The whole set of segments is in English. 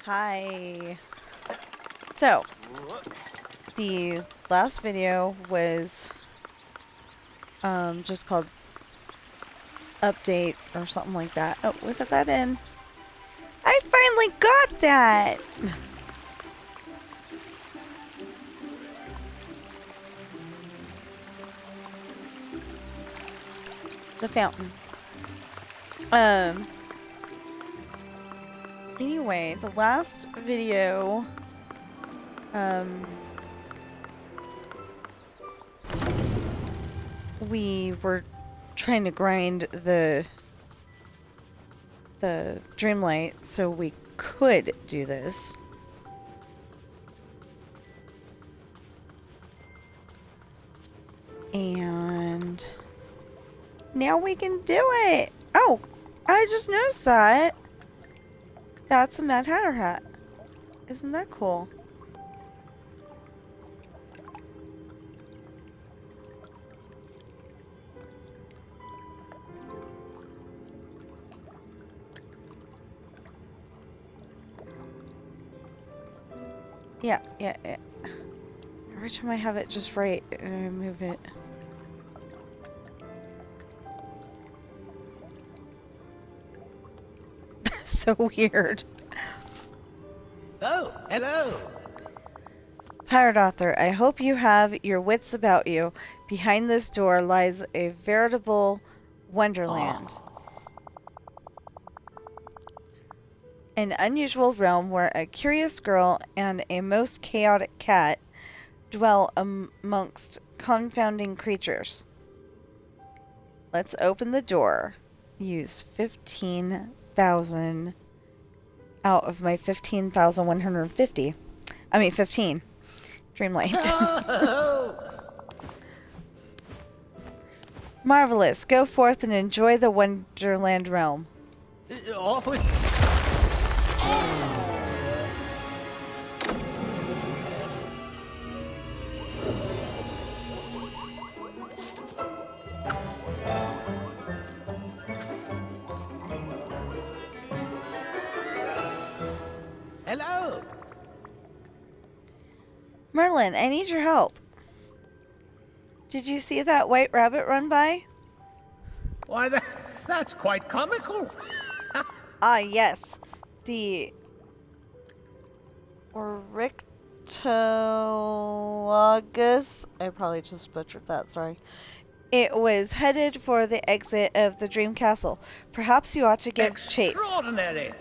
Hi. So, the last video was just called update or something like that. Oh, we put that in. I finally got that! The fountain. Anyway, the last video, we were trying to grind the Dreamlight so we could do this. And now we can do it! Oh, I just noticed that. That's a Mad Hatter hat. Isn't that cool? Yeah. Every time I have it just right, I move it. So weird. Oh, hello. Pirate author, I hope you have your wits about you. Behind this door lies a veritable Wonderland. An unusual realm where a curious girl and a most chaotic cat dwell amongst confounding creatures. Let's open the door. Use 15,000 out of my 15,150. I mean 15. Dreamlight. Marvelous. Go forth and enjoy the Wonderland realm. Off with... Hello. Merlin, I need your help. Did you see that white rabbit run by? Why, that's quite comical. Ah, yes. The Oryctolagus. I probably just butchered that, sorry. It was headed for the exit of the Dream Castle. Perhaps you ought to give chase. Extraordinary.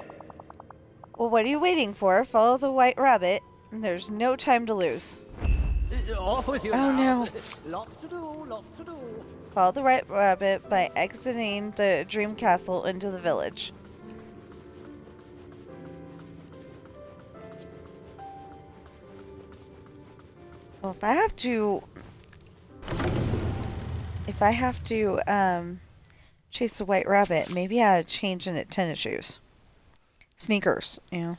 Well, what are you waiting for? Follow the white rabbit. There's no time to lose. Off with you Oh, now. no. Lots to do, lots to do. Follow the white rabbit by exiting the Dream Castle into the village. Well, if I have to chase the white rabbit, maybe I ought to change into tennis shoes. Sneakers, you know.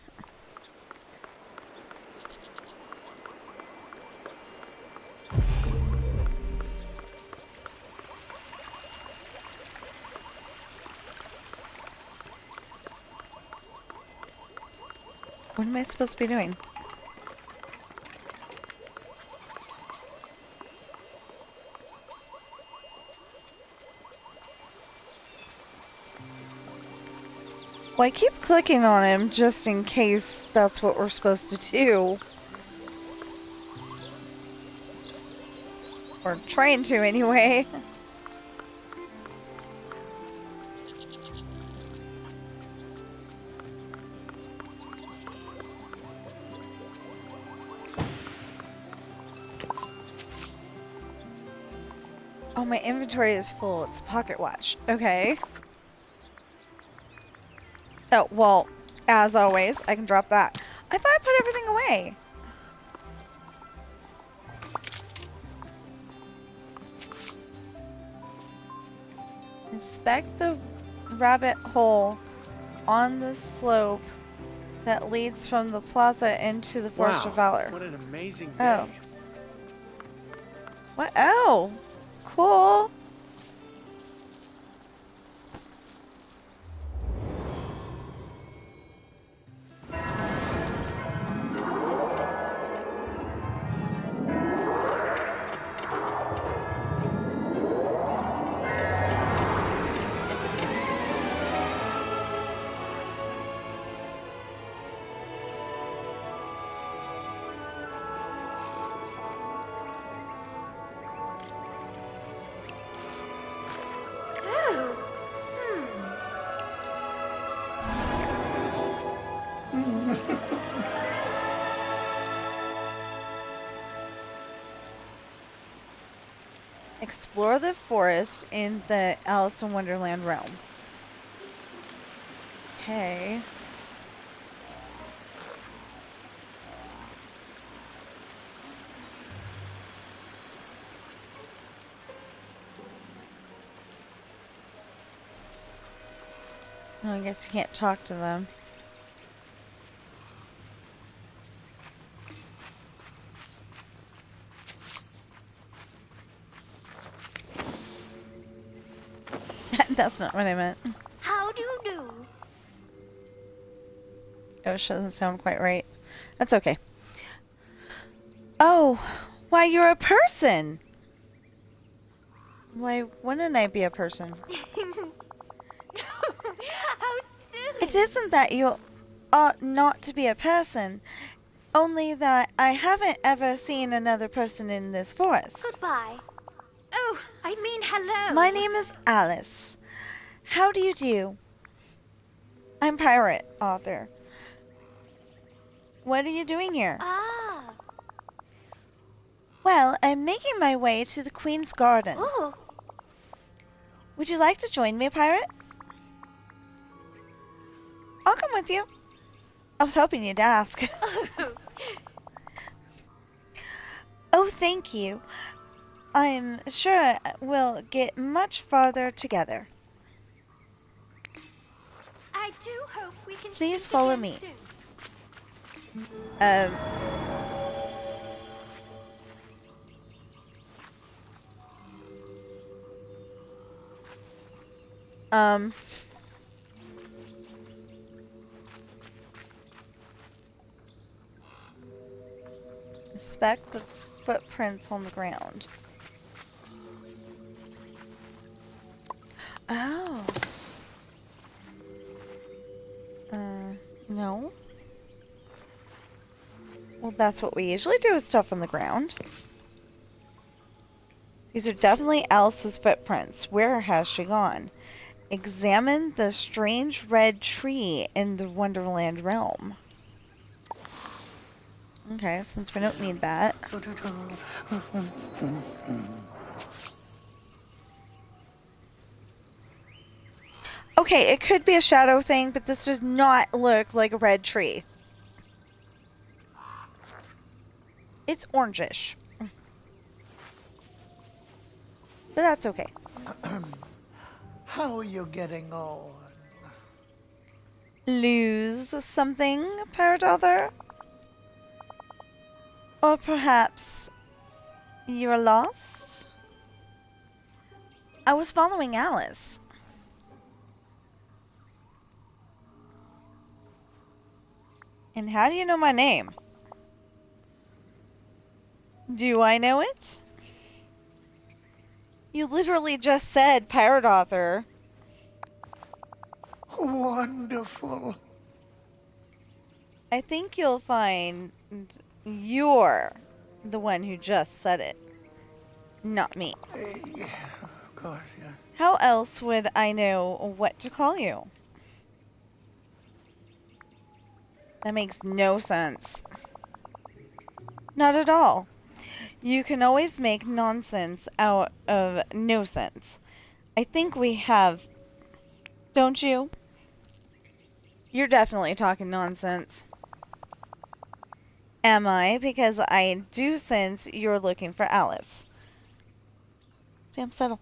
What am I supposed to be doing? Well, I keep clicking on him just in case that's what we're supposed to do. Or trying to, anyway. Oh, my inventory is full. It's a pocket watch. Okay. Oh, well, as always, I can drop that. I thought I put everything away. Inspect the rabbit hole on the slope that leads from the plaza into the Forest of Valor. What an amazing day. Oh. What? Oh, cool. explore the forest in the Alice in Wonderland realm. Okay. Oh, I guess you can't talk to them. That's not what I meant. How do you do? Oh, it doesn't sound quite right. That's okay. Oh, why, you're a person! Why wouldn't I be a person? How silly. It isn't that you ought not to be a person, only that I haven't ever seen another person in this forest. Goodbye. Oh, I mean hello. My name is Alice. How do you do? I'm pirate author. What are you doing here? Ah. Well, I'm making my way to the Queen's Garden. Oh. Would you like to join me, pirate? I'll come with you. I was hoping you'd ask. Oh, thank you. I'm sure we'll get much farther together. I do hope we can Please speak follow again me. soon. Um... Inspect the footprints on the ground. Oh. No. Well, that's what we usually do with stuff on the ground. These are definitely Alice's footprints. Where has she gone? Examine the strange red tree in the Wonderland realm. Okay, since we don't need that. Okay, it could be a shadow thing, but this does not look like a red tree. It's orangish. But that's okay. How are you getting on? Lose something, Parrot Author? Or perhaps you are lost? I was following Alice. And how do you know my name? Do I know it? You literally just said Pirate Author. Wonderful. I think you'll find you're the one who just said it, not me. Yeah, of course, yeah. How else would I know what to call you? That makes no sense. Not at all. You can always make nonsense out of no sense. I think we have, don't you? You're definitely talking nonsense. Am I? Because I do sense you're looking for Alice. Sam, settle.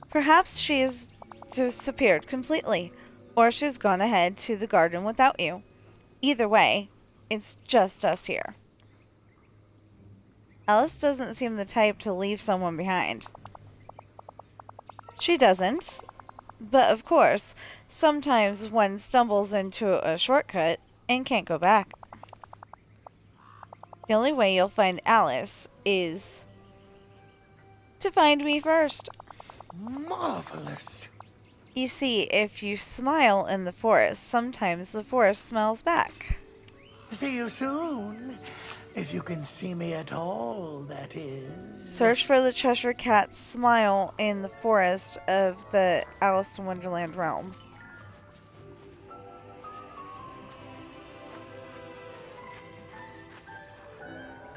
Perhaps she's disappeared completely, or she's gone ahead to the garden without you. Either way, it's just us here. Alice doesn't seem the type to leave someone behind. She doesn't. But of course, sometimes one stumbles into a shortcut and can't go back. The only way you'll find Alice is to find me first. Marvelous. You see, if you smile in the forest, sometimes the forest smiles back. See you soon. If you can see me at all, that is. Search for the Cheshire Cat's smile in the forest of the Alice in Wonderland realm.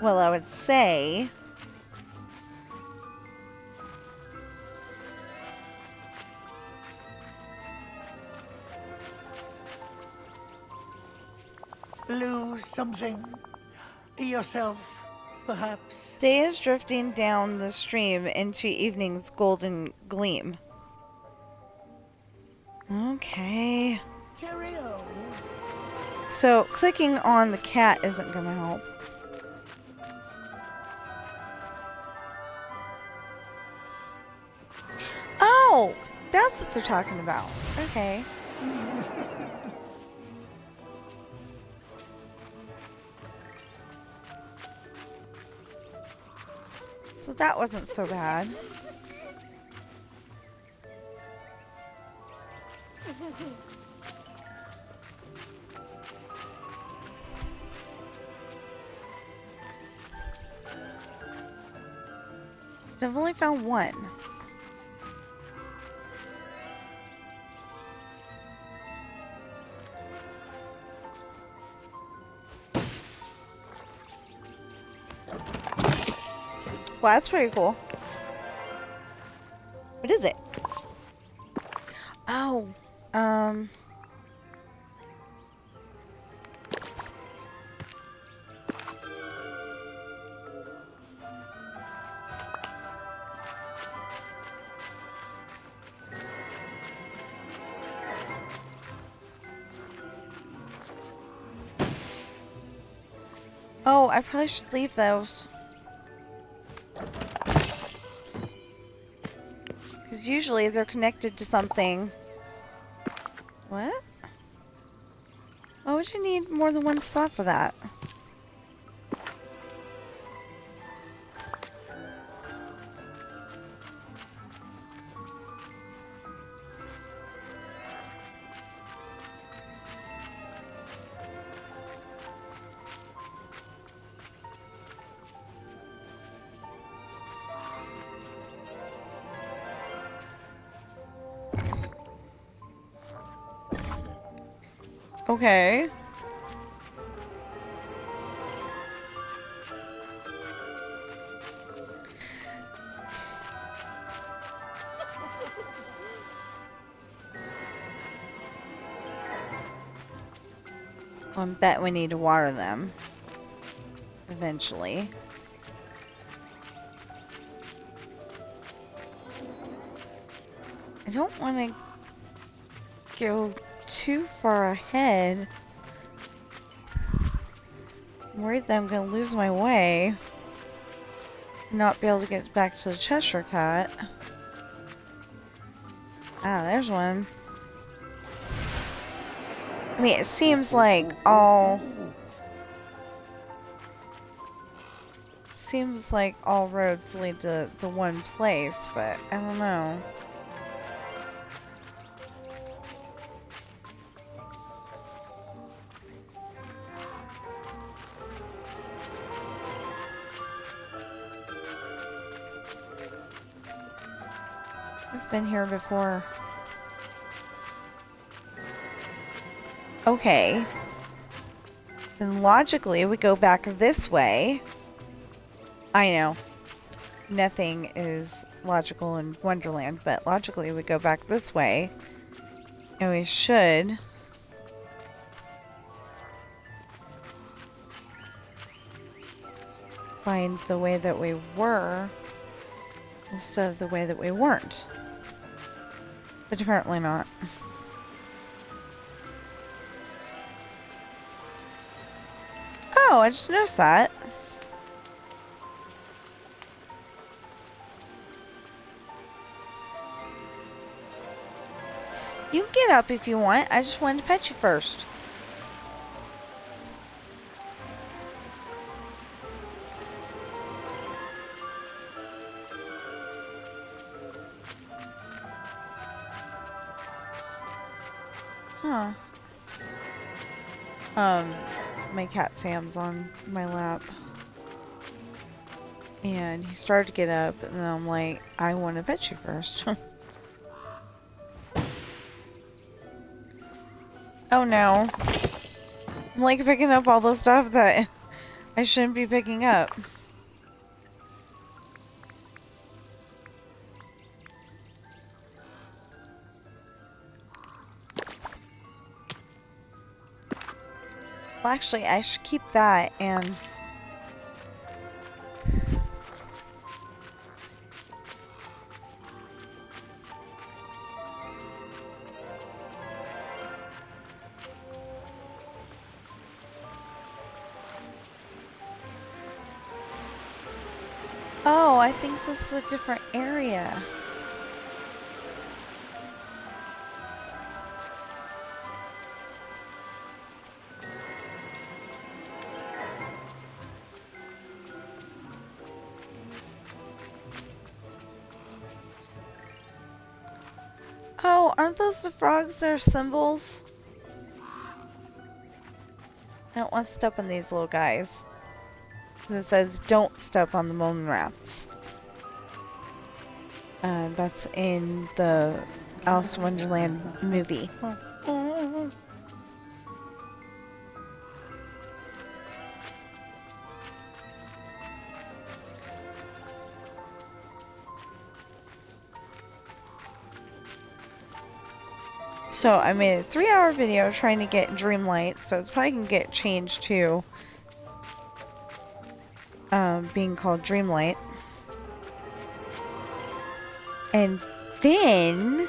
Well, I would say lose something? Yourself, perhaps? Day is drifting down the stream into evening's golden gleam. Okay. Cheerio. So, clicking on the cat isn't going to help. Oh! That's what they're talking about. Okay. So that wasn't so bad. I've only found one. Well, that's pretty cool. What is it? Oh, oh, I probably should leave those. Because usually they're connected to something. What? Why would you need more than one slot for that? Okay. I bet we need to water them. Eventually. I don't want to go too far ahead. I'm worried that I'm going to lose my way. And not be able to get back to the Cheshire Cat. Ah, there's one. I mean, it seems like all roads lead to the one place, but I don't know. I've been here before. Okay. Then logically, we go back this way. I know. Nothing is logical in Wonderland, but logically we go back this way. And we should find the way that we were instead of the way that we weren't. But apparently not. Oh, I just noticed that. You can get up if you want. I just wanted to pet you first. Huh. My cat Sam's on my lap. And he started to get up, and then I'm like, I want to pet you first. Oh no. I'm like picking up all the stuff that I shouldn't be picking up. Well, actually, I should keep that and... Oh, I think this is a different area. Oh, aren't those the frogs that are symbols? I don't want to step on these little guys. Because it says, don't step on the moon rats. That's in the Alice in Wonderland movie. So I made a 3-hour video trying to get Dreamlight, so it's probably going to get changed to being called Dreamlight. And then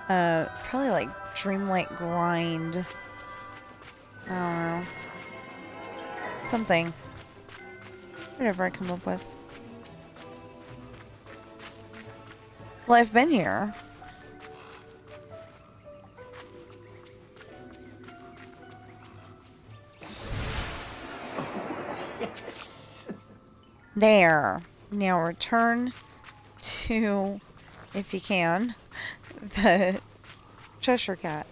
probably like Dreamlight Grind. I don't know. Something. Whatever I come up with. Well, I've been here. There. Now return to, if you can, the Cheshire Cat.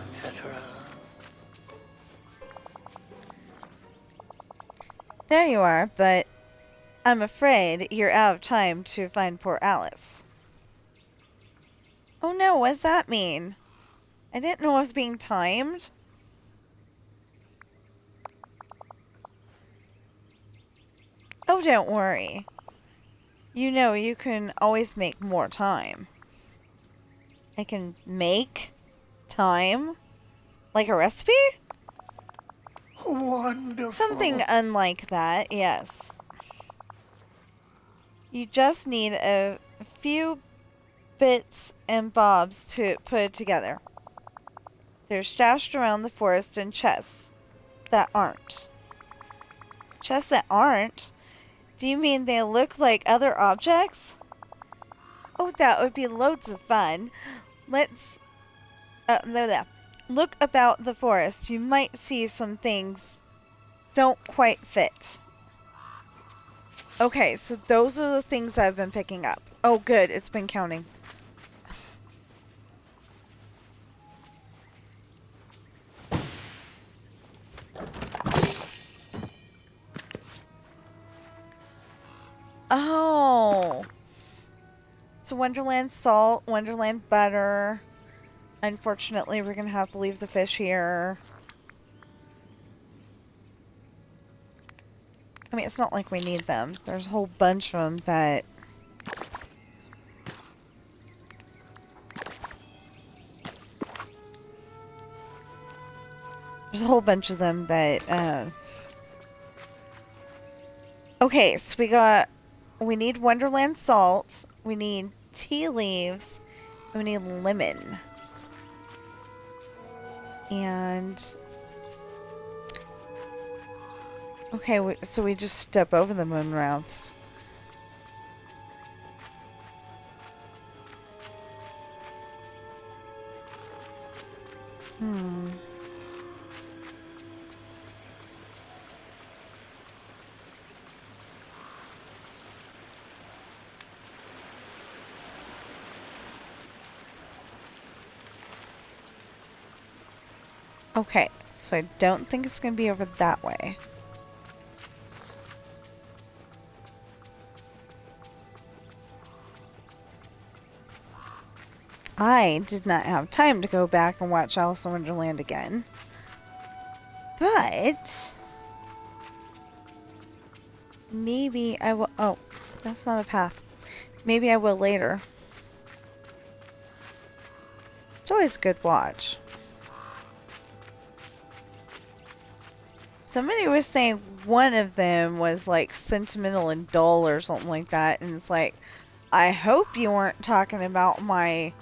Etc. There you are, but I'm afraid you're out of time to find poor Alice. Oh no, what does that mean? I didn't know I was being timed. Oh, don't worry. You know you can always make more time. I can make time? Like a recipe? Wonderful. Something unlike that, yes. You just need a few bits and bobs to put it together. They're stashed around the forest in chests that aren't. Chests that aren't? Do you mean they look like other objects? Oh, that would be loads of fun. Let's look about the forest. You might see some things don't quite fit. Okay, so those are the things I've been picking up. Oh, good. It's been counting. Oh. So Wonderland salt, Wonderland butter. Unfortunately, we're going to have to leave the fish here. I mean, it's not like we need them. There's a whole bunch of them that... There's a whole bunch of them that, Okay, so we need Wonderland salt, we need tea leaves, and we need lemon. And... Okay, so we just step over the moon routes. Okay, so I don't think it's going to be over that way. I did not have time to go back and watch Alice in Wonderland again. But Maybe I will. Oh, that's not a path. Maybe I will later. It's always a good watch. Somebody was saying one of them was like sentimental and dull or something like that. And it's like, I hope you weren't talking about my,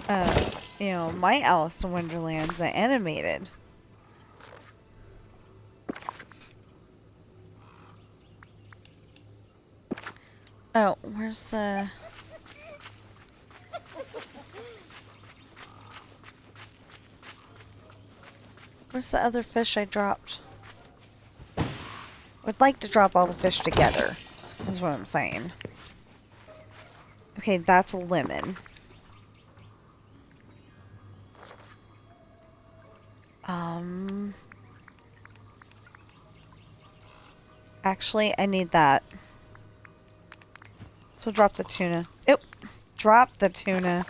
my Alice in Wonderland, the animated. Oh, where's the other fish I dropped? Would like to drop all the fish together, is what I'm saying. Okay, that's a lemon. Actually, I need that. So drop the tuna. Oh, drop the tuna.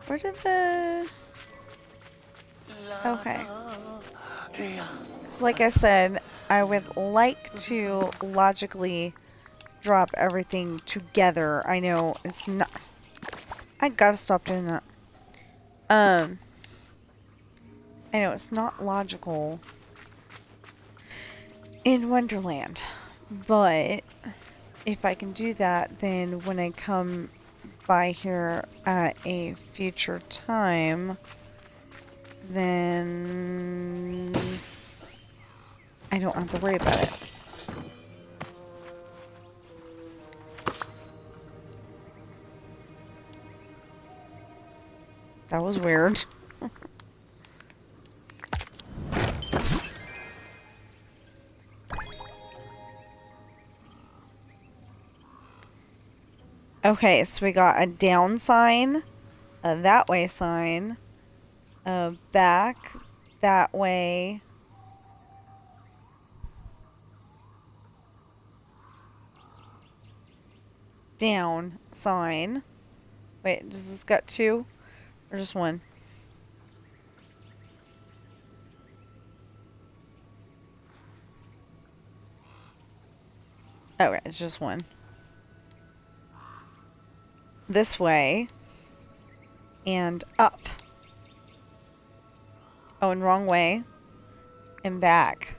Where did the... Okay. Because like I said, I would like to logically drop everything together. I know it's not... I gotta stop doing that. I know it's not logical in Wonderland, but if I can do that, then when I come by here at a future time, then I don't have to worry about it. That was weird. Okay, so we got a down sign, a that way sign, a back that way, down sign. Wait, does this got two or just one? Okay, it's just one. This way and up. Oh, and wrong way and back.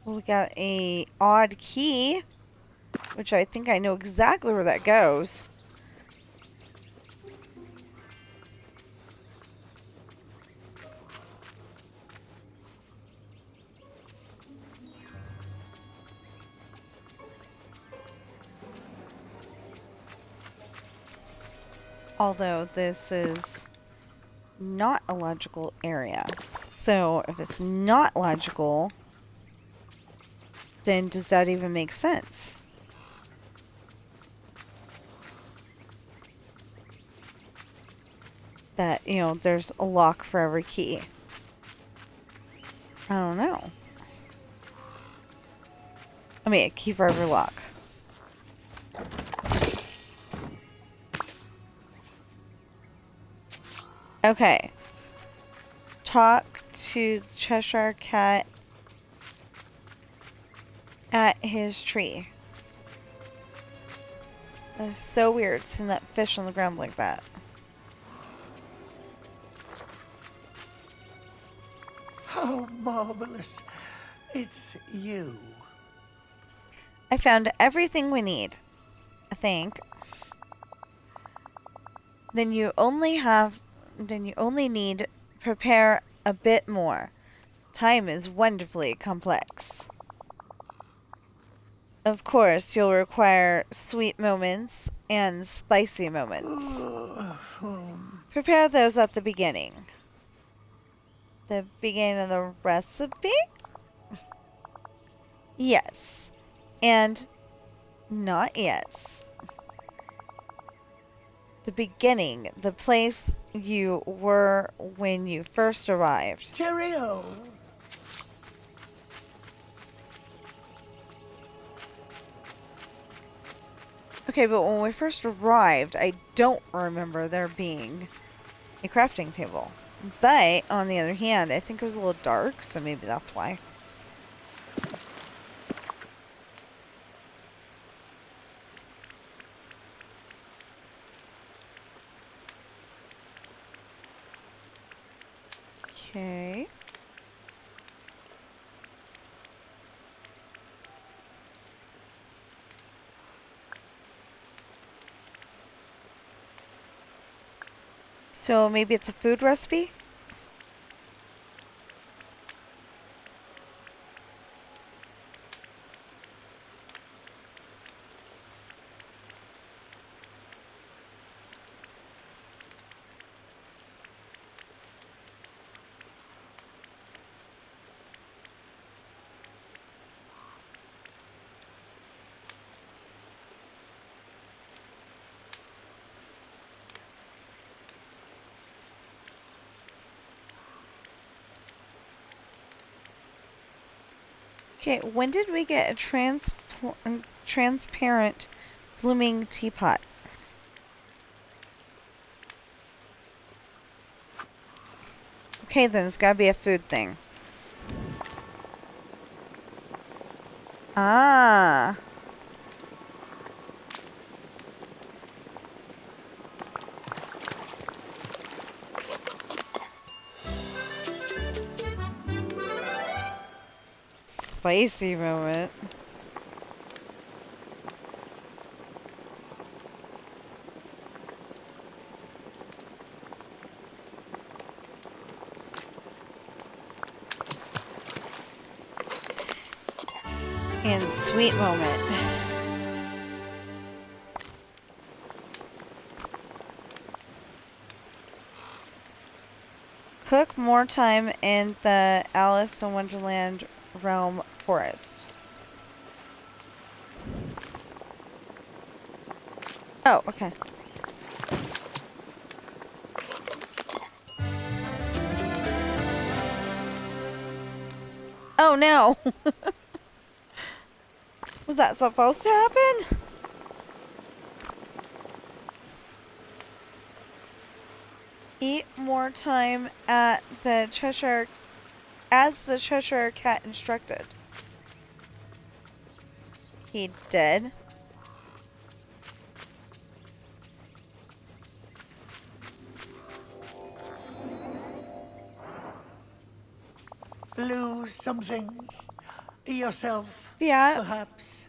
We got a odd key, which I think I know exactly where that goes. Although this is not a logical area. So if it's not logical, then does that even make sense? That, there's a lock for every key. I don't know. I mean, a key for every lock. Okay. Talk to the Cheshire Cat at his tree. That is so weird, seeing that fish on the ground like that. How marvelous. It's you. I found everything we need, I think. Then you only need prepare a bit more. Time is wonderfully complex. Of course, you'll require sweet moments and spicy moments. Prepare those at the beginning. The beginning of the recipe? Yes. And not yes. The beginning, the place you were when you first arrived. Cheerio. Okay, but when we first arrived, I don't remember there being a crafting table. But, on the other hand, I think it was a little dark, so maybe that's why. Okay. So maybe it's a food recipe? Okay, when did we get a transparent blooming teapot? Okay, then it's gotta be a food thing. Ah. Spicy moment. And sweet moment. Cook more time in the Alice in Wonderland realm forest. Oh, okay. Oh no! Was that supposed to happen? Eat more time at the Cheshire as the Cheshire Cat instructed. He did. Lose something yourself, Yeah, perhaps.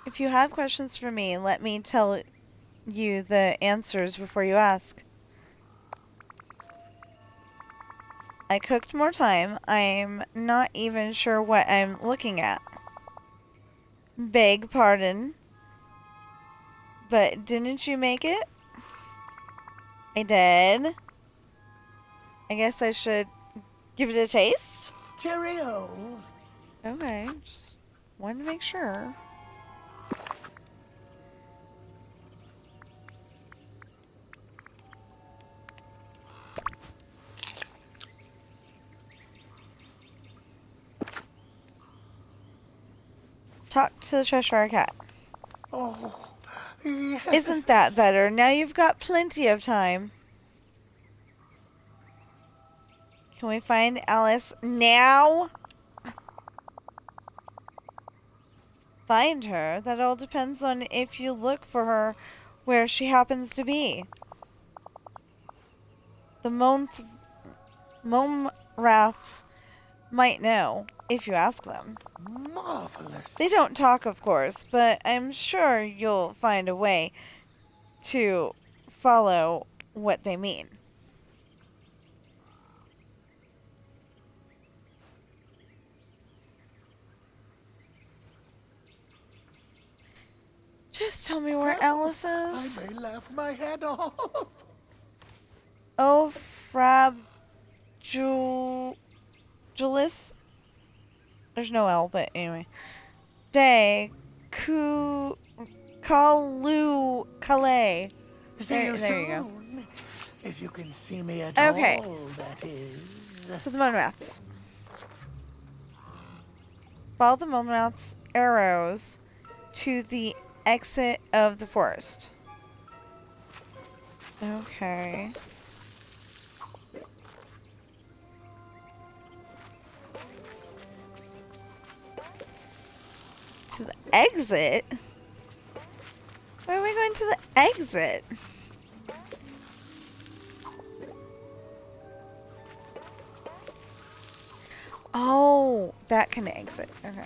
if you have questions for me, let me tell you the answers before you ask. I cooked more time. I'm not even sure what I'm looking at. Beg pardon. But didn't you make it? I did. I guess I should give it a taste? Cheerio. Okay, just wanted to make sure. Talk to the Cheshire Cat. Oh, yes. Isn't that better? Now you've got plenty of time. Can we find Alice now? Find her? That all depends on if you look for her where she happens to be. The Momraths might know, if you ask them. Marvelous. They don't talk, of course, but I'm sure you'll find a way to follow what they mean. Just tell me where Alice is. I may laugh my head off. Oh, Julis. There's no L, but anyway. Day. Calais. See you There you go. soon. If you can see me at Okay. all, that is. So the Monmouths. Follow the Monmouths' arrows to the exit of the forest. Okay. To the exit? Why are we going to the exit? Oh, that can exit. Okay.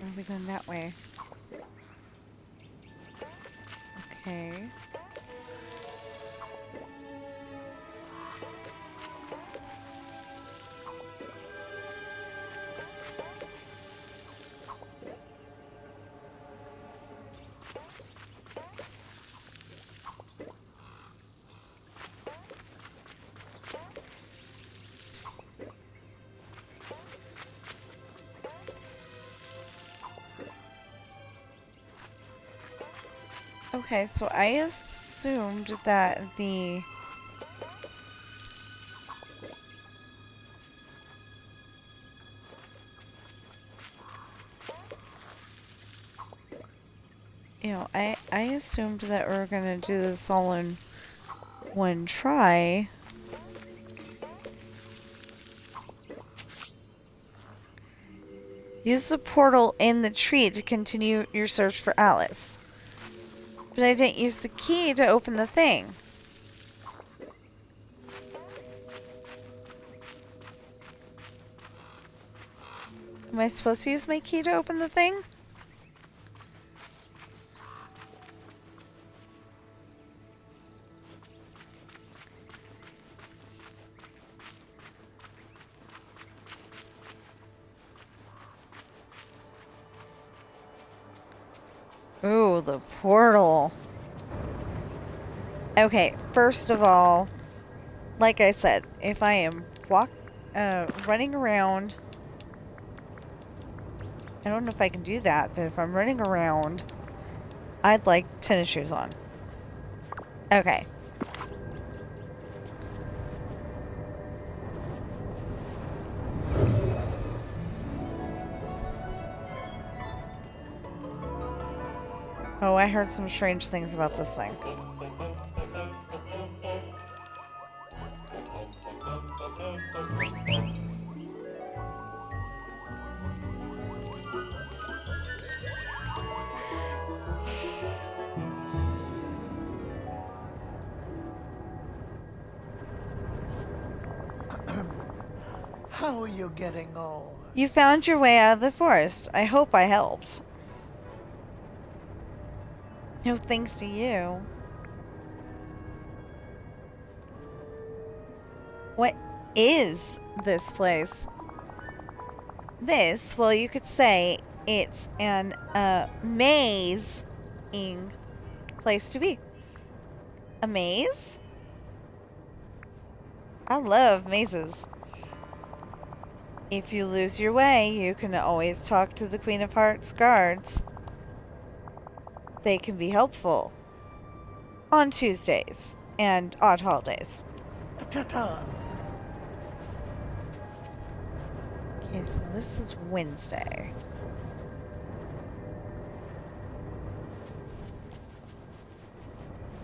Are we going that way? Okay. Okay, so I assumed that the... I assumed that we were gonna do this all in one try. Use the portal in the tree to continue your search for Alice. But I didn't use the key to open the thing. Am I supposed to use my key to open the thing? Ooh, the portal. Okay, first of all, like I said, if I am running around, I don't know if I can do that, but if I'm running around, I'd like tennis shoes on. Okay. Oh, I heard some strange things about this thing. How are you getting on? You found your way out of the forest. I hope I helped. No thanks to you. What is this place? This, well, you could say it's an amazing place to be. A maze? I love mazes. If you lose your way, you can always talk to the Queen of Hearts guards. They can be helpful. On Tuesdays and odd holidays. Ta-ta. Okay, so this is Wednesday.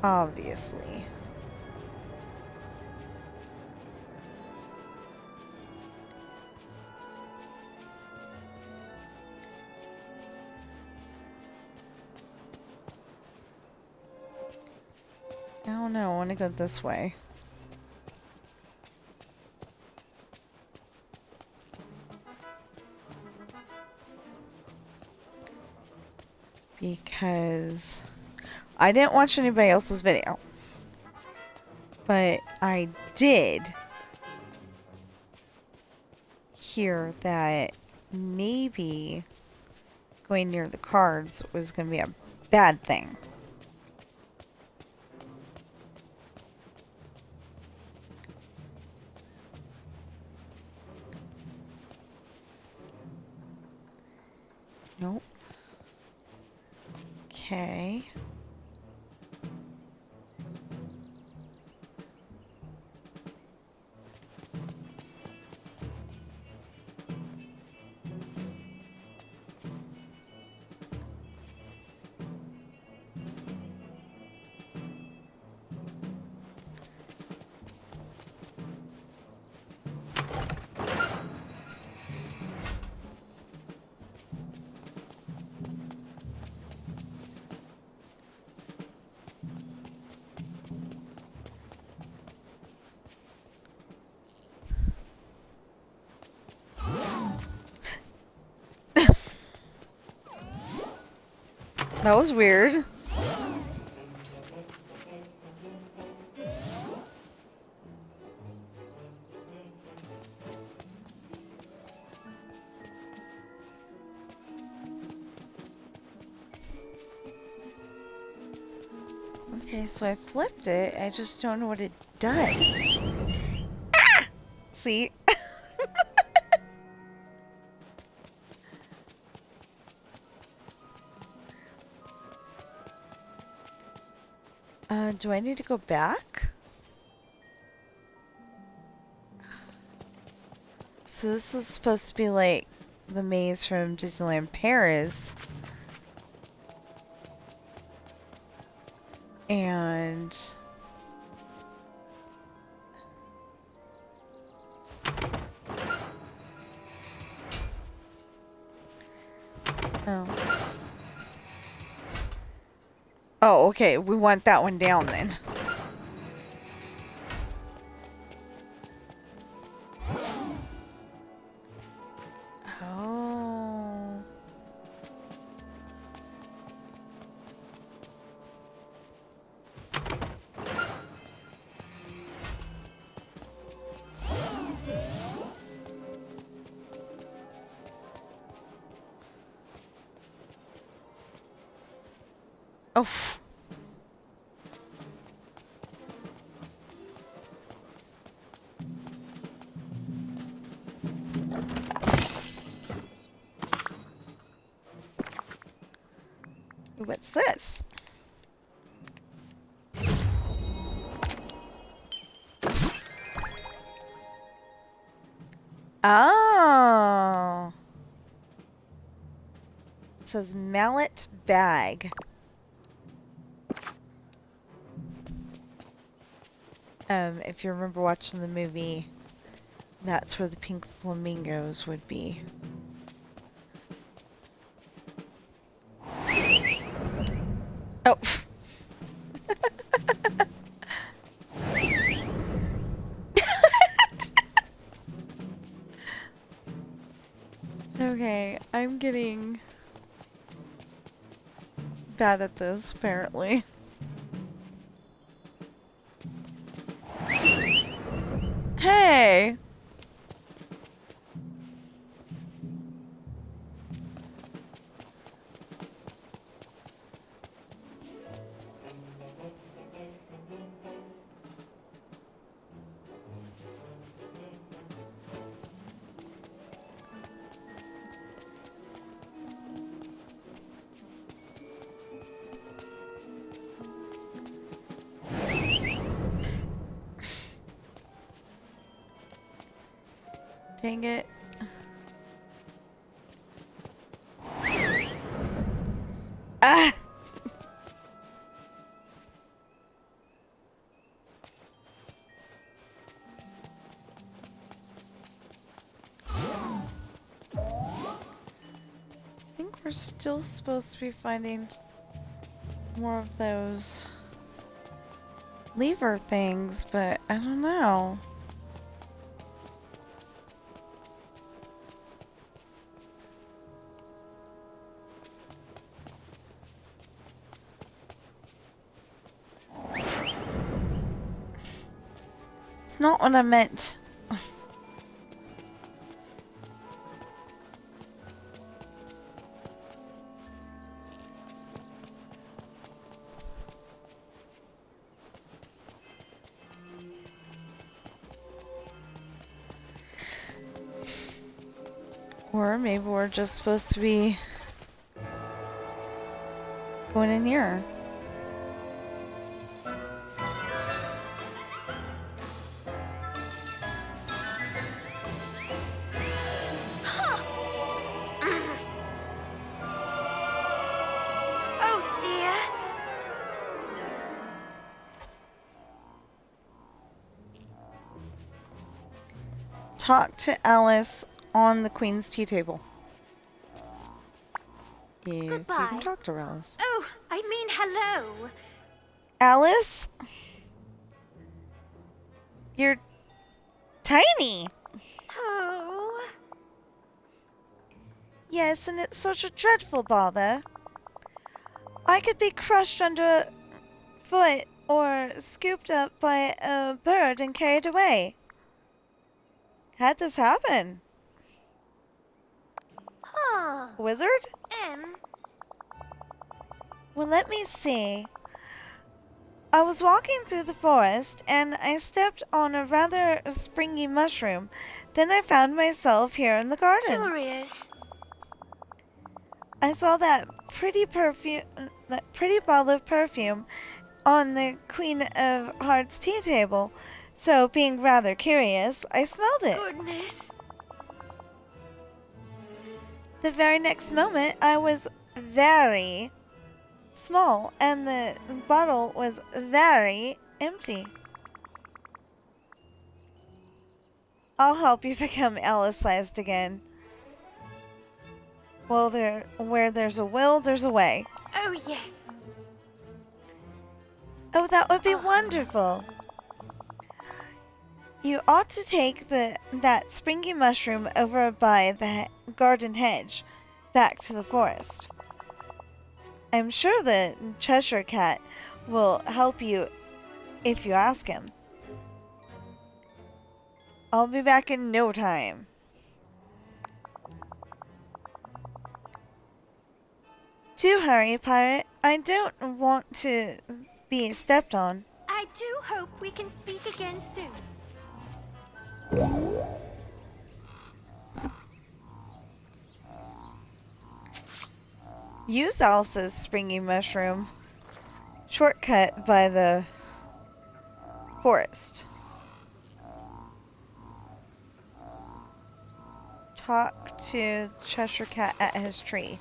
Obviously. I don't know, I want to go this way. because I didn't watch anybody else's video, but I did hear that maybe going near the cards was going to be a bad thing. Nope. Okay. That was weird. Okay, so I flipped it. I just don't know what it does. Ah! See? Do I need to go back? So this is supposed to be like the maze from Disneyland Paris. And oh. Oh, okay. We want that one down then. Oh. Oh. What's this? Oh. It says mallet bag. If you remember watching the movie, that's where the pink flamingos would be. Oh. Okay, I'm getting bad at this, apparently. Hey! Dang it. Ah! I think we're still supposed to be finding more of those lever things, but I don't know. That's not what I meant. Or maybe we're just supposed to be going in here. Oh dear. Talk to Alice on the Queen's tea table. If you Goodbye. can talk to Alice. Oh, I mean hello. Alice? You're tiny. Oh. Yes, and it's such a dreadful bother. I could be crushed under foot or scooped up by a bird and carried away. How'd this happen? Huh. Wizard? Well, let me see. I was walking through the forest and I stepped on a rather springy mushroom. Then I found myself here in the garden. Curious. I saw that pretty bottle of perfume on the Queen of Hearts tea table. So, being rather curious, I smelled it. Goodness. The very next moment, I was very small and the bottle was very empty. I'll help you become Alice-sized again. Well, where there's a will, there's a way. Oh yes. Oh, that would be wonderful. You ought to take that springy mushroom over by the garden hedge back to the forest. I'm sure the Cheshire Cat will help you if you ask him. I'll be back in no time. Do hurry, Pirate. I don't want to be stepped on. I do hope we can speak again soon. Use Alice's springy mushroom. Shortcut by the forest. Talk to Cheshire Cat at his tree.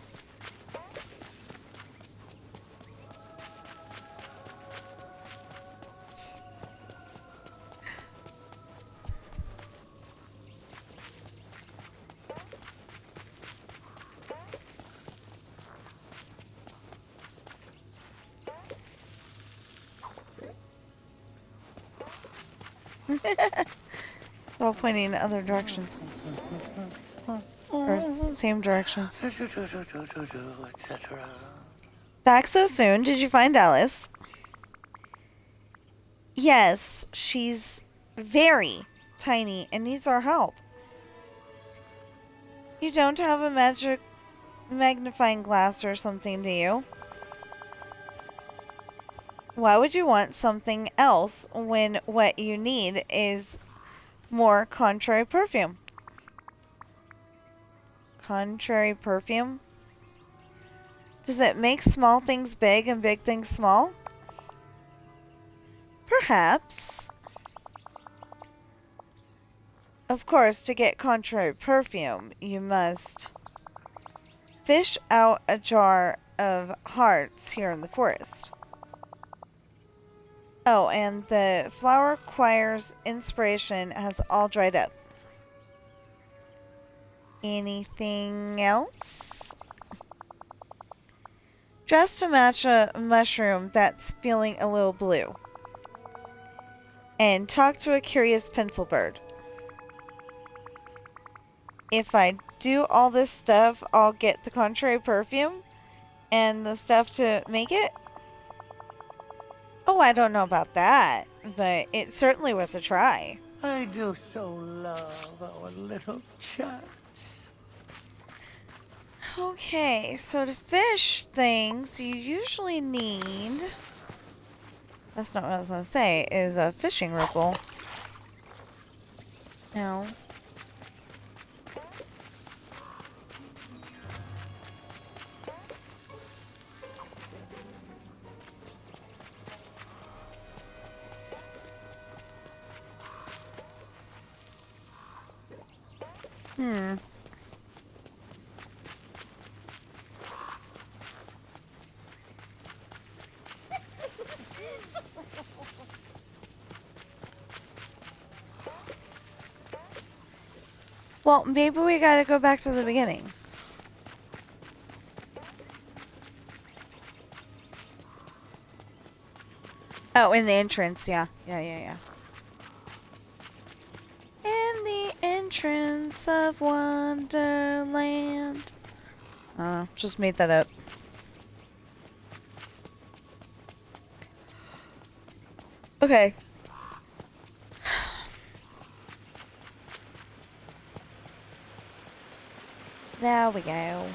It's all pointing in other directions. Or same directions. Etc. Back so soon? Did you find Alice? Yes, she's very tiny and needs our help. You don't have a magic magnifying glass or something, do you? Why would you want something else when what you need is more contrary perfume? Contrary perfume? Does it make small things big and big things small? Perhaps. Of course, to get contrary perfume, you must fish out a jar of hearts here in the forest. Oh, and the flower choir's inspiration has all dried up. Anything else? Dress to match a mushroom that's feeling a little blue. And talk to a curious pencil bird. If I do all this stuff, I'll get the contrary perfume and the stuff to make it? Oh, I don't know about that, but it's certainly worth a try. I do so love our little chats. Okay, so to fish things, you usually need... That's not what I was going to say, is a fishing ripple. No. Well, maybe we gotta go back to the beginning. Oh, in the entrance, yeah. Yeah. In the entrance of Wonderland. I don't know, just made that up. Okay. There we go.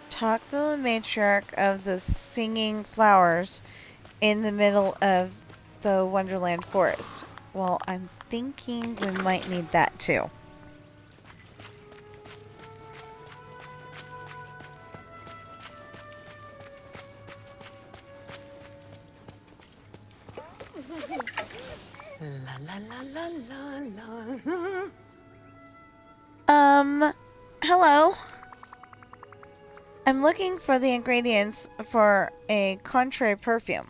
Talk to the matriarch of the singing flowers in the middle of the Wonderland forest. Well, I'm thinking we might need that too. La la la la la la. Hello? I'm looking for the ingredients for a contrary perfume.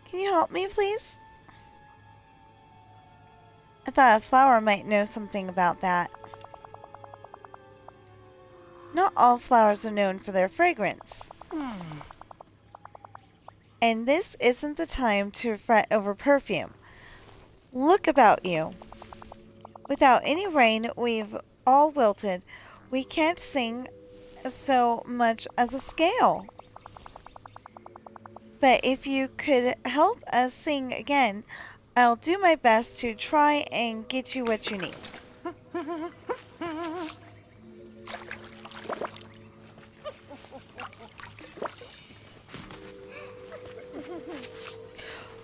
Can you help me, please? I thought a flower might know something about that. Not all flowers are known for their fragrance. And this isn't the time to fret over perfume. Look about you. Without any rain, we've all wilted. We can't sing so much as a scale. But if you could help us sing again, I'll do my best to try and get you what you need.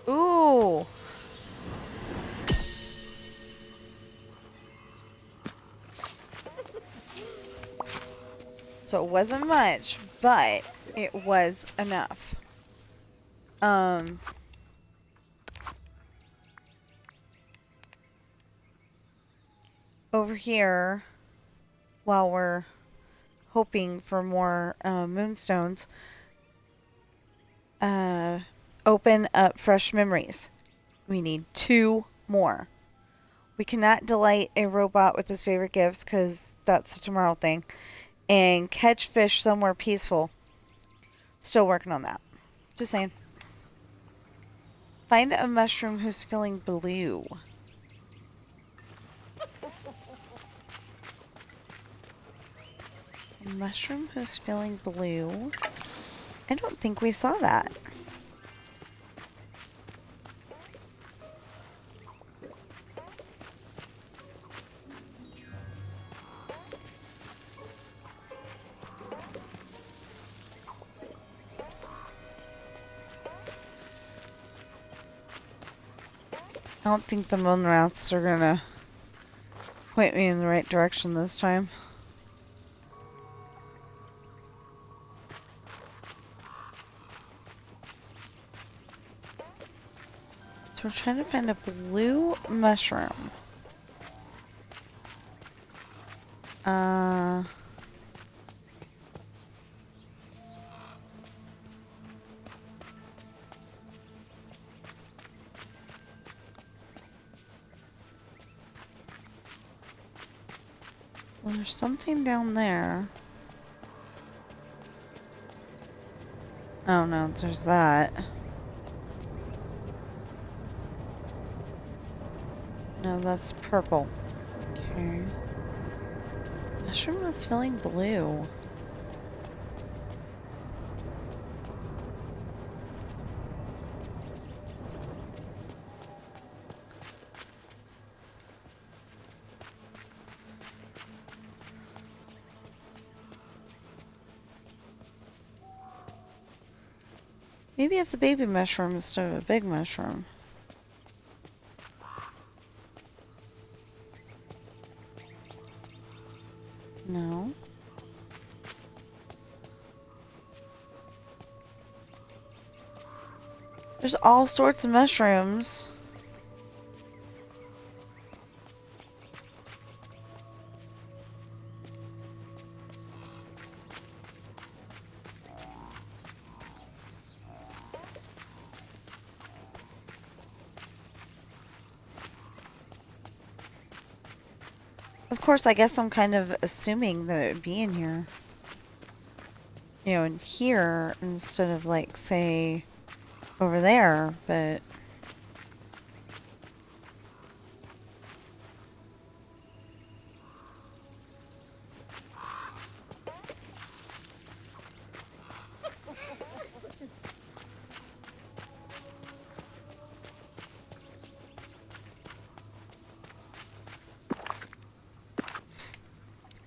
Ooh. So it wasn't much, but it was enough. Over here, while we're hoping for more moonstones, open up fresh memories. We need 2 more. We cannot delight a robot with his favorite gifts because that's a tomorrow thing. And catch fish somewhere peaceful. Still working on that. Just saying. Find a mushroom who's feeling blue. A mushroom who's feeling blue? I don't think we saw that. I don't think the moon rats are gonna point me in the right direction this time. So we're trying to find a blue mushroom. Well, there's something down there. Oh no, there's that. No, that's purple. Okay. Mushroom that's feeling blue. Maybe it's a baby mushroom instead of a big mushroom. No. There's all sorts of mushrooms. Of course, I guess I'm kind of assuming that it would be in here. You know, in here instead of, like, say, over there, but...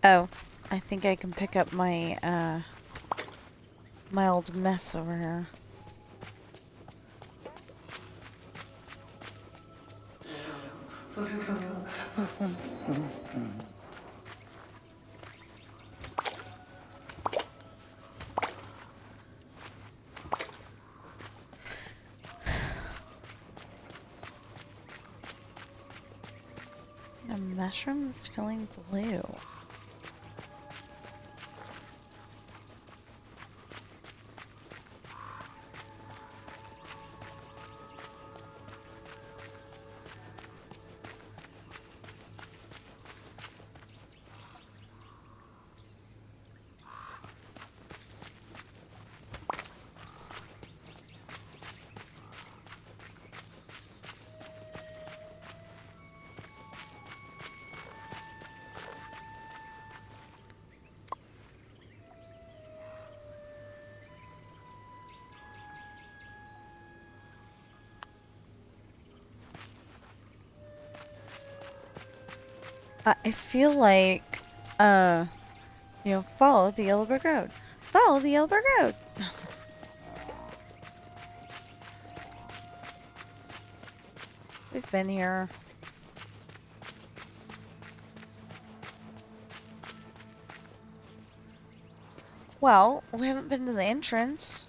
Oh, I think I can pick up my, my old mess over here. A mushroom that's feeling blue. I feel like, you know, follow the yellow brick road. Follow the yellow brick road. We've been here. Well, we haven't been to the entrance.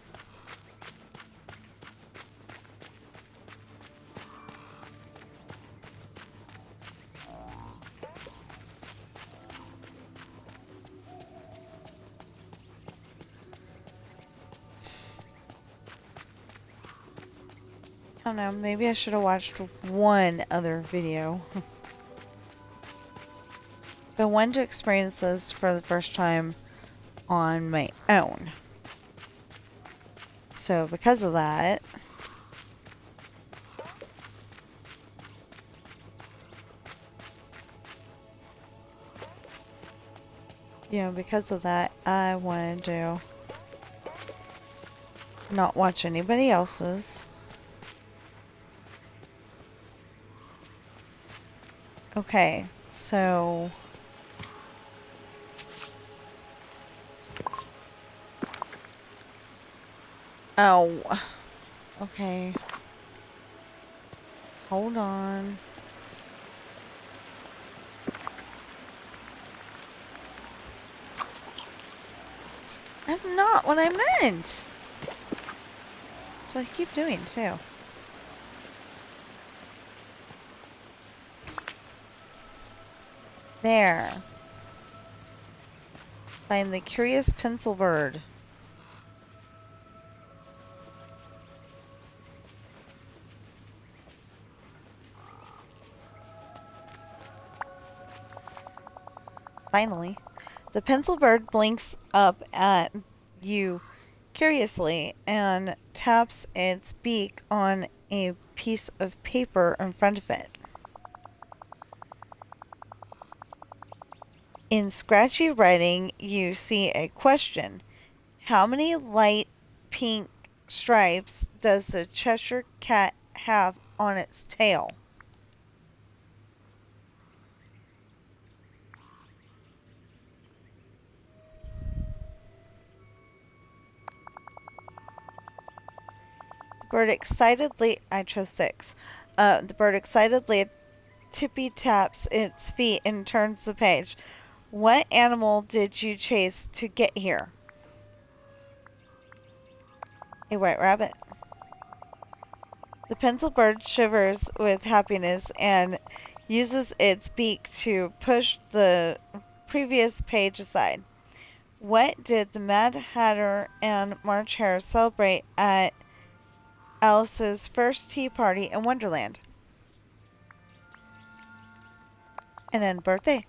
I don't know, maybe I should have watched one other video. But I wanted to experience this for the first time on my own. So because of that, I wanted to not watch anybody else's. Okay, so... Oh. Okay. Hold on. That's not what I meant! That's what I keep doing, too. There. Find the curious pencil bird. Finally, the pencil bird blinks up at you curiously and taps its beak on a piece of paper in front of it. In scratchy writing, you see a question. How many light pink stripes does the Cheshire Cat have on its tail? The bird excitedly, I chose 6. The bird excitedly tippy taps its feet and turns the page. What animal did you chase to get here? A white rabbit. The pencil bird shivers with happiness and uses its beak to push the previous page aside. What did the Mad Hatter and March Hare celebrate at Alice's first tea party in Wonderland? An end birthday.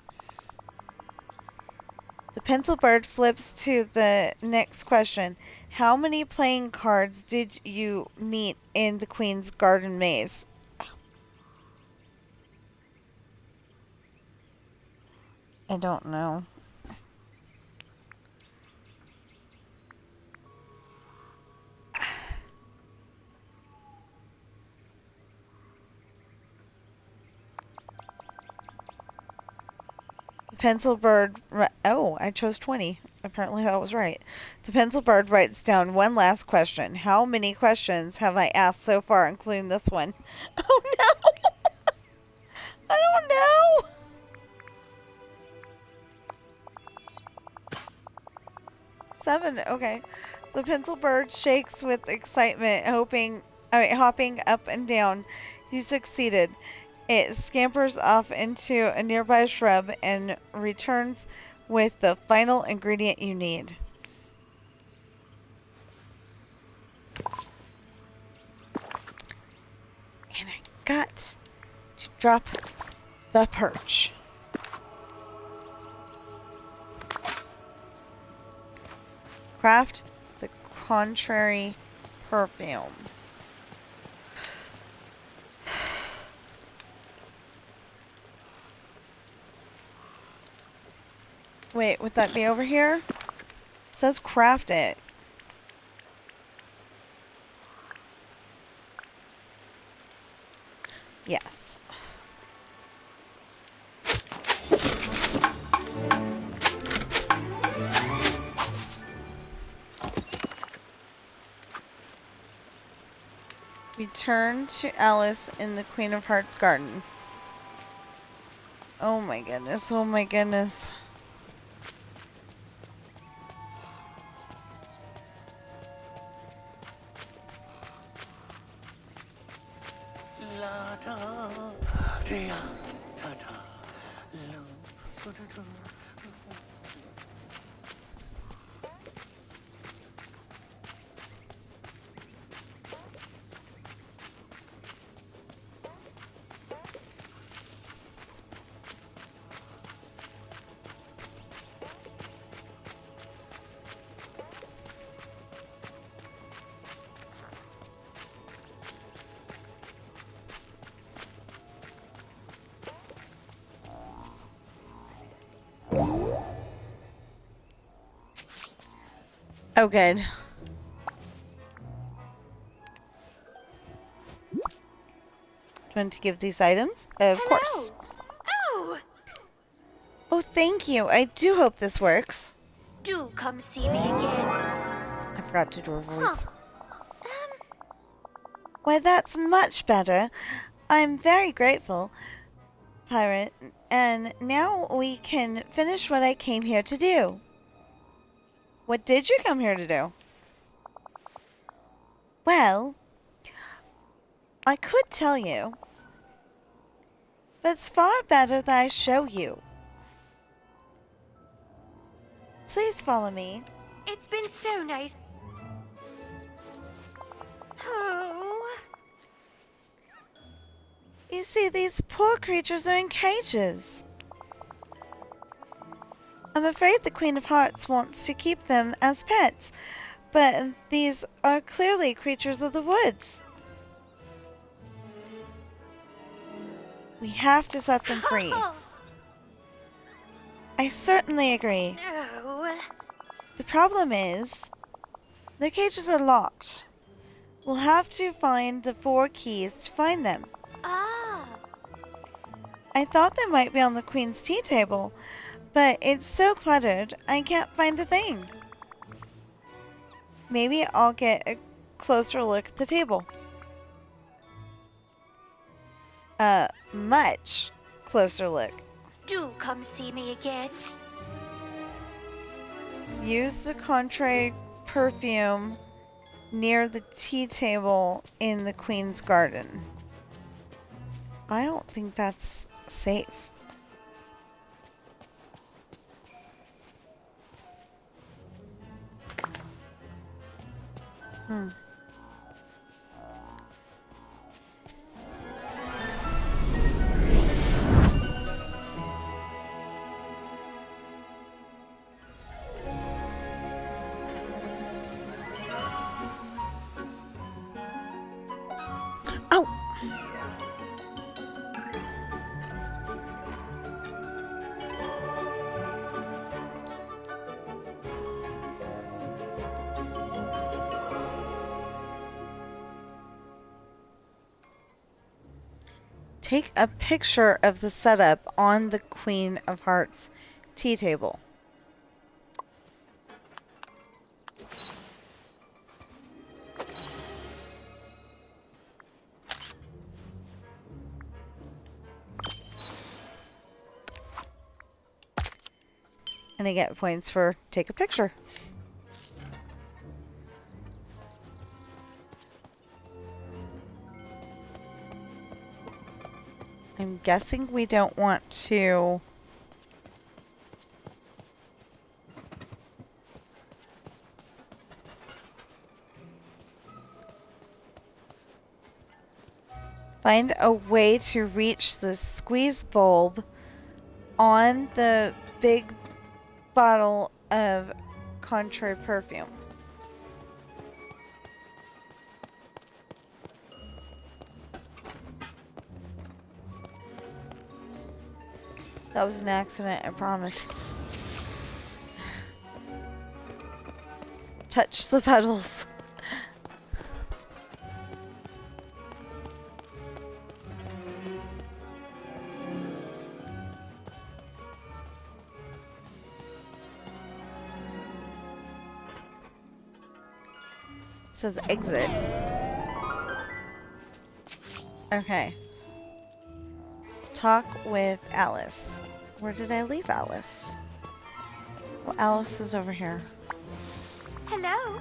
The pencil bird flips to the next question. How many playing cards did you meet in the Queen's Garden Maze? I don't know. The pencil bird... Oh, I chose 20. Apparently that was right. The pencil bird writes down one last question. How many questions have I asked so far, including this one? Oh, no! I don't know! Seven. Okay. The pencil bird shakes with excitement, hopping up and down. He succeeded. It scampers off into a nearby shrub and returns with the final ingredient you need. And I got to drop the perch. Craft the contrary perfume. Wait, would that be over here? It says craft it. Yes. Return to Alice in the Queen of Hearts garden. Oh my goodness, oh my goodness. Oh, good. Do you want to give these items? Of course. Oh! Oh, thank you. I do hope this works. Do come see me again. I forgot to do her voice. Why, that's much better. I'm very grateful, Pirate. And now we can finish what I came here to do. What did you come here to do? Well, I could tell you, but it's far better that I show you. Please follow me. It's been so nice. Oh. You see, these poor creatures are in cages. I'm afraid the Queen of Hearts wants to keep them as pets, but these are clearly creatures of the woods. We have to set them free. I certainly agree. Oh. The problem is, their cages are locked. We'll have to find the 4 keys to find them. Ah. I thought they might be on the Queen's tea table, but it's so cluttered I can't find a thing. Maybe I'll get a closer look at the table. Much closer look. Do come see me again. Use the contrary perfume near the tea table in the Queen's garden. I don't think that's safe. Oh! Take a picture of the setup on the Queen of Hearts tea table. And I get points for take a picture. I'm guessing we don't want to find a way to reach the squeeze bulb on the big bottle of contrary perfume. That was an accident, I promise. Touch the petals. It says exit. Okay. Talk with Alice. Where did I leave Alice? Well, Alice is over here. Hello.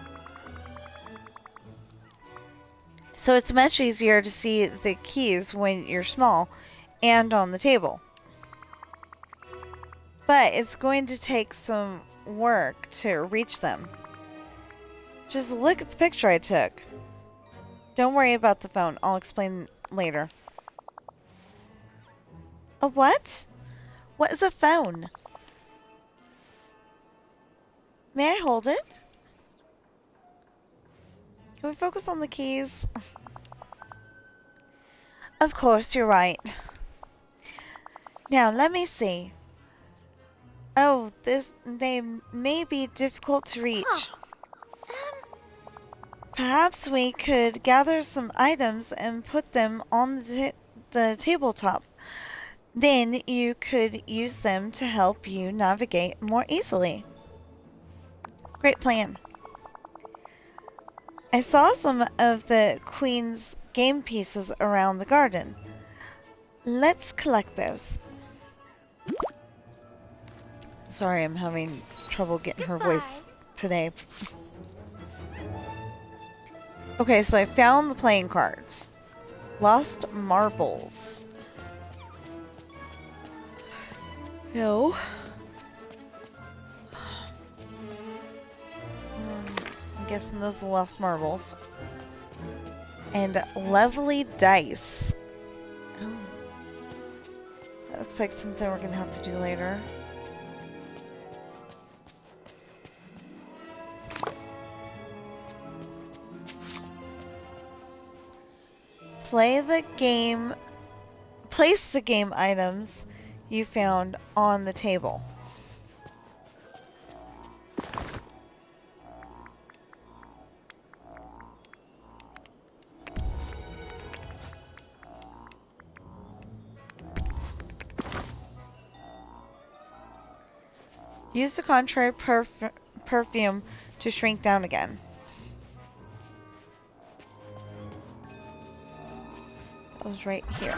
So it's much easier to see the keys when you're small and on the table. But it's going to take some work to reach them. Just look at the picture I took. Don't worry about the phone. I'll explain later. A what? What is a phone? May I hold it? Can we focus on the keys? Of course, you're right. Now, let me see. Oh, they may be difficult to reach. Perhaps we could gather some items and put them on the tabletop. Then you could use them to help you navigate more easily. Great plan. I saw some of the Queen's game pieces around the garden. Let's collect those. Sorry, I'm having trouble getting her voice today. Okay, so I found the playing cards. Lost marbles. No. I'm guessing those are lost marbles. And lovely dice. Oh. That looks like something we're going to have to do later. Place the game items you found on the table. Use the contrary perfume to shrink down again. That was right here.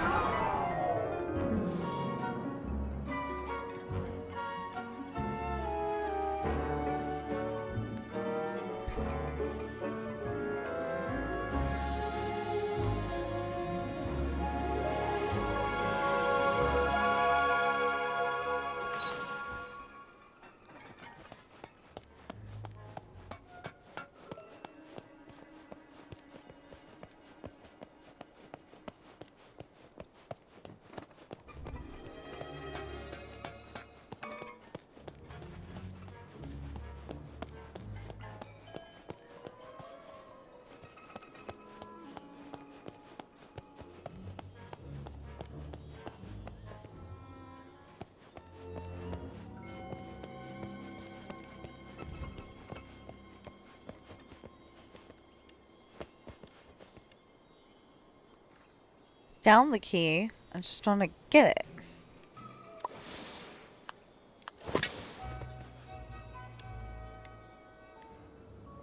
Found the key. I just want to get it.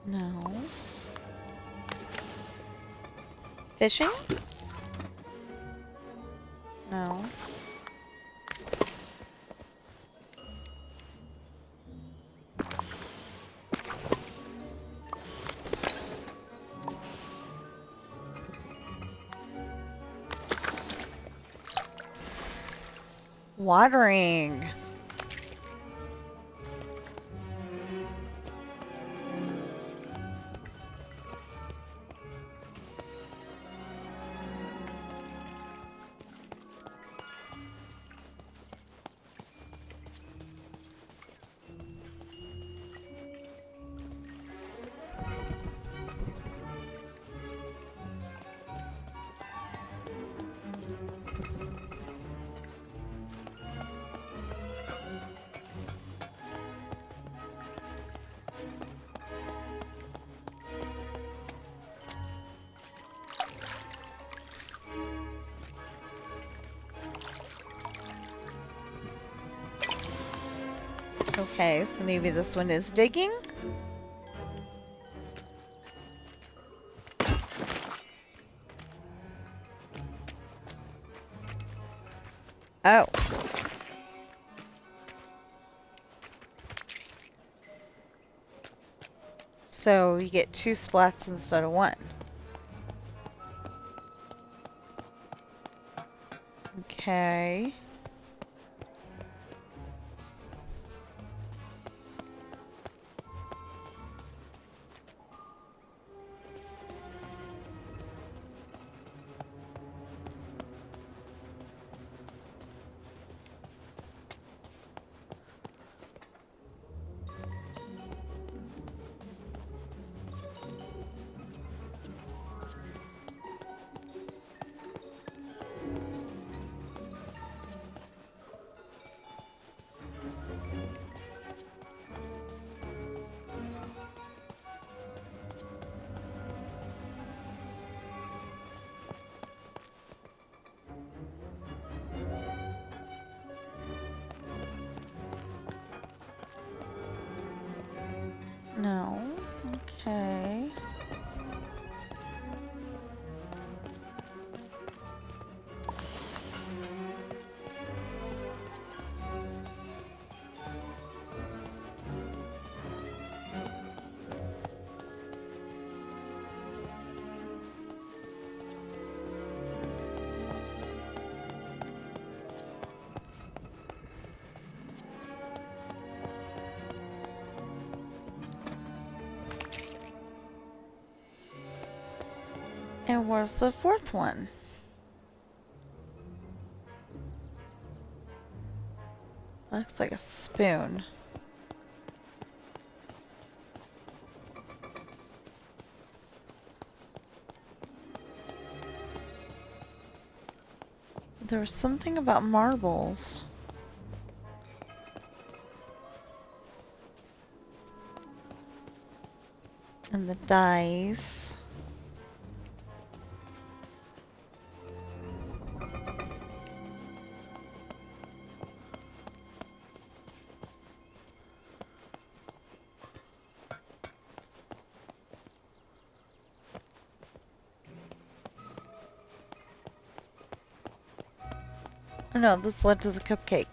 No. Fishing? No. Watering. Okay, so maybe this one is digging? Oh. So you get 2 splats instead of 1. Okay. No. Okay. And where's the 4th one? Looks like a spoon. There was something about marbles. And the dice. Oh no, this led to the cupcake.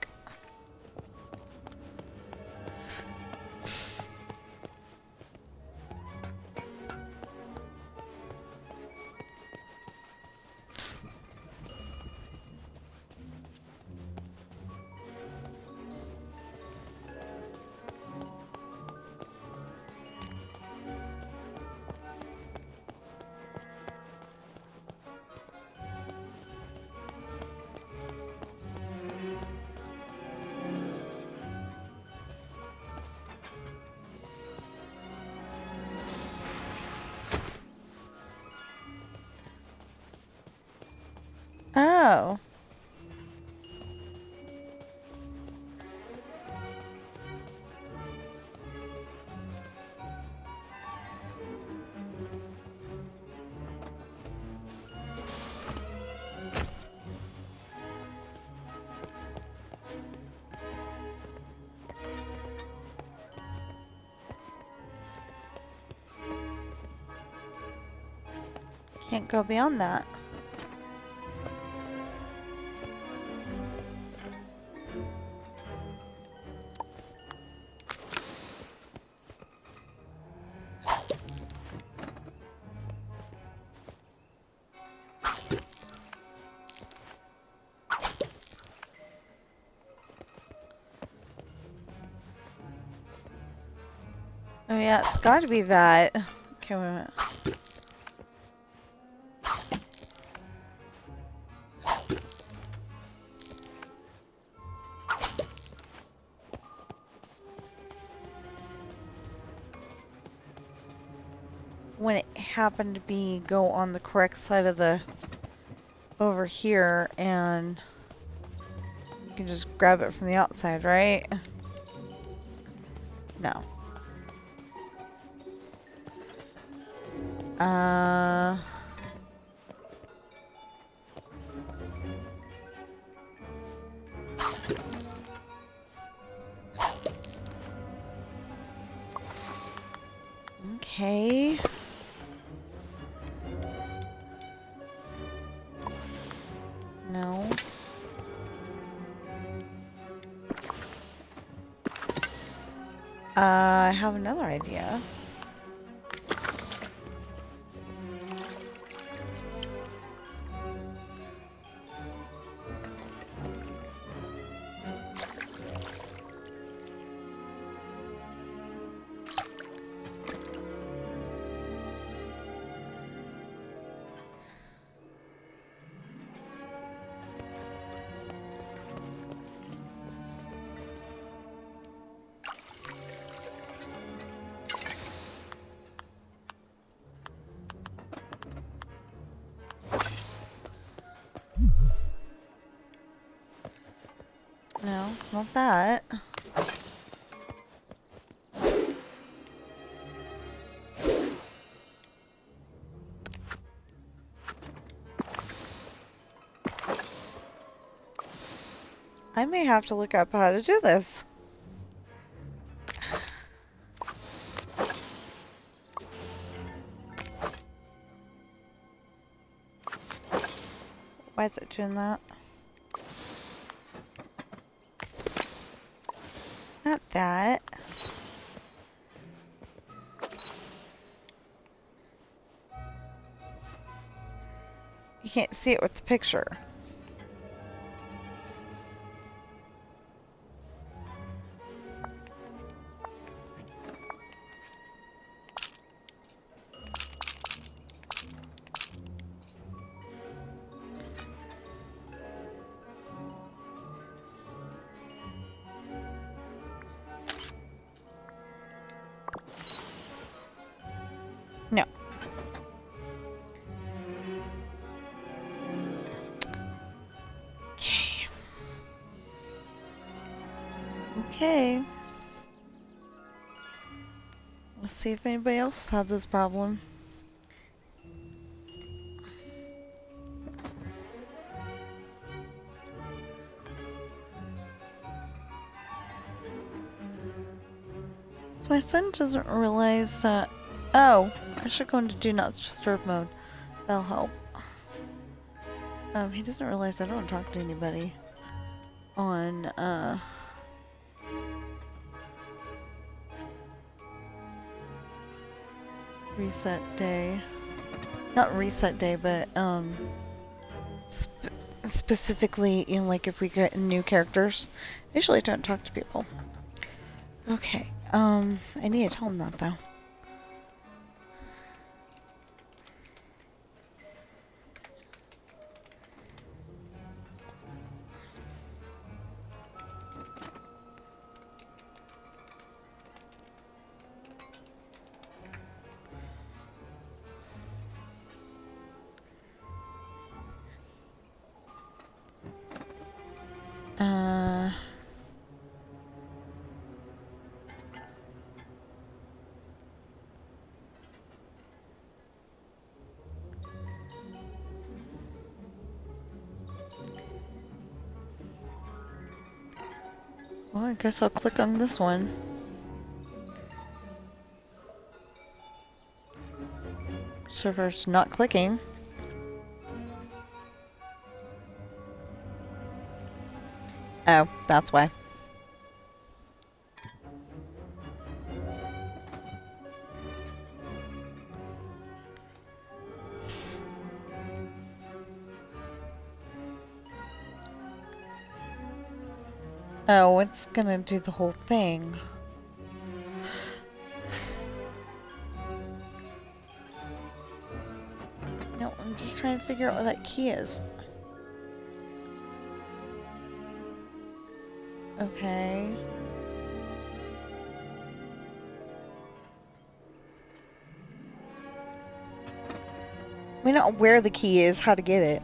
Oh. Can't go beyond that. Oh yeah, it's gotta be that. Okay, wait a minute. When it happened to be go on the correct side of the over here, and you can just grab it from the outside, right? No. Okay. No. I have another idea. No, it's not that. I may have to look up how to do this. Why is it doing that? Not that. You can't see it with the picture. No. Okay. Let's see if anybody else has this problem. So my son doesn't realize that... Oh, I should go into Do Not Disturb mode. That'll help. He doesn't realize I don't talk to anybody on, reset day. Not reset day, but, specifically, you know, like if we get new characters. I usually don't talk to people. Okay, I need to tell him that, though. Well, I guess I'll click on this one. Server's not clicking. Oh, that's why. Oh, it's gonna do the whole thing. No, I'm just trying to figure out what that key is. Okay. We know where the key is, how to get it.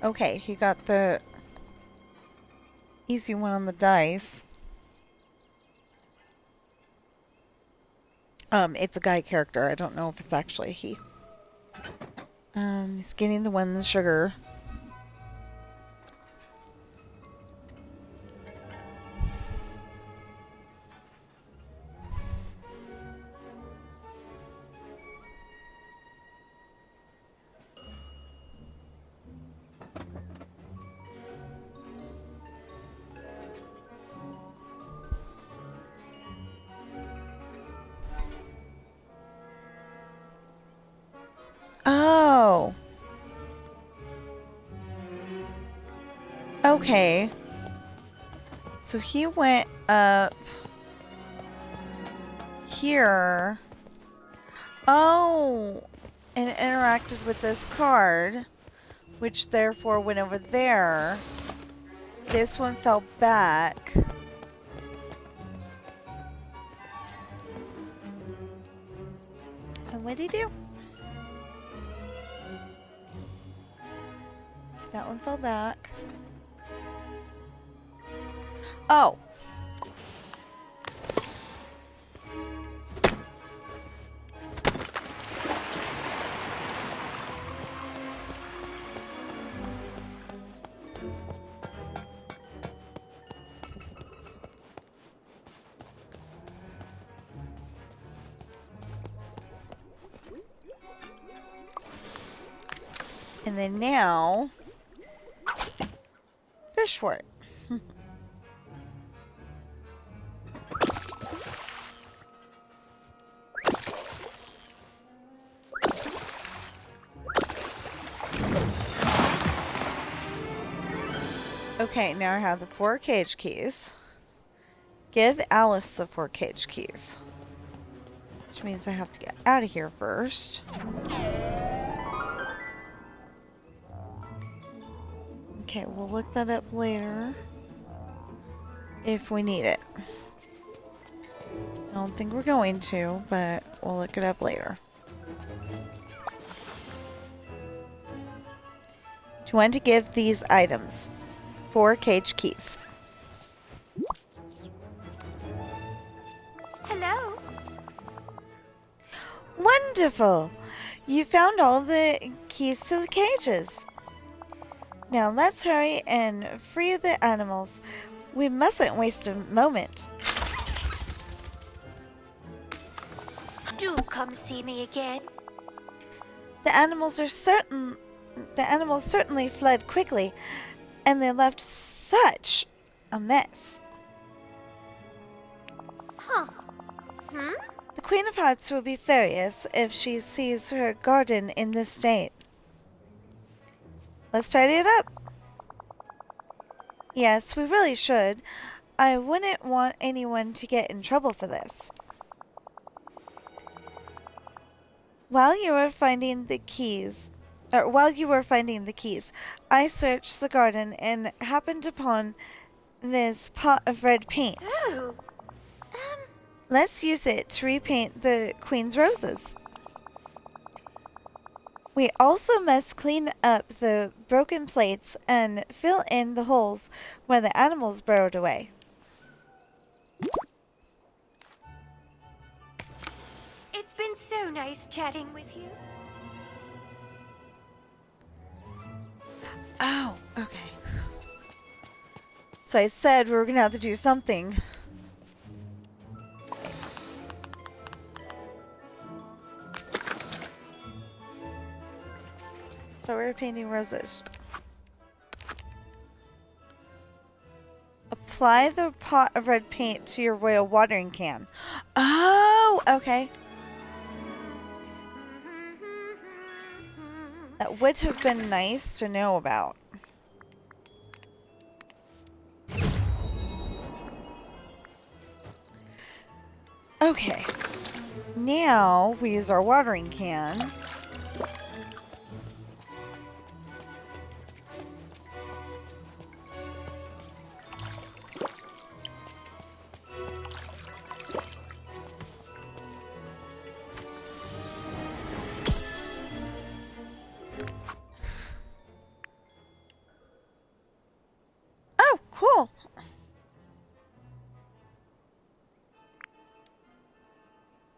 Okay, he got the easy one on the dice. It's a guy character. I don't know if it's actually a he. He's getting the one in the sugar. Oh. Okay. So he went up here. Oh. And interacted with this card, which therefore went over there. This one fell back. And what did he do? That one fell back. Oh. And then now, fish for it. Okay, now I have the 4 cage keys. Give Alice the 4 cage keys. Which means I have to get out of here first. Okay, we'll look that up later. If we need it. I don't think we're going to, but we'll look it up later. Do you want to give these items 4 cage keys? Hello? Wonderful! You found all the keys to the cages. Now let's hurry and free the animals. We mustn't waste a moment. Do come see me again. The animals certainly fled quickly, and they left such a mess. Huh. Hmm? The Queen of Hearts will be furious if she sees her garden in this state. Let's tidy it up. Yes, we really should. I wouldn't want anyone to get in trouble for this. While you were finding the keys, I searched the garden and happened upon this pot of red paint. Oh. Let's use it to repaint the Queen's roses. We also must clean up the broken plates and fill in the holes where the animals burrowed away. It's been so nice chatting with you. Oh, okay. So I said we were going to have to do something. So we're painting roses. Apply the pot of red paint to your royal watering can. Oh, okay. That would have been nice to know about. Okay. Now we use our watering can. Oh, cool.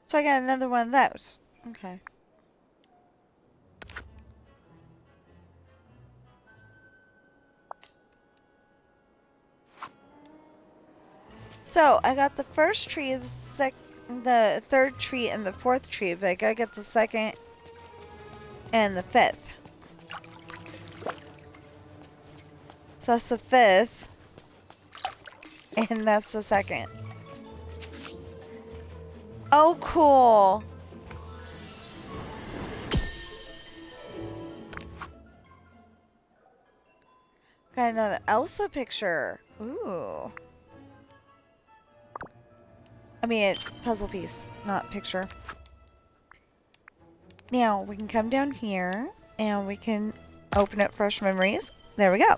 So I got another one of those. Okay. So I got the first tree, the third tree, and the fourth tree, but I gotta get the second and the fifth. So that's the fifth, and that's the second. Oh, cool. Got another Elsa picture. Ooh. I mean, puzzle piece, not picture. Now, we can come down here, and we can open up Fresh Memories. There we go.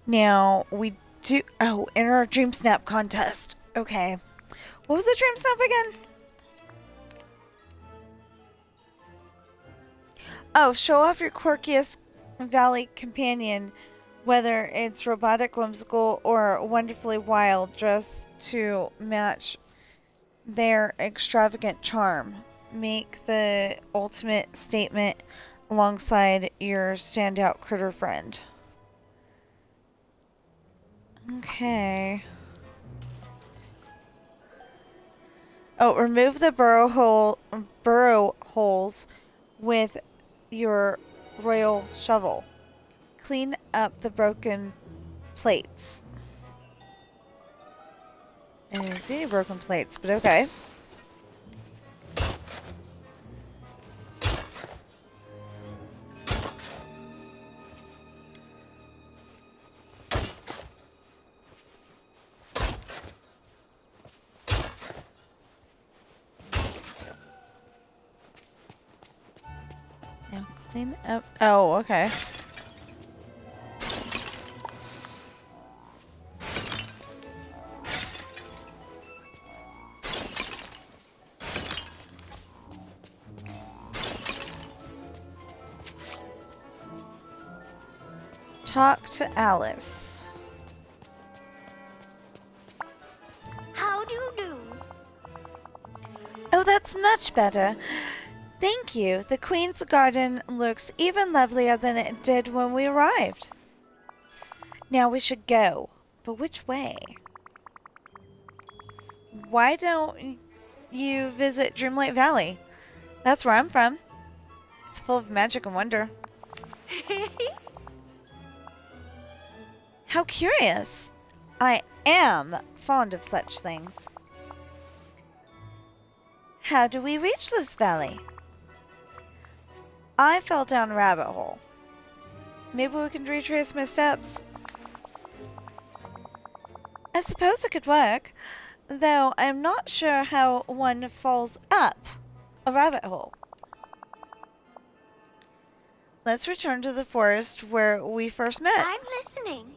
Now, we do... Oh, enter our Dream Snap contest. Okay. What was the Dream Snap again? Oh, show off your quirkiest Valley companion, whether it's robotic, whimsical, or wonderfully wild, just to match their extravagant charm. Make the ultimate statement alongside your standout critter friend. Okay. Oh, remove the burrow holes with your royal shovel. Clean up the broken plates. I didn't see any broken plates, but okay. Clean up. Oh, okay. Talk to Alice. How do you do? Oh, that's much better. Thank you. The Queen's garden looks even lovelier than it did when we arrived. Now we should go. But which way? Why don't you visit Dreamlight Valley? That's where I'm from. It's full of magic and wonder. How curious. I am fond of such things. How do we reach this valley? I fell down a rabbit hole. Maybe we can retrace my steps. I suppose it could work, though I'm not sure how one falls up a rabbit hole. Let's return to the forest where we first met. I'm listening.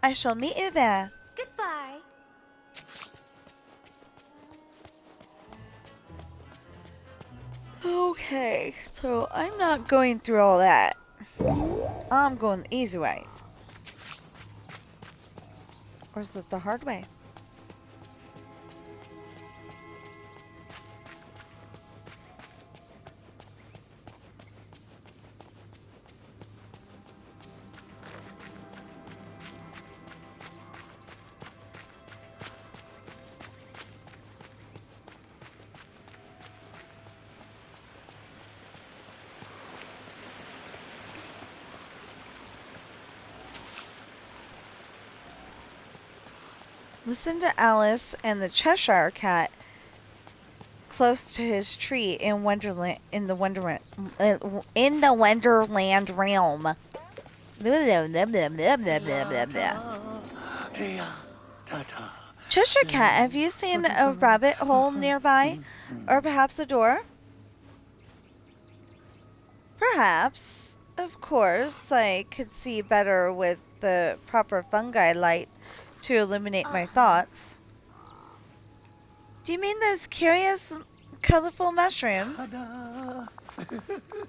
I shall meet you there. Goodbye. Okay, so I'm not going through all that. I'm going the easy way. Or is it the hard way? Listen to Alice and the Cheshire Cat close to his tree in Wonderland Wonderland realm. Cheshire Cat, have you seen a rabbit hole nearby? Or perhaps a door? Perhaps. Of course, I could see better with the proper fungi light to illuminate my thoughts. Do you mean those curious, colorful mushrooms?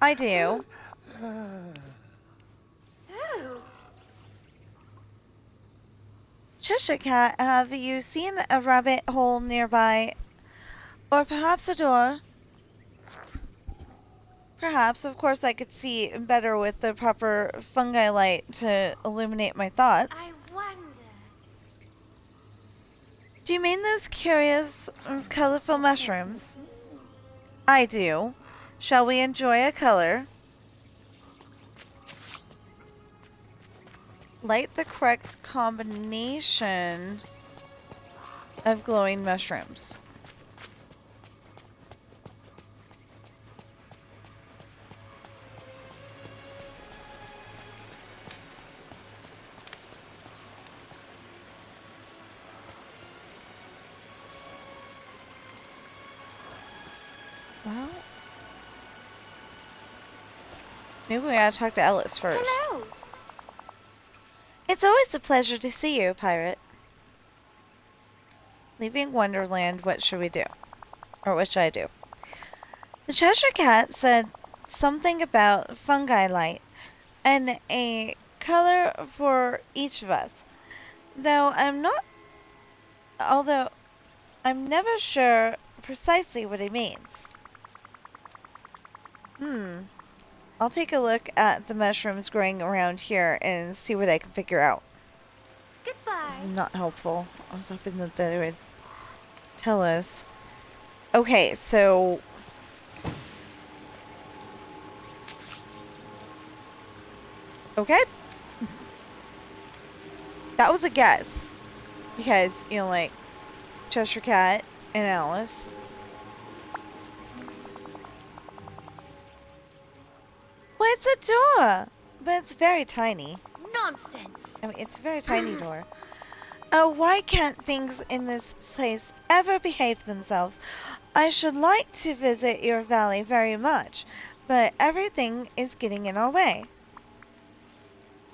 I do. Ooh. Cheshire Cat, have you seen a rabbit hole nearby? Or perhaps a door? Perhaps, of course, I could see better with the proper fungi light to illuminate my thoughts. I wonder. Do you mean those curious, colorful mushrooms? I do. Shall we enjoy a color? Light the correct combination of glowing mushrooms. Well, maybe we gotta talk to Alice first. Hello. It's always a pleasure to see you, Pirate. Leaving Wonderland, what should we do? Or what should I do? The Cheshire Cat said something about fungi light and a color for each of us. Although I'm never sure precisely what he means. I'll take a look at the mushrooms growing around here and see what I can figure out. Goodbye. It's not helpful. I was hoping that they would tell us. Okay, so... Okay. That was a guess. Because, like, Cheshire Cat and Alice. Well, it's a door, but it's very tiny. Nonsense. I mean, it's a very tiny door. Oh, why can't things in this place ever behave themselves? I should like to visit your valley very much, but everything is getting in our way.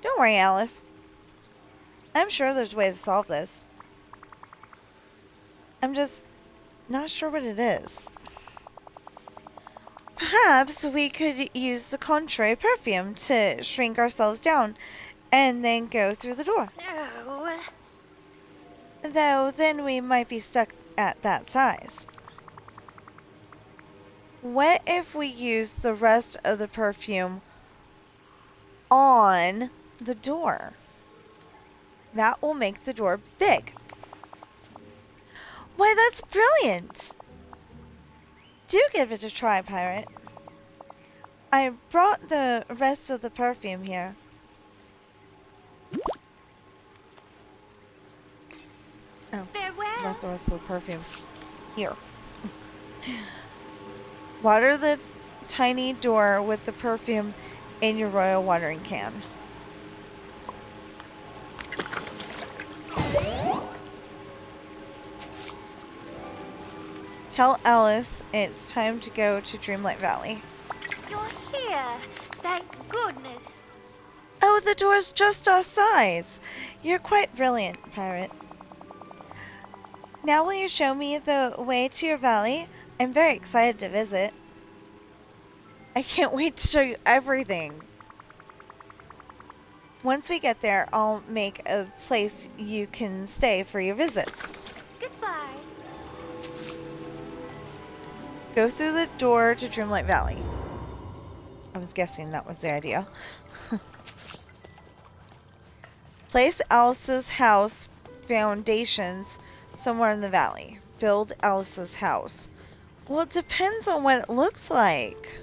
Don't worry, Alice. I'm sure there's a way to solve this. I'm just not sure what it is. Perhaps we could use the contrary perfume to shrink ourselves down and then go through the door. No. Though then we might be stuck at that size. What if we use the rest of the perfume on the door? That will make the door big. Why, that's brilliant! Do give it a try, Pirate. I brought the rest of the perfume here. Oh, Farewell. brought the rest of the perfume here. Water the tiny door with the perfume in your royal watering can. Tell Alice it's time to go to Dreamlight Valley. You're here. Thank goodness. Oh, the door's just our size. You're quite brilliant, Pirate. Now will you show me the way to your valley? I'm very excited to visit. I can't wait to show you everything. Once we get there, I'll make a place you can stay for your visits. Goodbye. Go through the door to Dreamlight Valley. I was guessing that was the idea. Place Alice's house foundations somewhere in the valley. Build Alice's house. Well, it depends on what it looks like.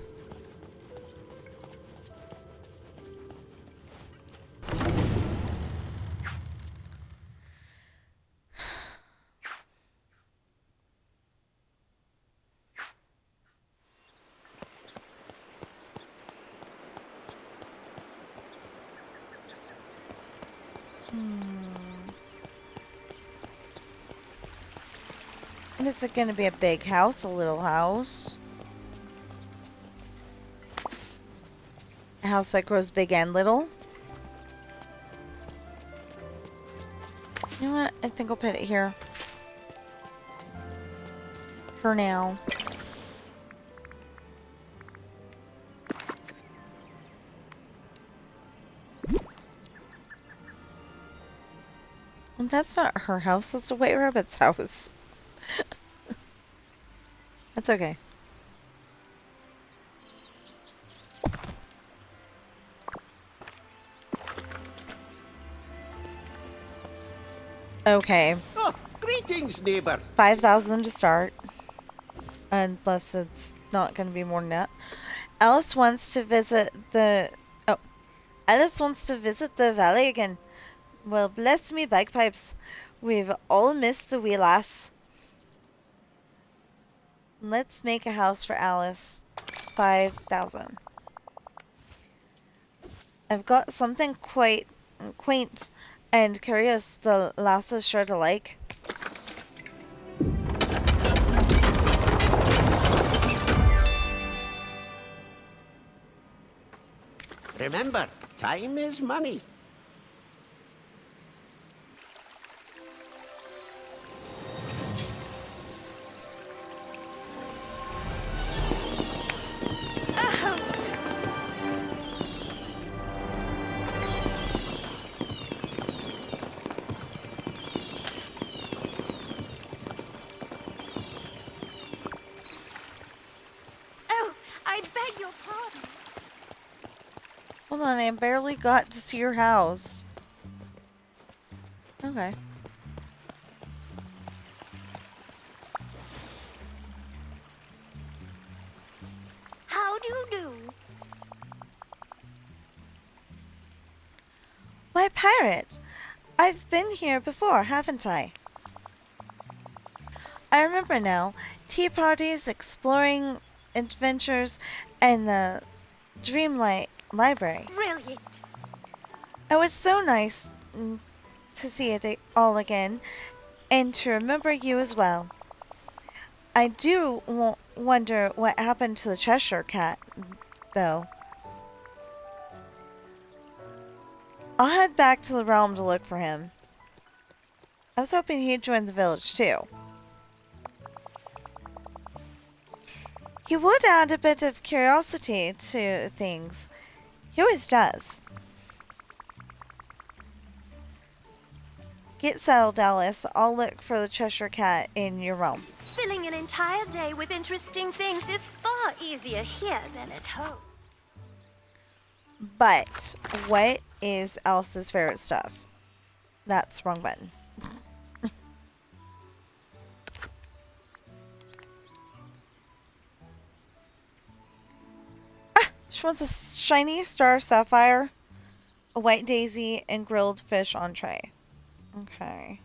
And is it going to be a big house, a little house? A house that grows big and little? You know what? I think I'll put it here. For now. Well, that's not her house. That's the White Rabbit's house. That's okay. Okay. Oh, greetings, neighbor. 5,000 to start. Unless it's not going to be more than that. Alice wants to visit the... Oh. Alice wants to visit the valley again. Well, bless me bagpipes. We've all missed the wee lass. Let's make a house for Alice. 5,000. I've got something quite quaint and curious the lass is sure to like. Remember, time is money. Oh, I beg your pardon. Hold on, I barely got to see your house. Okay. How do you do? Why, Pirate! I've been here before, haven't I? I remember now. Tea parties, exploring adventures, and the Dreamlight Library. Brilliant. Oh, it's so nice to see it all again, and to remember you as well. I do wonder what happened to the Cheshire Cat. though. I'll head back to the realm to look for him. I was hoping he'd join the village too. He would add a bit of curiosity to things. He always does. Get settled, Alice. I'll look for the Cheshire Cat in your realm. Filling an entire day with interesting things is far easier here than at home. But what is Alice's favorite stuff? That's the wrong button. She wants a shiny star sapphire, a white daisy, and grilled fish entree. Okay.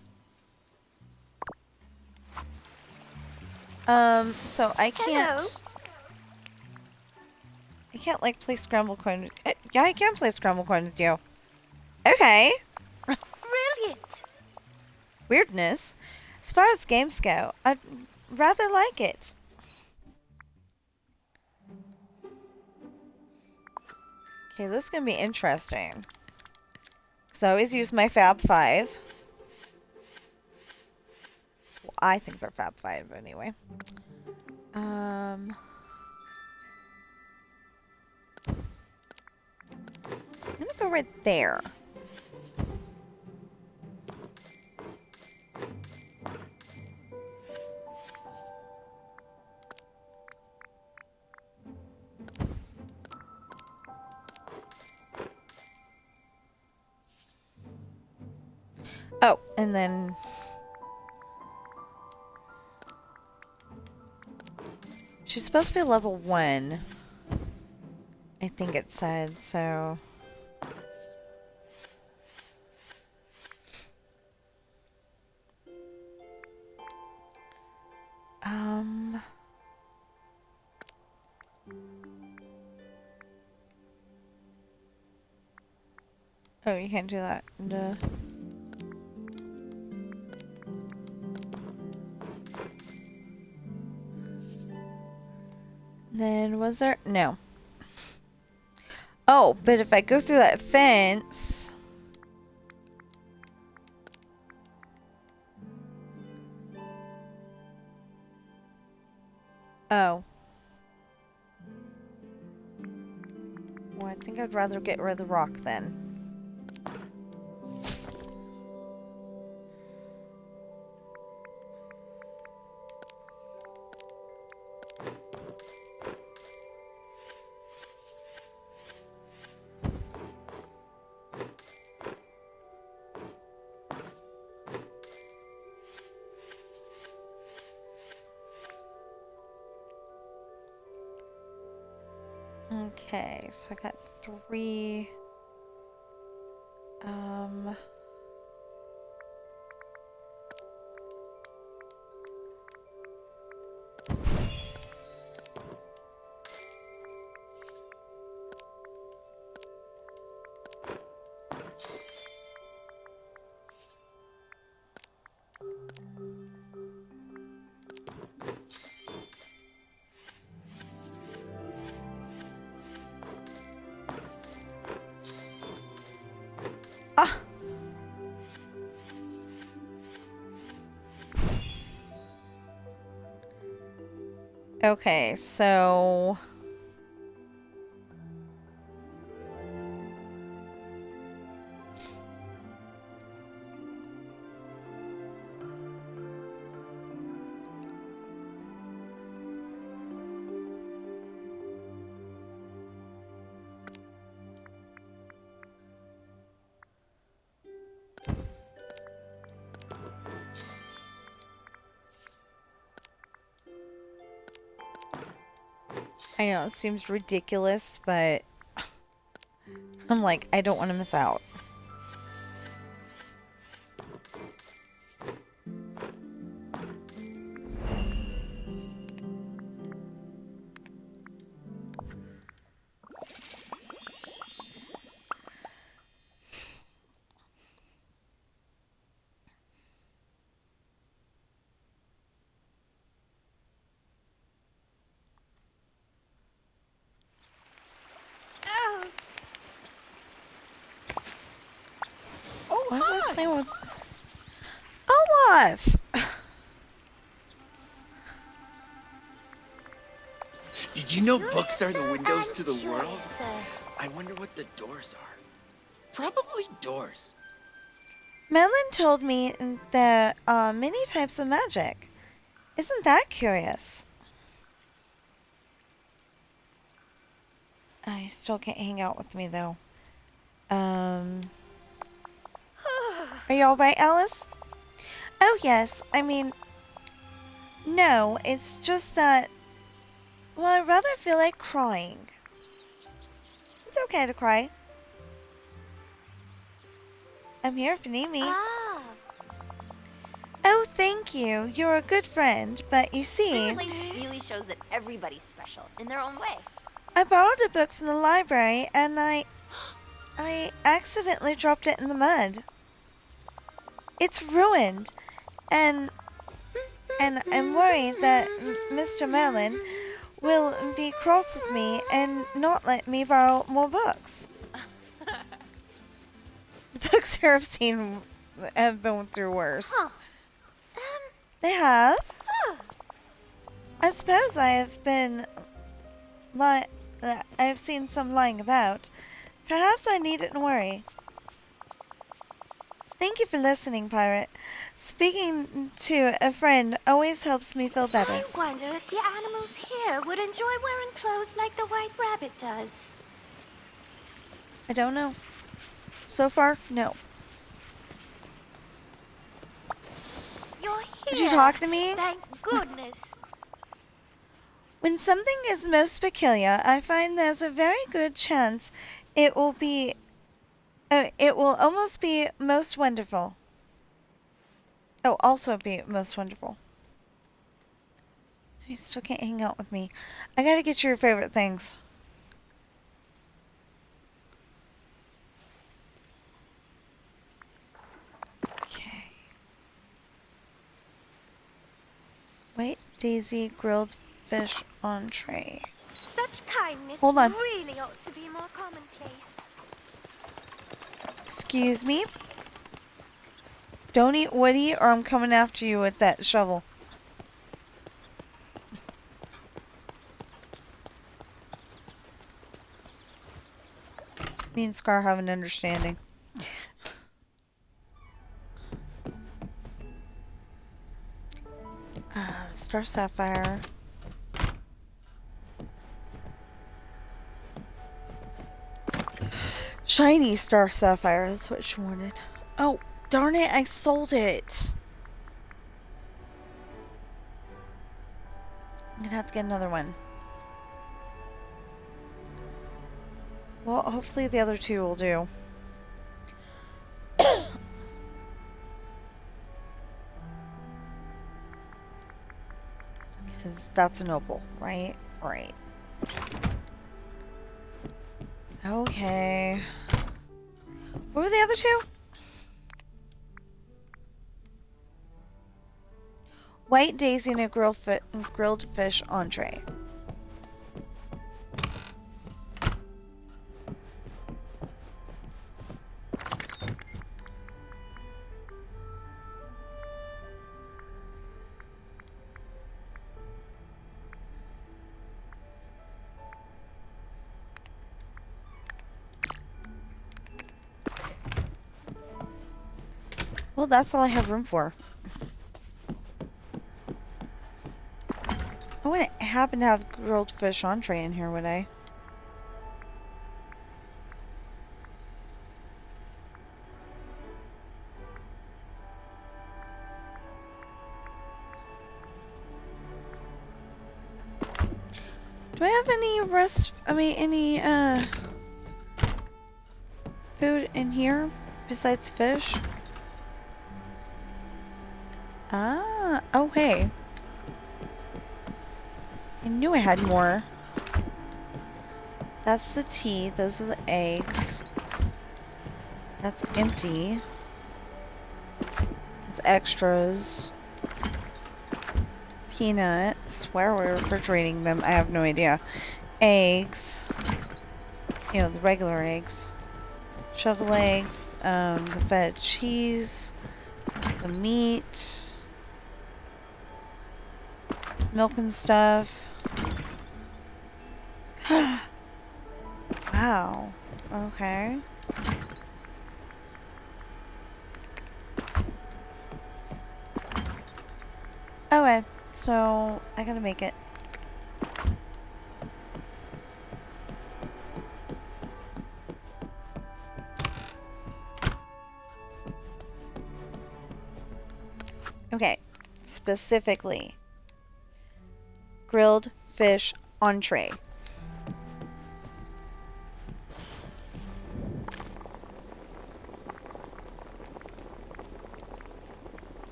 So I can't... I can't, like, play Scramble Coin with... yeah, I can play Scramble Coin with you. Okay. Brilliant! Weirdness. As far as games go, I'd rather like it. Okay, this is going to be interesting. Because I always use my Fab 5. Well, I think they're Fab 5 anyway. I'm going to go right there. Oh, and then... she's supposed to be level 1. I think it said, so... Oh, you can't do that. Duh. Then was there? No. Oh, but if I go through that fence... Oh. Well, I think I'd rather get rid of the rock then. Okay, so I got 3. Ah! Okay, so... I know, it seems ridiculous, but I'm like, I don't want to miss out. playing with Olaf. Did you know books are the So windows to the world? curious, I wonder what the doors are. Probably doors. Melon told me there are many types of magic. Isn't that curious? I still can't hang out with me though. Are you alright, Alice? Oh yes, I mean, no, it's just that, well, I rather feel like crying. It's okay to cry. I'm here if you need me. Ah, Oh, thank you. You're a good friend, but you see, This place really shows that everybody's special in their own way. I borrowed a book from the library and I accidentally dropped it in the mud. It's ruined, and I'm worried that Mr. Merlin will be cross with me and not let me borrow more books. The books here I've seen have been through worse. huh. They have? I suppose I have been I've seen some lying about. Perhaps I needn't worry. Thank you for listening, Pirate. Speaking to a friend always helps me feel better. I wonder if the animals here would enjoy wearing clothes like the White Rabbit does. I don't know. So far, no. You're here. Would you talk to me? Thank goodness. When something is most peculiar, I find there's a very good chance it will almost be most wonderful. Oh, also be most wonderful. You still can't hang out with me. I gotta get your favorite things. Okay. White daisy grilled fish entree. Such kindness Hold on. really ought to be more commonplace. Excuse me? Don't eat Woody or I'm coming after you with that shovel. Me and Scar have an understanding. Star Sapphire. Shiny Star Sapphire, that's what she wanted. Oh, darn it, I sold it. I'm gonna have to get another one. Well, hopefully the other two will do. Because that's an opal, right? Right. Okay. What were the other two? White daisy and a grilled fish entree. Well, that's all I have room for. I wouldn't happen to have grilled fish entree in here, would I? Do I have any food in here besides fish? Ah, oh hey. I knew I had more. That's the tea, those are the eggs. That's empty. That's extras. Peanuts. Where are we refrigerating them? I have no idea. Eggs. You know, the regular eggs. shovel eggs, the feta cheese, the meat, milk and stuff. Wow. Okay. Okay, so I gotta make it. Okay, specifically, grilled fish entree.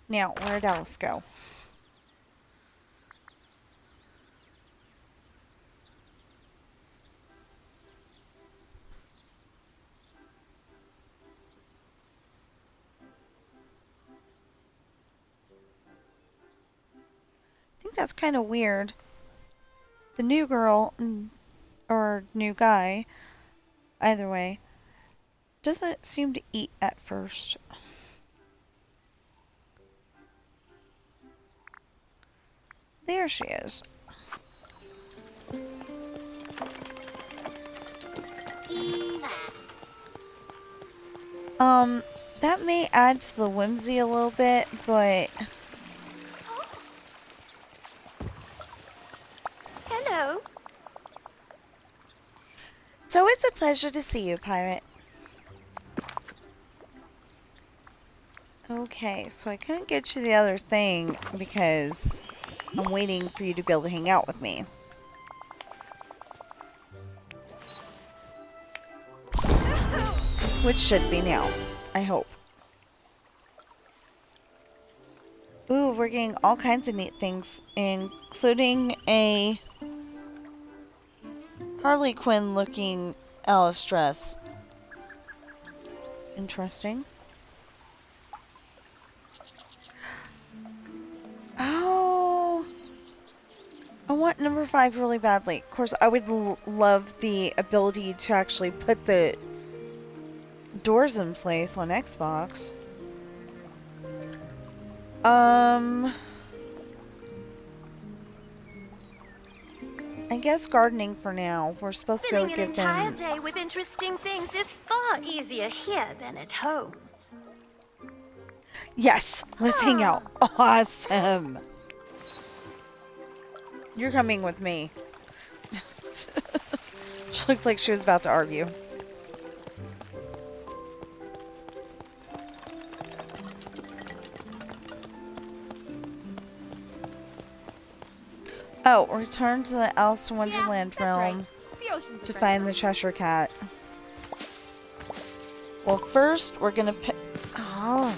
Now, where'd Alice go? I think that's kind of weird. The new girl, or new guy, either way, doesn't seem to eat at first. There she is. That may add to the whimsy a little bit, but... Hello. So it's a pleasure to see you, Pirate. Okay, so I couldn't get you the other thing because I'm waiting for you to be able to hang out with me. Which should be now, I hope. Ooh, we're getting all kinds of neat things, including a Harley Quinn looking Alice dress. Interesting. Oh, I want number 5 really badly. Of course, I would love the ability to actually put the doors in place on Xbox. I guess gardening for now. We're supposed to be able Filling to an give entire them... day with interesting things is far easier here than at home. Yes, let's hang out. Awesome. You're coming with me. She looked like she was about to argue. Oh, return to the Alice in Wonderland realm to find the Cheshire Cat. Well, first we're gonna pick... Oh.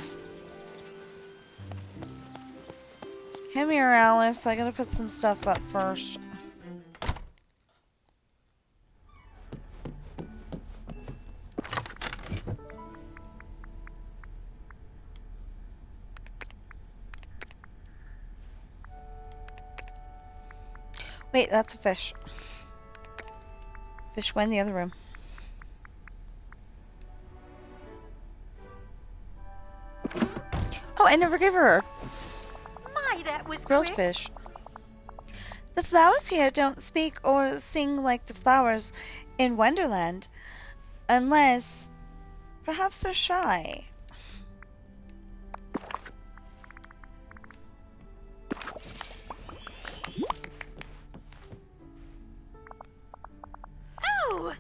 Come here, Alice. I gotta put some stuff up first. Wait, that's a fish. Fish went in the other room. Oh, I never gave her My, that was grilled quick. fish. The flowers here don't speak or sing like the flowers in Wonderland. Unless, perhaps they're shy. Oh!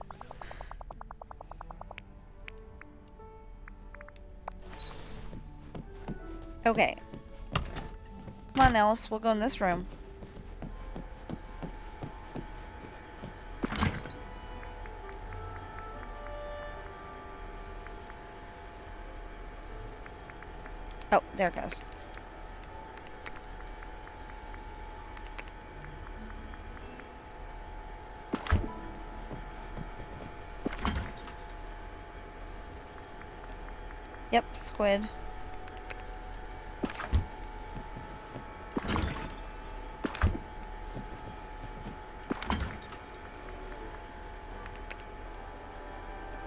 Okay. Come on, Alice. We'll go in this room. there it goes. Yep, squid.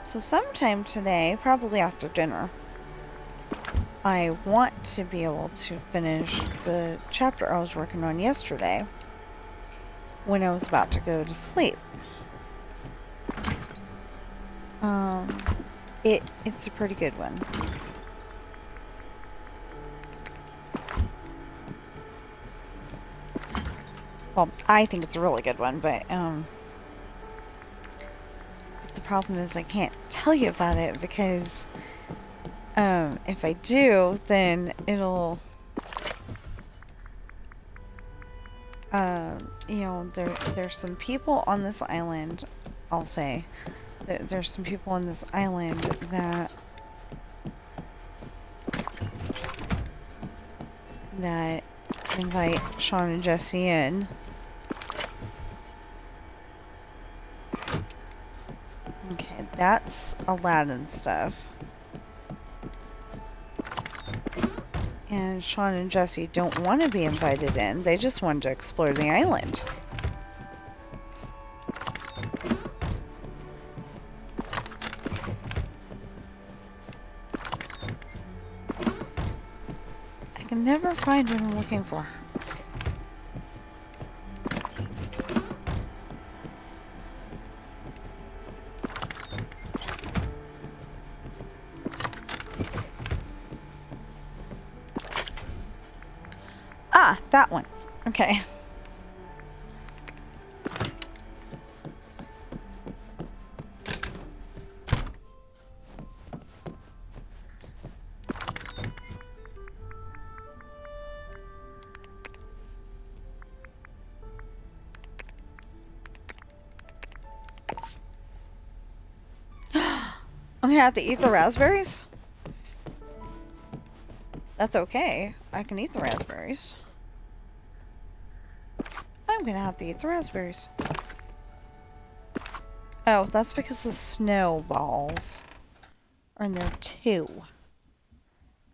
So sometime today, probably after dinner, I want to be able to finish the chapter I was working on yesterday when I was about to go to sleep. It's a pretty good one. Well, I think it's a really good one, but the problem is I can't tell you about it because if I do, then it'll you know, there's some people on this island, I'll say. There's some people on this island that invite Sean and Jesse in. Okay, that's Aladdin stuff. And Sean and Jesse don't want to be invited in. They just wanted to explore the island. I can never find what I'm looking for. Ah, that one. Okay. I'm gonna have to eat the raspberries? That's okay. I can eat the raspberries. I'm gonna have to eat the raspberries. Oh, that's because the snowballs are in there too.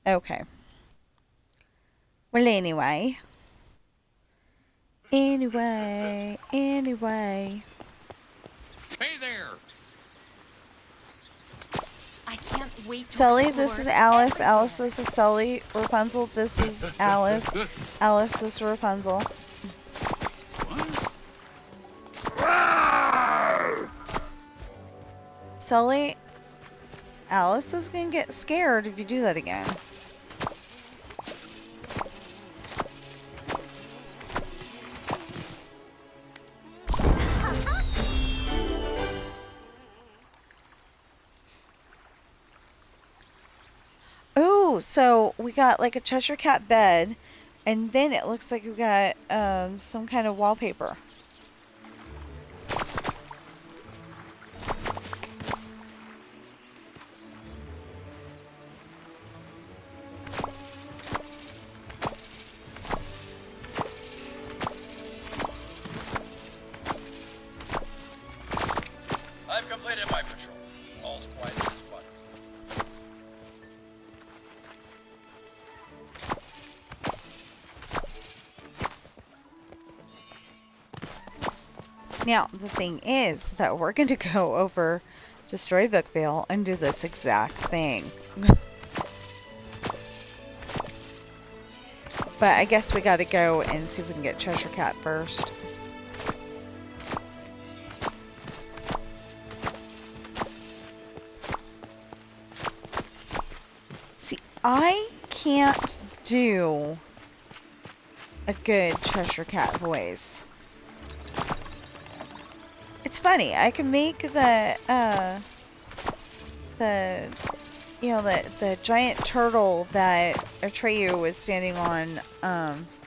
Okay. Well, anyway. Anyway. Hey there! I can't wait to Sully, explore this is Alice. everywhere. Alice, this is Sully. Rapunzel, this is Alice. Alice, this is Rapunzel. Sully, Alice is gonna get scared if you do that again. Oh, so we got like a Cheshire Cat bed, and then it looks like we got some kind of wallpaper. I've completed my patrol. All's quiet as water. Now, the thing is that we're going to go over to Storybookville and do this exact thing. But I guess we got to go and see if we can get Cheshire Cat first. See, I can't do a good Cheshire Cat voice. It's funny. I can make the giant turtle that Atreyu was standing on I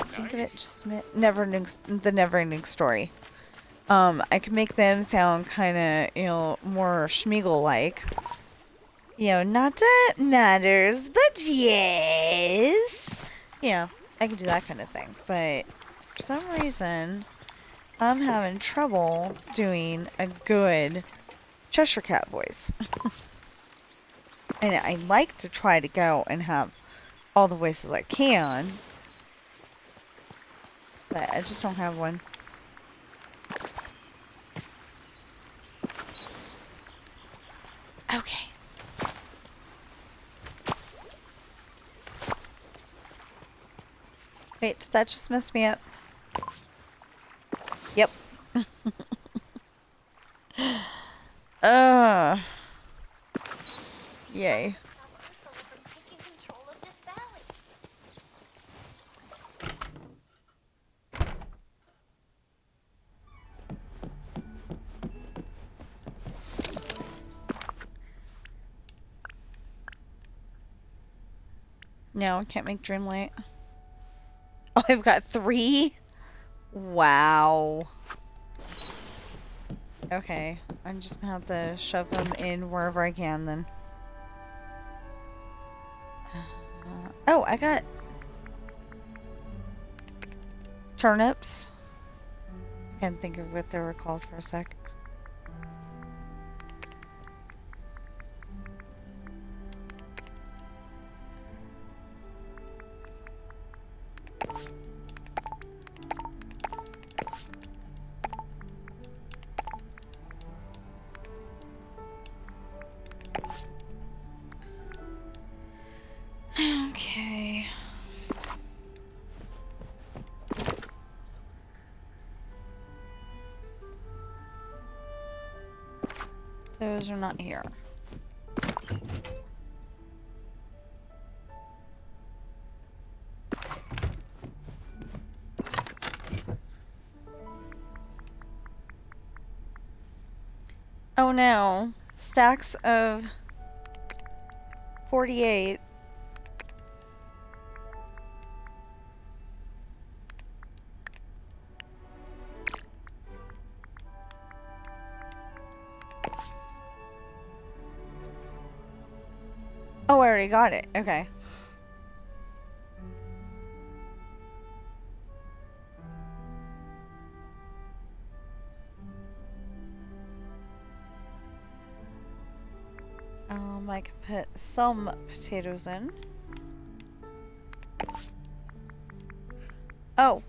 think of it just the Neverending Story. I can make them sound kind of, more Schmeagle like. Not that it matters, but yes. I can do that kind of thing. But for some reason, I'm having trouble doing a good Cheshire Cat voice. And I like to try to go and have all the voices I can. But I just don't have one. Okay. Wait, did that just mess me up? Yep. Yay. No, I can't make Dreamlight. Oh, I've got 3? Wow. Okay, I'm just gonna have to shove them in wherever I can then. Oh, I got turnips. I can't think of what they were called for a sec. Okay. Those are not here. Oh no. Stacks of 48. Oh, I already got it. Okay. I can put some potatoes in. Oh.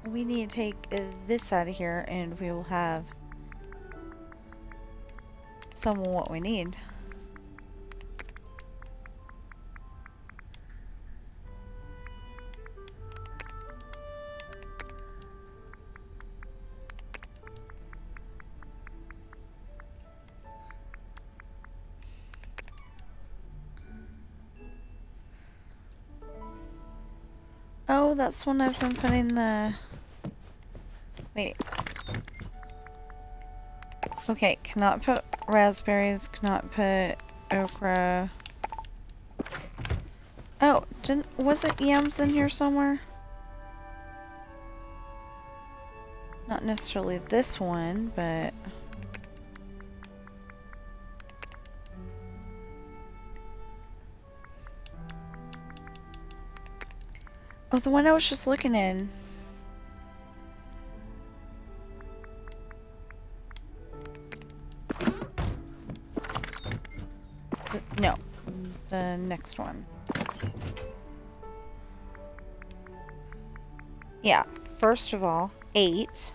We need to take this out of here and we will have some of what we need. Oh, that's when I've been putting the... Wait. Okay, cannot put raspberries, cannot put okra. Oh, wasn't yams in here somewhere? Not necessarily this one, but... Oh, the one I was just looking in. No, the next one. Yeah, first of all, 8.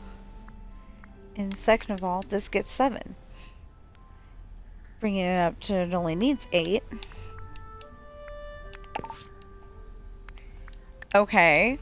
And second of all, this gets 7. Bringing it up to it only needs 8. Okay.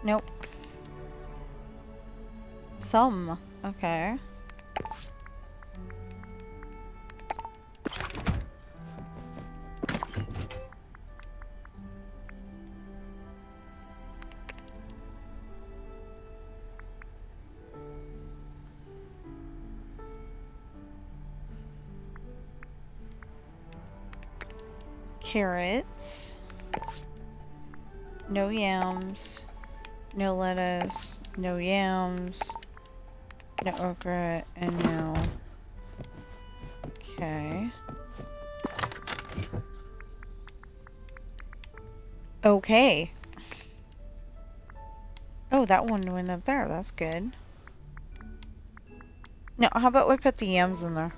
Nope. Some. Okay. carrots. No yams. No lettuce. No yams. No okra. And no... Okay. Okay. Oh, that one went up there. That's good. No, how about we put the yams in there?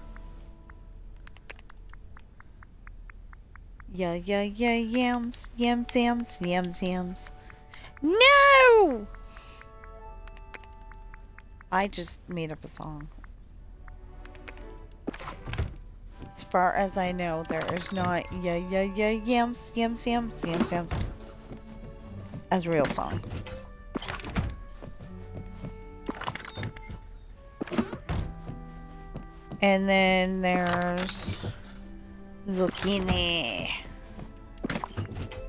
Yeah, yams. Yams, yams, yams, yams. No! I just made up a song. As far as I know, there is not yams, yams, yams, yams, yams. As a real song. And then there's zucchini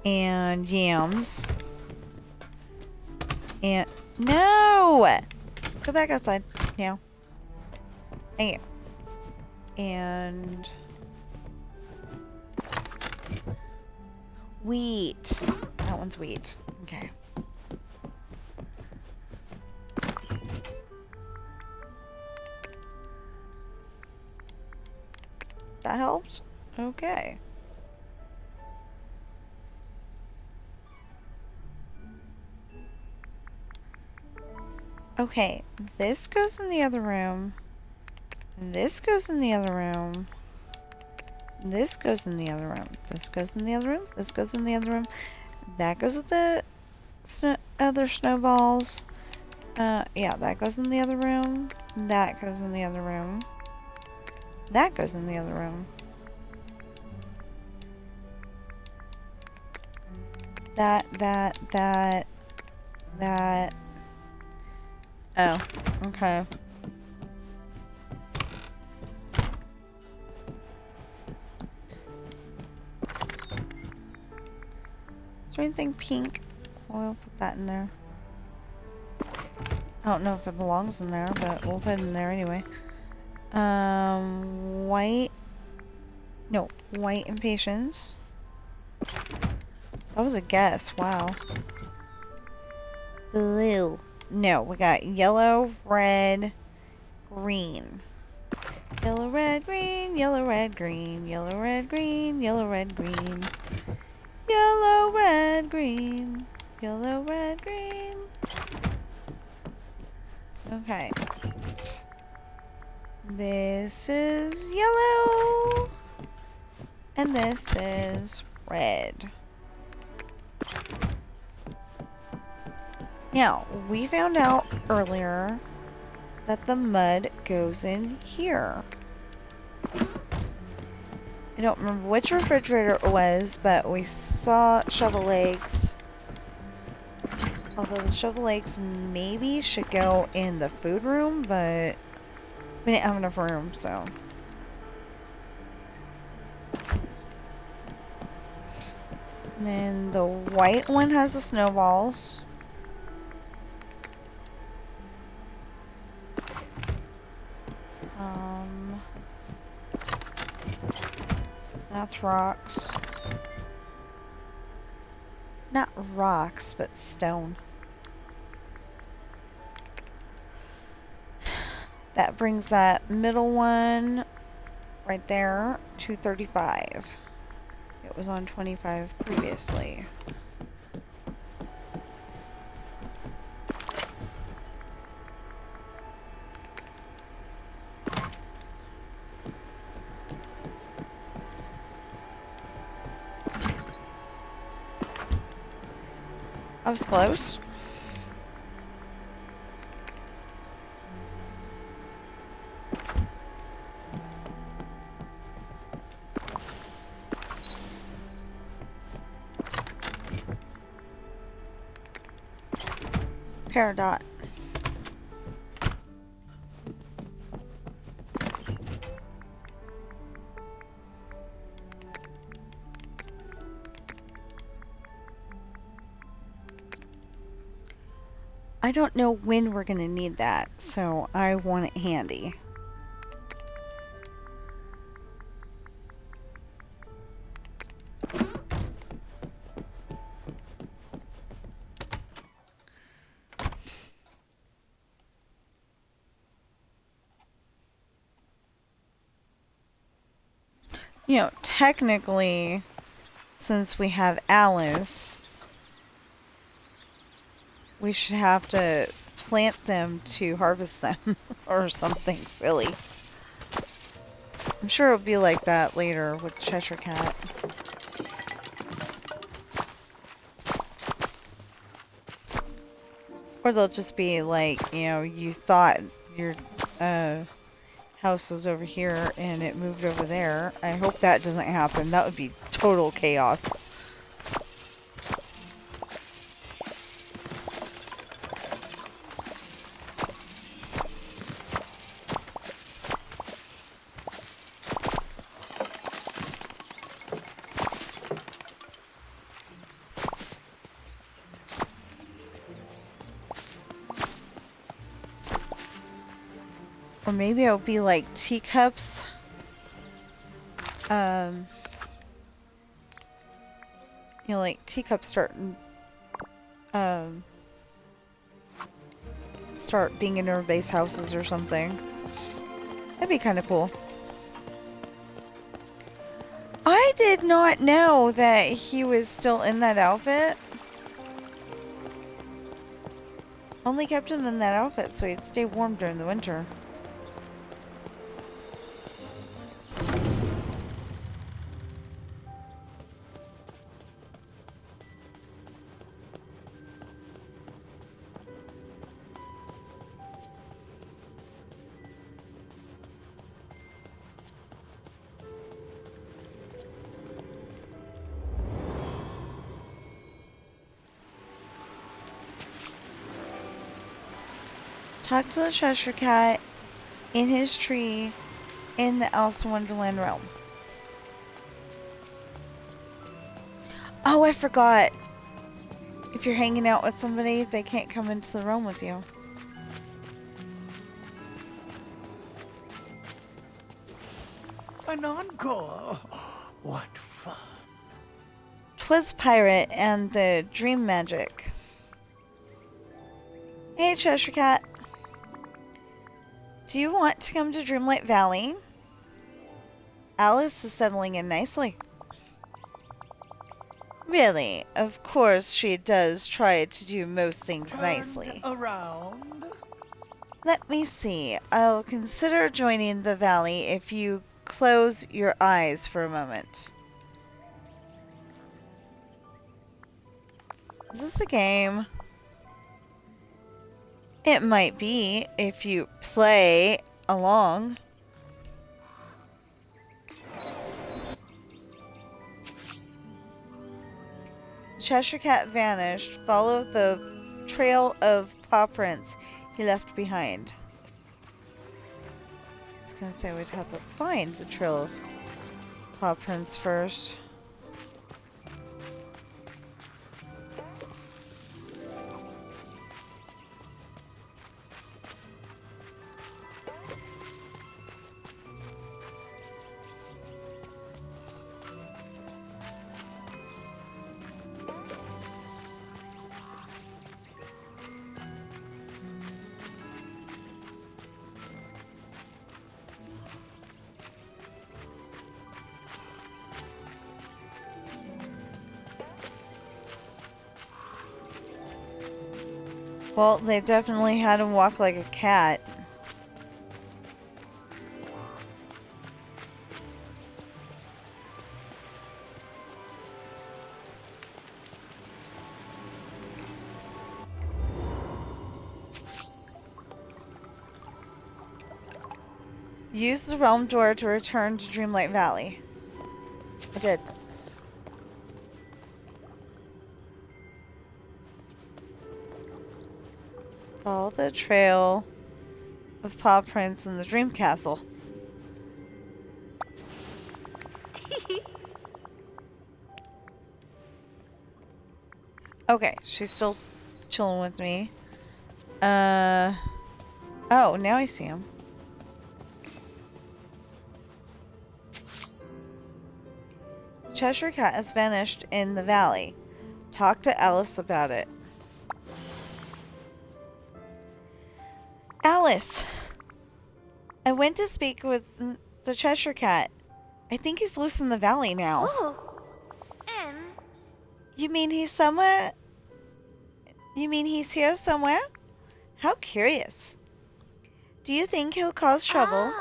and yams. And no! Go back outside now. Dang it. And wheat. That one's wheat. Okay. That helps? Okay. Okay, this goes in the other room. This goes in the other room. This goes in the other room. This goes in the other room. This goes in the other room. That goes with the other snowballs. Yeah, that goes in the other room. That goes in the other room. That goes in the other room. That. Oh, okay. Is there anything pink? We'll put that in there. I don't know if it belongs in there, but we'll put it in there anyway. White. No, white impatiens. That was a guess. Wow. Blue. No, we got yellow, red, green. Yellow, red, green. Yellow, red, green. Yellow, red, green. Yellow, red, green. Yellow, red, green. Yellow, red, green. Okay. This is yellow. And this is red. Now, we found out earlier that the mud goes in here. I don't remember which refrigerator it was, but we saw shovel legs. Although the shovel legs maybe should go in the food room, but we didn't have enough room, so. And then the white one has the snowballs. That's rocks. Not rocks, but stone. That brings that middle one right there to 35. It was on 25 previously. I was close. Peridot. I don't know when we're going to need that, so I want it handy. You know, technically, since we have Alice, we should have to plant them to harvest them or something silly. I'm sure it'll be like that later with the Cheshire Cat. Or they'll just be like, you know, you thought your house was over here and it moved over there. I hope that doesn't happen. That would be total chaos. Or maybe it'll be like teacups. You know, like teacups start being in everybody's houses or something. That'd be kind of cool. I did not know that he was still in that outfit. Only kept him in that outfit so he'd stay warm during the winter. Talk to the Cheshire Cat in his tree in the Alice in Wonderland realm. Oh, I forgot. If you're hanging out with somebody, they can't come into the realm with you. An encore. What fun. 'Twas Pirate and the Dream Magic. Hey, Cheshire Cat. Do you want to come to Dreamlight Valley? Alice is settling in nicely. Really, of course she does try to do most things nicely. Around. Let me see. I'll consider joining the valley if you close your eyes for a moment. Is this a game? It might be if you play along. The Cheshire Cat vanished. Follow the trail of paw prints he left behind. I was gonna say we'd have to find the trail of paw prints first. Well, they definitely had him walk like a cat. Use the realm door to return to Dreamlight Valley. I did. Follow the trail of paw prints in the Dream Castle. Okay, she's still chilling with me. Oh, now I see him. The Cheshire Cat has vanished in the valley. Talk to Alice about it. Alice! I went to speak with the Cheshire Cat. I think he's loose in the valley now. Oh. You mean he's somewhere? You mean he's here somewhere? How curious. Do you think he'll cause trouble?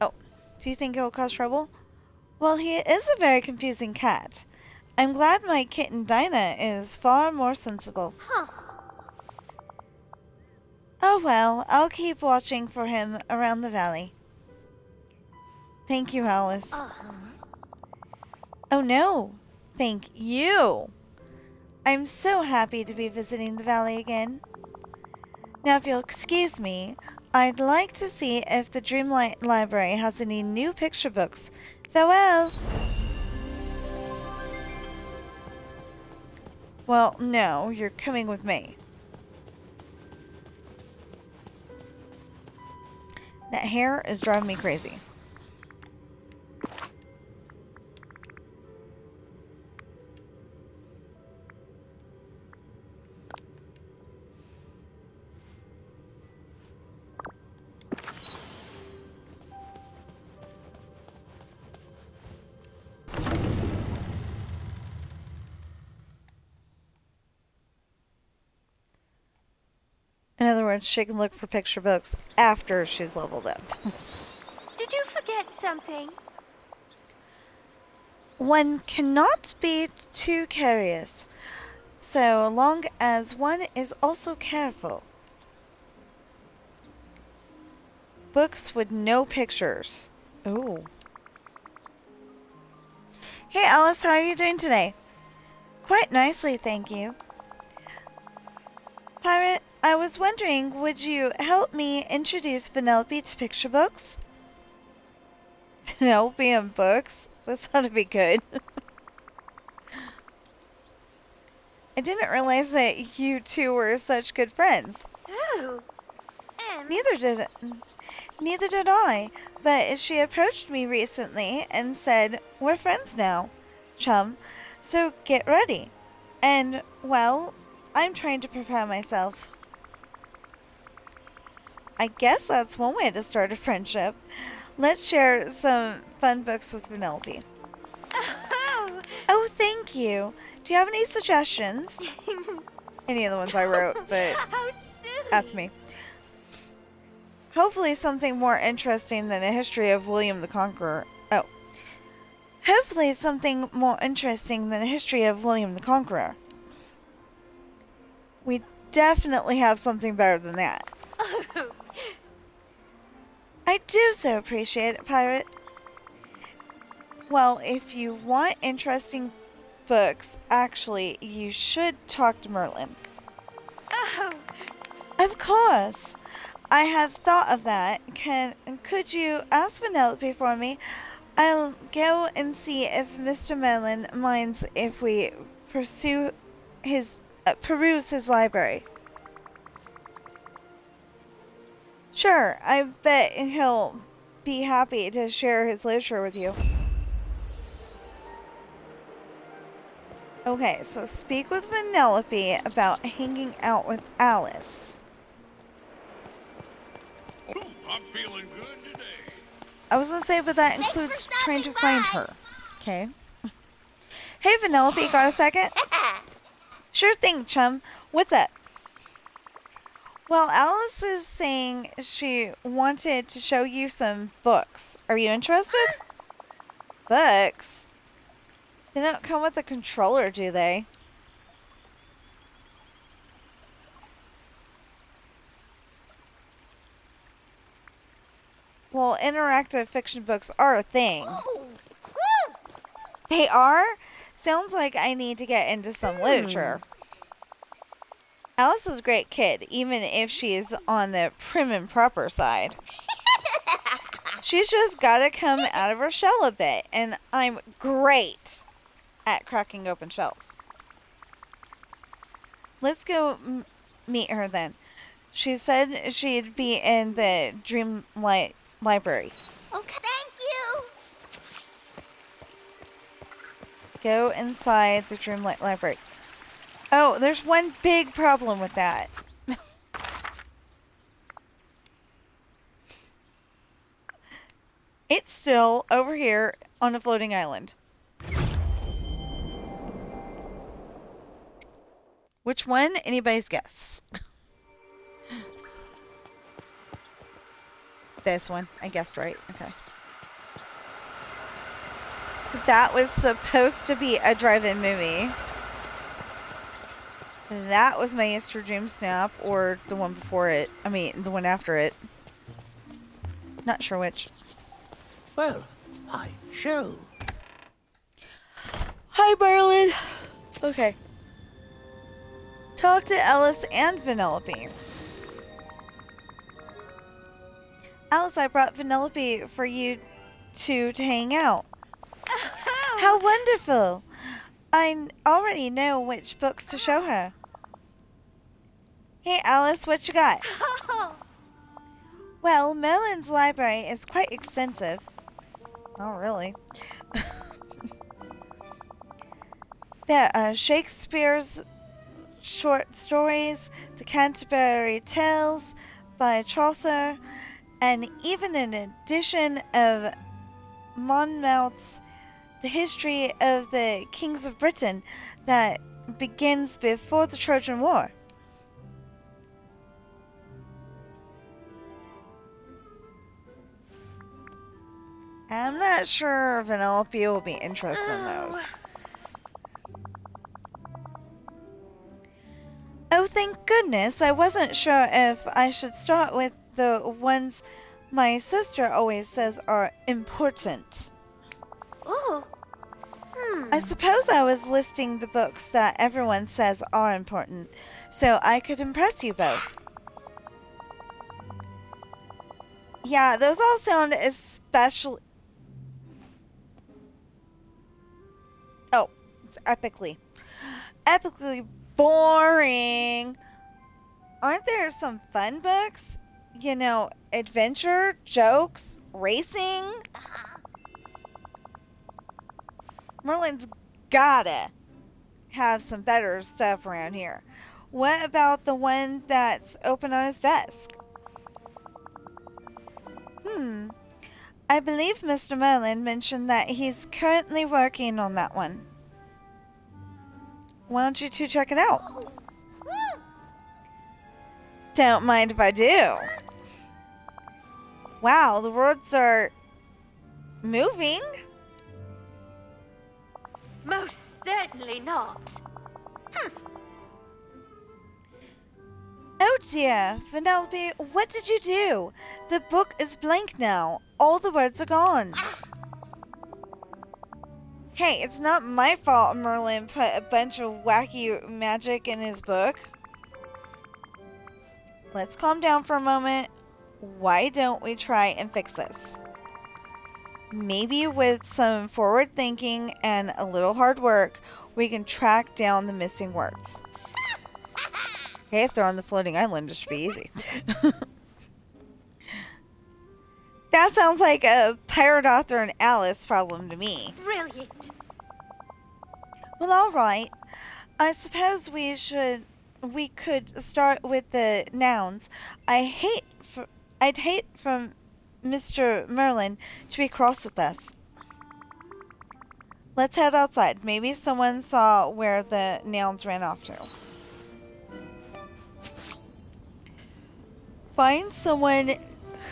Oh, do you think he'll cause trouble? Well, he is a very confusing cat. I'm glad my kitten Dinah is far more sensible. Huh. Oh well, I'll keep watching for him around the valley. Thank you, Alice. Oh no, thank you. I'm so happy to be visiting the valley again. Now, if you'll excuse me, I'd like to see if the Dreamlight Library has any new picture books. Farewell! Well, no, you're coming with me. That hair is driving me crazy. In other words, she can look for picture books after she's leveled up. Did you forget something? One cannot be too curious, so long as one is also careful. Books with no pictures. Oh. Hey Alice, how are you doing today? Quite nicely, thank you. Pirate, I was wondering, would you help me introduce Vanellope to picture books? Vanellope and books? That's ought to be good. I didn't realize that you two were such good friends. Oh. Neither did I, but she approached me recently and said, we're friends now, chum, so get ready. And, well, I'm trying to prepare myself. I guess that's one way to start a friendship. Let's share some fun books with Vanellope. Oh. Oh, thank you. Do you have any suggestions? Any of the ones I wrote, but How silly. that's me. Hopefully something more interesting than a history of William the Conqueror. Oh. Hopefully something more interesting than a history of William the Conqueror. We definitely have something better than that. Oh. I do so appreciate it, Pirate. Well, if you want interesting books, actually, you should talk to Merlin. Oh. Of course. I have thought of that. Could you ask Vanellope for me? I'll go and see if Mr. Merlin minds if we peruse his library. Sure, I bet he'll be happy to share his literature with you. Okay, so speak with Vanellope about hanging out with Alice. I'm feeling good today. I was gonna say, but that includes trying to find her. Okay. Hey, Vanellope, got a second? Sure thing, chum. What's up? Well, Alice is saying she wanted to show you some books. Are you interested? Books? They don't come with a controller, do they? Well, interactive fiction books are a thing. They are? Sounds like I need to get into some literature. Alice is a great kid, even if she's on the prim and proper side. She's just gotta come out of her shell a bit, and I'm great at cracking open shells. Let's go meet her then. She said she'd be in the Dreamlight Library. Okay. Thank you. Go inside the Dreamlight Library. Oh, there's one big problem with that. It still over here on a floating island. Which one? Anybody's guess. This one. I guessed right. Okay. So that was supposed to be a drive-in movie. That was my Easter Dream Snap, or the one before it. I mean, the one after it. Not sure which. Well, I shall. Hi, Merlin. Okay. Talk to Alice and Vanellope. Alice, I brought Vanellope for you two to hang out. How wonderful! I already know which books to show her. Hey, Alice, what you got? Well, Merlin's library is quite extensive. Oh, really? There are Shakespeare's short stories, the Canterbury Tales by Chaucer, and even an edition of Monmouth's The History of the Kings of Britain that begins before the Trojan War. I'm not sure Vanellope will be interested in those. Oh, thank goodness. I wasn't sure if I should start with the ones my sister always says are important. Ooh. I suppose I was listing the books that everyone says are important, so I could impress you both. Yeah, those all sound especially... Oh, it's epically boring. Aren't there some fun books? You know, adventure, jokes, racing? Merlin's gotta have some better stuff around here. What about the one that's open on his desk? I believe Mr. Merlin mentioned that he's currently working on that one. Why don't you two check it out? Don't mind if I do. Wow, the words are moving. Most certainly not. Oh dear, Vanellope, what did you do? The book is blank now. All the words are gone. Hey, it's not my fault Merlin put a bunch of wacky magic in his book. Let's calm down for a moment. Why don't we try and fix this? Maybe with some forward thinking and a little hard work, we can track down the missing words. Hey, if they're on the floating island, it should be easy. That sounds like a Pirate Author and Alice problem to me. Brilliant. Well, alright. I suppose we could start with the nouns. I'd hate for Mr. Merlin to be cross with us. Let's head outside. Maybe someone saw where the nouns ran off to. Find someone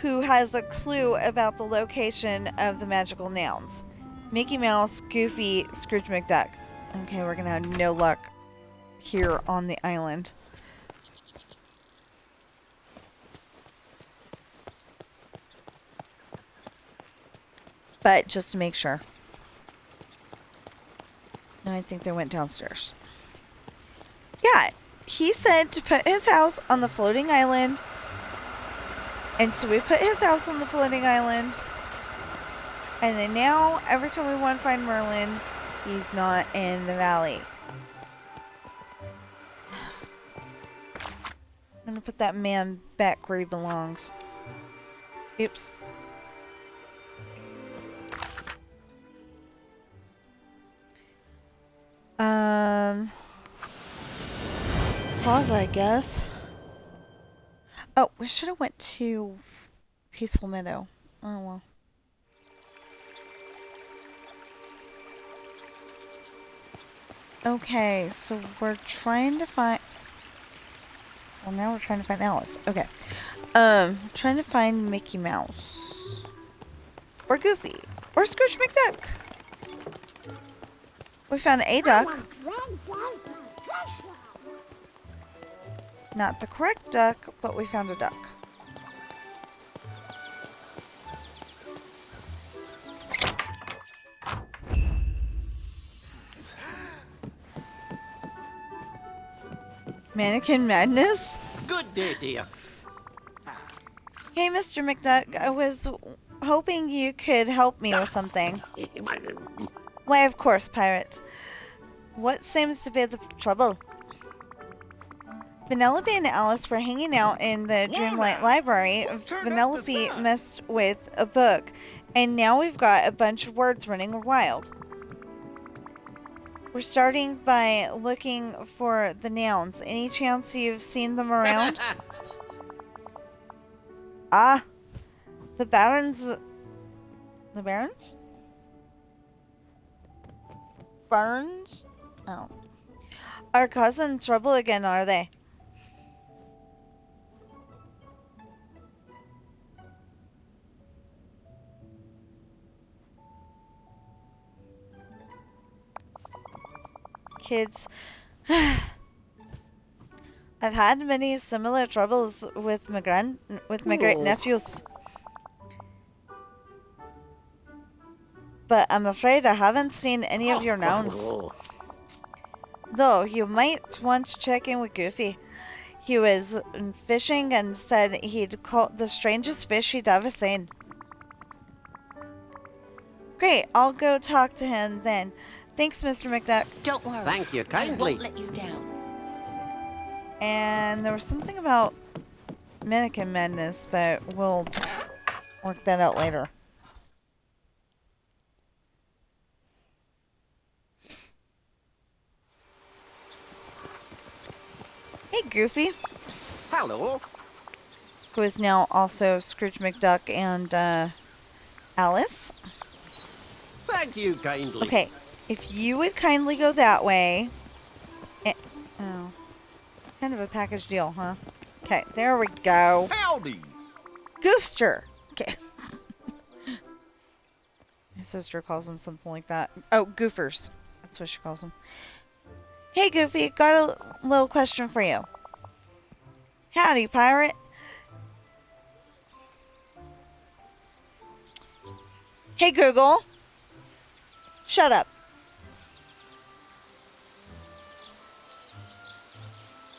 who has a clue about the location of the magical nouns. Mickey Mouse, Goofy, Scrooge McDuck. Okay, we're gonna have no luck here on the island. But just to make sure. No, I think they went downstairs. Yeah, he said to put his house on the floating island. And so we put his house on the floating island. And then now, every time we want to find Merlin, he's not in the valley. I'm going to put that man back where he belongs. Oops. Plaza, I guess. Oh, we should have went to Peaceful Meadow. Oh, well. Okay, so we're trying to find... Well, now we're trying to find Alice. Okay. Trying to find Mickey Mouse. Or Goofy. Or Scrooge McDuck. We found a duck. Not the correct duck, but we found a duck. Mannequin Madness? Good day, dear. Hey, Mr. McDuck, I was hoping you could help me with something. Why, of course, pirate. What seems to be the trouble? Vanellope and Alice were hanging out in the Dreamlight library. Vanellope messed with a book, and now we've got a bunch of words running wild. We're starting by looking for the nouns. Any chance you've seen them around? Ah, the Barons... The Barons? Barons? Oh. Are causing trouble again, are they? Kids. I've had many similar troubles with my great nephews. But I'm afraid I haven't seen any of your nouns. Though you might want to check in with Goofy. He was fishing and said he'd caught the strangest fish he'd ever seen. Great, I'll go talk to him then. Thanks, Mr. McDuck. Don't worry. Thank you I kindly. won't let you down. And there was something about Mannequin Madness, but we'll work that out later. Hey, Goofy. Hello. Who is now also Scrooge McDuck and Alice. Thank you kindly. Okay, if you would kindly go that way. Oh, kind of a package deal, huh? Okay, there we go. Howdy! Goofster. Okay. My sister calls them something like that. Oh, Goofers. That's what she calls them. Hey, Goofy, got a little question for you. Howdy, pirate. Hey, Google. Shut up.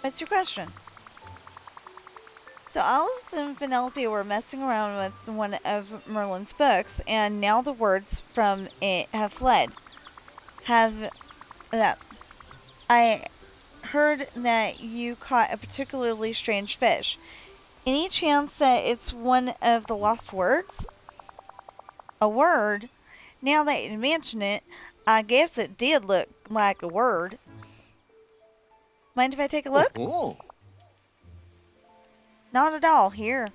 What's your question? So Alice and Vanellope were messing around with one of Merlin's books, and now the words from it have fled. I heard that you caught a particularly strange fish. Any chance that it's one of the lost words? A word? Now that you mention it, I guess it did look like a word. Mind if I take a look? Oh. Not at all. Here.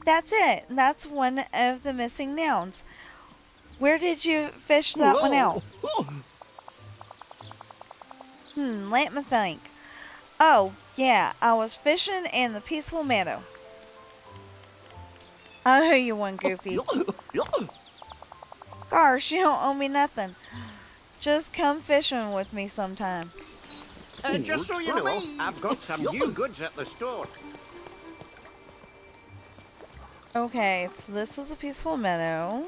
That's it. That's one of the missing nouns. Where did you fish that one out? Let me think. Oh, yeah, I was fishing in the peaceful meadow. I owe you one, Goofy. Gosh, you don't owe me nothing. Just come fishing with me sometime. Just so you know, I've got some new goods at the store. Okay, so this is a peaceful meadow.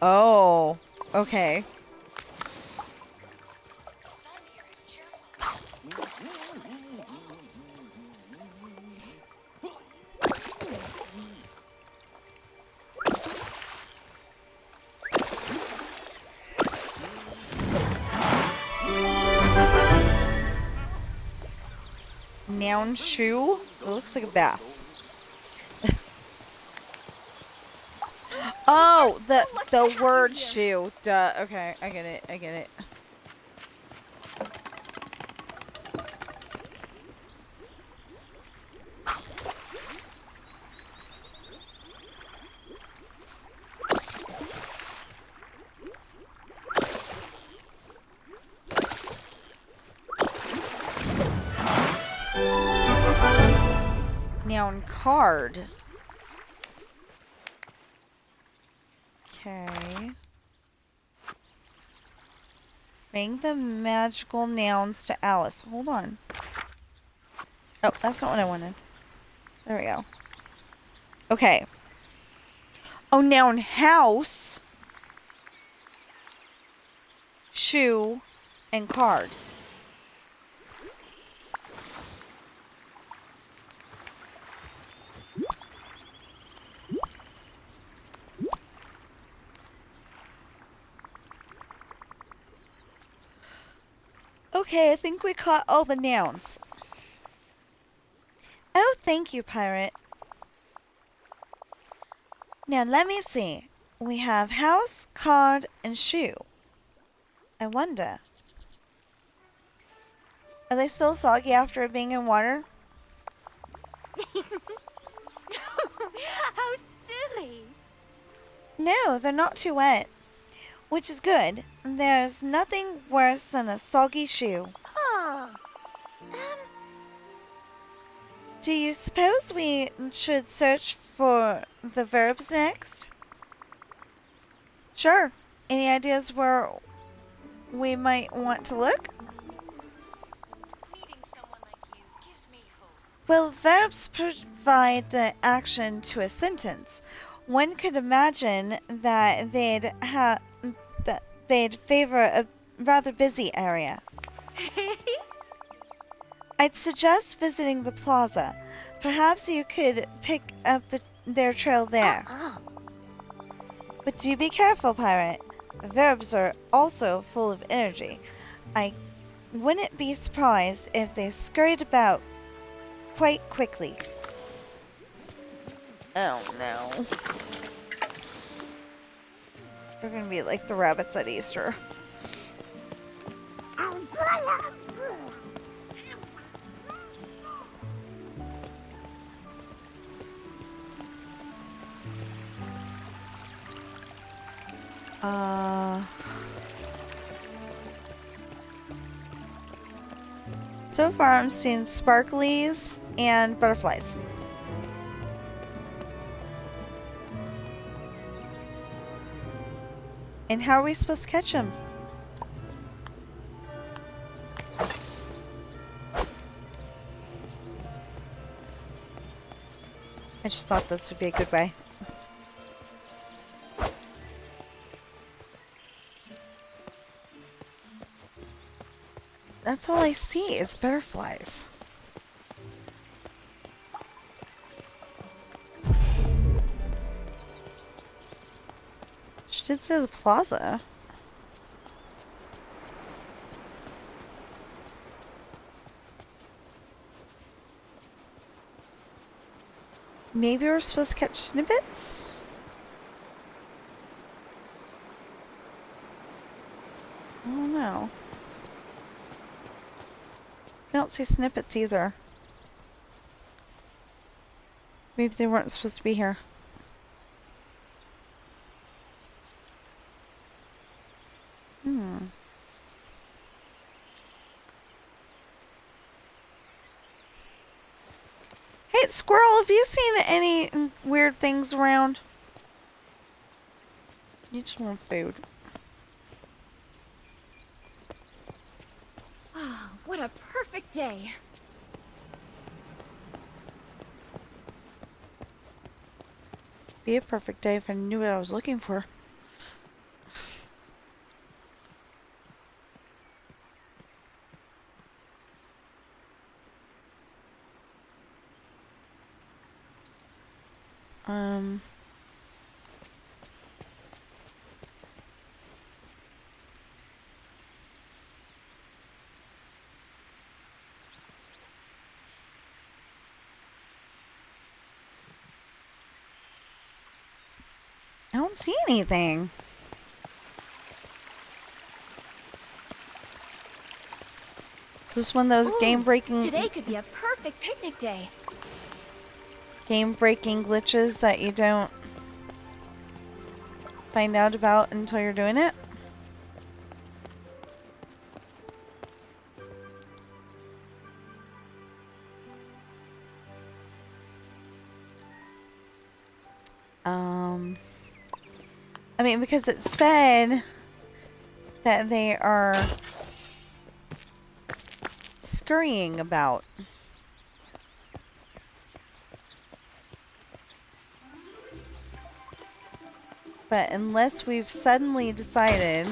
Oh, okay. Noun shoe? It looks like a bass. Oh, the word shoe. Duh. Okay, I get it. I get it. card. Okay. Bring the magical nouns to Alice. Hold on. Oh, that's not what I wanted. There we go. Okay. Oh, noun house, shoe, and card. Okay, I think we caught all the nouns. Oh, thank you, pirate. Now let me see. We have house, card, and shoe. I wonder. Are they still soggy after being in water? How silly. No, they're not too wet. Which is good. There's nothing worse than a soggy shoe. Huh. Do you suppose we should search for the verbs next? Sure. Any ideas where we might want to look? Meeting someone like you gives me hope. Well, verbs provide the action to a sentence. One could imagine that they'd favor a rather busy area. I'd suggest visiting the plaza. Perhaps you could pick up their trail there. But do be careful, pirate. Verbs are also full of energy. I wouldn't be surprised if they scurried about quite quickly. Oh no. They're gonna be like the rabbits at Easter. So far I'm seeing sparklies and butterflies. And how are we supposed to catch them? I just thought this would be a good way. That's all I see is butterflies. She did say the plaza. Maybe we're supposed to catch snippets? I don't know. I don't see snippets either. Maybe they weren't supposed to be here. Hey, Squirrel, have you seen any weird things around? You just want food. Oh, what a perfect day. Be a perfect day if I knew what I was looking for. I don't see anything. Is this one of those Ooh, game-breaking Today could be a perfect picnic day. glitches that you don't find out about until you're doing it? I mean, because it said that they are scurrying about. But unless we've suddenly decided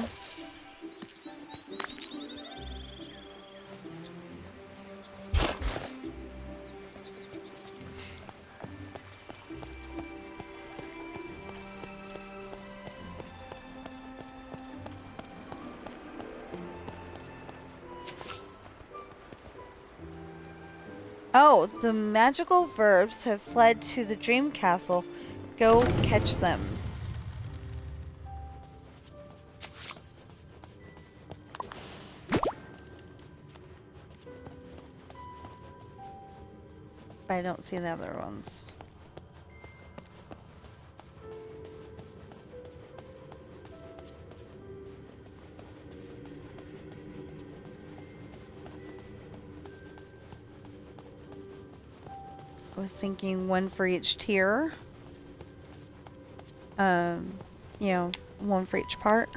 oh, the magical verbs have fled to the dream castle. Go catch them. But I don't see the other ones. I was thinking one for each tier. You know, one for each part.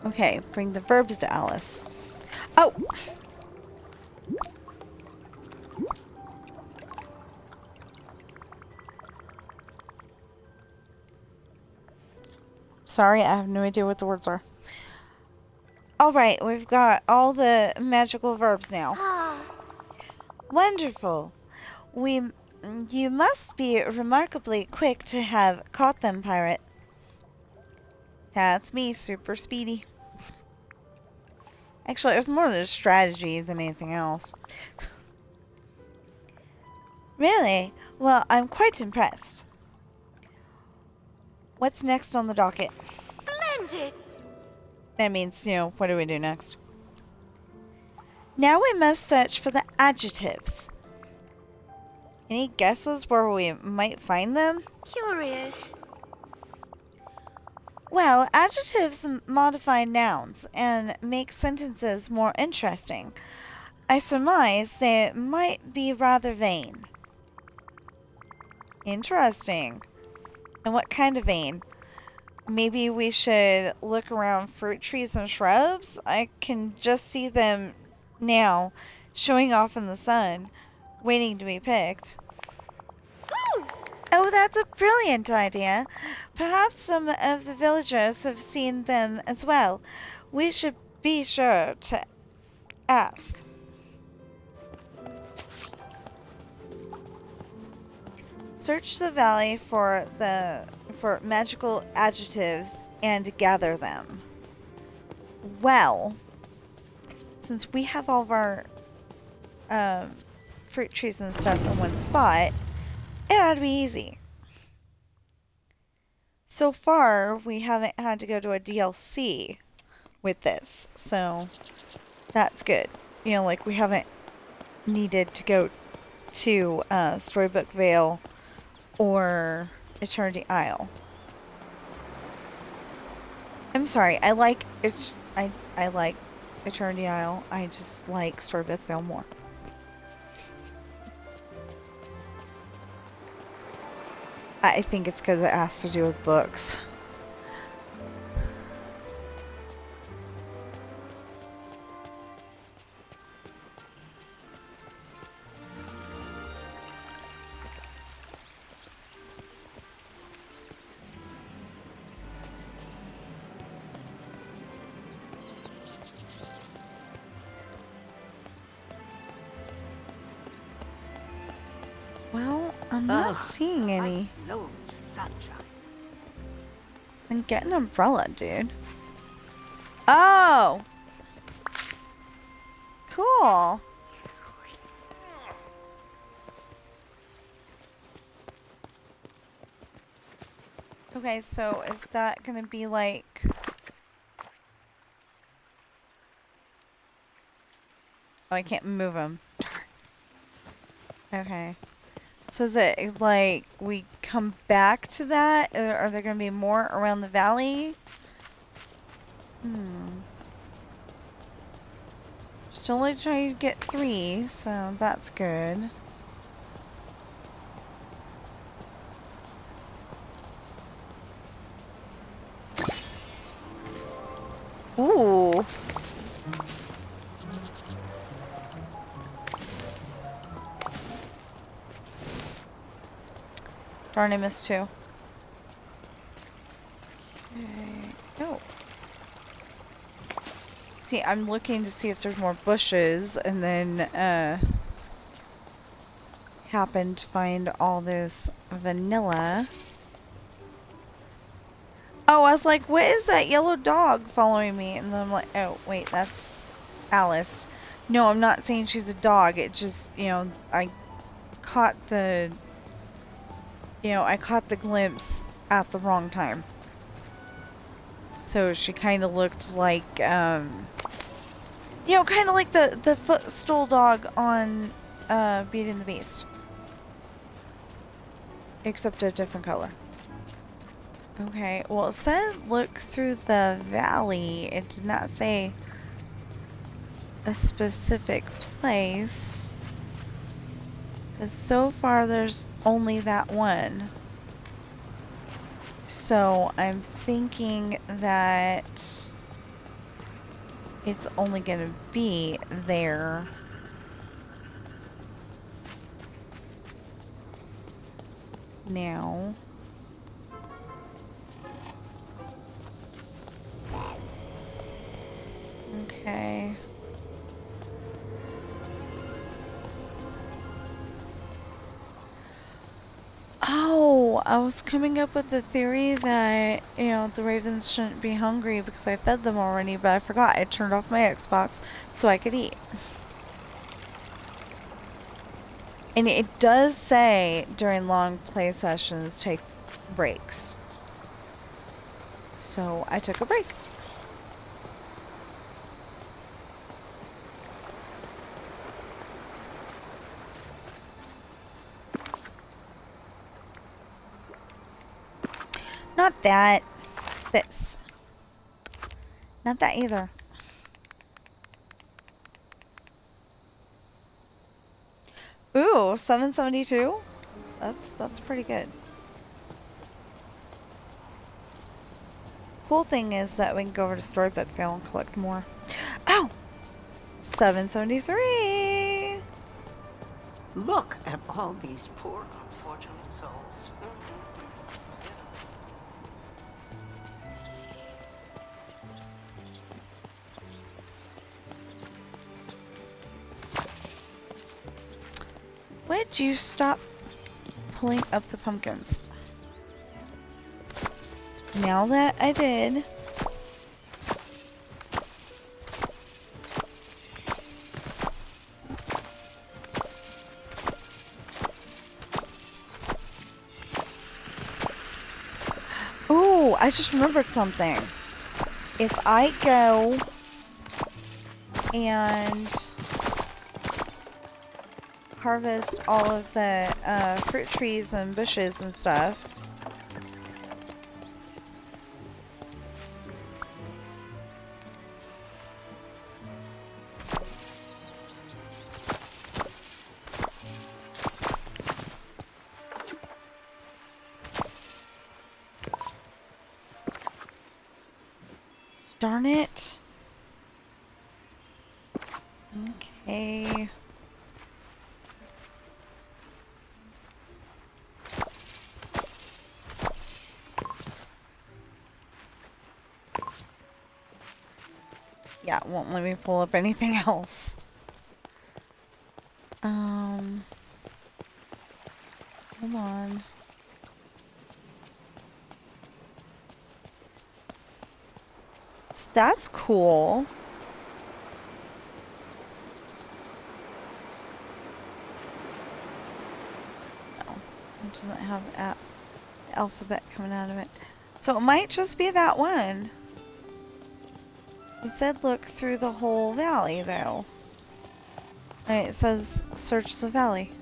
Okay, bring the verbs to Alice. Oh! Sorry, I have no idea what the words are. Alright, we've got all the magical verbs now. Wonderful. You must be remarkably quick to have caught them, pirate. That's me, super speedy. Actually, it was more of a strategy than anything else. Really? Well, I'm quite impressed. What's next on the docket? Splendid! That means, you know, what do we do next? Now we must search for the adjectives. Any guesses where we might find them? Curious. Well, adjectives modify nouns and make sentences more interesting. I surmise they might be rather vain. Interesting. And what kind of vain? Maybe we should look around fruit trees and shrubs? I can just see them now, showing off in the sun, waiting to be picked. Oh, that's a brilliant idea. Perhaps some of the villagers have seen them as well. We should be sure to ask. Search the valley for magical adjectives and gather them. Well, since we have all of our fruit trees and stuff in one spot, it ought to be easy. So far, we haven't had to go to a DLC with this, so that's good. You know, like we haven't needed to go to Storybook Vale or Eternity Isle. I'm sorry, I like Eternity Isle. I just like Storybook Vale more. I think it's because it has to do with books. Well, I'm not seeing any. No sunshine. Then get an umbrella, dude. Oh! Cool. Okay, so is that gonna be like... Oh, I can't move him. Darn. Okay. So is it like we come back to that? Or are there going to be more around the valley? Just only trying to get 3, so that's good. Ooh. Darn, I missed 2. Okay. Oh. See, I'm looking to see if there's more bushes, and then, happened to find all this vanilla. Oh, I was like, what is that yellow dog following me? And then I'm like, oh, wait, that's Alice. No, I'm not saying she's a dog. It just, I caught the, I caught the glimpse at the wrong time. So she kind of looked like, kind of like the footstool dog on Beauty and the Beast. Except a different color. Okay, well, it said look through the valley. It did not say a specific place. Because so far there's only that one. So I'm thinking that it's only going to be there. Now. Okay. Oh, I was coming up with the theory that, the ravens shouldn't be hungry because I fed them already, but I forgot. I turned off my Xbox so I could eat. And it does say during long play sessions, take breaks. So I took a break. Not that. This. Not that either. Ooh, 772? That's pretty good. Cool thing is that we can go over to Storybook Fail and collect more. Oh! 773! Look at all these poor unfortunate souls. Would you stop pulling up the pumpkins? Now that I did... Ooh, I just remembered something. If I go and harvest all of the fruit trees and bushes and stuff, darn it. Okay. Yeah, it won't let me pull up anything else. Hold on. That's cool. No, it doesn't have alphabet coming out of it. So it might just be that one. It said look through the whole valley, though. Alright, it says search the valley.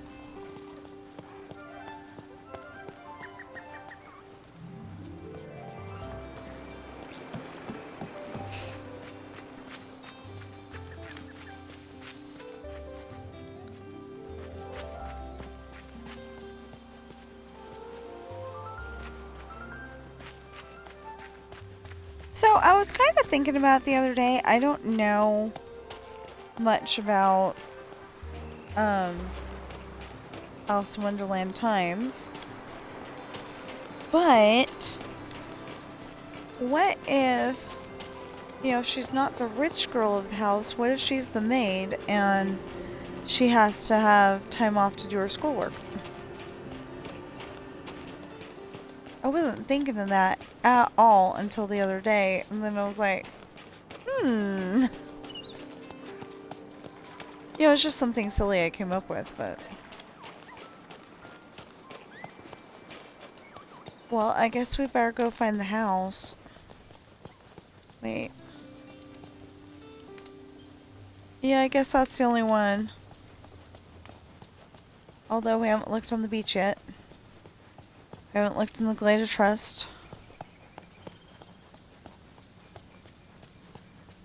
So I was kind of thinking about the other day. I don't know much about Alice in Wonderland Times, but what if, you know, she's not the rich girl of the house? What if she's the maid and she has to have time off to do her schoolwork? I wasn't thinking of that at all until the other day, and then I was like, You know, it's just something silly I came up with, but... Well, I guess we better go find the house. Wait. Yeah, I guess that's the only one. Although we haven't looked on the beach yet. We haven't looked in the Glade of Trust.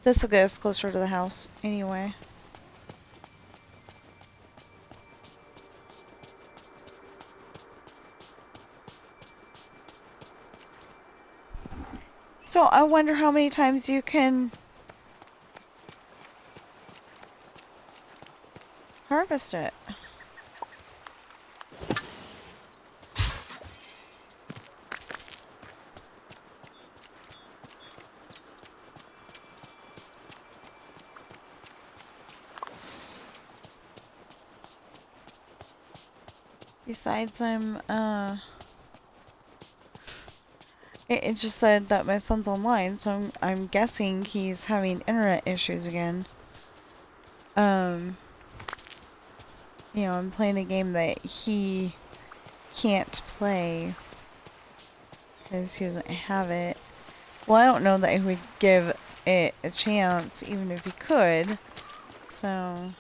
This will get us closer to the house, anyway. So I wonder how many times you can harvest it. Besides, it just said that my son's online, so I'm guessing he's having internet issues again. You know, I'm playing a game that he can't play because he doesn't have it. Well, I don't know that he would give it a chance even if he could, so...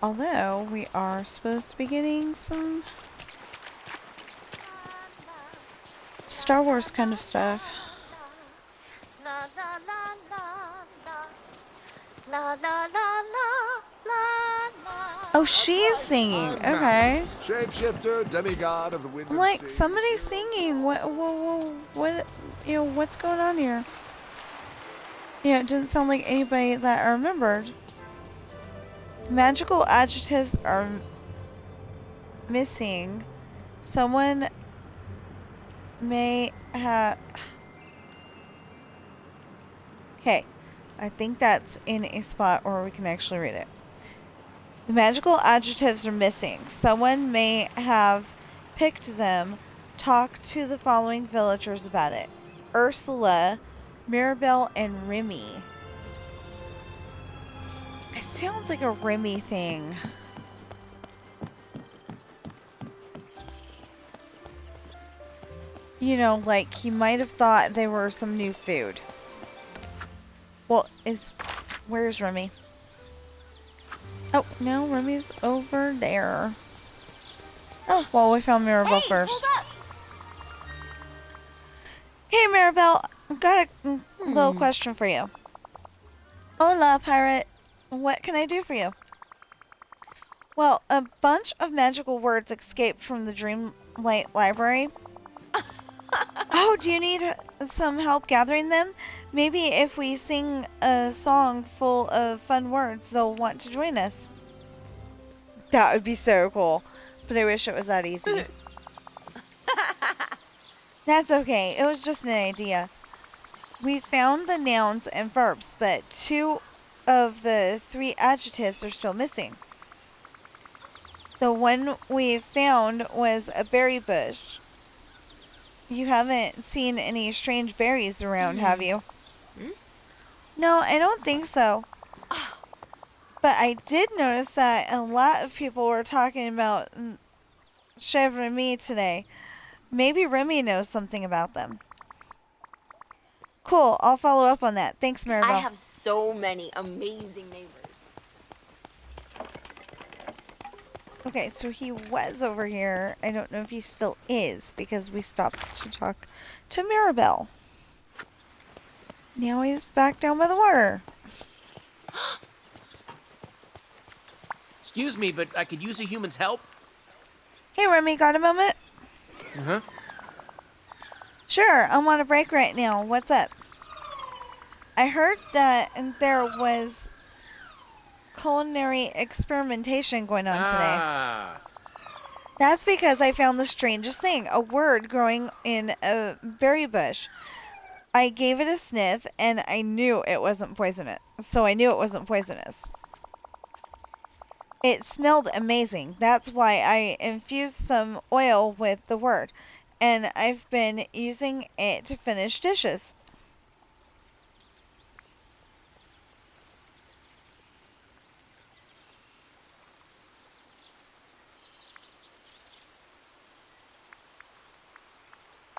Although, we are supposed to be getting some Star Wars kind of stuff. La la la la la la la la la. Oh, she's singing. Okay. Shapeshifter, demigod of the wind. I'm like, somebody's singing. What, you know, what's going on here? Yeah, it didn't sound like anybody that I remembered. The magical adjectives are missing. Someone may have... Okay, I think that's in a spot where we can actually read it. The magical adjectives are missing. Someone may have picked them. Talk to the following villagers about it. Ursula, Mirabelle, and Remy. It sounds like a Remy thing. You know, like he might have thought they were some new food. Well, where's Remy? Oh, no, Remy's over there. Oh, well, we found Mirabelle first. Hold up. Hey, Mirabelle, I've got a little question for you. Hola, pirate. What can I do for you? Well, a bunch of magical words escaped from the Dreamlight library. Oh, do you need some help gathering them? Maybe if we sing a song full of fun words, they'll want to join us. That would be so cool, but I wish it was that easy. That's okay, it was just an idea. We found the nouns and verbs, but 2 of the 3 adjectives are still missing. The one we found was a berry bush. You haven't seen any strange berries around, have you? No, I don't think so. But I did notice that a lot of people were talking about Chèvre Remy today. Maybe Remy knows something about them. Cool, I'll follow up on that. Thanks, Mirabelle. I have so many amazing neighbors. Okay, so he was over here. I don't know if he still is, because we stopped to talk to Mirabelle. Now he's back down by the water. Excuse me, but I could use a human's help. Hey, Remy, got a moment? Uh-huh. Sure, I'm on a break right now. What's up? I heard that there was culinary experimentation going on today. Ah. That's because I found the strangest thing, a word growing in a berry bush. I gave it a sniff, and I knew it wasn't poisonous. It smelled amazing. That's why I infused some oil with the word, and I've been using it to finish dishes.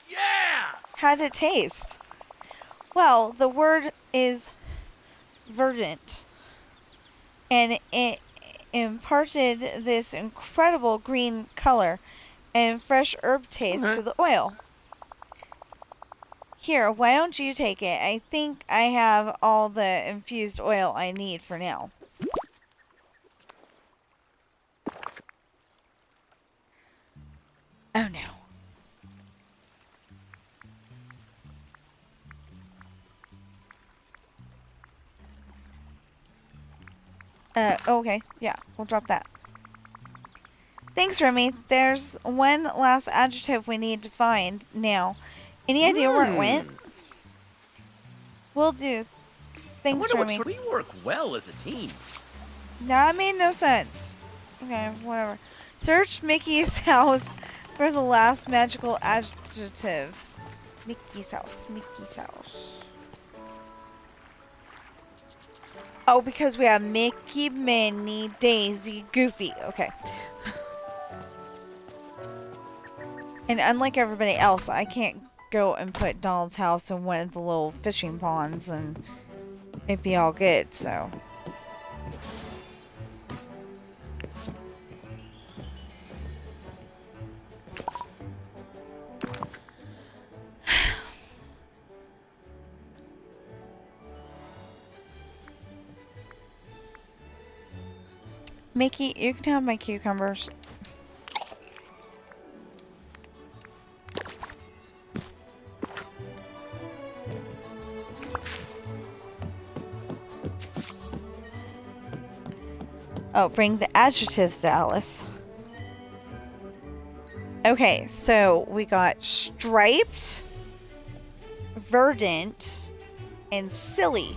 Yeah! How'd it taste? Well, the word is verdant, and it imparted this incredible green color and fresh herb taste to the oil. Here, why don't you take it? I think I have all the infused oil I need for now. Oh no. Okay, yeah, we'll drop that. Thanks, Remy. There's one last adjective we need to find now. Any idea where it went? Will do. Thanks, Remy. We work well as a team. That made no sense. Okay, whatever. Search Mickey's house for the last magical adjective. Mickey's house. Mickey's house. Oh, because we have Mickey, Minnie, Daisy, Goofy. Okay. And unlike everybody else, I can't go and put Donald's house in one of the little fishing ponds and it'd be all good, so. Mickey, you can have my cucumbers. Oh, bring the adjectives to Alice. Okay, so we got striped, verdant, and silly.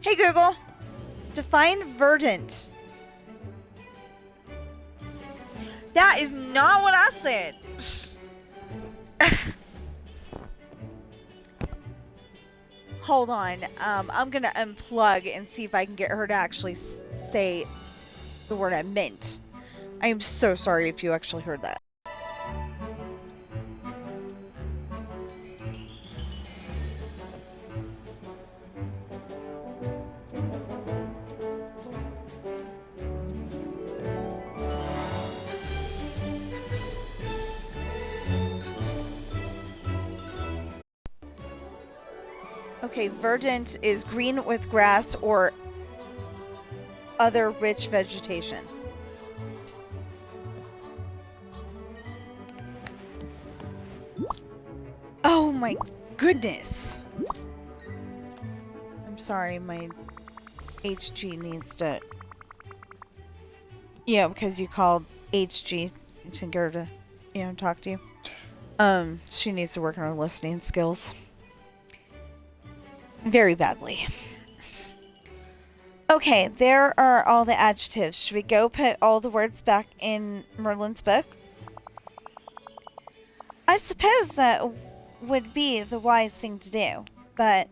Hey Google, define verdant. That is not what I said. Hold on. I'm going to unplug and see if I can get her to actually say the word I meant. I am so sorry if you actually heard that. Okay, verdant is green with grass or other rich vegetation. Oh my goodness. I'm sorry, my HG needs to... Yeah, because you called HG to get her to, talk to you. She needs to work on her listening skills. Very badly. Okay, there are all the adjectives. Should we go put all the words back in Merlin's book? I suppose that would be the wise thing to do, but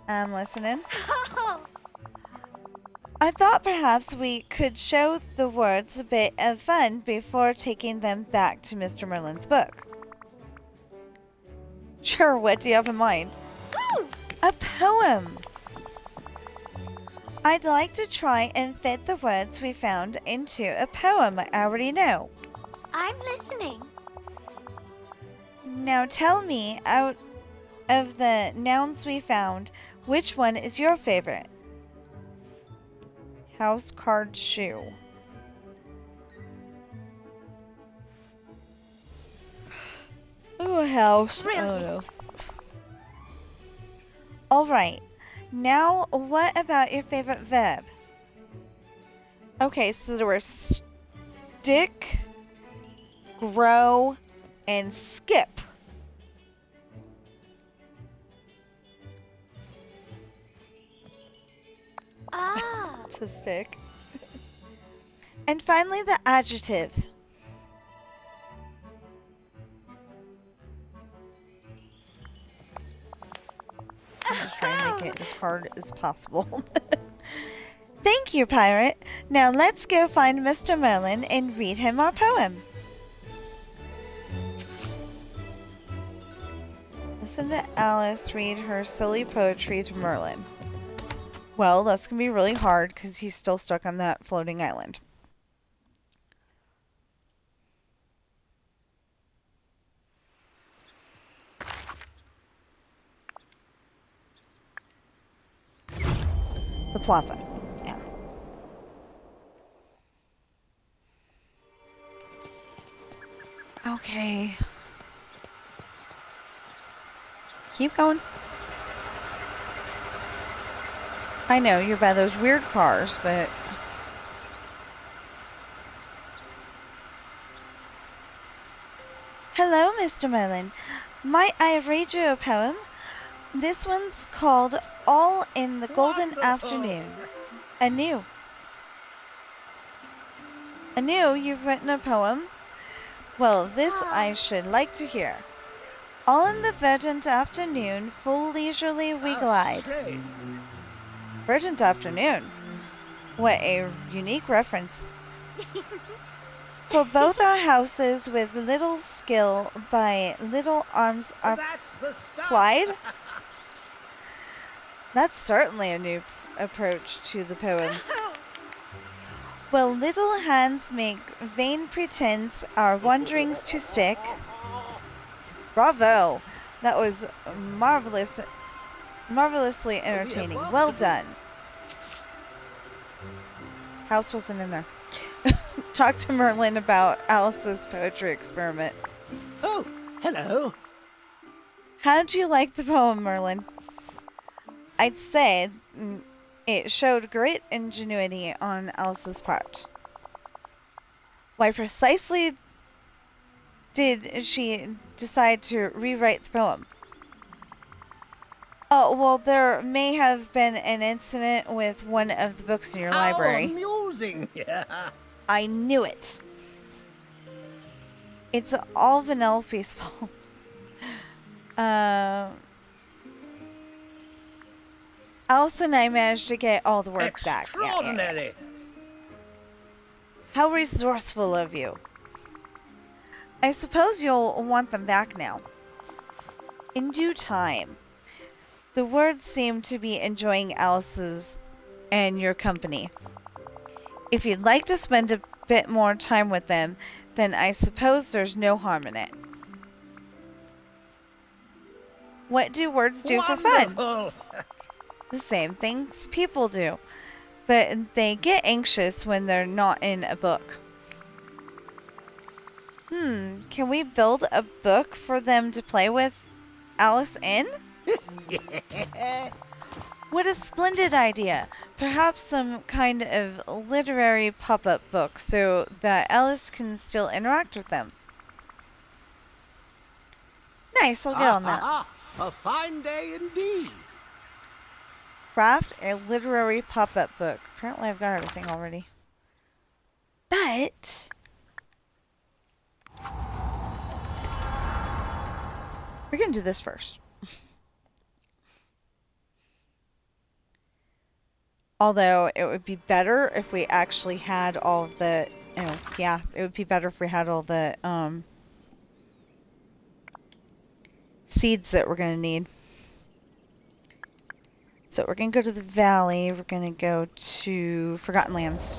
I'm listening. I thought perhaps we could show the words a bit of fun before taking them back to Mr. Merlin's book. Sure, what do you have in mind? A poem! I'd like to try and fit the words we found into a poem I already know. I'm listening. Now tell me, out of the nouns we found, which one is your favorite? House, card, shoe. house. Oh no. Brilliant. Alright. Now, what about your favorite verb? Okay, so there were stick, grow, and skip. Ah. To stick. And finally, the adjective. I'm just trying to make it as hard as possible. Thank you, pirate. Now let's go find Mr. Merlin and read him our poem. Listen to Alice read her silly poetry to Merlin. Well, that's going to be really hard because he's still stuck on that floating island. The plaza. Yeah. Okay. Keep going. I know, you're by those weird cars, but... Hello, Mr. Merlin. Might I read you a poem? This one's called All in the Golden Afternoon. Anew, you've written a poem? Well, this I should like to hear. All in the verdant afternoon, full leisurely we glide. Verdant afternoon? What a unique reference. For both our houses with little skill by little arms are plied. That's certainly a new approach to the poem. Well, little hands make vain pretense our wanderings to stick. Bravo! That was marvelously entertaining. Well done. House wasn't in there. Talk to Merlin about Alice's poetry experiment. Oh, hello. How'd you like the poem, Merlin? I'd say it showed great ingenuity on Alice's part. Why precisely did she decide to rewrite the poem? Oh, well, there may have been an incident with one of the books in your library. Amusing. I knew it. It's all Vanellope's fault. Alice and I managed to get all the work back. Extraordinary. How resourceful of you. I suppose you'll want them back now. In due time. The words seem to be enjoying Alice's and your company. If you'd like to spend a bit more time with them, then I suppose there's no harm in it. What do words do for fun? The same things people do, but they get anxious when they're not in a book. Can we build a book for them to play with Alice in? What a splendid idea! Perhaps some kind of literary pop-up book so that Alice can still interact with them. Nice, I'll get on that. A fine day indeed. Craft a literary pop-up book. Apparently I've got everything already. But... we're going to do this first. Although it would be better if we actually had all of the... yeah, it would be better if we had all the seeds that we're going to need. So we're going to go to the valley. We're going to go to Forgotten Lands.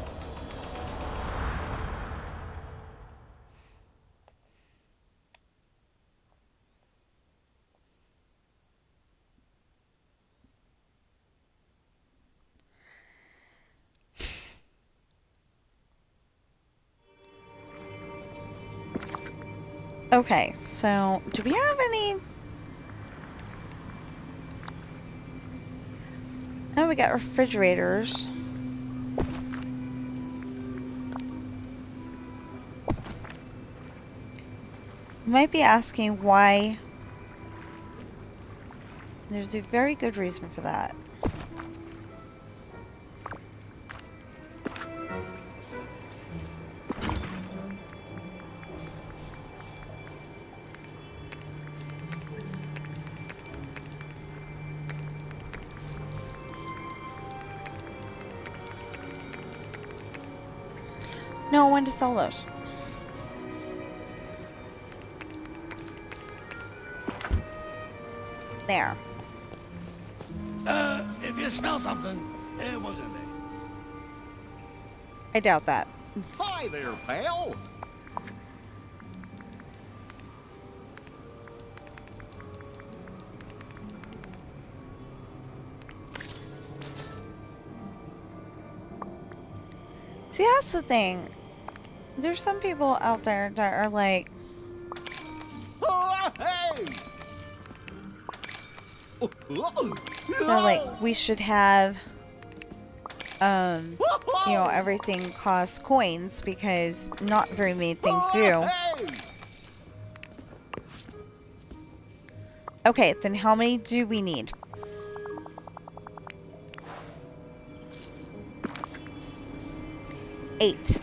Okay, so do we have any? Oh, we got refrigerators. You might be asking why. There's a very good reason for that. No, when to sell those. There. If you smell something, it wasn't me. I doubt that. Hi there, pal. See, that's the thing. There's some people out there that are like, Oh, hey! they're like, we should have, you know, everything costs coins because not very many things do. Okay, then how many do we need? 8.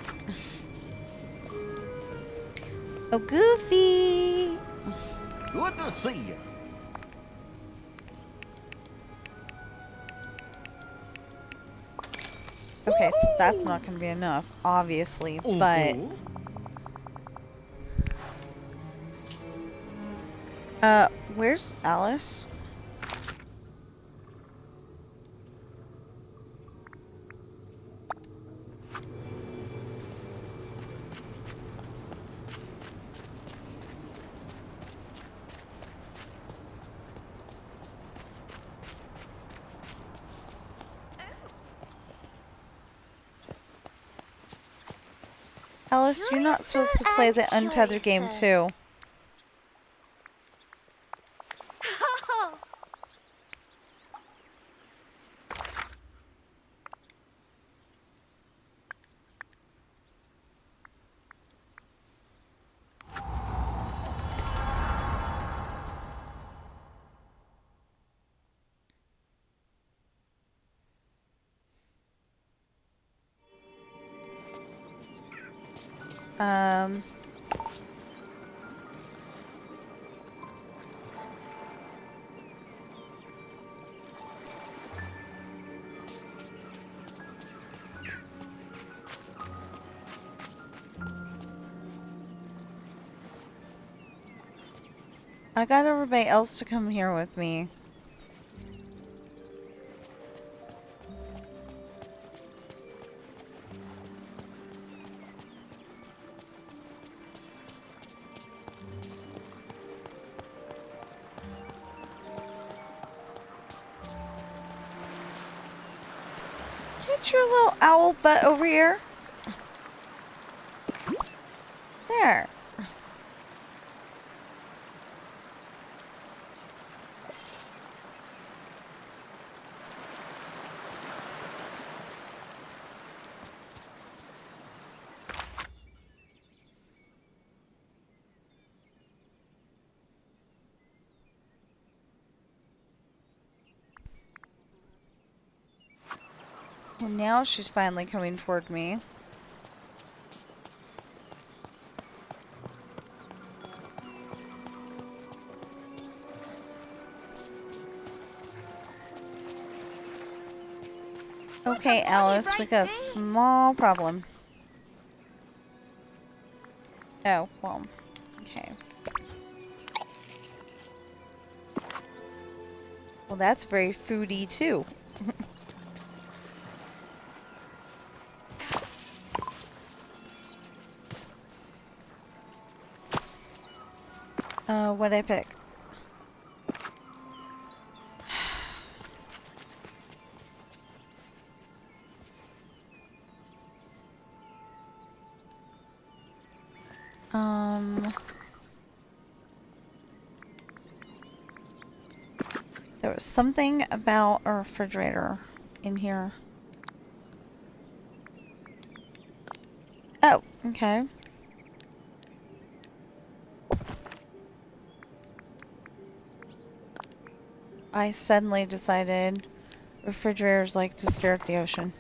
Oh, Goofy! Good to see you. Okay, so that's not going to be enough, obviously, but... where's Alice? Alice, you're not supposed to play the untethered game, too. I got everybody else to come here with me. Get your little owl butt over here. There. Well, now she's finally coming toward me. Okay, Alice, we got a small problem. Oh, well, okay. Well, that's very foodie, too. What'd I pick? There was something about a refrigerator in here. Oh, okay. I suddenly decided refrigerators like to stare at the ocean.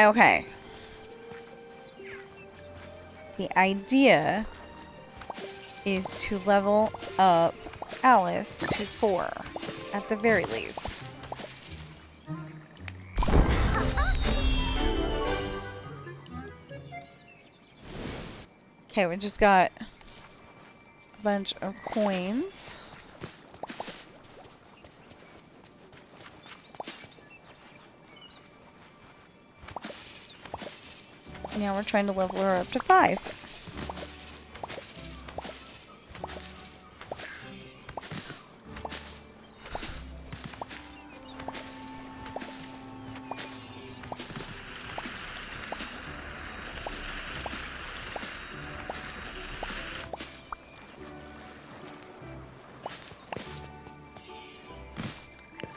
Okay. The idea is to level up Alice to 4, at the very least. Okay, we just got a bunch of coins. Now we're trying to level her up to 5.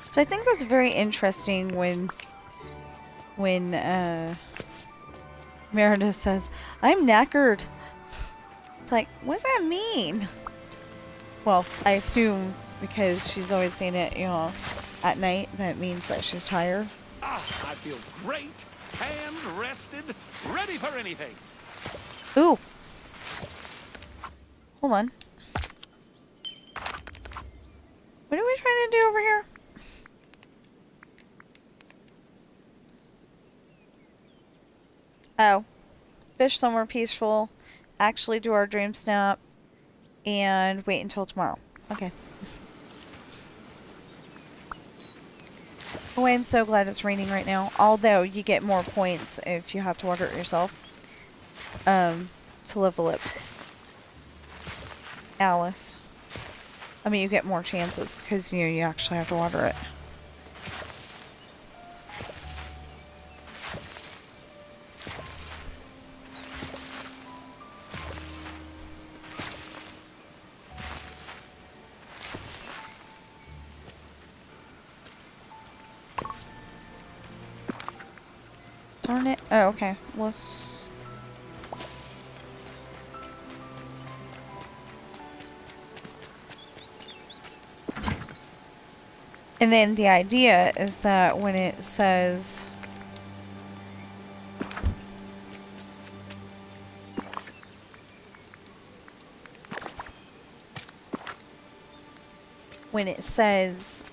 So I think that's very interesting when Meredith says, "I'm knackered." It's like, what does that mean? Well, I assume because she's always saying it, you know, at night, that means that she's tired. Ah, I feel great, tanned, rested, ready for anything. Ooh. Hold on. What are we trying to do over here? Oh. Fish somewhere peaceful. Actually do our dream snap. And wait until tomorrow. Okay. Oh, I'm so glad it's raining right now. Although, you get more points if you have to water it yourself. To level up Alice. I mean, you get more chances because, you know, you actually have to water it. Darn it. Oh, okay. Let's... And then the idea is that when it says... When it says,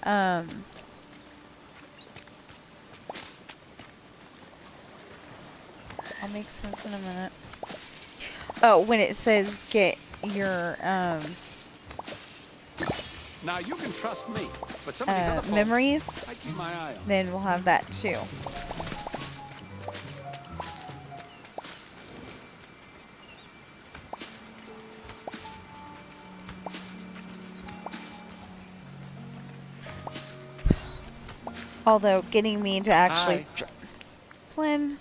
That makes sense in a minute. Oh, when it says get your, Now you can trust me, but some of these other folks, memories, I keep my eye on. then we'll have that too. Although, getting me to actually... Flynn...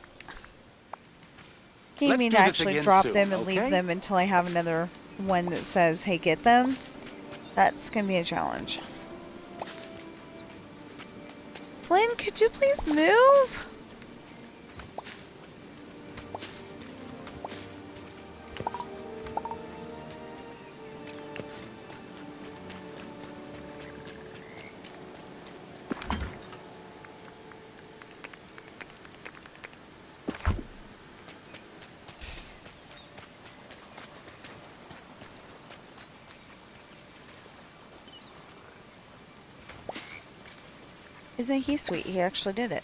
Getting me to actually drop them and leave them until I have another one that says, hey, get them. That's going to be a challenge. Flynn, could you please move? Isn't he sweet? He actually did it.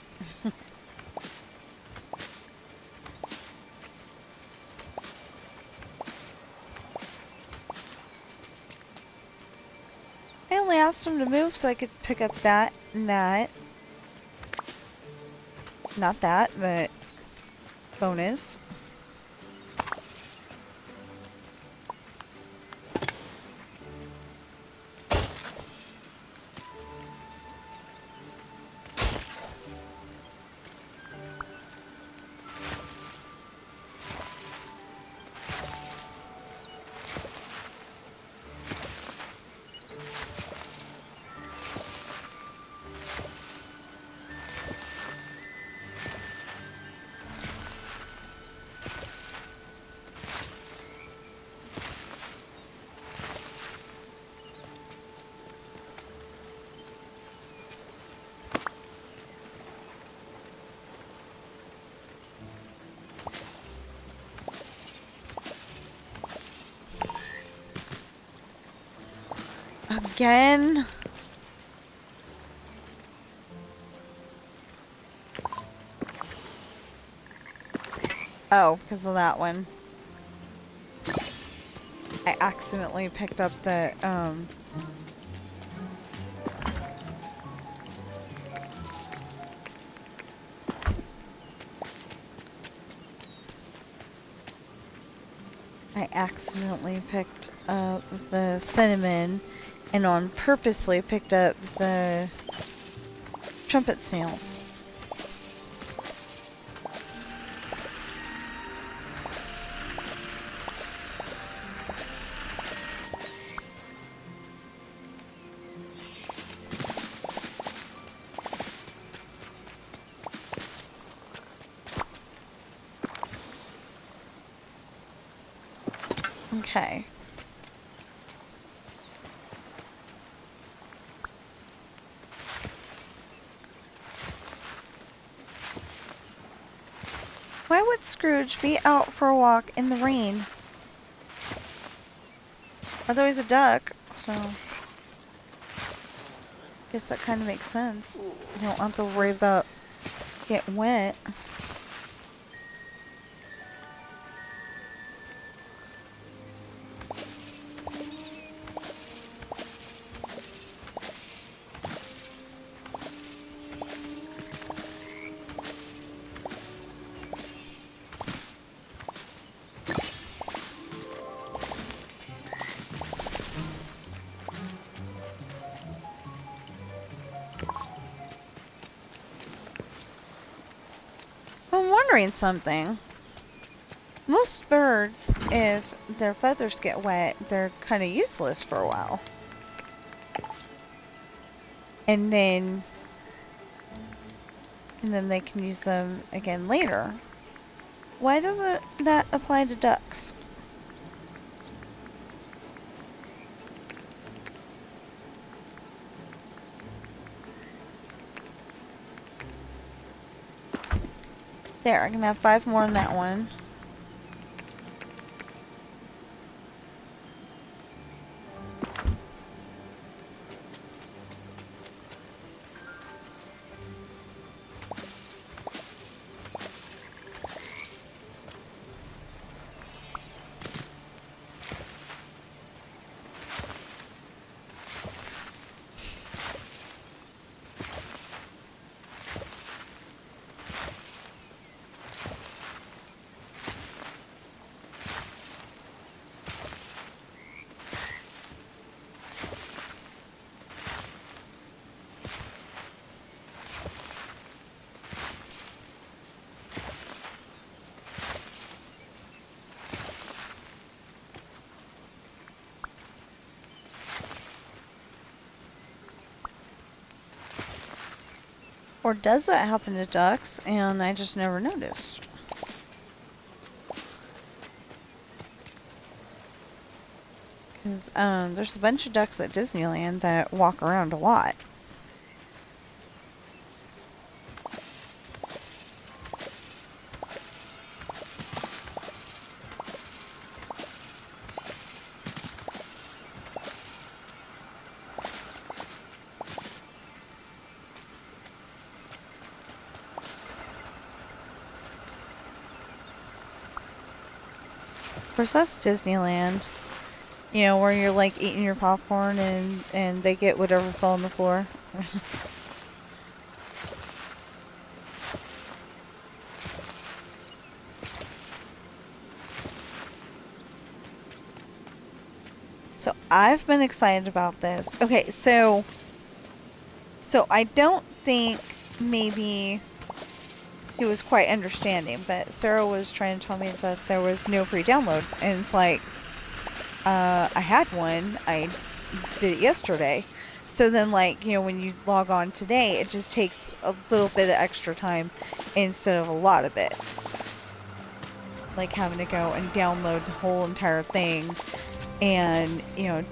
I only asked him to move so I could pick up that and that. Not that, but bonus. Again? Oh, because of that one. I accidentally picked up the, I accidentally picked up the cinnamon and on purposely picked up the trumpet snails. Okay. Why would Scrooge be out for a walk in the rain? Although he's a duck, so guess that kind of makes sense. You don't have to worry about getting wet. I'm wondering something. Most birds, if their feathers get wet, they're kind of useless for a while. And then they can use them again later. Why doesn't that apply to ducks? There, I can have 5 more on that one. Or does that happen to ducks and I just never noticed? Because there's a bunch of ducks at Disneyland that walk around a lot. Of course, that's Disneyland. You know, where you're like eating your popcorn and they get whatever fell on the floor. So I've been excited about this. Okay, so I don't think maybe he was quite understanding, but Sarah was trying to tell me that there was no free download, and it's like, I had one. I did it yesterday. So then, like, you know, when you log on today, it just takes a little bit of extra time instead of a lot of it. Like having to go and download the whole entire thing, and, you know,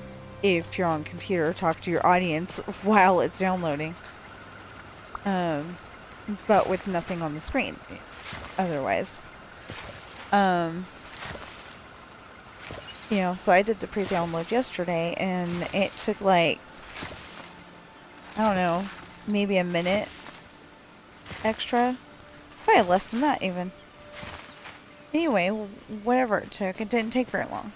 if you're on computer, talk to your audience while it's downloading. But with nothing on the screen otherwise. You know, so I did the pre-download yesterday and it took like I don't know, maybe a minute extra. Probably less than that even. Anyway, whatever it took, it didn't take very long.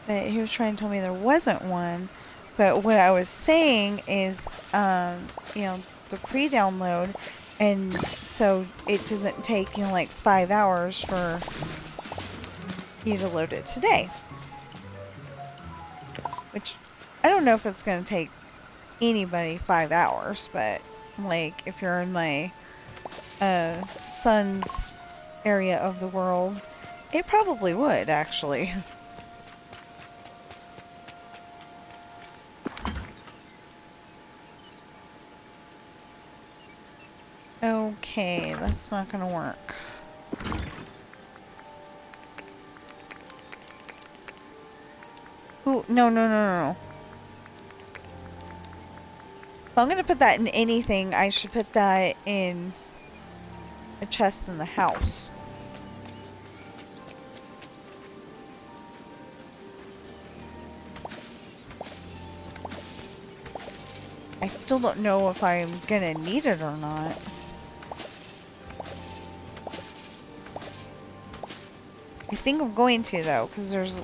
But he was trying to tell me there wasn't one. But what I was saying is, you know, the pre-download, and so it doesn't take, you know, like 5 hours for you to load it today. Which, I don't know if it's going to take anybody 5 hours, but, like, if you're in my son's area of the world, it probably would, actually. Okay, that's not gonna work. Ooh, no, no, no, no. If I'm gonna put that in anything, I should put that in a chest in the house. I still don't know if I'm gonna need it or not. I think I'm going to, though, because there's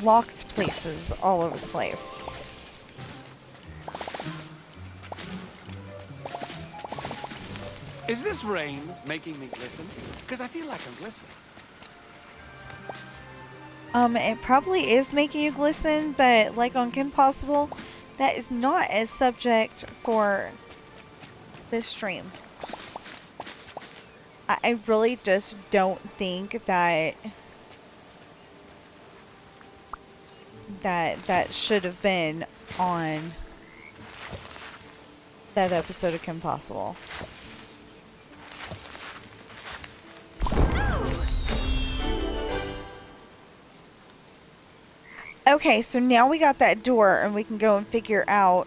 locked places all over the place. Is this rain making me glisten? Because I feel like I'm glistening. It probably is making you glisten, but like on Kim Possible, that is not a subject for this stream. I really just don't think that that should have been on that episode of Kim Possible. Okay, so now we got that door, and we can go and figure out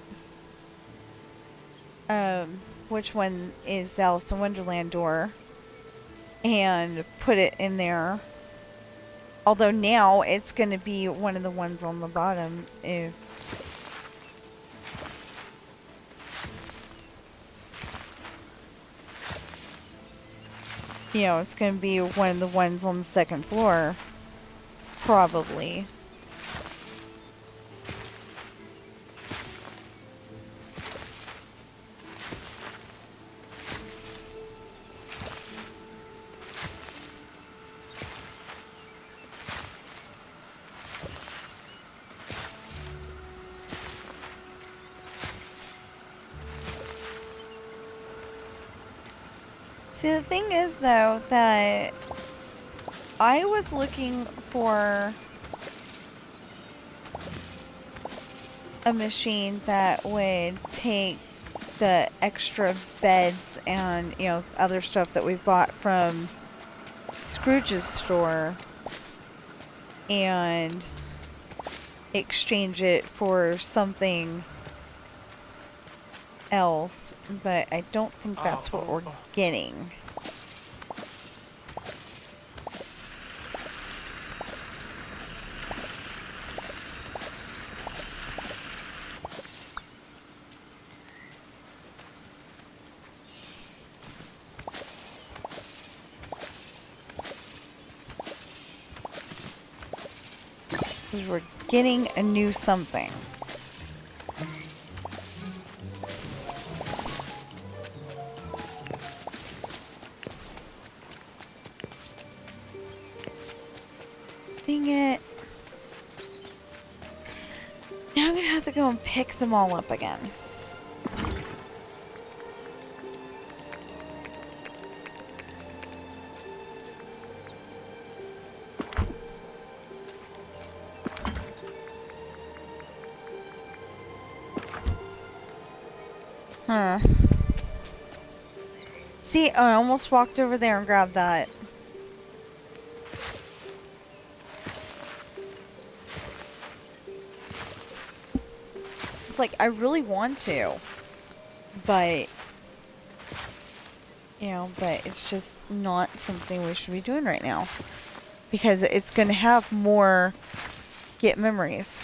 which one is Alice in Wonderland door and put it in there. Although now it's going to be one of the ones on the bottom if... You know, it's going to be one of the ones on the second floor. Probably. See, the thing is, though, that I was looking for a machine that would take the extra beds and, you know, other stuff that we bought from Scrooge's store and exchange it for something else, but I don't think that's what we're getting. Because we're getting a new something. Dang it. Now I'm gonna have to go and pick them all up again. Huh. See, I almost walked over there and grabbed that. It's like, I really want to, but, you know, but it's just not something we should be doing right now. Because it's going to have more get memories.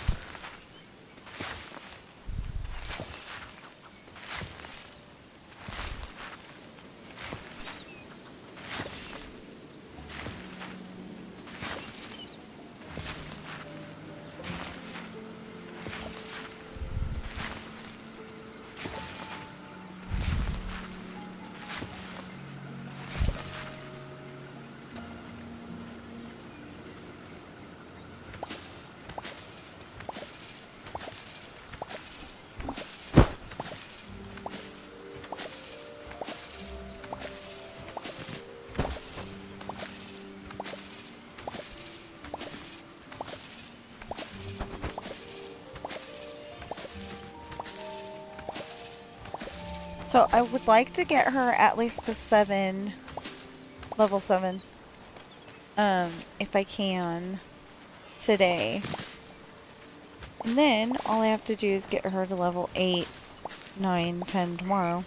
So I would like to get her at least to 7, level 7, if I can, today. And then all I have to do is get her to level 8, 9, 10 tomorrow.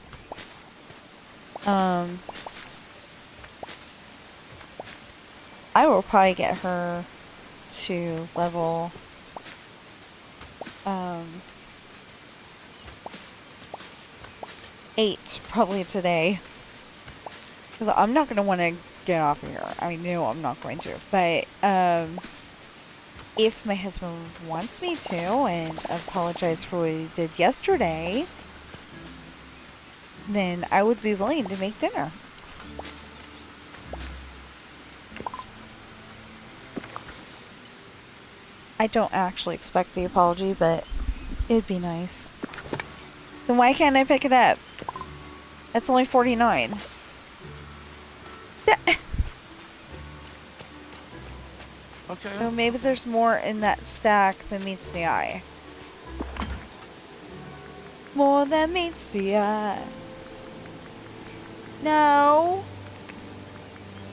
I will probably get her to level 8 probably today. Because I'm not going to want to get off of here. I mean, no, I'm not going to. But if my husband wants me to, and apologize for what he did yesterday, then I would be willing to make dinner. I don't actually expect the apology, but it'd be nice. Then why can't I pick it up? It's only 49. Okay. Oh, maybe there's more in that stack than meets the eye. More than meets the eye. No.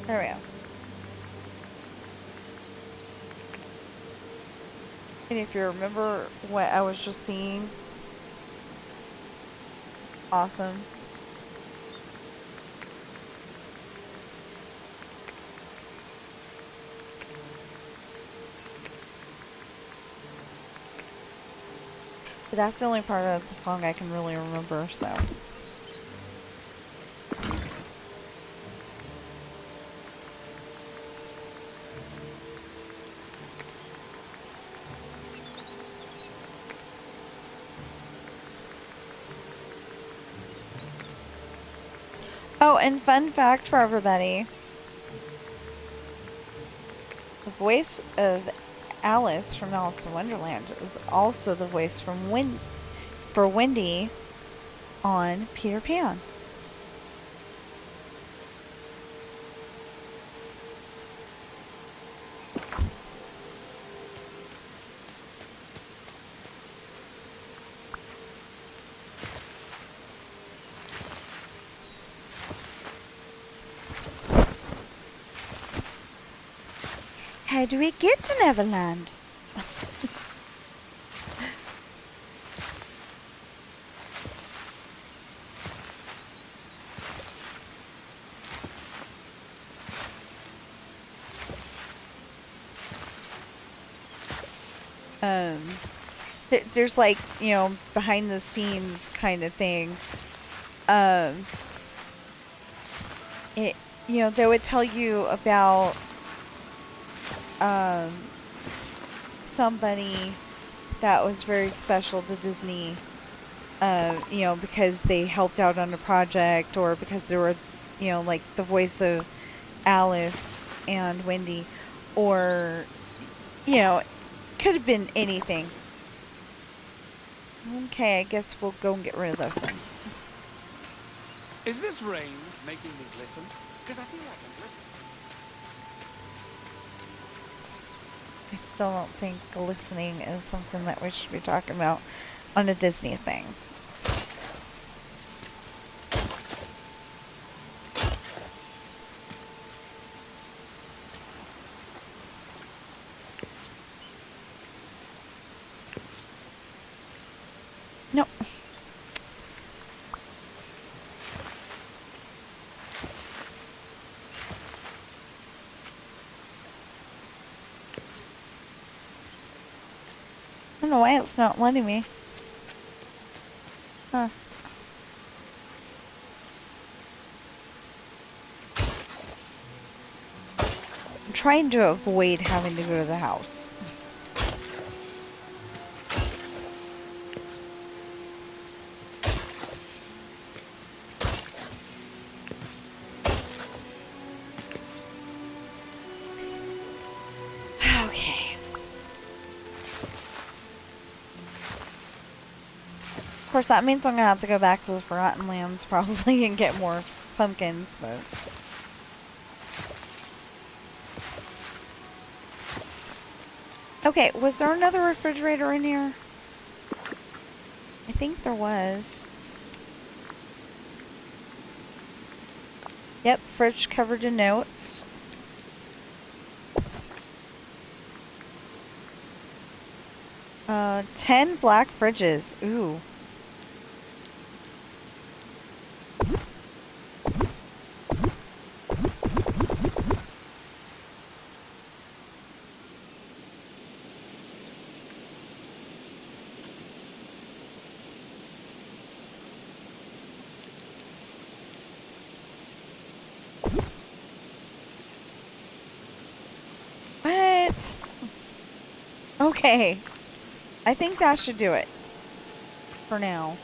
There we go. And if you remember what I was just seeing, awesome. But that's the only part of the song I can really remember, so. Oh, and fun fact for everybody. The voice of Alice from Alice in Wonderland is also the voice from Wendy on Peter Pan. How do we get to Neverland? There's like, you know, behind the scenes kind of thing. You know, they would tell you about somebody that was very special to Disney, you know, because they helped out on a project, or because they were, you know, like the voice of Alice and Wendy, or, you know, could have been anything. Okay, I guess we'll go and get rid of those then. Is this rain making me glisten? Because I feel like I'm glistening. I still don't think glistening is something that we should be talking about on a Disney thing. No. I don't know why it's not letting me. Huh. I'm trying to avoid having to go to the house. Okay. Of course, that means I'm gonna have to go back to the Forgotten Lands probably and get more pumpkins, but... Okay, was there another refrigerator in here? I think there was. Yep, fridge covered in notes. Uh, 10 black fridges. Ooh. What? Okay. I think that should do it. For now.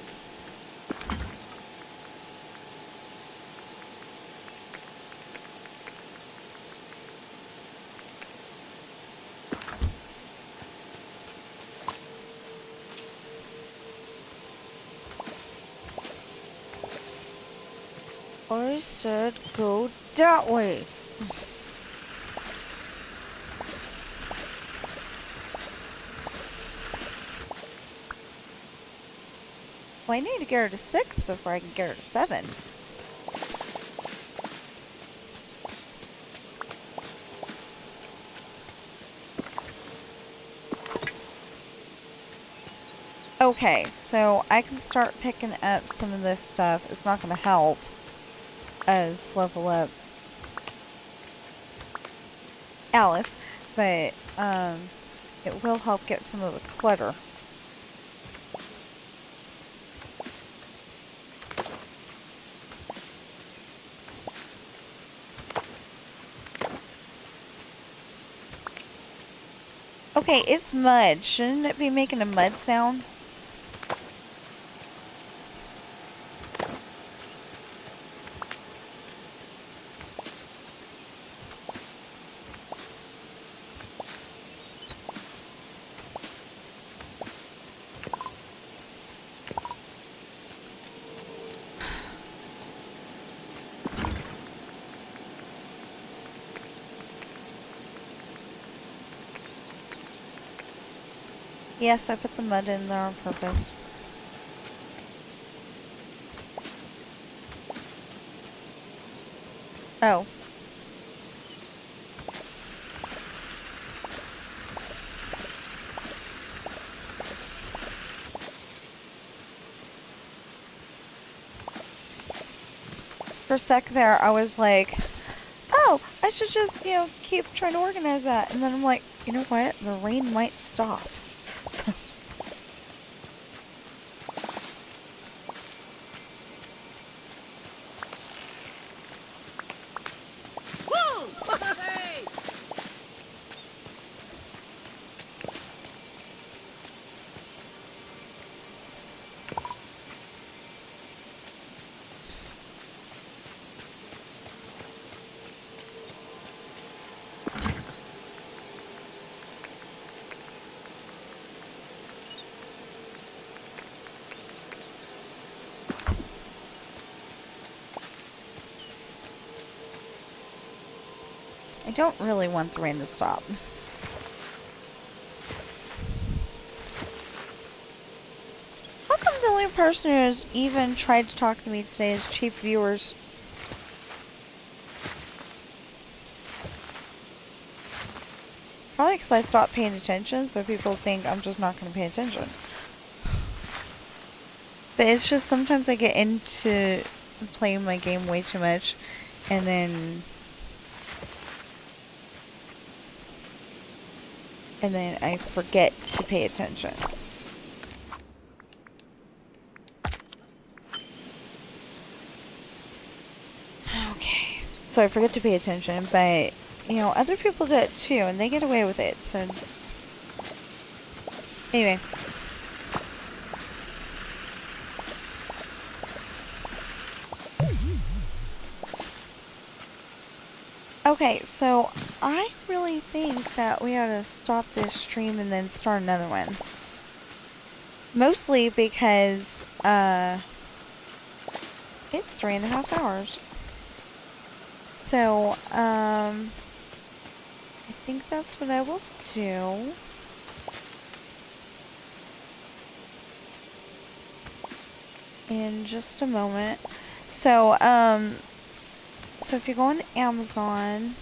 I said go that way. Well, I need to get her to 6 before I can get her to 7. Okay, so I can start picking up some of this stuff. It's not going to help us level up Alice, but it will help get some of the clutter. Okay, it's mud. Shouldn't it be making a mud sound? Yes, I put the mud in there on purpose. Oh. For a sec there, I was like, oh, I should just, keep trying to organize that. And then I'm like, you know what? The rain might stop. I don't really want the rain to stop. How come the only person who's even tried to talk to me today is cheap viewers? Probably because I stopped paying attention, so people think I'm just not going to pay attention. But it's just sometimes I get into playing my game way too much, and then I forget to pay attention. Okay, so I forget to pay attention, but other people do it too, and they get away with it. So anyway. Okay, so I really think that we ought to stop this stream and then start another one. Mostly because, it's 3.5 hours. So, I think that's what I will do. In just a moment. So, So if you go on Amazon,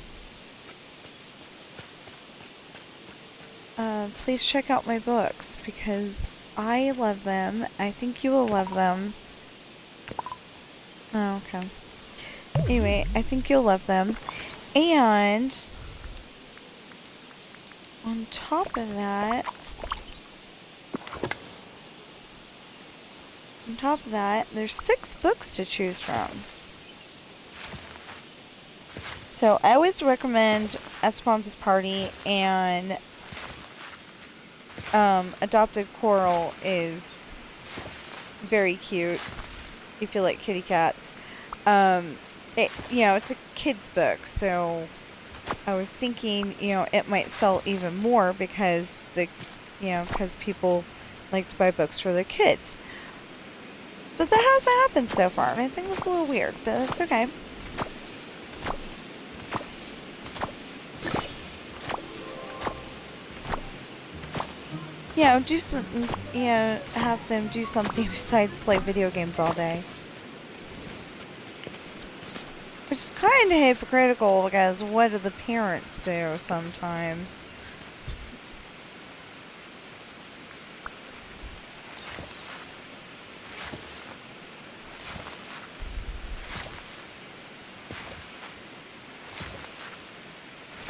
please check out my books because I love them. I think you will love them. Oh, okay. Anyway, I think you'll love them. And on top of that, there's 6 books to choose from. So I always recommend Esperanza's Party, and Adopted Coral is very cute if you like kitty cats. It's a kid's book, so I was thinking, it might sell even more because because people like to buy books for their kids. But that hasn't happened so far, and I think that's a little weird, but that's okay. Have them do something besides play video games all day. Which is kind of hypocritical, because what do the parents do sometimes?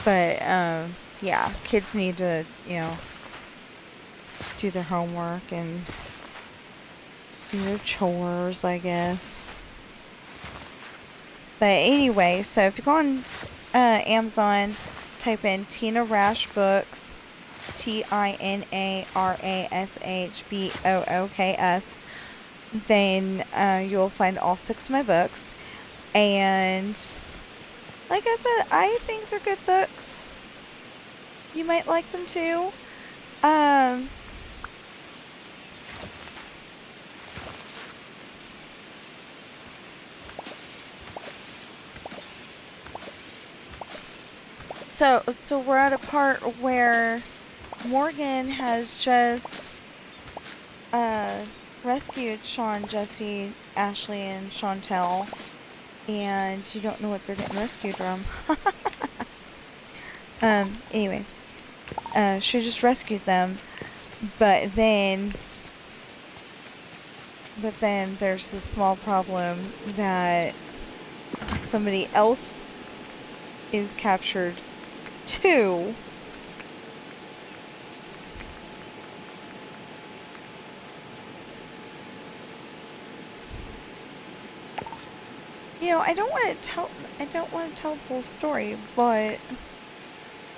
But, yeah, kids need to, do their homework and do their chores, I guess. But anyway, so if you go on Amazon, type in Tina Rash Books, TINARASHBOOKS, then you'll find all 6 of my books. And like I said, I think they're good books. You might like them too. So we're at a part where Morgan has just rescued Sean, Jesse, Ashley, and Chantel, and you don't know what they're getting rescued from. Anyway, she just rescued them, but then there's this small problem that somebody else is captured too. I don't want to tell the whole story, but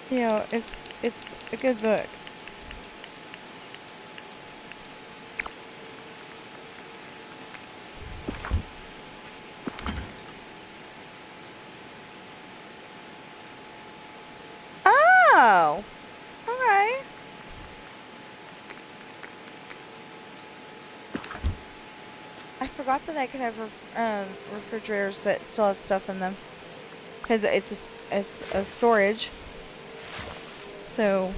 it's a good book. Oh, alright. I forgot that I could have refrigerators that still have stuff in them, because it's a storage. So,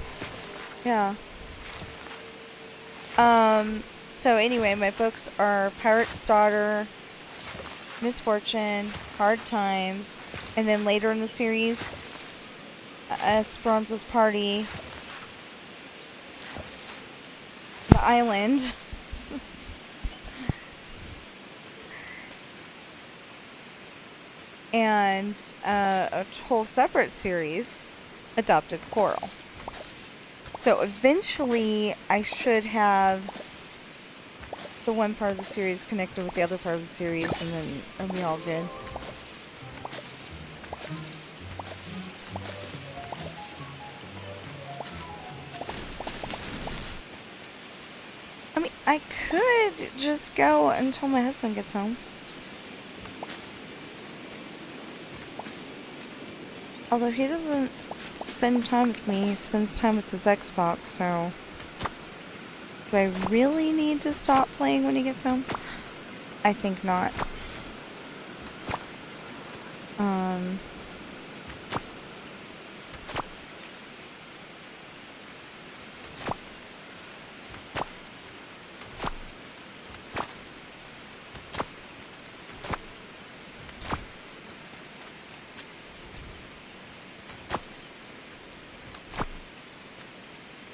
yeah. So anyway, my books are Pirate's Daughter, Misfortune, Hard Times, and then later in the series, Esperanza's Party, The Island, and a whole separate series, Adopted Coral. So eventually I should have the one part of the series connected with the other part of the series, and then it'll be all good. I mean, I could just go until my husband gets home. Although he doesn't spend time with me, he spends time with his Xbox, so do I really need to stop playing when he gets home? I think not.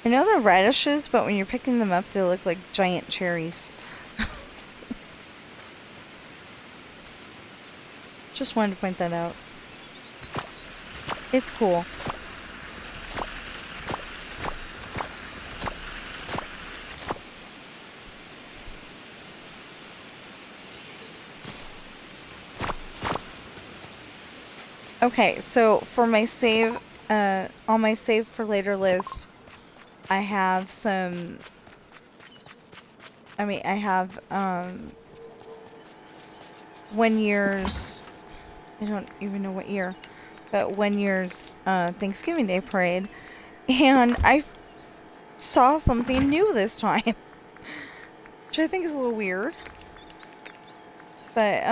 I know they're radishes, but when you're picking them up, they look like giant cherries. Just wanted to point that out. It's cool. Okay, so for my save, on my save for later list, I have some, I have, 1 year's, I don't even know what year, but 1 year's, Thanksgiving Day parade, and I saw something new this time, which I think is a little weird, but,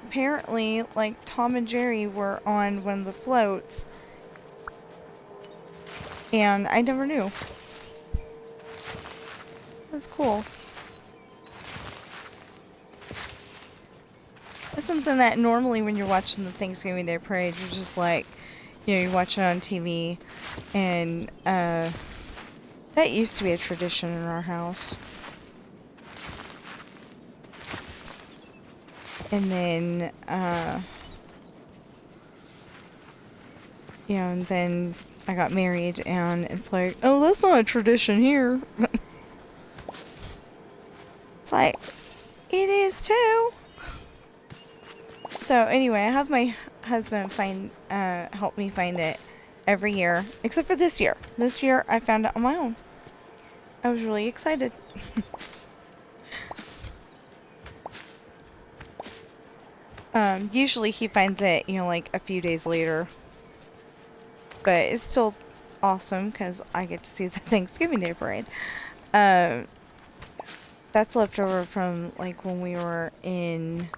apparently, like, Tom and Jerry were on one of the floats, and I never knew. It was cool. It's something that normally when you're watching the Thanksgiving Day parade, you're just like, you know, you watch it on TV, and, that used to be a tradition in our house. And then, you know, and then I got married, and it's like, oh, that's not a tradition here. It's like, it is too. So anyway, I have my husband help me find it every year, except for this year. This year, I found it on my own. I was really excited. Usually he finds it, you know, like a few days later. But it's still awesome because I get to see the Thanksgiving Day parade. That's left over from, like, when we were in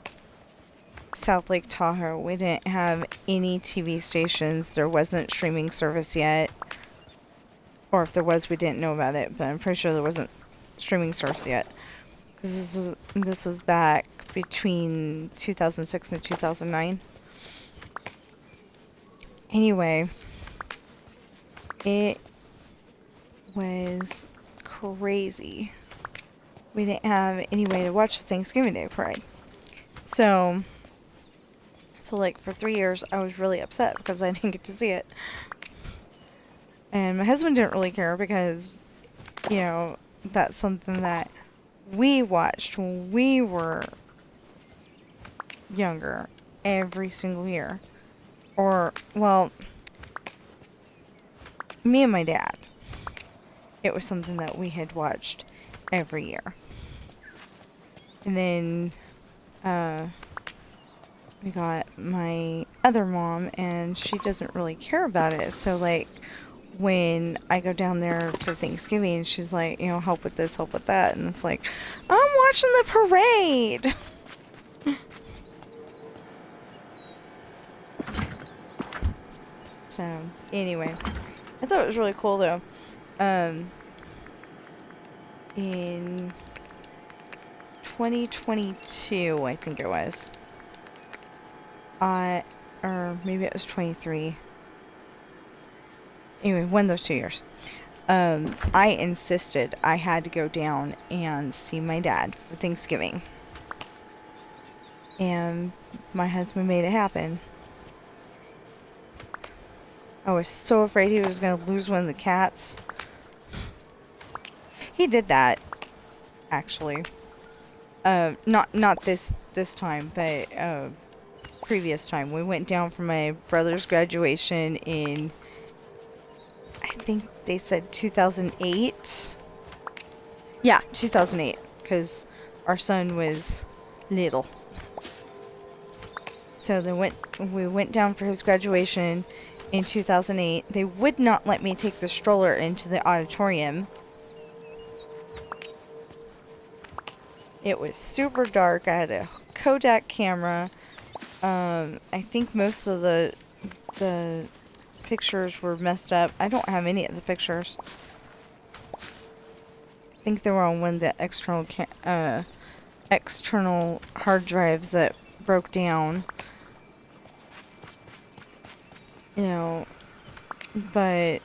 South Lake Tahoe. We didn't have any TV stations. There wasn't streaming service yet. Or if there was, we didn't know about it. But I'm pretty sure there wasn't streaming service yet. This was back between 2006 and 2009. Anyway, it was crazy. We didn't have any way to watch the Thanksgiving Day parade. So like for 3 years, I was really upset because I didn't get to see it. And my husband didn't really care because, you know, that's something that we watched when we were younger every single year. Or, well, me and my dad. It was something that we had watched every year. And then, we got my other mom, and she doesn't really care about it. So, like, when I go down there for Thanksgiving, she's like, you know, help with this, help with that. And it's like, I'm watching the parade. So, anyway, I thought it was really cool, though. In 2022, I think it was. Or maybe it was 23. Anyway, one of those 2 years. I insisted I had to go down and see my dad for Thanksgiving. And my husband made it happen. I was so afraid he was going to lose one of the cats. He did that, actually. Not this time, but previous time. We went down for my brother's graduation in, I think they said 2008. Yeah, 2008, because our son was little. So we went down for his graduation in 2008. They would not let me take the stroller into the auditorium. It was super dark. I had a Kodak camera. I think most of the pictures were messed up. I don't have any of the pictures. I think they were on one of the external hard drives that broke down. You know, but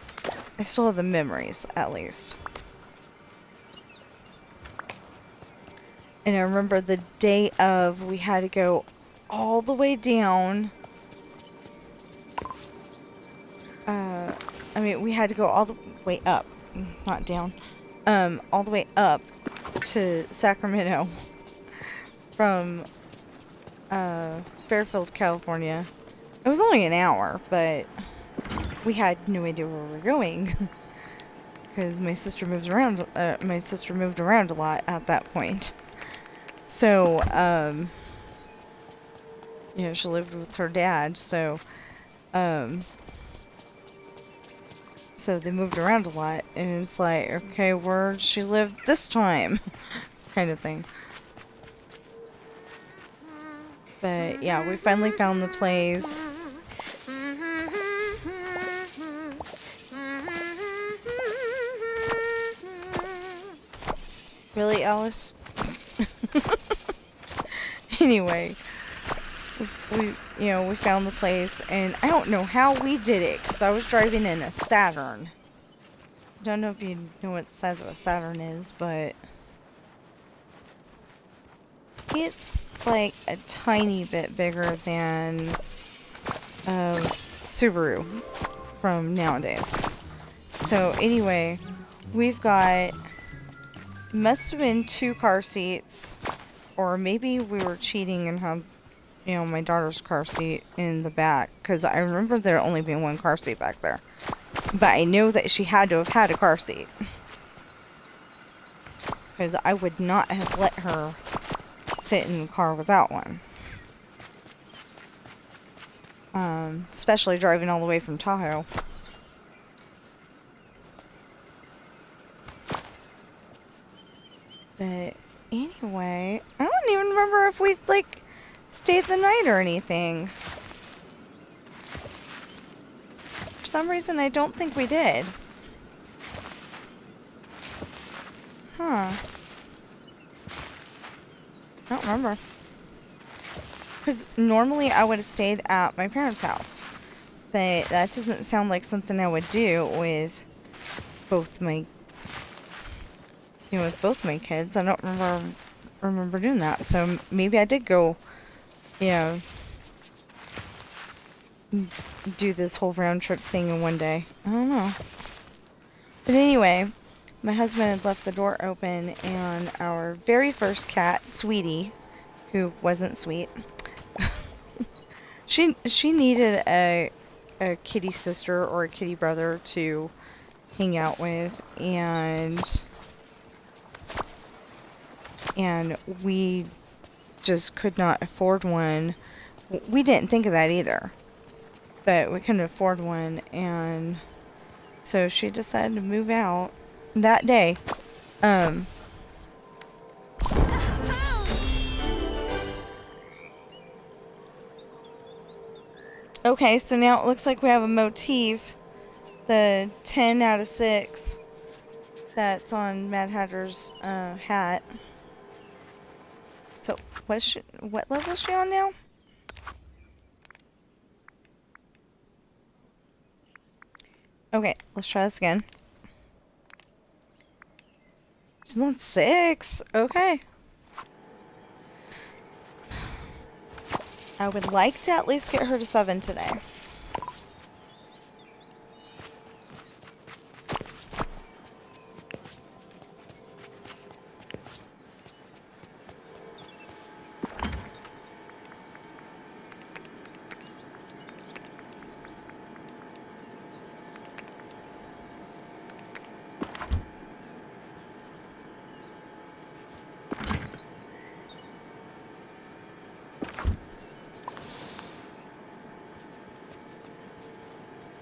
I still have the memories, at least. And I remember the day of, we had to go all the way down. We had to go all the way up, not down. All the way up to Sacramento from Fairfield, California. It was only an hour, but we had no idea where we were going because my sister moved around. My sister moved around a lot at that point. So, she lived with her dad. So, so they moved around a lot, and it's like, okay, where'd she live this time, kind of thing. But yeah, we finally found the place. Really, Alice? Anyway, we found the place, and I don't know how we did it, because I was driving in a Saturn. Don't know if you know what the size of a Saturn is, but it's like a tiny bit bigger than Subaru from nowadays. So anyway, we've got, must have been 2 car seats, or maybe we were cheating and had, my daughter's car seat in the back, because I remember there only being 1 car seat back there. But I know that she had to have had a car seat, because I would not have let her sit in the car without one. Especially driving all the way from Tahoe. But anyway, I don't even remember if we, stayed the night or anything. For some reason, I don't think we did. Huh. I don't remember. Because normally I would have stayed at my parents' house. But that doesn't sound like something I would do with both my kids. I don't remember doing that. So maybe I did go, do this whole round trip thing in one day. I don't know. But anyway, my husband had left the door open, and our very first cat, Sweetie, who wasn't sweet, she needed a kitty sister or a kitty brother to hang out with, and we just could not afford one. We didn't think of that either, but we couldn't afford one, and so she decided to move out that day. Okay, so now it looks like we have a motif, the 10 out of 6 that's on Mad Hatter's hat. So what level is she on now? Okay, let's try this again. She's on 6. Okay. I would like to at least get her to 7 today.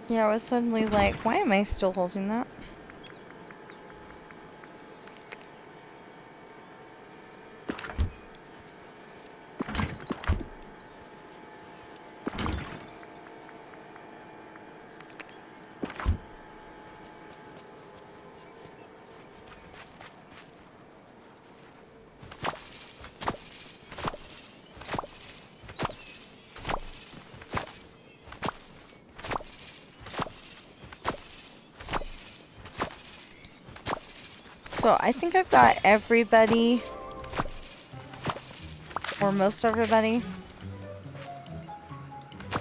Yeah, I was suddenly like, why am I still holding that? So I think I've got everybody, or most everybody,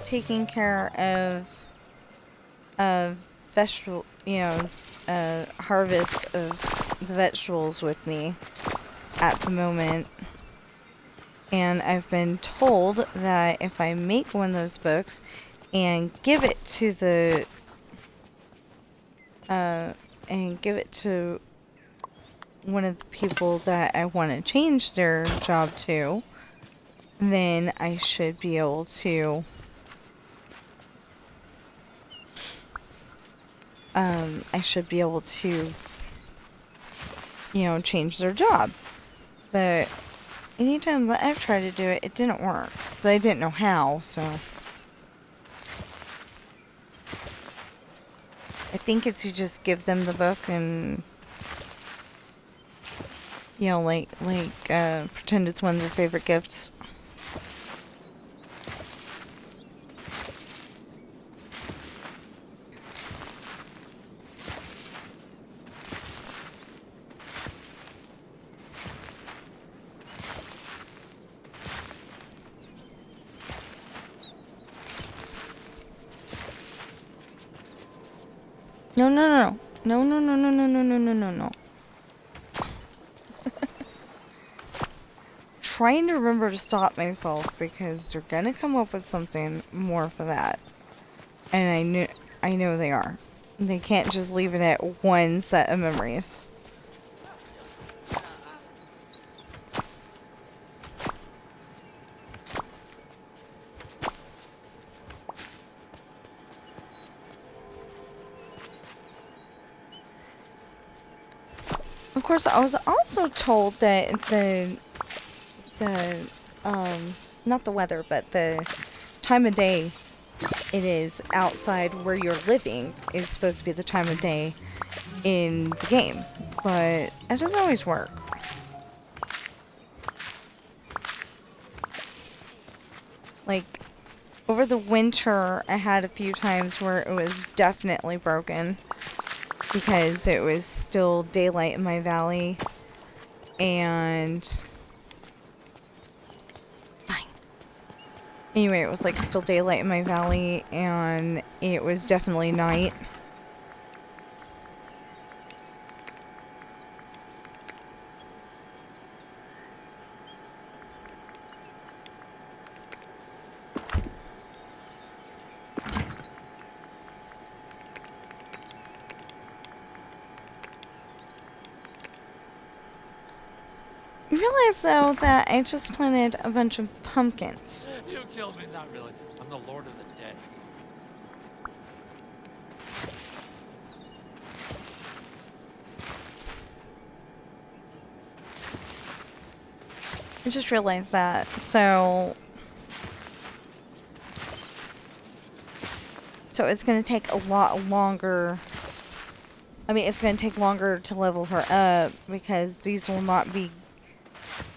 taking care of vegetable, harvest of the vegetables with me at the moment. And I've been told that if I make one of those books and give it to one of the people that I want to change their job to, then I should be able to change their job. But anytime that I've tried to do it, it didn't work. But I didn't know how, so I think it's you just give them the book and pretend it's one of their favorite gifts. No. Trying to remember to stop myself because they're gonna come up with something more for that. And I know they are. They can't just leave it at one set of memories. Of course, I was also told that not the weather, but the time of day it is outside where you're living is supposed to be the time of day in the game, but it doesn't always work. Like, over the winter, I had a few times where it was definitely broken because it was still daylight in my valley, and anyway, it was like still daylight in my valley, and it was definitely night. You realize, though, that I just planted a bunch of pumpkins. You killed me, not really. I'm the Lord of the Dead. I just realized that. So it's going to take a lot longer. I mean, it's going to take longer to level her up because these will not be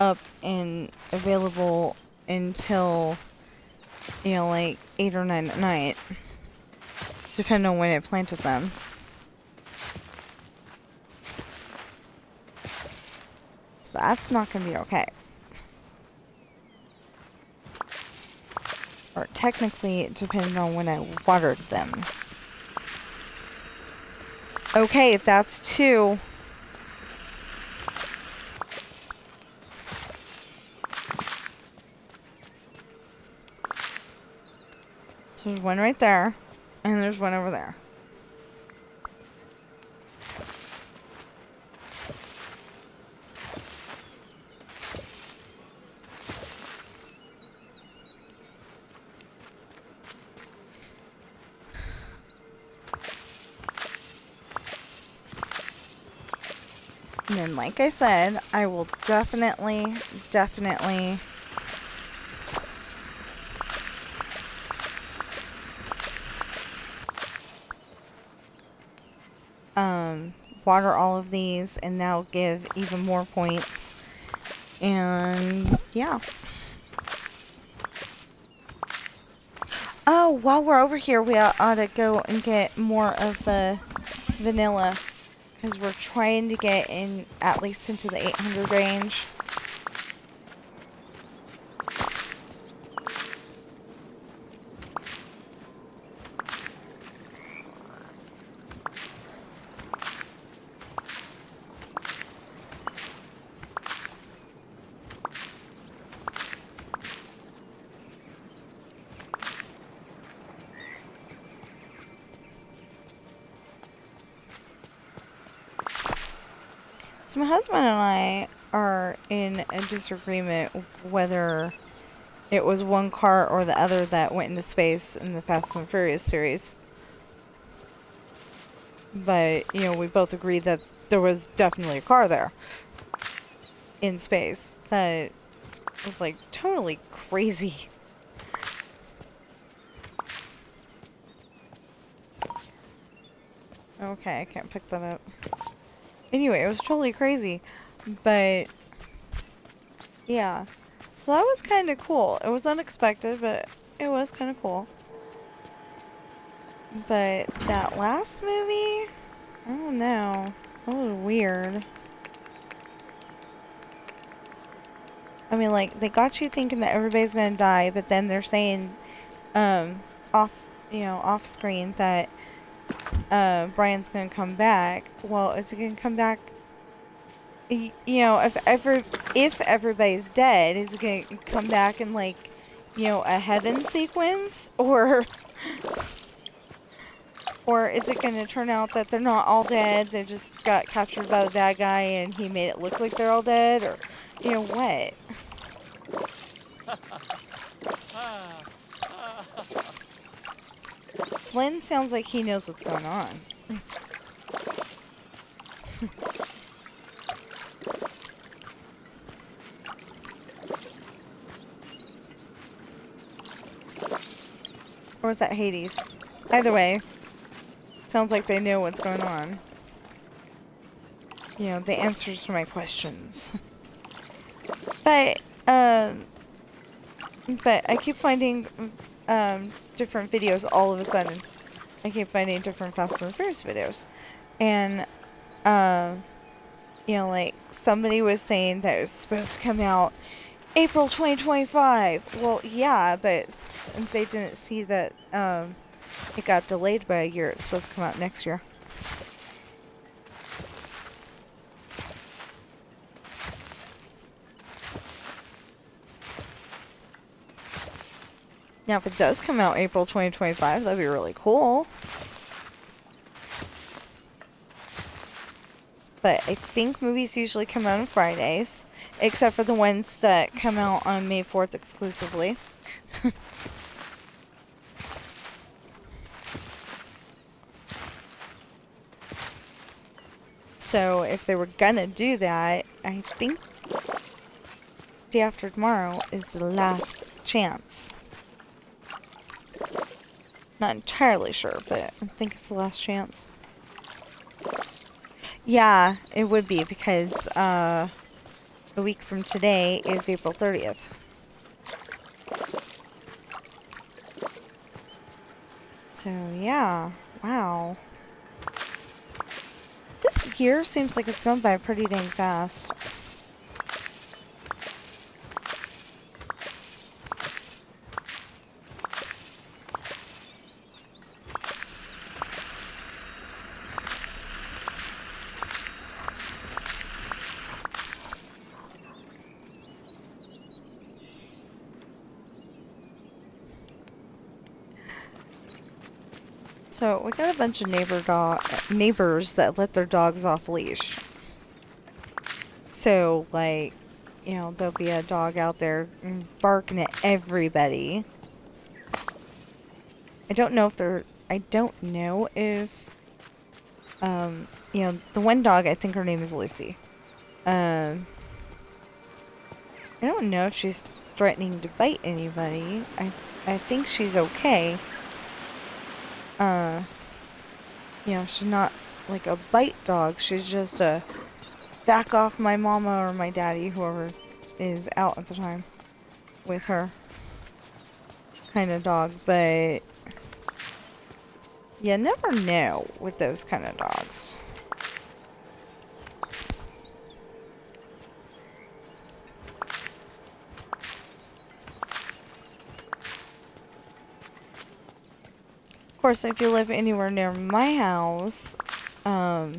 up and available until, like 8 or 9 at night, depending on when I planted them. So that's not going to be okay. Or technically, depending on when I watered them. Okay, that's 2. So there's one right there, and there's one over there. And then, like I said, I will definitely water all of these, and that'll give even more points. And yeah. Oh, while we're over here, we ought to go and get more of the vanilla because we're trying to get in at least into the 800 range. So my husband and I are in a disagreement whether it was one car or the other that went into space in the Fast and Furious series. But, you know, we both agree that there was definitely a car there in space that was, like, totally crazy. Okay, I can't pick that up. Anyway, it was totally crazy. But, yeah. So that was kind of cool. It was unexpected, but it was kind of cool. But that last movie, I don't know. That was weird. I mean, like, they got you thinking that everybody's gonna die, but then they're saying, off screen that, Brian's gonna come back. Well, is he gonna come back? You know, if everybody's dead, is he gonna come back in, like, you know, a heaven sequence? Or is it gonna turn out that they're not all dead, they just got captured by the bad guy and he made it look like they're all dead? Or, you know, what? Flynn sounds like he knows what's going on. Or was that Hades? Either way, sounds like they know what's going on. You know, the answers to my questions. But I keep finding, different videos all of a sudden. I keep finding different Fast and Furious videos. And, you know, like, somebody was saying that it was supposed to come out April 2025. Well, yeah, but they didn't see that, it got delayed by a year. It's supposed to come out next year. Now, if it does come out April 2025, that'd be really cool. But I think movies usually come out on Fridays, except for the ones that come out on May 4th exclusively. So if they were gonna do that, I think day after tomorrow is the last chance. Not entirely sure, but I think it's the last chance. Yeah, it would be, because a week from today is April 30th. So, yeah. Wow. This year seems like it's gone by pretty dang fast. So, we got a bunch of neighbors that let their dogs off leash. So, like, you know, there'll be a dog out there barking at everybody. I don't know if, you know, the one dog, I think her name is Lucy. I don't know if she's threatening to bite anybody. I think she's okay. You know, she's not like a bite dog. She's just a back off my mama or my daddy, whoever is out at the time with her kind of dog. But you never know with those kind of dogs. Of course, if you live anywhere near my house, well,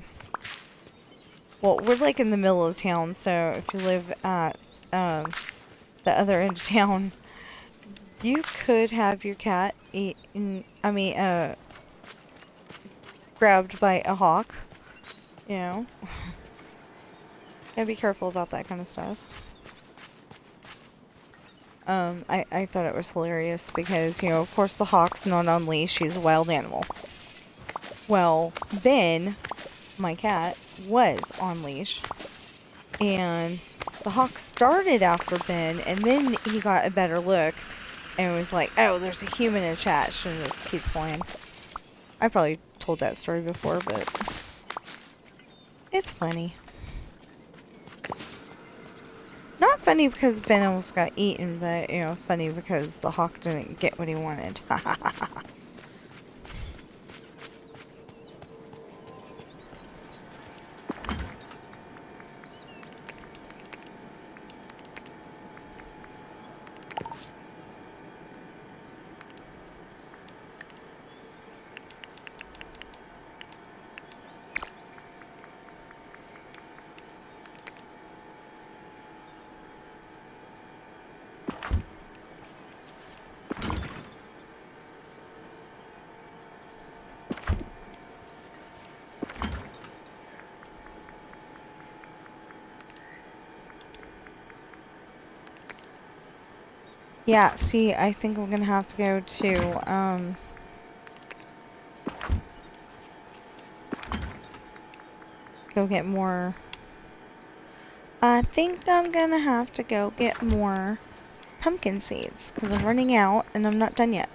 we're like in the middle of town, so if you live at the other end of town, you could have your cat grabbed by a hawk, you know. Gotta be careful about that kind of stuff. I thought it was hilarious because, you know, of course the hawk's not on leash, she's a wild animal. Well, Ben, my cat, was on leash, and the hawk started after Ben, and then he got a better look, and was like, oh, there's a human attached, and just keeps flying. I probably told that story before, but it's funny. Not funny because Ben almost got eaten, but, you know, funny because the hawk didn't get what he wanted. Yeah, see, I think I'm gonna have to go to, go get more. I think I'm gonna have to go get more pumpkin seeds, because I'm running out, and I'm not done yet.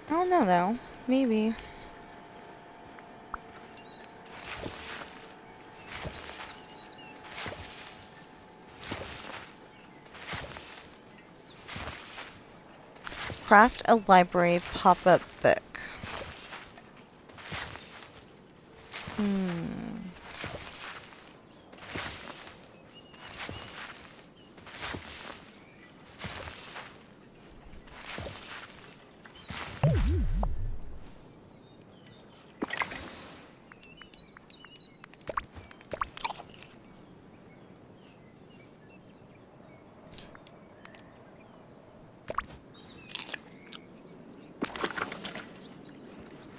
I don't know, though. Maybe. Craft a library pop-up book.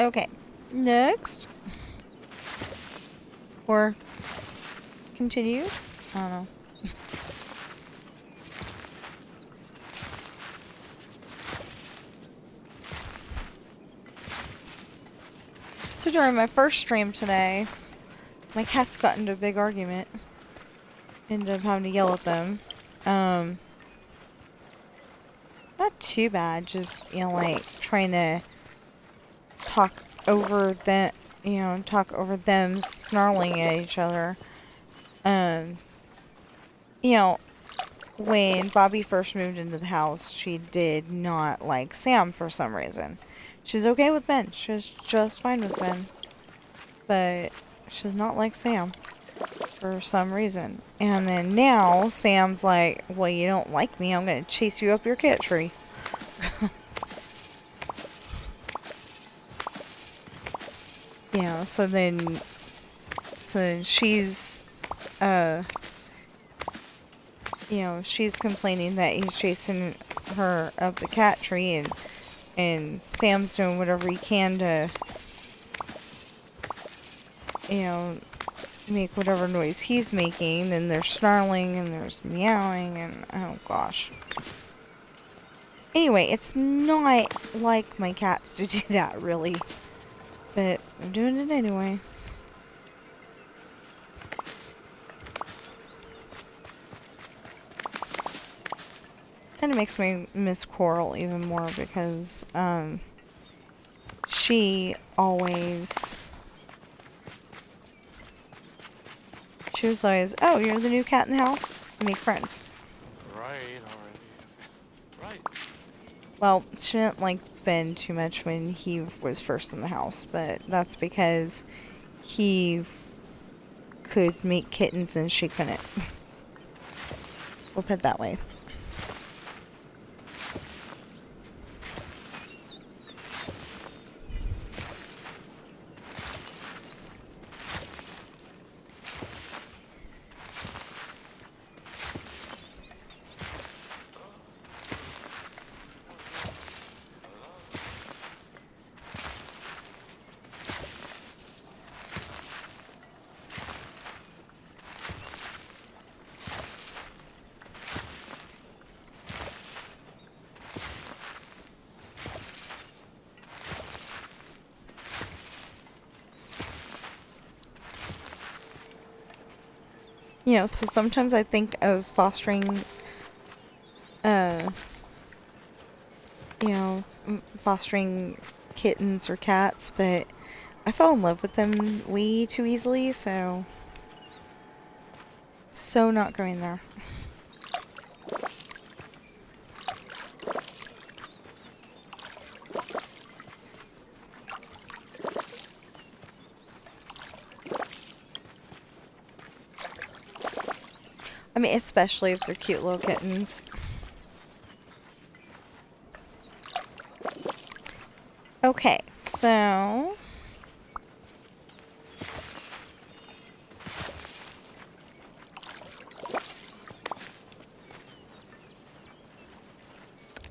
Okay, next. Or continued? I don't know. So during my first stream today, my cats got into a big argument. Ended up having to yell at them. Not too bad, just, you know, like, trying to talk over them snarling at each other. You know, when Bobby first moved into the house, she did not like Sam for some reason. She's okay with Ben. She's just fine with Ben. But she's not like Sam for some reason. And then now, Sam's like, well, you don't like me, I'm gonna chase you up your cat tree. Yeah, so then she's, you know, she's complaining that he's chasing her up the cat tree, and Sam's doing whatever he can to, you know, make whatever noise he's making, and there's snarling, and there's meowing, and oh gosh. Anyway, it's not like my cats to do that, really. But I'm doing it anyway. Kind of makes me miss Coral even more because, she was always, oh, you're the new cat in the house? Make friends. Right, already. Right. Well, she didn't like Ben too much when he was first in the house, but that's because he could make kittens and she couldn't. We'll put it that way. You know, so sometimes I think of fostering, you know, fostering kittens or cats, but I fell in love with them way too easily, so not going there. I mean, especially if they're cute little kittens. Okay, so...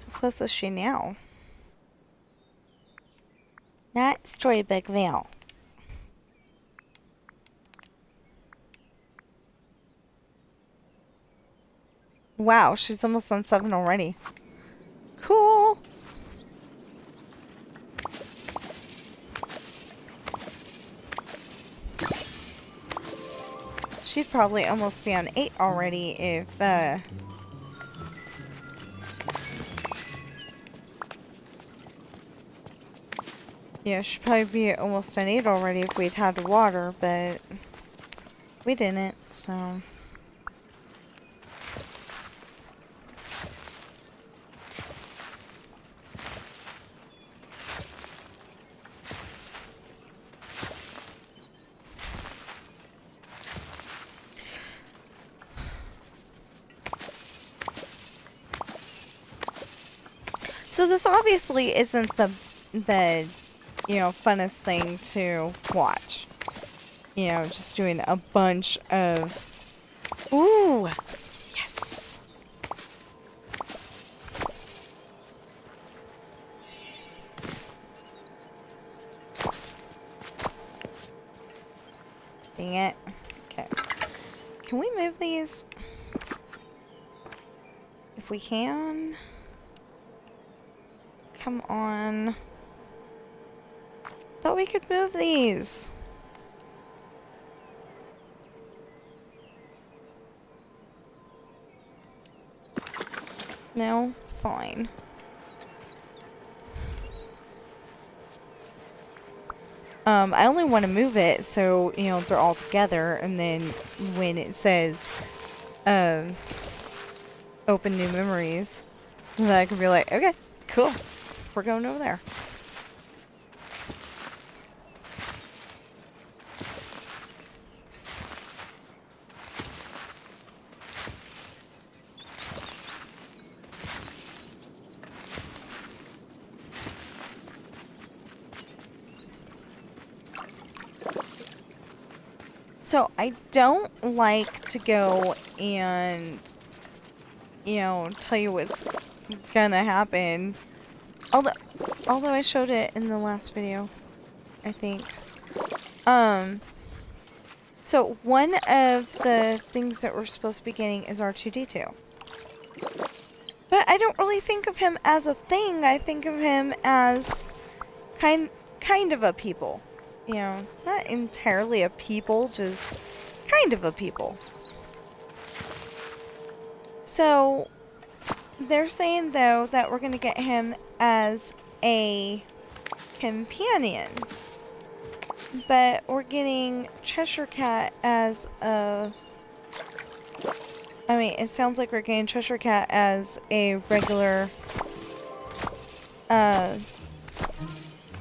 how close is she now? Not Storybook Vale. Wow, she's almost on 7 already. Cool! She'd probably almost be on 8 already if, yeah, she'd probably be almost on 8 already if we'd had the water, but we didn't, so... So this obviously isn't the you know, funnest thing to watch. You know, just doing a bunch of... Ooh! Yes! Dang it. Okay. Can we move these? If we can... Come on. Thought we could move these. No? Fine. I only want to move it so, you know, they're all together, and then when it says, open new memories, then I can be like, okay, cool. We're going over there. So I don't like to go and, you know, tell you what's gonna happen. Although I showed it in the last video, I think. So one of the things that we're supposed to be getting is R2-D2. But I don't really think of him as a thing. I think of him as kind of a people. You know, not entirely a people, just kind of a people. So they're saying, though, that we're going to get him as a companion. But we're getting Cheshire Cat as a... I mean, it sounds like we're getting Cheshire Cat as a regular,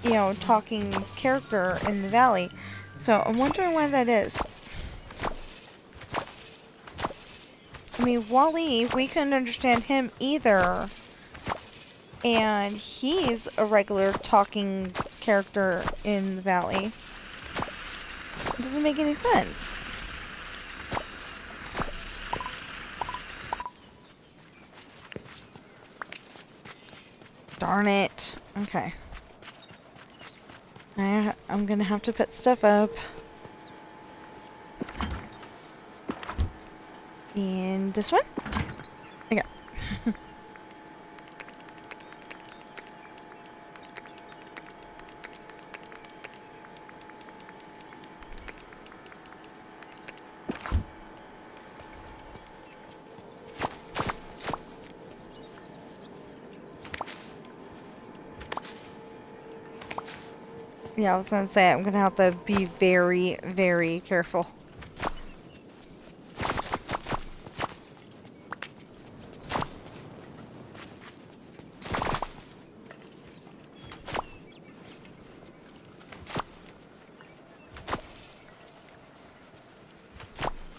you know, talking character in the valley. So I'm wondering why that is. I mean, Wally, we couldn't understand him either. And he's a regular talking character in the valley. It doesn't make any sense. Darn it. Okay. I'm gonna have to put stuff up. And this one? Okay. Yeah, I was gonna say, I'm gonna have to be very, very careful.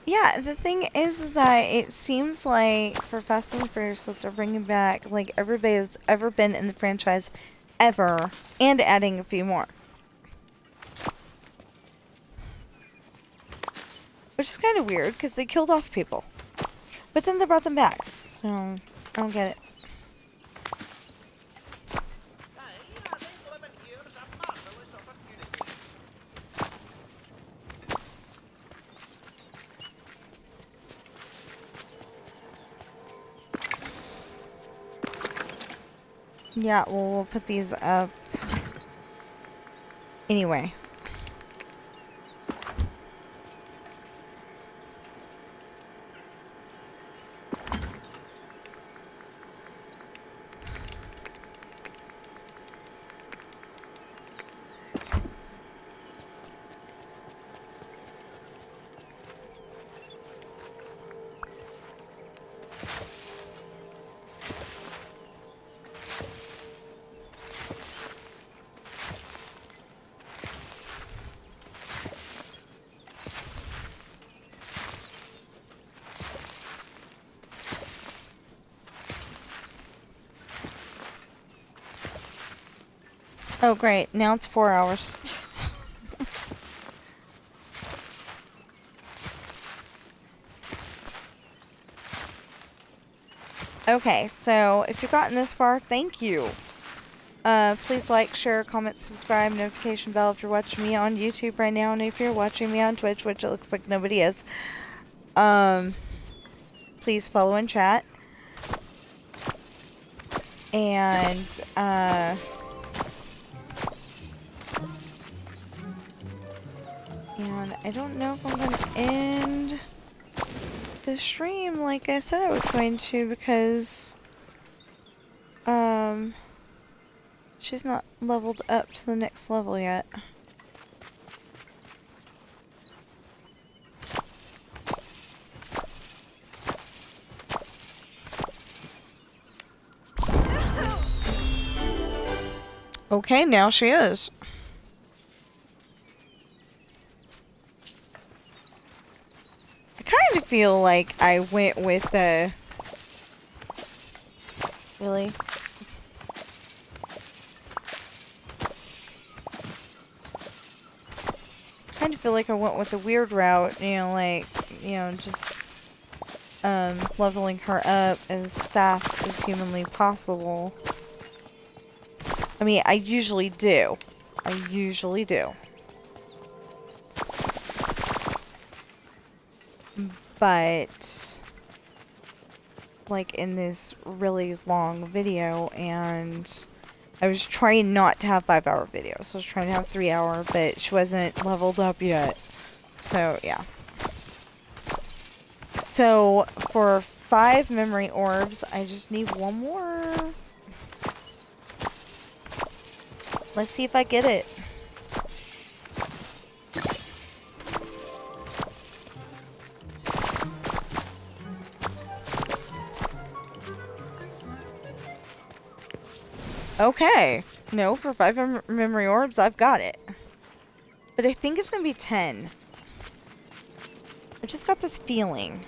Yeah, the thing is that it seems like for Fast and Furious that they're bringing back, like, everybody that's ever been in the franchise ever, and adding a few more. Which is kind of weird, because they killed off people. But then they brought them back, so I don't get it. Yeah, well, we'll put these up anyway. Oh, great. Now it's 4 hours. Okay, so if you've gotten this far, thank you. Please like, share, comment, subscribe, notification bell if you're watching me on YouTube right now, and if you're watching me on Twitch, which it looks like nobody is, please follow and chat. And, I don't know if I'm going to end the stream like I said I was going to, because, she's not leveled up to the next level yet. Okay, now she is. I kind of feel like I went with the... Really? Kind of feel like I went with the weird route, you know, like, you know, just leveling her up as fast as humanly possible. I mean, I usually do. I usually do. But, like, in this really long video, and I was trying not to have 5-hour videos. I was trying to have 3-hour, but she wasn't leveled up yet. So, yeah. So, for 5 memory orbs, I just need 1 more. Let's see if I get it. Okay. No, for 5 memory orbs, I've got it. But I think it's going to be 10. I just got this feeling.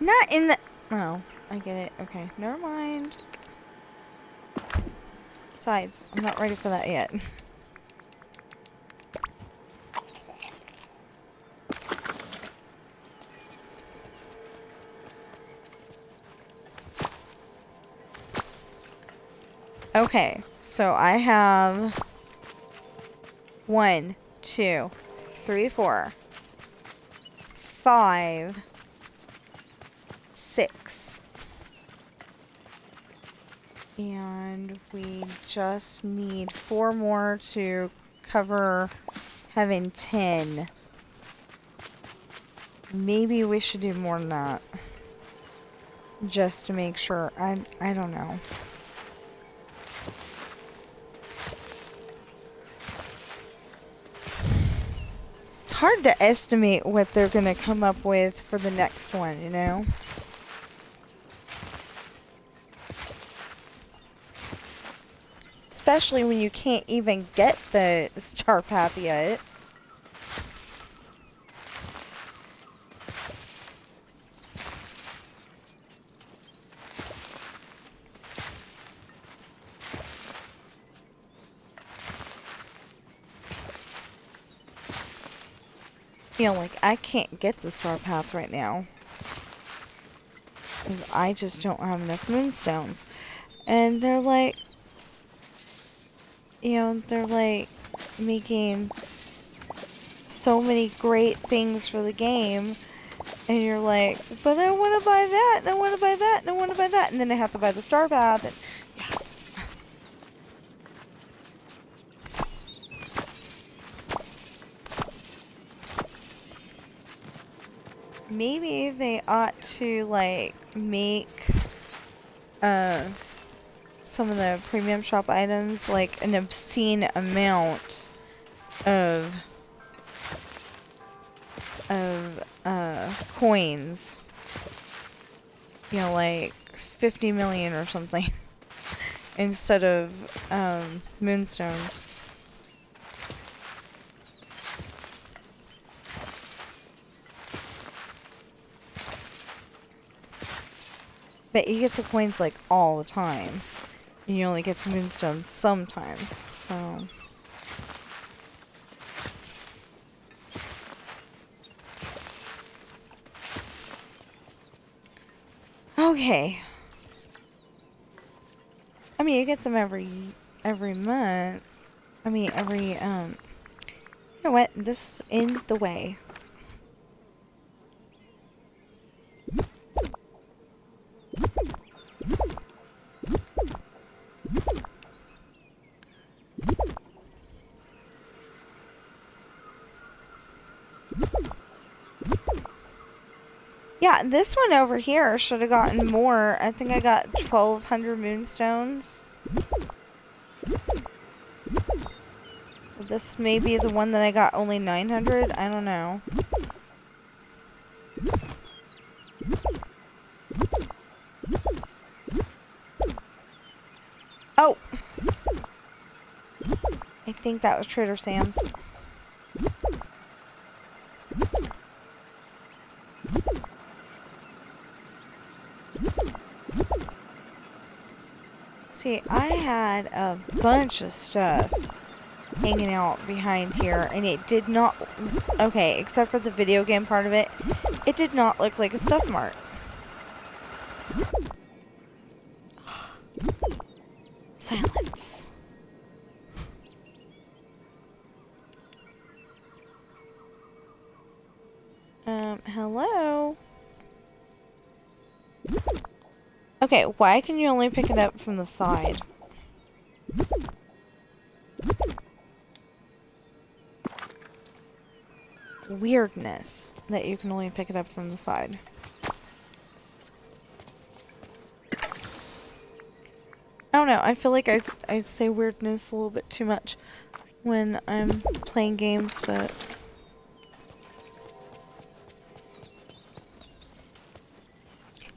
Not in the... Oh, I get it. Okay, never mind. Besides, I'm not ready for that yet. Okay, so I have 1, 2, 3, 4, 5, 6. And we just need 4 more to cover having 10. Maybe we should do more than that. Just to make sure. I don't know. It's hard to estimate what they're going to come up with for the next one, you know? Especially when you can't even get the star path yet. You know, like, I can't get the star path right now. Because I just don't have enough moonstones. And they're like... You know, they're like making so many great things for the game, and you're like, but I want to buy that, and I want to buy that, and I want to buy that, and then I have to buy the star path, and yeah. Maybe they ought to, like, make, some of the premium shop items, like, an obscene amount of coins. You know, like 50 million or something. Instead of, moonstones. But you get the coins, like, all the time. And you only get the moonstones sometimes, so... Okay. I mean, you get them every month. I mean, you know what? This is in the way. Yeah, this one over here should have gotten more. I think I got 1,200 moonstones. This may be the one that I got only 900. I don't know. Oh! I think that was Trader Sam's. See, I had a bunch of stuff hanging out behind here, and it did not... Okay, except for the video game part of it, it did not look like a stuff mart. Silence. Hello? Okay, why can you only pick it up from the side? Weirdness that you can only pick it up from the side. I don't know, I feel like I say weirdness a little bit too much when I'm playing games, but...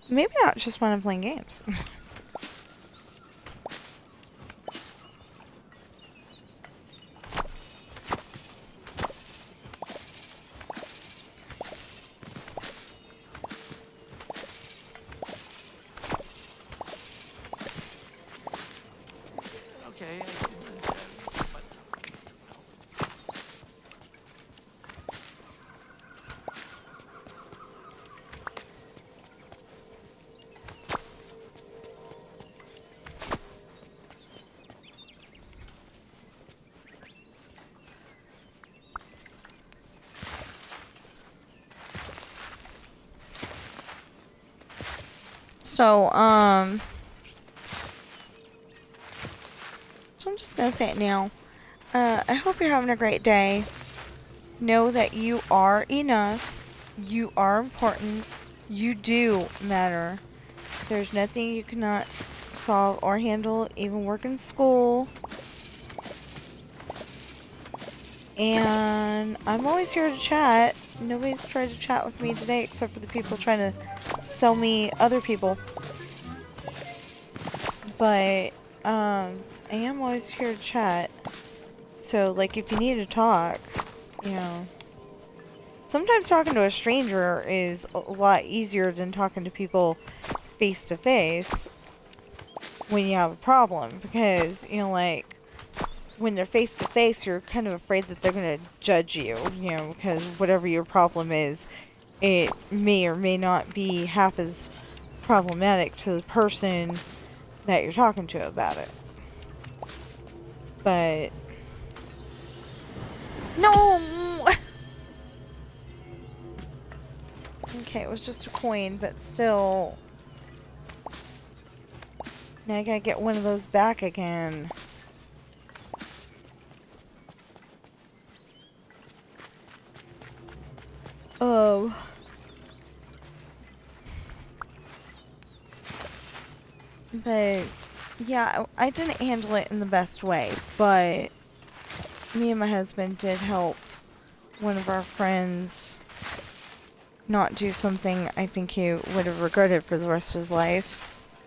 Maybe not just when I'm playing games. So, so I'm just gonna say it now. I hope you're having a great day. Know that you are enough. You are important. You do matter. There's nothing you cannot solve or handle, even work in school. And I'm always here to chat. Nobody's tried to chat with me today except for the people trying to sell me other people. But, I am always here to chat. So, like, if you need to talk, you know, sometimes talking to a stranger is a lot easier than talking to people face to face when you have a problem. Because, you know, like, when they're face to face, you're kind of afraid that they're going to judge you, you know, because whatever your problem is, it may or may not be half as problematic to the person that you're talking to about it. But no. Okay, it was just a coin, but still. Now I gotta get one of those back again. Oh. But, yeah, I didn't handle it in the best way, but me and my husband did help one of our friends not do something I think he would have regretted for the rest of his life.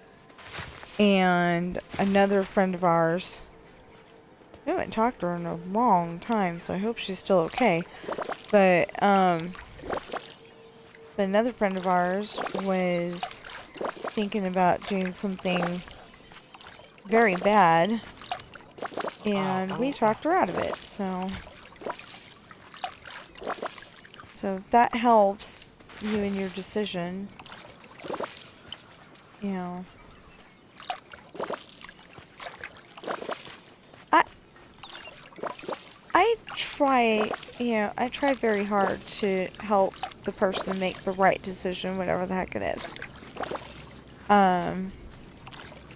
And another friend of ours, we haven't talked to her in a long time, so I hope she's still okay. But another friend of ours was thinking about doing something very bad, and we talked her out of it, so if that helps you in your decision, you know, I try very hard to help the person make the right decision, whatever the heck it is.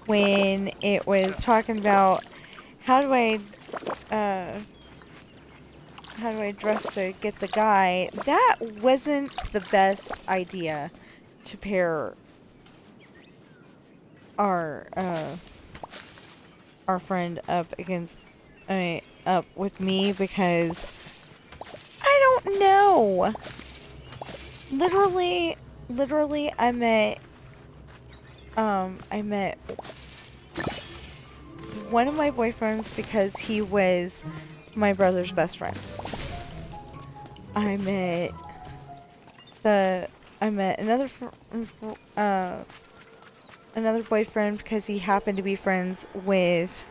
When it was talking about how do I dress to get the guy, that wasn't the best idea to pair our friend up with me, because I don't know. Literally, I met one of my boyfriends because he was my brother's best friend. I met another boyfriend because he happened to be friends with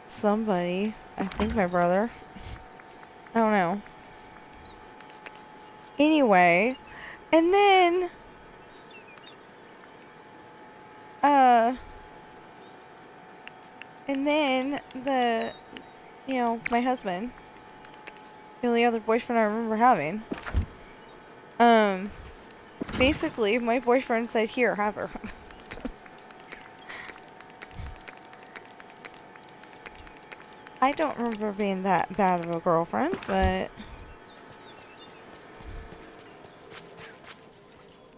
somebody. I think my brother. I don't know. Anyway, and then my husband, the only other boyfriend I remember having, basically my boyfriend said, "Here, have her." I don't remember being that bad of a girlfriend, but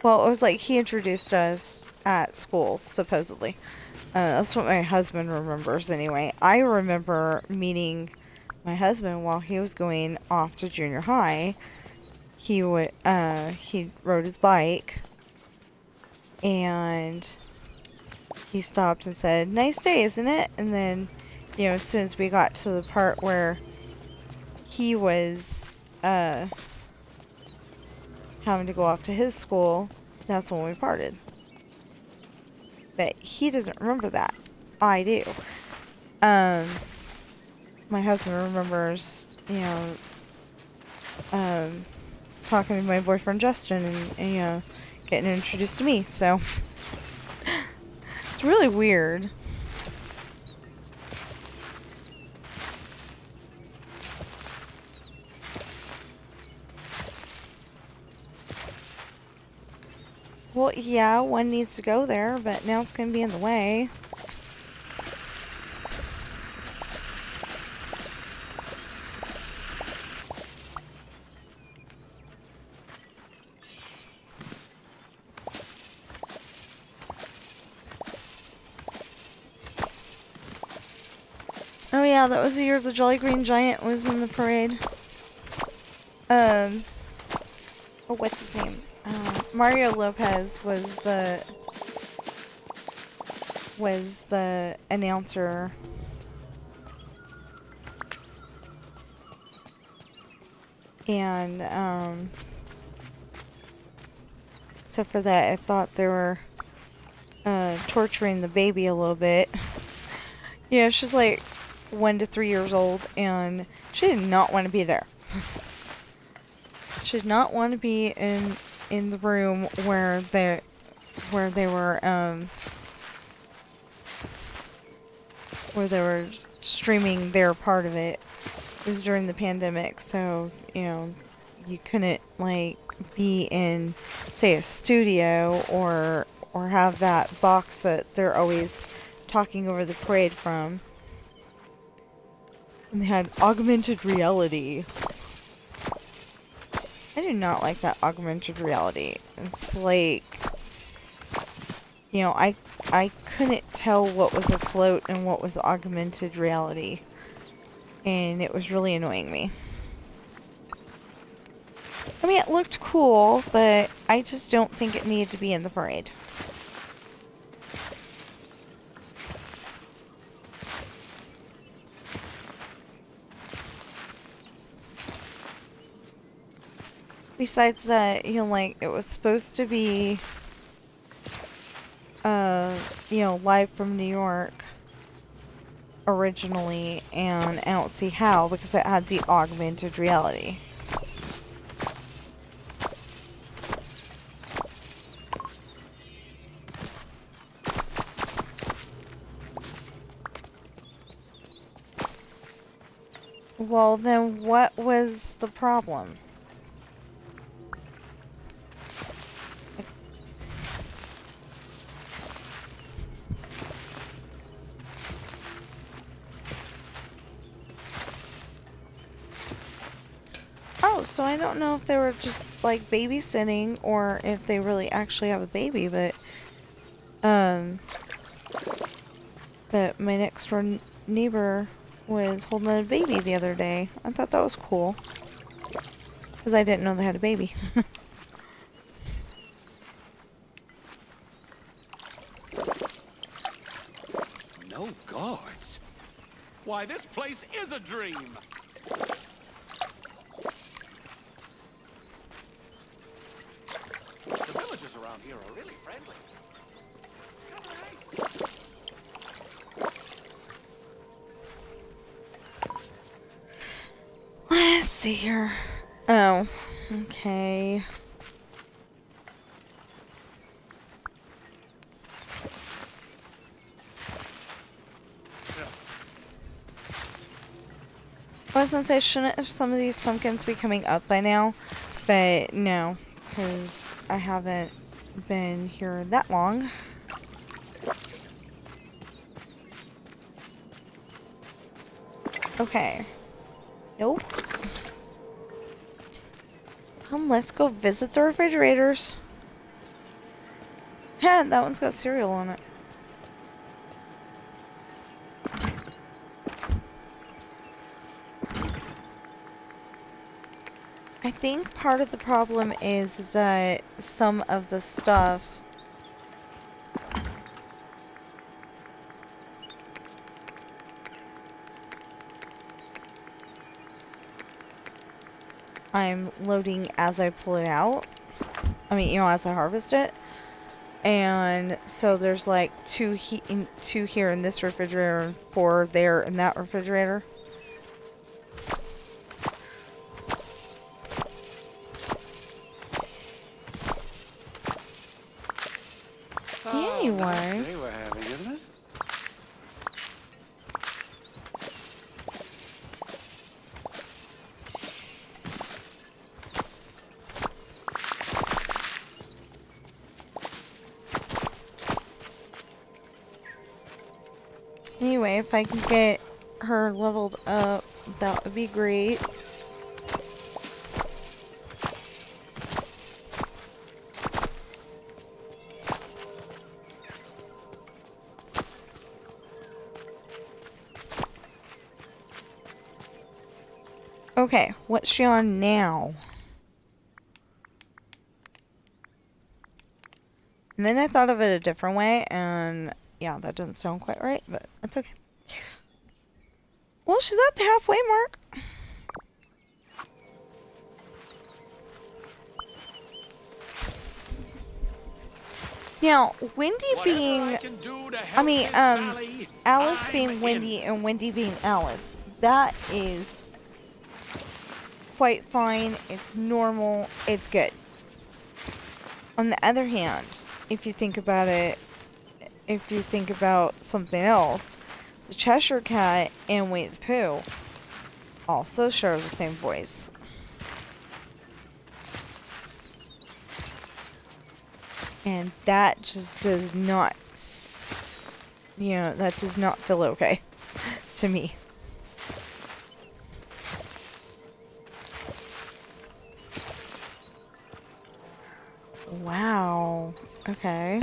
well, it was like he introduced us at school, supposedly. That's what my husband remembers anyway. I remember meeting my husband while he was going off to junior high. He rode his bike, and he stopped and said, "Nice day, isn't it?" And then, as soon as we got to the part where he was having to go off to his school, that's when we parted. But he doesn't remember that. I do. My husband remembers, talking to my boyfriend Justin and getting introduced to me. So it's really weird. yeah, one needs to go there, but now it's going to be in the way. Oh yeah, that was the year the Jolly Green Giant was in the parade. Oh, what's his name? Mario Lopez was the announcer. And, except for that, I thought they were, torturing the baby a little bit. Yeah, she's like 1 to 3 years old, and she did not want to be there. She did not want to be in the room where they were streaming their part of it. It was during the pandemic, so, you know, you couldn't, like, be in, say, a studio or have that box that they're always talking over the parade from. And they had augmented reality. I do not like that augmented reality. It's like, you know, I couldn't tell what was a float and what was augmented reality. And it was really annoying me. I mean, it looked cool, but I just don't think it needed to be in the parade. Besides that, you know, like, it was supposed to be, you know, live from New York originally, and I don't see how, because it had the augmented reality. Well, then what was the problem? Oh, so I don't know if they were just, like, babysitting or if they really actually have a baby, but my next door neighbor was holding a baby the other day. I thought that was cool. Because I didn't know they had a baby. No guards? Why, this place is a dream! The villagers around here are really friendly. It's kind of nice. Let's see here. Oh, okay. I was gonna say, shouldn't some of these pumpkins be coming up by now? But no, because I haven't been here that long. Okay. Nope. Let's go visit the refrigerators. Yeah, that one's got cereal on it. I think part of the problem is that some of the stuff I'm loading as I pull it out. I mean, you know, as I harvest it. And so there's like two here in this refrigerator and 4 there in that refrigerator. Anyway. They were having, isn't it? Anyway, if I can get her leveled up, that would be great. Okay, what's she on now? And then I thought of it a different way, and yeah, that doesn't sound quite right, but that's okay. Well, she's at the halfway mark. Now, Wendy being, Alice being Wendy and Wendy being Alice, that is quite fine. It's normal. It's good. On the other hand, if you think about it, if you think about something else, the Cheshire Cat and Winnie the Pooh also share the same voice. And that just does not, that does not feel okay to me. Wow. Okay.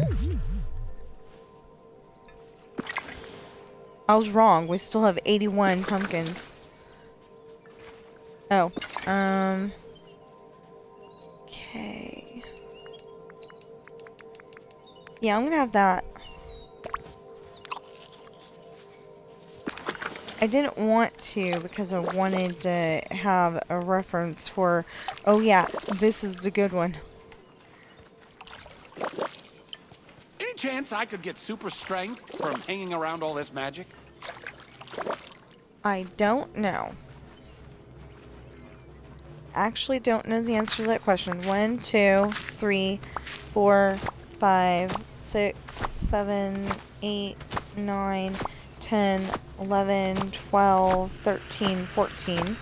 I was wrong. We still have 81 pumpkins. Oh. Okay. Yeah, I'm gonna have that. I didn't want to because I wanted to have a reference for, oh yeah, this is the good one. Any chance I could get super strength from hanging around all this magic? I don't know. Actually don't know the answer to that question. 1, 2, 3, 4, 5, 6, 7, 8, 9, 10, 11, 12, 13, 14.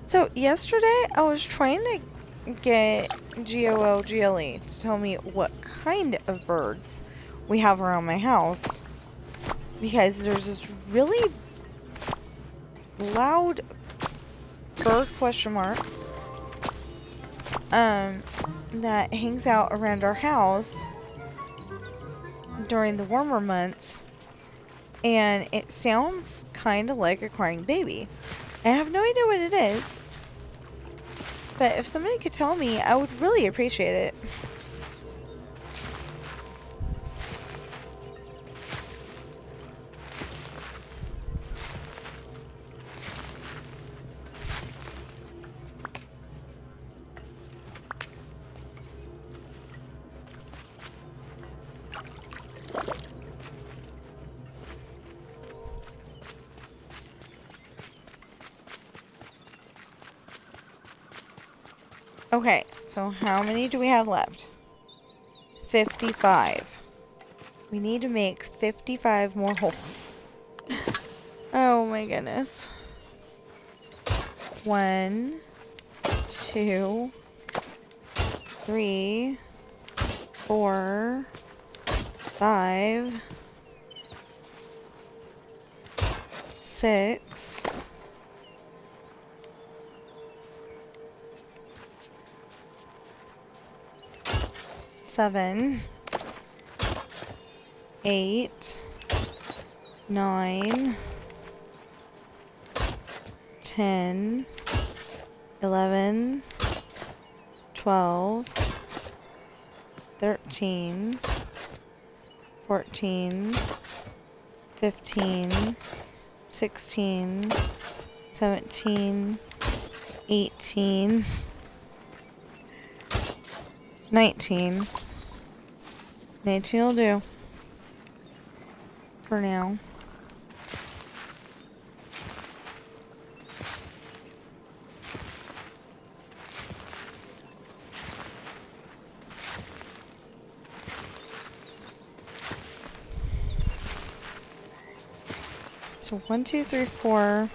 So yesterday I was trying to get GOLGLE to tell me what kind of birds we have around my house, because there's this really loud bird that hangs out around our house during the warmer months, and it sounds kind of like a crying baby. I have no idea what it is, but if somebody could tell me, I would really appreciate it. Okay, so how many do we have left? 55. We need to make 55 more holes. Oh my goodness. 1, 2, 3, 4, 5, 6, 7, 8, 9, 10, 11, 12, 13, 14, 15, 16, 17, 18, 19, 18 will do. For now. So 1, 2, 3, 4.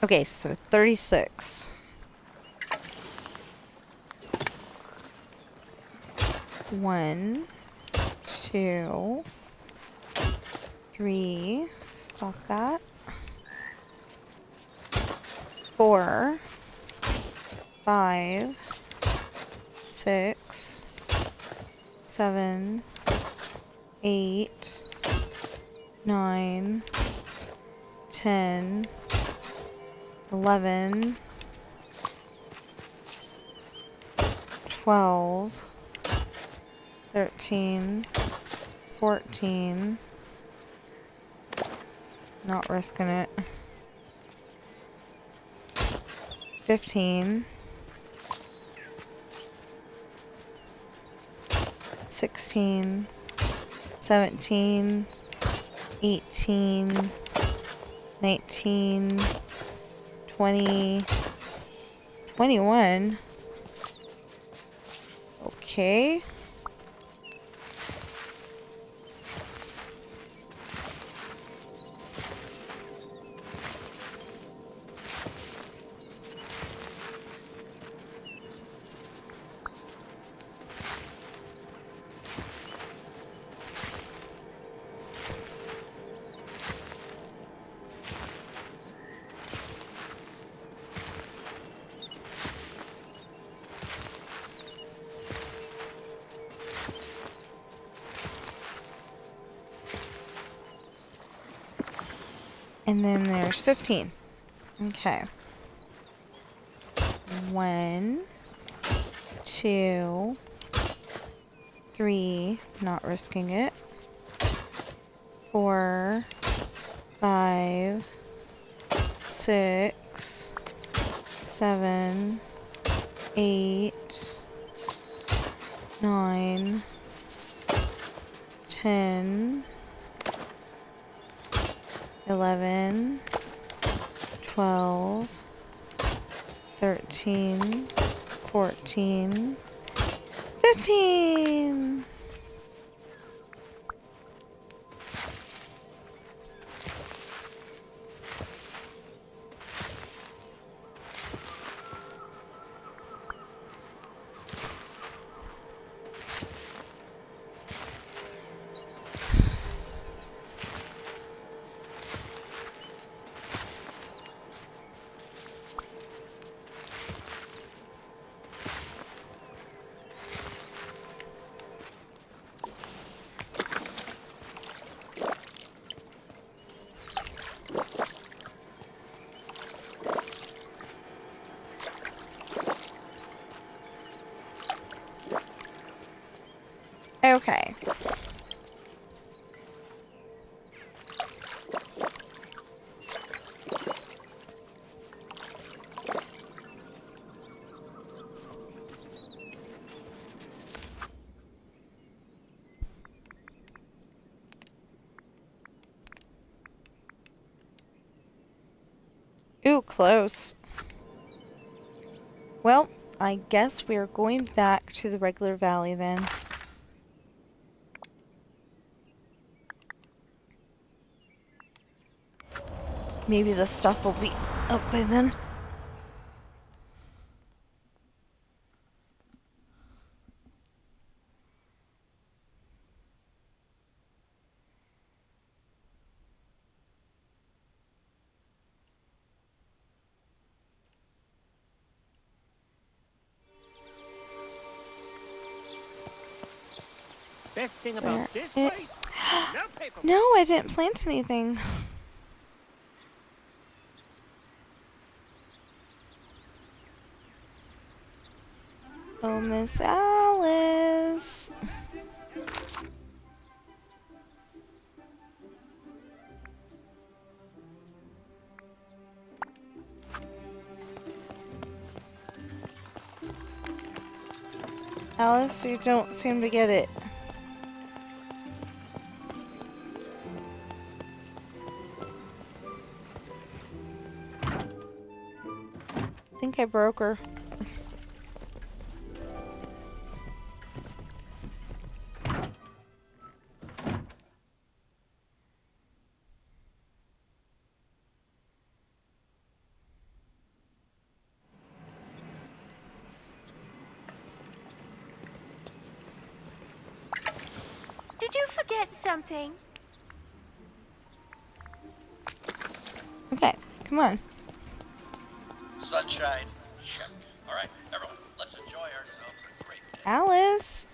Okay, so 36. 1, 2, 3. Stop that. 4, 5, 6, 7, 8, 9, 10, 11, 12, 13, 14. Not risking it. 15, 16, 17, 18, 19, 20, 21. Okay. And then there's 15. Okay. 1, 2, 3. Not risking it. 4, 5, 6, 7, 8, 9, 10, 11, 12, 13, 14, 15. Okay. Ooh, close. Well, I guess we are going back to the regular valley then. Maybe the stuff will be up by then. best thing about this place? No paper. No, I didn't plant anything. Oh, Miss Alice. Alice, you don't seem to get it. I think I broke her. Did you forget something? Okay, come on. Sunshine, check. All right, everyone, let's enjoy ourselves a great day. Alice.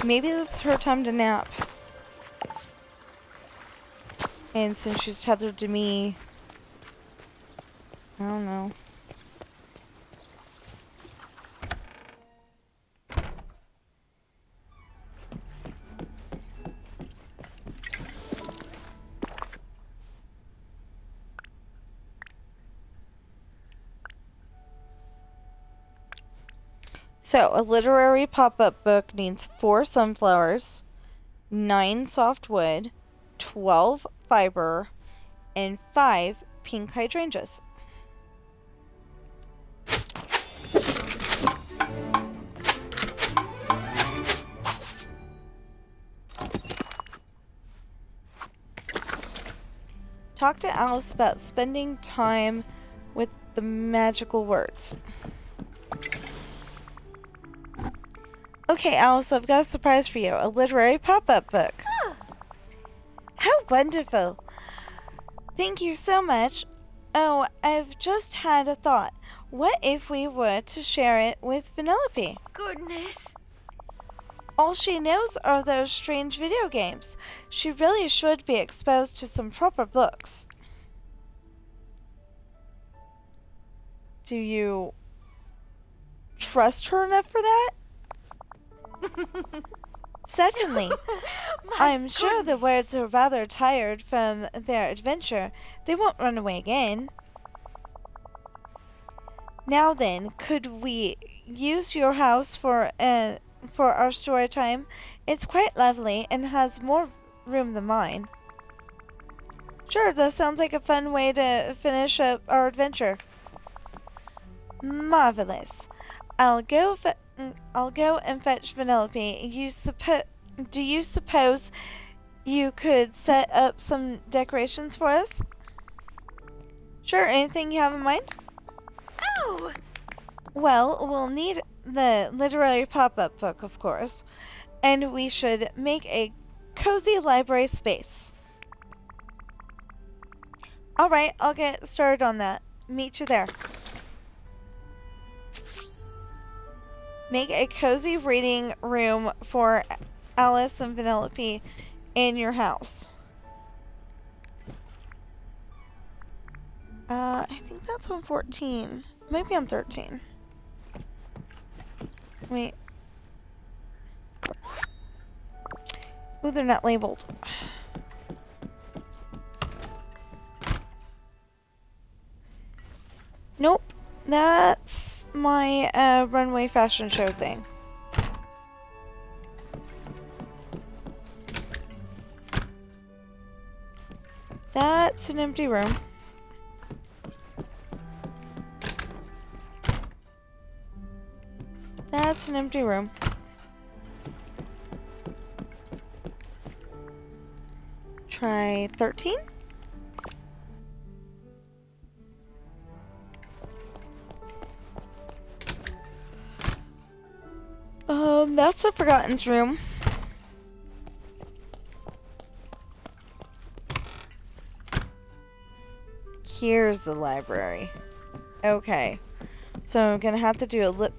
Maybe this is her time to nap. And since she's tethered to me, I don't know. So, a literary pop-up book needs 4 sunflowers, 9 softwood, 12 fiber, and 5 pink hydrangeas. Talk to Alice about spending time with the magical words. Okay, Alice, I've got a surprise for you. A literary pop-up book. How wonderful. Thank you so much. Oh, I've just had a thought. What if we were to share it with Vanellope? Goodness. All she knows are those strange video games. She really should be exposed to some proper books. Do you trust her enough for that? Certainly. I'm sure the words are rather tired from their adventure. They won't run away again. Now then, could we use your house for our story time? It's quite lovely and has more room than mine. Sure, that sounds like a fun way to finish up our adventure. Marvelous. I'll go and fetch Vanellope. Do you suppose you could set up some decorations for us? Sure, anything you have in mind? Oh! Well, we'll need the literary pop-up book, of course, and we should make a cozy library space. Alright, I'll get started on that. Meet you there. Make a cozy reading room for Alice and Vanellope in your house. I think that's on 14. Might be on 13. Wait. Ooh, they're not labeled. Nope. That's my runway fashion show thing. That's an empty room. That's an empty room. Try 13. That's the Forgotten's room. Here's the library. Okay. So I'm gonna have to do a lip.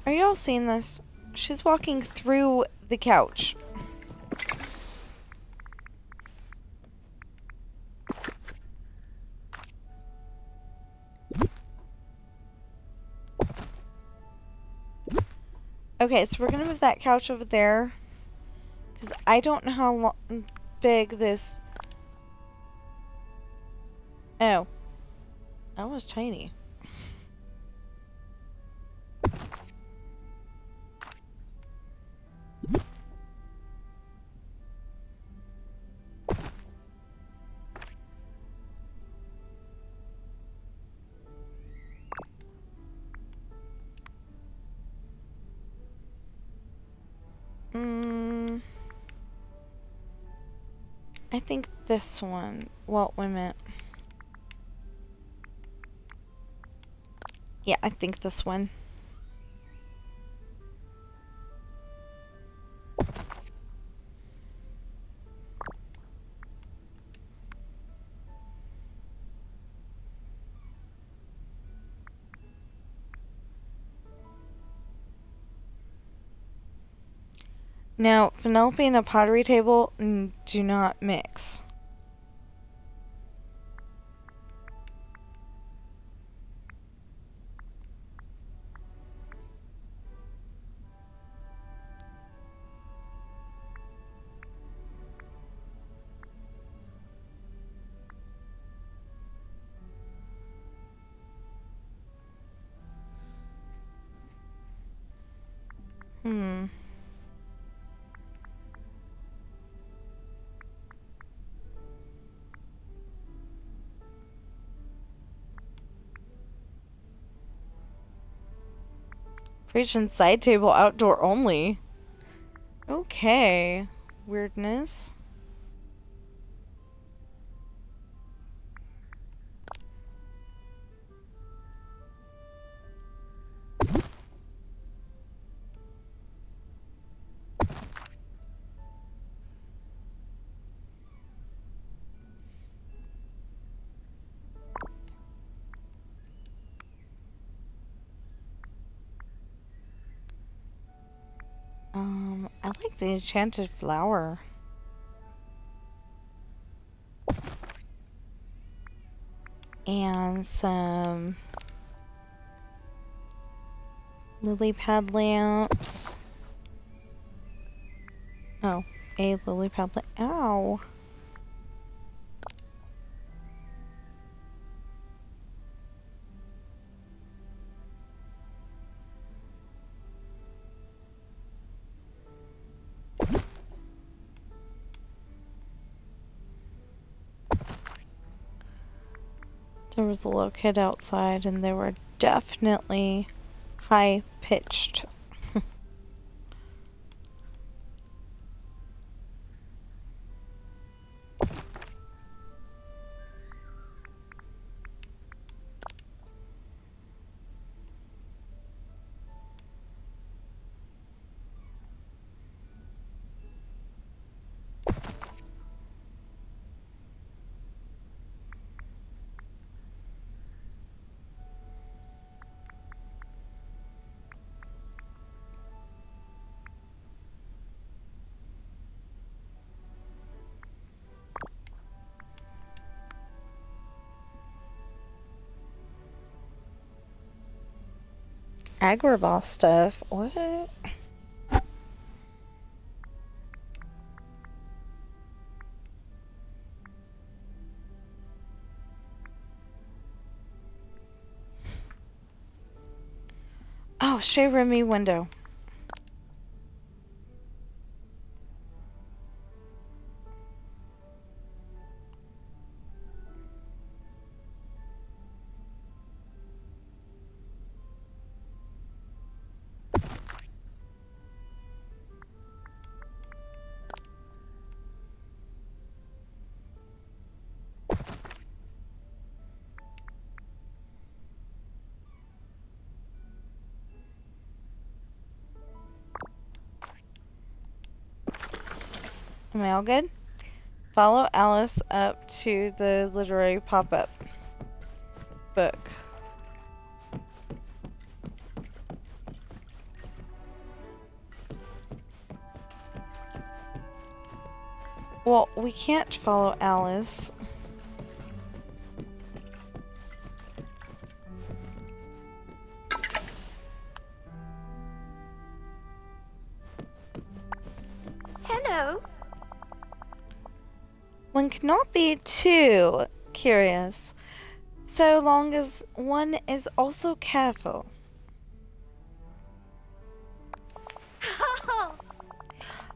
Are y'all seeing this? She's walking through the couch. Okay, so we're gonna move that couch over there. Because I don't know how big this... Oh. That was tiny. I think this one. Well, wait a minute. Yeah, I think this one. Now, Penelope and a pottery table do not mix. Fridge and side table outdoor only. Okay. Weirdness. I like the enchanted flower. And some lily pad lamps. Oh, a lily pad lamp. Ow. There was a little kid outside and they were definitely high pitched. Agrabah stuff. What? Oh, Shea Remy window. Am I all good? Follow Alice up to the literary pop-up book. Well, we can't follow Alice. Hello. One cannot be too curious, so long as one is also careful.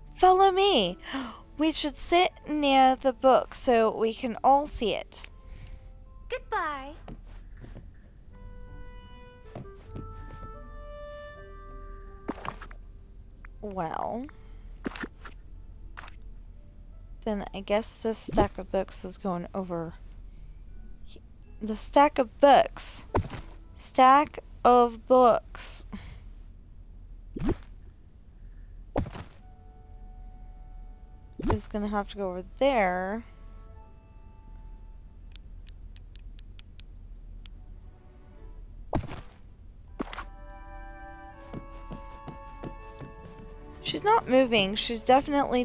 Follow me. We should sit near the book so we can all see it. Goodbye. Well, then I guess this stack of books is going over. The stack of books. Stack of books. Is gonna have to go over there. She's not moving. She's definitely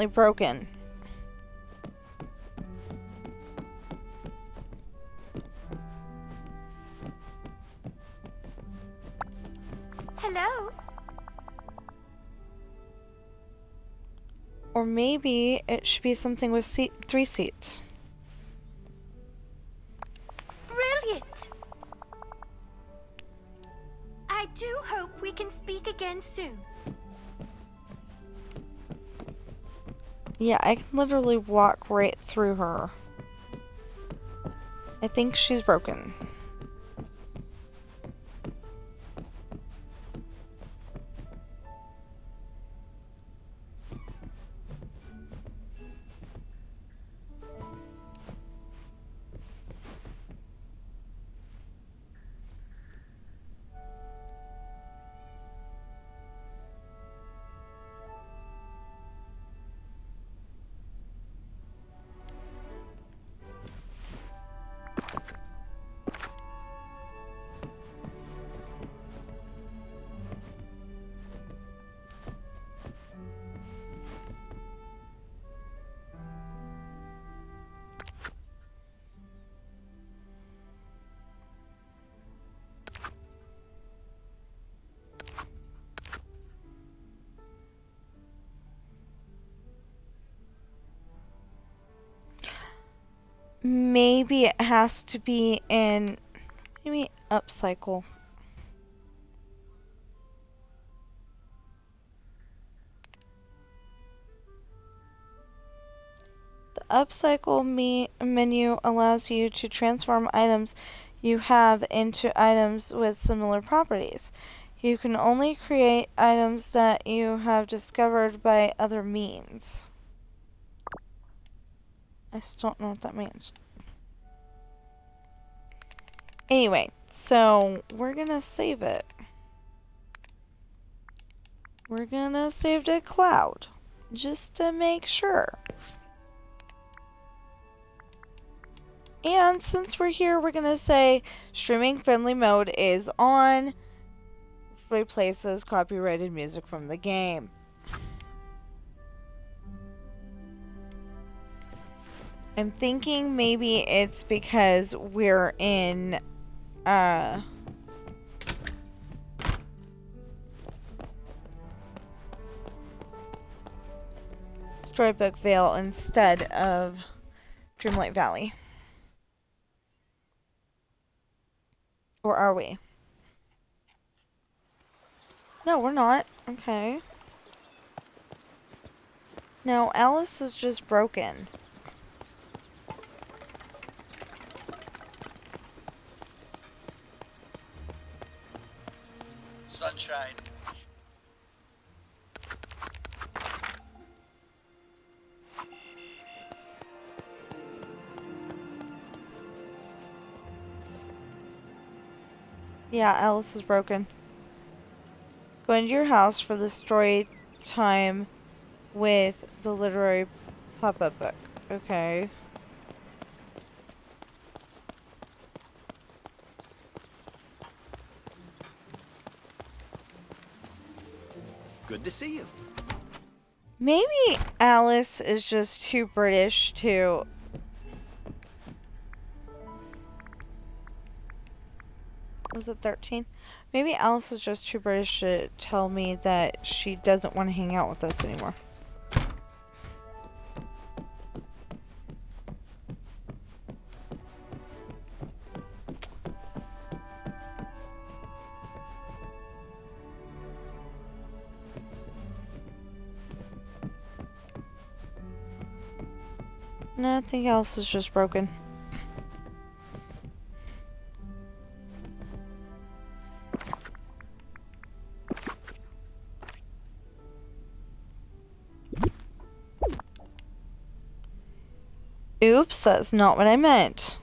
broken. Hello. Or maybe it should be something with 3 seats. Brilliant. I do hope we can speak again soon. Yeah, I can literally walk right through her. I think she's broken. Maybe it has to be in, maybe upcycle. The upcycle menu allows you to transform items you have into items with similar properties. You can only create items that you have discovered by other means. I still don't know what that means. Anyway, so we're gonna save it. We're gonna save to cloud, just to make sure. And since we're here, we're gonna say streaming friendly mode is on. Replaces copyrighted music from the game. I'm thinking maybe it's because we're in Storybook Vale instead of Dreamlight Valley. Or are we? No, we're not. Okay. No, Alice is just broken. Sunshine. Yeah, Alice is broken. Go into your house for the story time with the literary pop-up book. Okay. Good to see you. Maybe Alice is just too British to... Was it 13? Maybe Alice is just too British to tell me that she doesn't want to hang out with us anymore. Nothing else is just broken. Oops, that's not what I meant.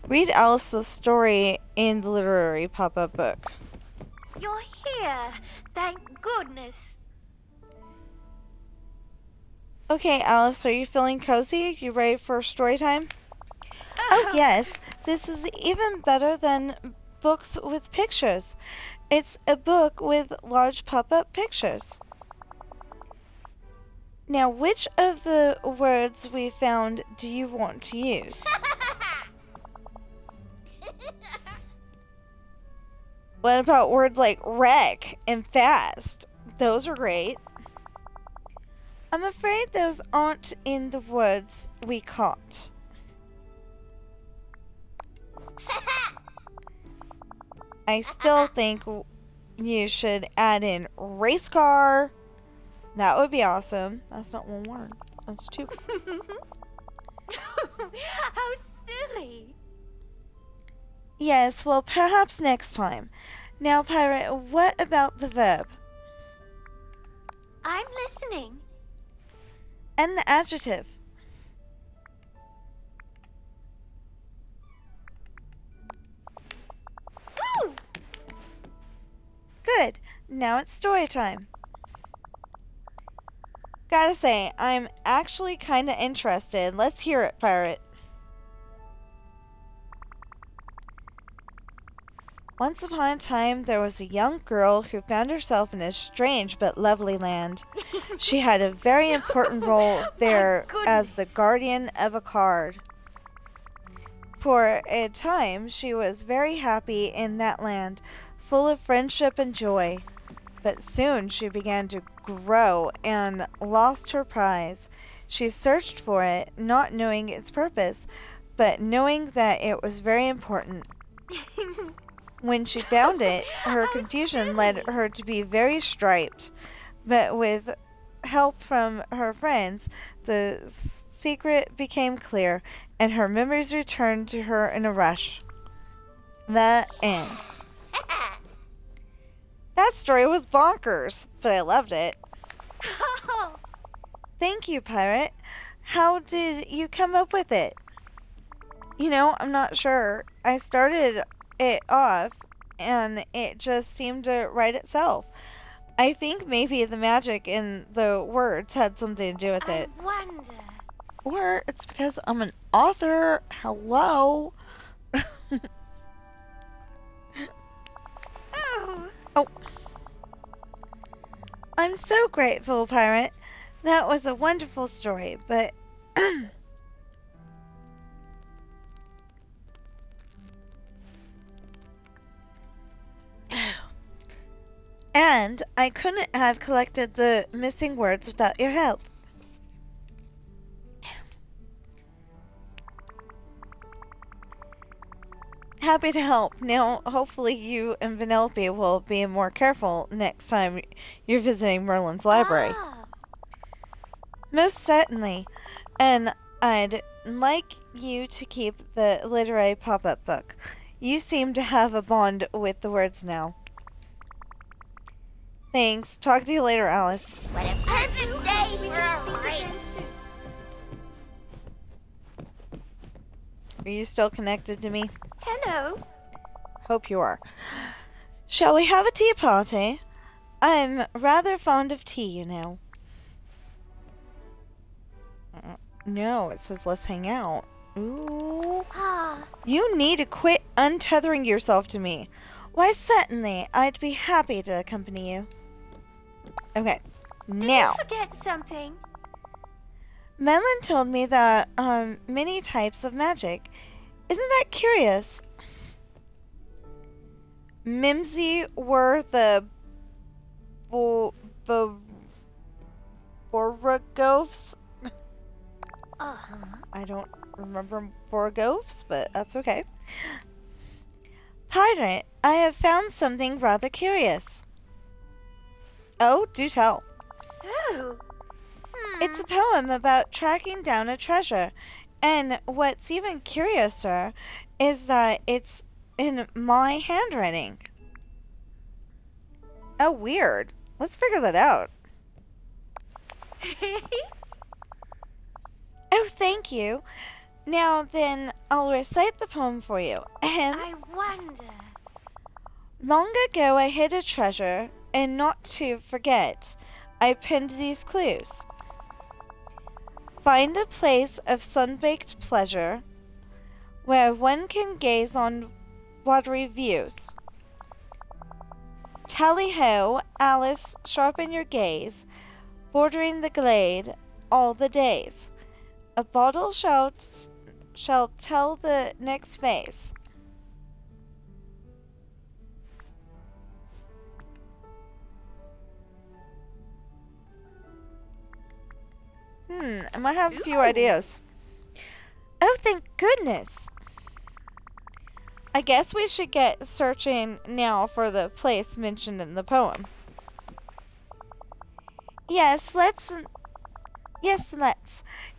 Read Alice's story in the literary pop-up book. You're here. Thank goodness. Okay, Alice, are you feeling cozy? You ready for story time? Oh, yes. This is even better than books with pictures. It's a book with large pop-up pictures. Now, which of the words we found do you want to use? What about words like wreck and fast? Those are great. I'm afraid those aren't in the words we caught. I still think you should add in race car. That would be awesome. That's not one word. That's two. How silly. Yes, well, perhaps next time. Now, Pirate, what about the verb? I'm listening. And the adjective? Ooh. Good. Now it's story time. Gotta say, I'm actually kinda interested. Let's hear it, Pirate. Once upon a time, there was a young girl who found herself in a strange but lovely land. She had a very important role there as the guardian of a card. For a time, she was very happy in that land, full of friendship and joy. But soon she began to grow and lost her prize. She searched for it, not knowing its purpose, but knowing that it was very important. When she found it, her confusion led her to be very striped, but with help from her friends, the secret became clear, and her memories returned to her in a rush. The end. That story was bonkers, but I loved it. Thank you, Pirate. How did you come up with it? You know, I'm not sure. I started it off and it just seemed to write itself. I think maybe the magic in the words had something to do with it. I wonder. Or it's because I'm an author. Hello. Oh. I'm so grateful, Pirate. That was a wonderful story, but and I couldn't have collected the missing words without your help. Happy to help. Now, hopefully you and Vanellope will be more careful next time you're visiting Merlin's library. Most certainly. And I'd like you to keep the literary pop-up book. You seem to have a bond with the words now. Thanks. Talk to you later, Alice. What a perfect day for a Are you still connected to me? Hello. Hope you are. Shall we have a tea party? I'm rather fond of tea, you know. No, it says let's hang out. Ooh. Ah, You need to quit untethering yourself to me. Why, certainly, I'd be happy to accompany you. Okay, now. did you forget something? Melon told me that many types of magic. Isn't that curious? Whimsy were the Borogoves. Uh-huh. I don't remember Borogoves, but that's okay. Pirate, I have found something rather curious. Oh, do tell. Oh. It's a poem about tracking down a treasure, and what's even curiouser is that it's in my handwriting. Oh, weird. Let's figure that out. Oh, thank you. Now then, I'll recite the poem for you. I wonder. Long ago I hid a treasure, and not to forget, I penned these clues. Find a place of sun-baked pleasure, where one can gaze on watery views. Tally-ho, Alice, sharpen your gaze, bordering the glade all the days. A bottle shall tell the next phase. I might have a few ideas. Oh, thank goodness. I guess we should get searching now for the place mentioned in the poem. Yes, let's.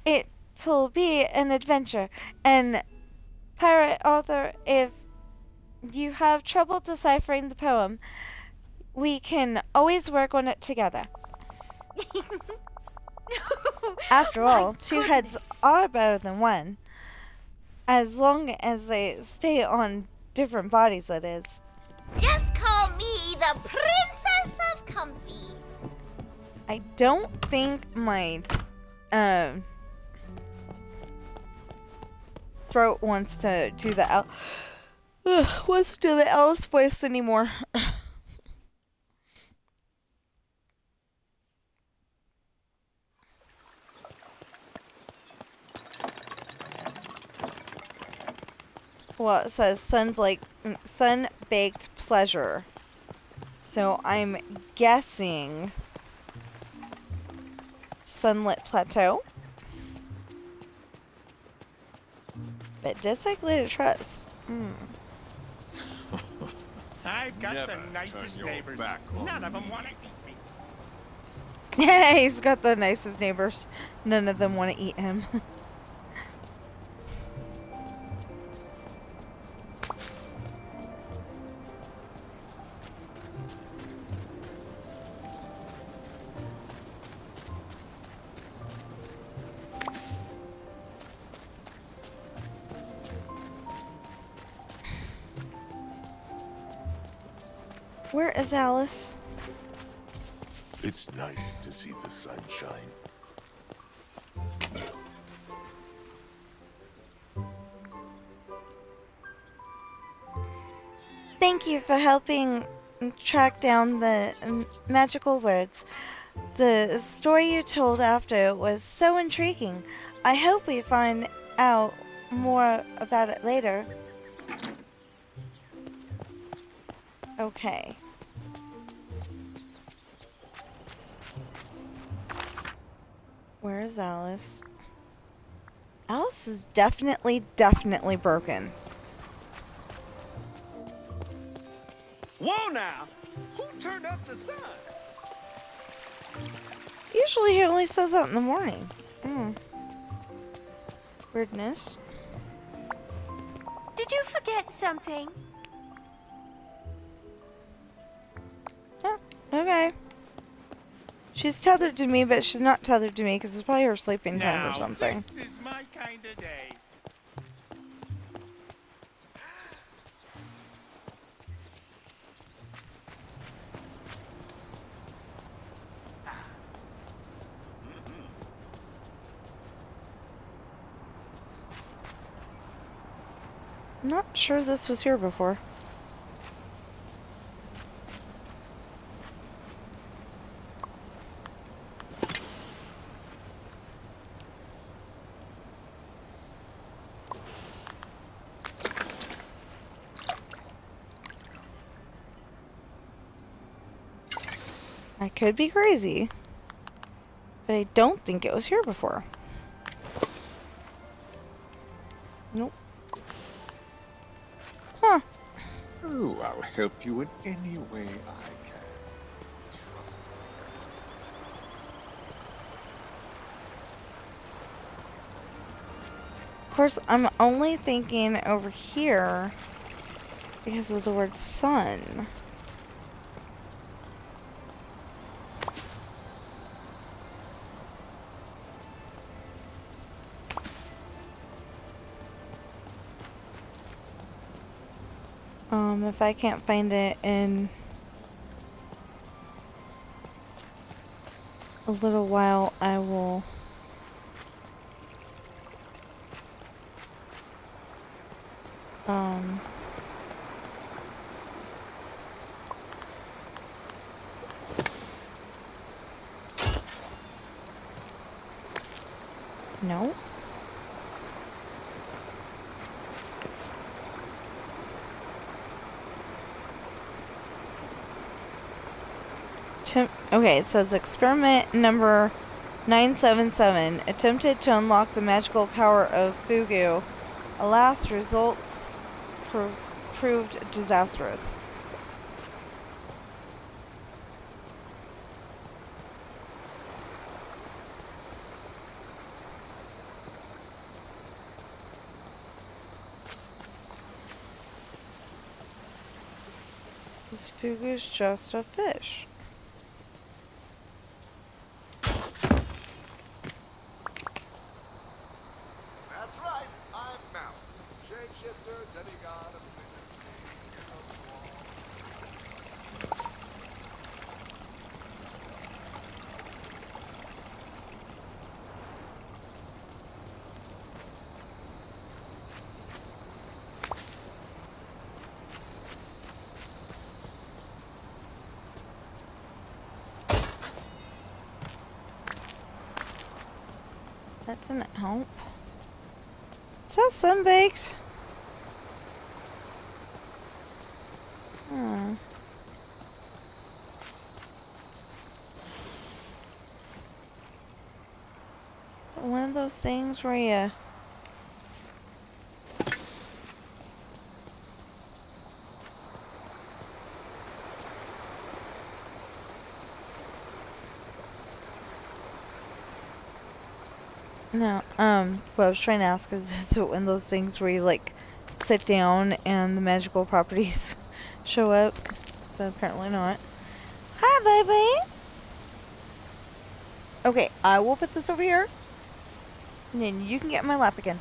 It'll be an adventure. And, Pirate Author, if you have trouble deciphering the poem, we can always work on it together. After all, two heads are better than one. As long as they stay on different bodies, that is. Just call me the Princess of Comfy. I don't think my throat wants to do the Alice voice anymore. Well, it says sun-baked pleasure. So I'm guessing sunlit plateau. But just like Glitter Trust. I've got the nicest neighbors. None of them want to eat me. He's got the nicest neighbors. None of them want to eat him. Where is Alice? It's nice to see the sunshine. Thank you for helping track down the magical words. The story you told after was so intriguing. I hope we find out more about it later. Okay. Where is Alice? Alice is definitely broken. Whoa now! Who turned up the sun? Usually he only says that in the morning. Weirdness. Did you forget something? Oh, okay. She's tethered to me, but she's not tethered to me because it's probably her sleeping time or something. This is my kind of day. I'm not sure this was here before. I could be crazy, but I don't think it was here before. Nope. Huh. Oh, I'll help you in any way I can. Of course, I'm only thinking over here because of the word sun. If I can't find it in a little while, I will no. Okay, it says experiment number 977 attempted to unlock the magical power of Fugu. Alas, results proved disastrous. This Fugu's just a fish. That's right, I'm Mal, shapeshifter, demigod of That didn't help. It says sunbaked. Hmm. Is it one of those things where you... No, what I was trying to ask is it one of those things where you, like, sit down and the magical properties show up? But apparently not. Hi, baby! Okay, I will put this over here. And then you can get in my lap again.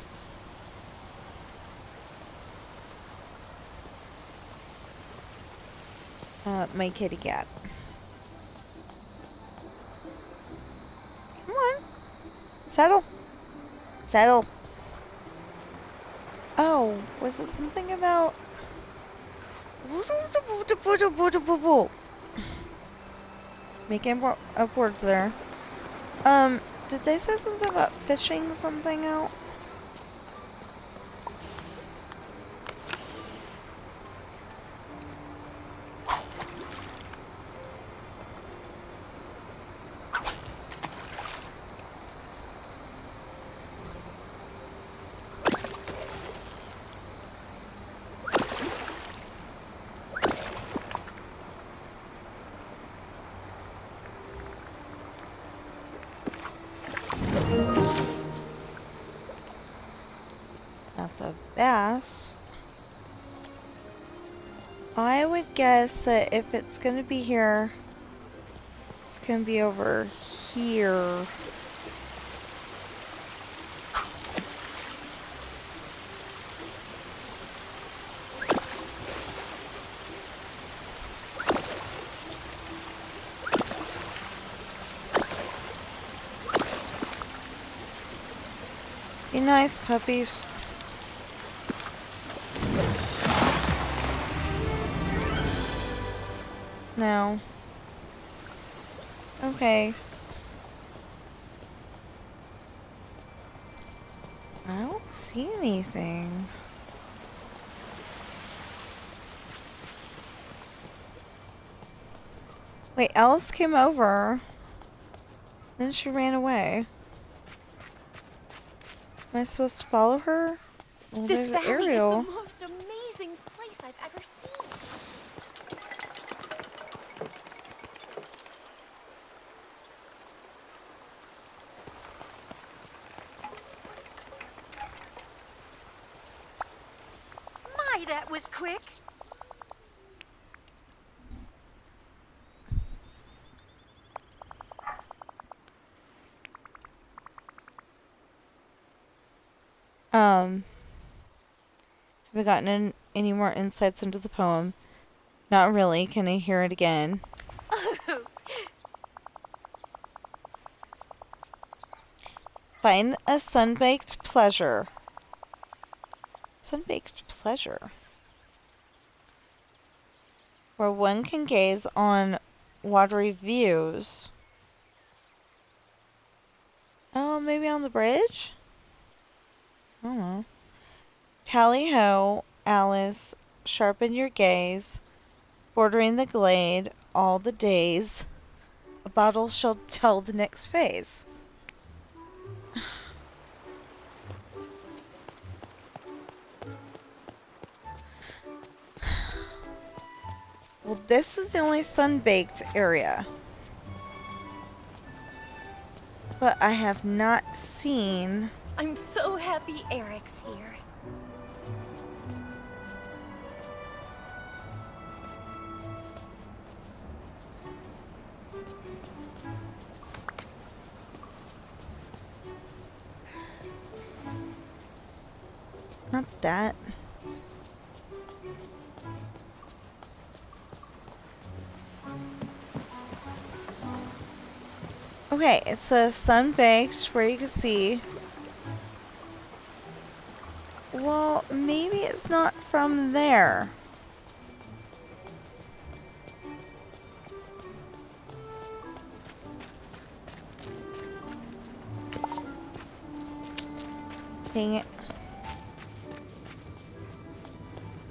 My kitty cat. Come on. Settle. Settle. Oh, was it something about... Making up words there. Did they say something about fishing something out? That's a bass. I would guess that if it's gonna be here, it's gonna be over here. Be nice, puppies. No. Okay. I don't see anything. Wait, Alice came over. Then she ran away. Am I supposed to follow her? Well, This there's valley Ariel. is the most amazing place I've ever seen. My, that was quick. Have I gotten any more insights into the poem? Not really. Can I hear it again? Find a sun-baked pleasure. Sun-baked pleasure. Where one can gaze on watery views. Oh, maybe on the bridge? I don't know. Tally-ho, Alice, sharpen your gaze, bordering the glade all the days. A bottle shall tell the next phase. Well, this is the only sun-baked area. But I have not seen... I'm so happy Eric's here. Not that. Okay, it says sun-baked, where you can see. Well, maybe it's not from there. Dang it.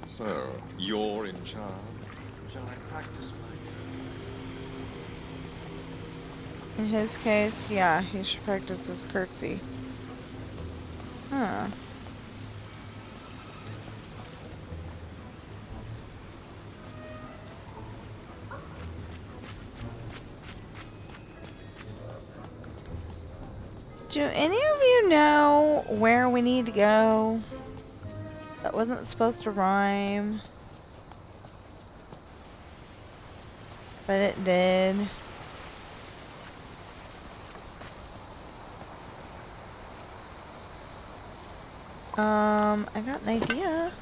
So, you're in charge. Shall I practice my... In his case, yeah, he should practice his curtsy. Huh. Do any of you know where we need to go? That wasn't supposed to rhyme. But it did. I got an idea.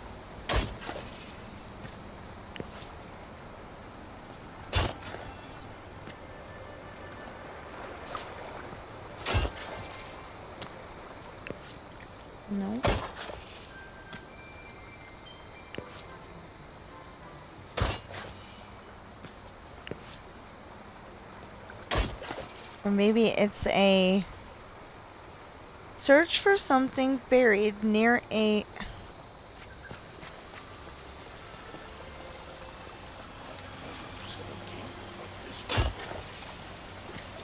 No. Or maybe it's a search for something buried near a...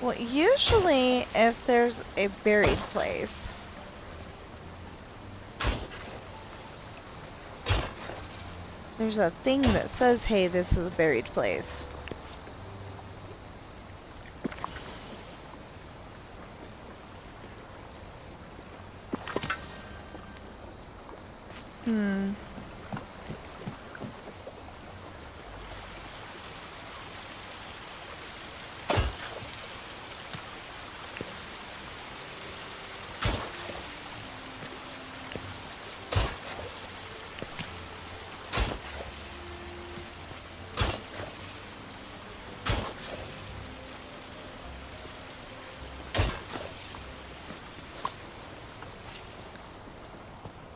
Well, usually if there's a buried place, there's a thing that says, hey, this is a buried place.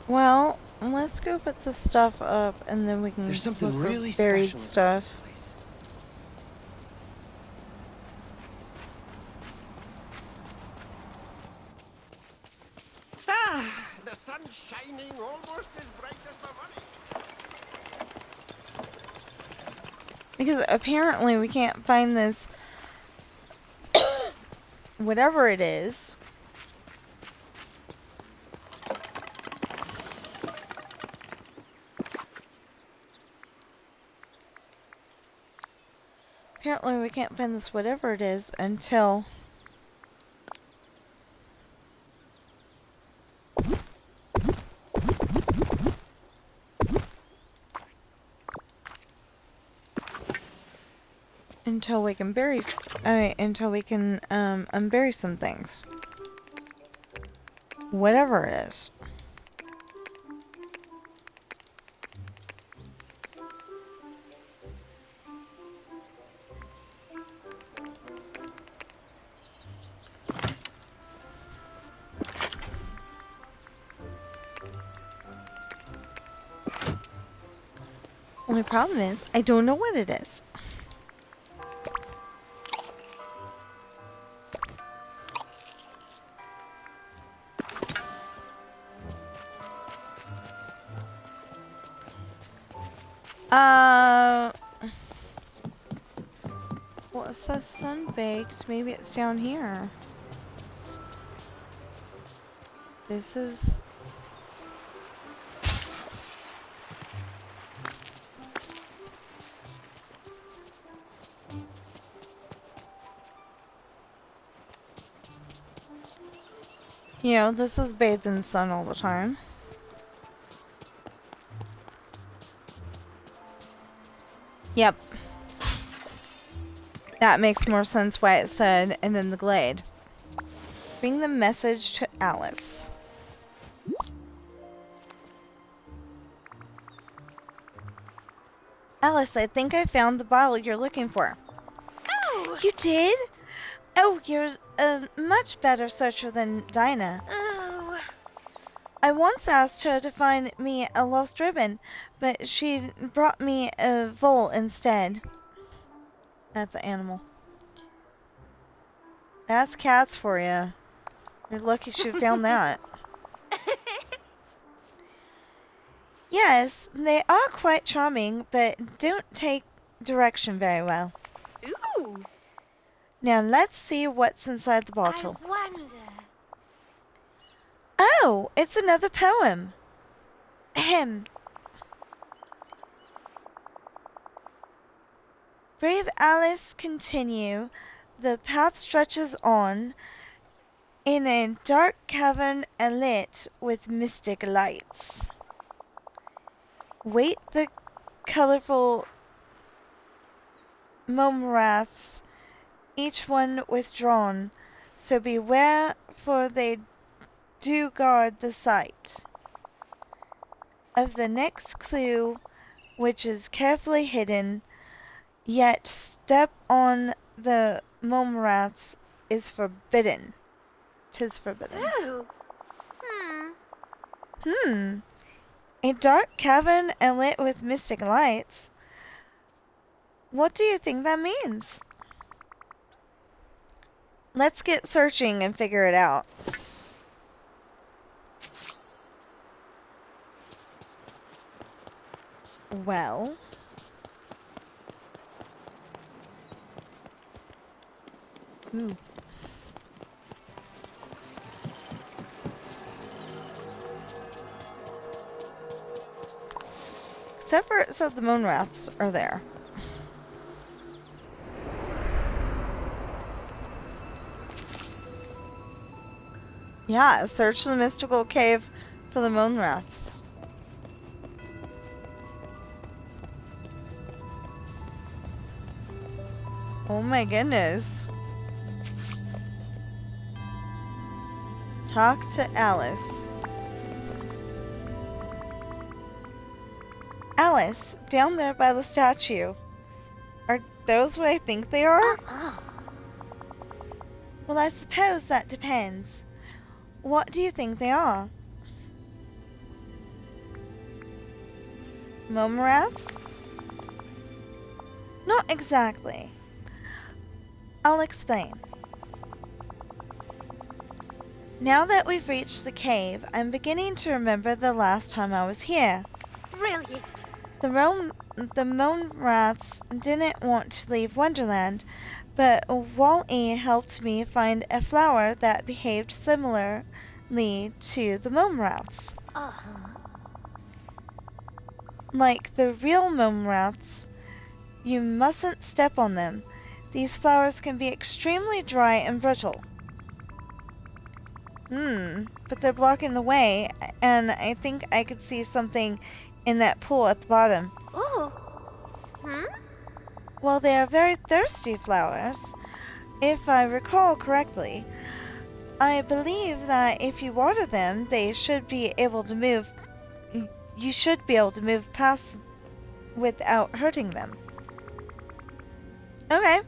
Well, let's go put the stuff up and then we can There's something look for really buried special about stuff. this place. the sun's shining almost as bright as my money. Because apparently we can't find this whatever it is. Apparently we can't find this whatever it is until we can until we can unbury some things. Whatever it is. Only problem is, I don't know what it is. Well, it says sun-baked. Maybe it's down here. This is... You know, this is bathed in the sun all the time. Yep. That makes more sense why it said, and then the glade. Bring the message to Alice. Alice, I think I found the bottle you're looking for. Oh! You did? Oh, you're a much better searcher than Dinah. Oh. I once asked her to find me a lost ribbon, but she brought me a vole instead. That's an animal. That's cats for you. You're lucky she found that. Yes, they are quite charming, but don't take direction very well. Ooh. Now let's see what's inside the bottle. I wonder. Oh, it's another poem. Ahem. Brave Alice, continue. The path stretches on in a dark cavern alit with mystic lights. Wait the colorful momraths, each one withdrawn, so beware, for they do guard the sight of the next clue, which is carefully hidden, yet step on the momraths is forbidden. 'Tis forbidden. Ooh. A dark cavern lit with mystic lights? What do you think that means? Let's get searching and figure it out. Well... Ooh. Except for it said the Moonraths are there. Yeah, search the mystical cave for the Moonraths. Oh my goodness. Talk to Alice. Alice, down there by the statue. Are those what I think they are? Well, I suppose that depends. What do you think they are? Momraths? Not exactly. I'll explain. Now that we've reached the cave, I'm beginning to remember the last time I was here. Brilliant. The Mome Rats didn't want to leave Wonderland, but Wally helped me find a flower that behaved similarly to the Mome Rats. Like the real Mome Rats, you mustn't step on them. These flowers can be extremely dry and brittle. But they're blocking the way, and I think I could see something in that pool at the bottom. Ooh. Well, they are very thirsty flowers, if I recall correctly. I believe that if you water them, they should be able to move. You should be able to move past without hurting them. Okay,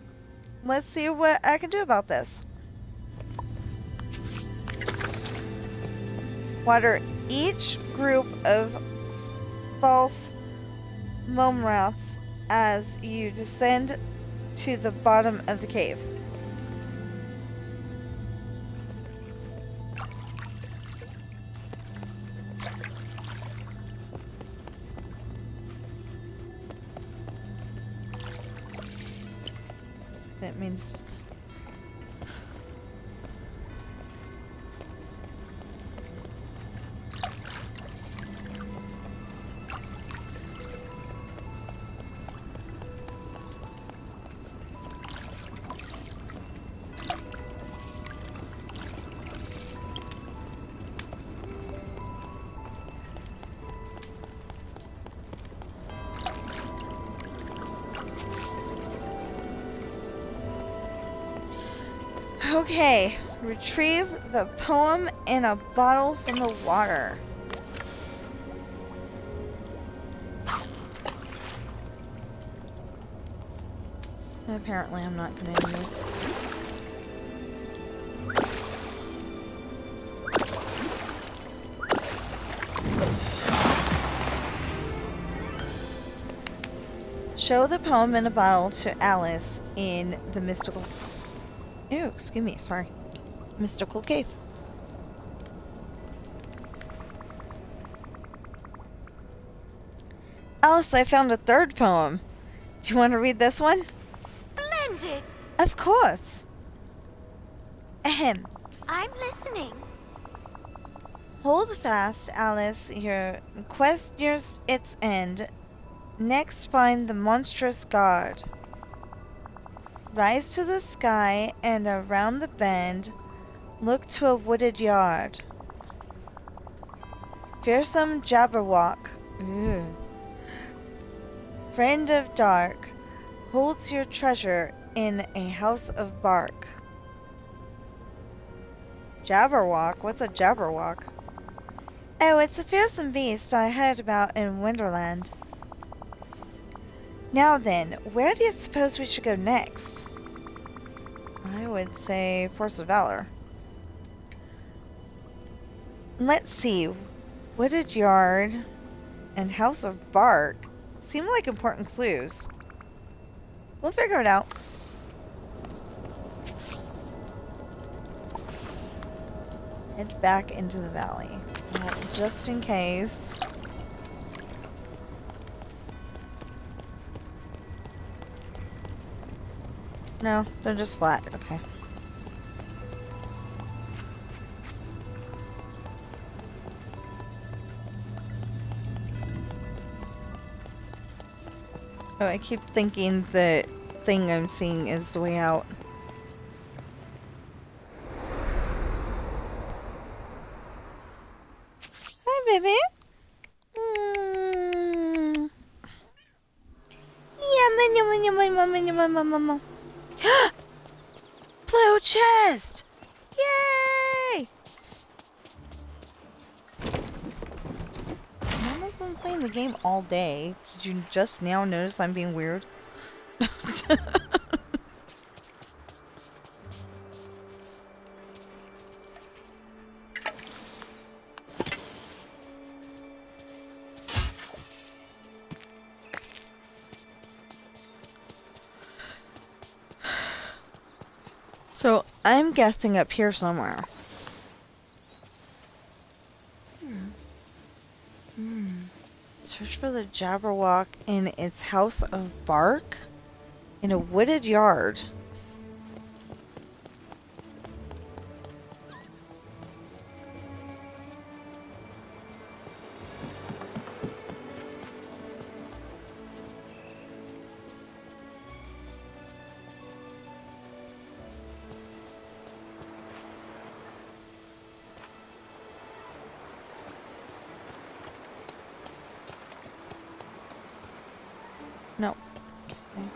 let's see what I can do about this. Water each group of false Mome Rats as you descend to the bottom of the cave. Oops, I didn't mean to... Okay, retrieve the poem in a bottle from the water. Apparently I'm not going to use. Show the poem in a bottle to Alice in the mystical... Ew, excuse me, sorry. Mystical cave. Alice, I found a third poem. Do you want to read this one? Splendid. Of course. Ahem. I'm listening. Hold fast, Alice. Your quest nears its end. Next, find the monstrous guard. Rise to the sky and around the bend. Look to a wooded yard. Fearsome Jabberwock. Ooh. Friend of dark. Holds your treasure in a house of bark. Jabberwock? What's a Jabberwock? Oh, it's a fearsome beast I heard about in Wonderland. Now then, where do you suppose we should go next? I would say Force of Valor. Let's see. Wooded Yard and House of Bark seem like important clues. We'll figure it out. Head back into the valley. Well, just in case. No, they're just flat. Okay. Oh, I keep thinking the thing I'm seeing is the way out. Hi, baby. Yum. Blue chest! Yay! Mama's been playing the game all day. Did you just now notice I'm being weird? So, I'm guessing up here somewhere. Search for the Jabberwock in its house of bark in a wooded yard. No. Okay.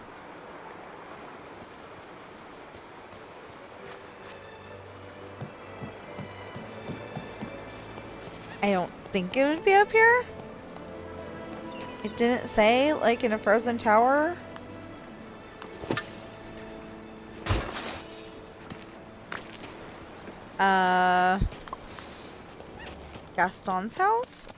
I don't think it would be up here. It didn't say, like in a frozen tower. Gaston's house?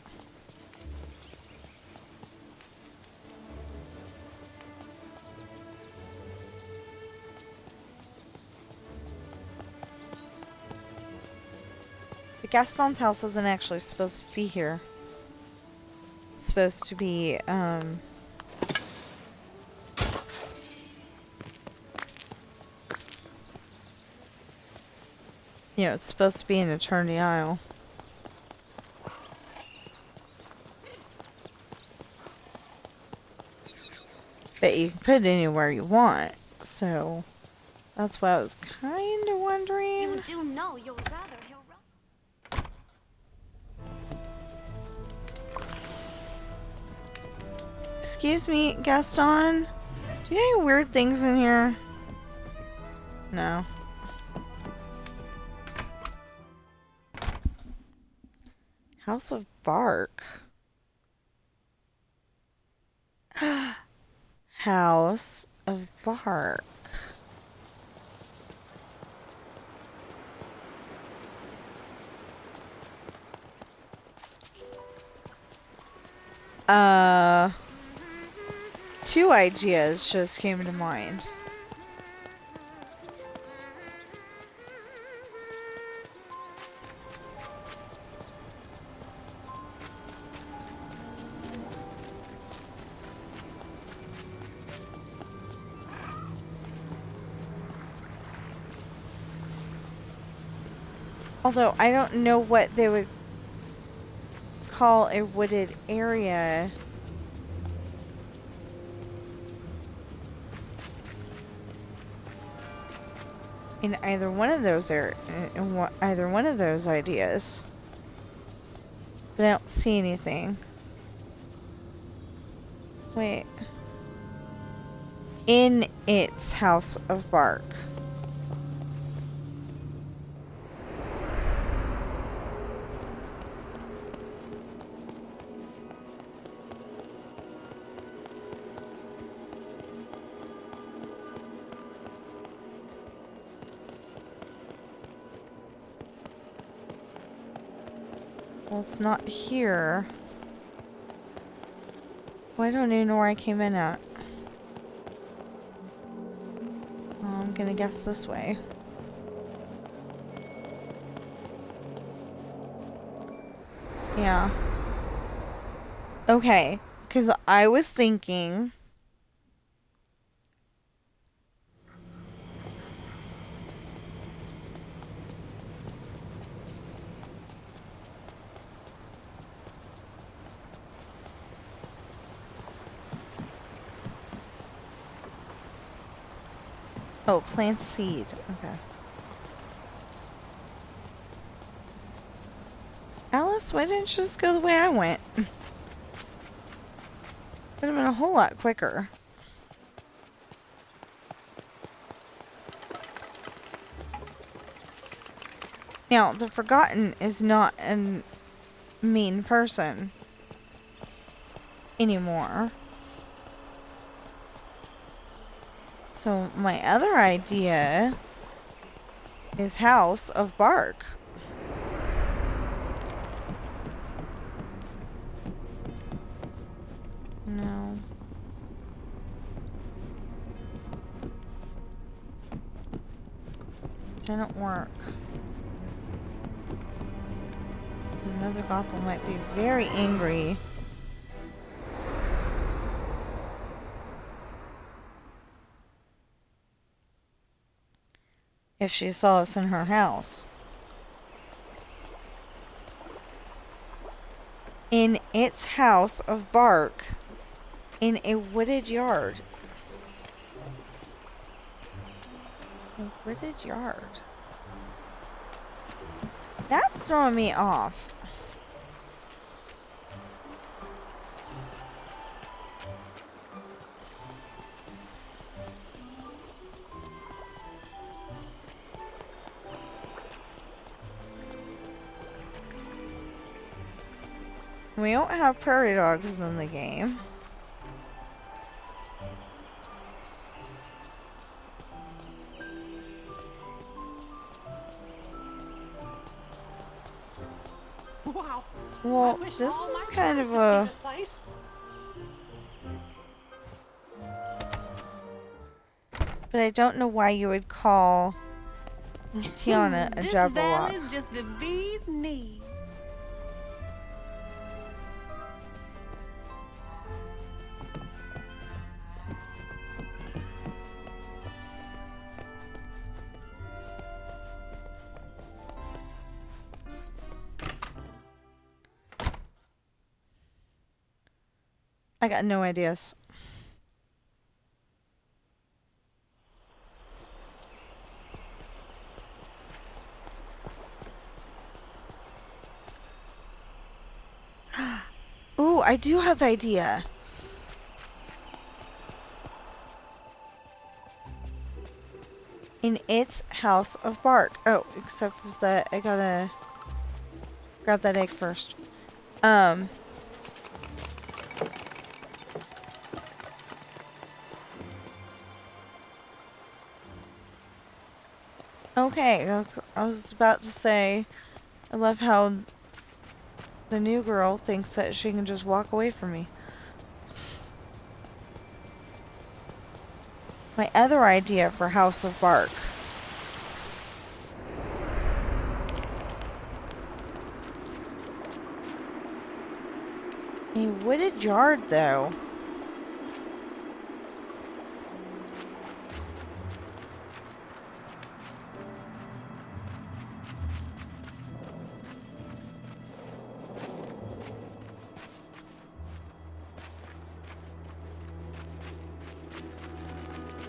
But Gaston's house isn't actually supposed to be here. It's supposed to be, you know, it's supposed to be in Eternity Isle. But you can put it anywhere you want, so that's what I was kind of wondering. You do know you'll rather he'll run. Excuse me, Gaston? Do you have any weird things in here? No. House of Bark. House of Bark. Two ideas just came to mind. Although I don't know what they would call a wooded area. In either one of those either one of those ideas. But I don't see anything. Wait. In its house of bark. Well, it's not here. Well, I don't even know where I came in at. Well, I'm gonna guess this way. Yeah. Okay, because I was thinking... Oh, plant seed. Okay. Alice, why didn't you just go the way I went? Would have been a whole lot quicker. Now, the Forgotten is not a mean person anymore. So my other idea is House of Bark. No. Didn't work. Mother Gothel might be very angry. If she saw us in her house. In its house of bark. In a wooded yard. A wooded yard. That's throwing me off. We don't have prairie dogs in the game. Wow. Well, this is kind of a... But I don't know why you would call Tiana a This Jabberwock. valley's just the bee's knees. I got no ideas. Ooh, I do have the idea. In its house of bark. Oh, except for that, I gotta grab that egg first. Okay, I was about to say, I love how the new girl thinks that she can just walk away from me. My other idea for House of Bark. A wooded yard, though.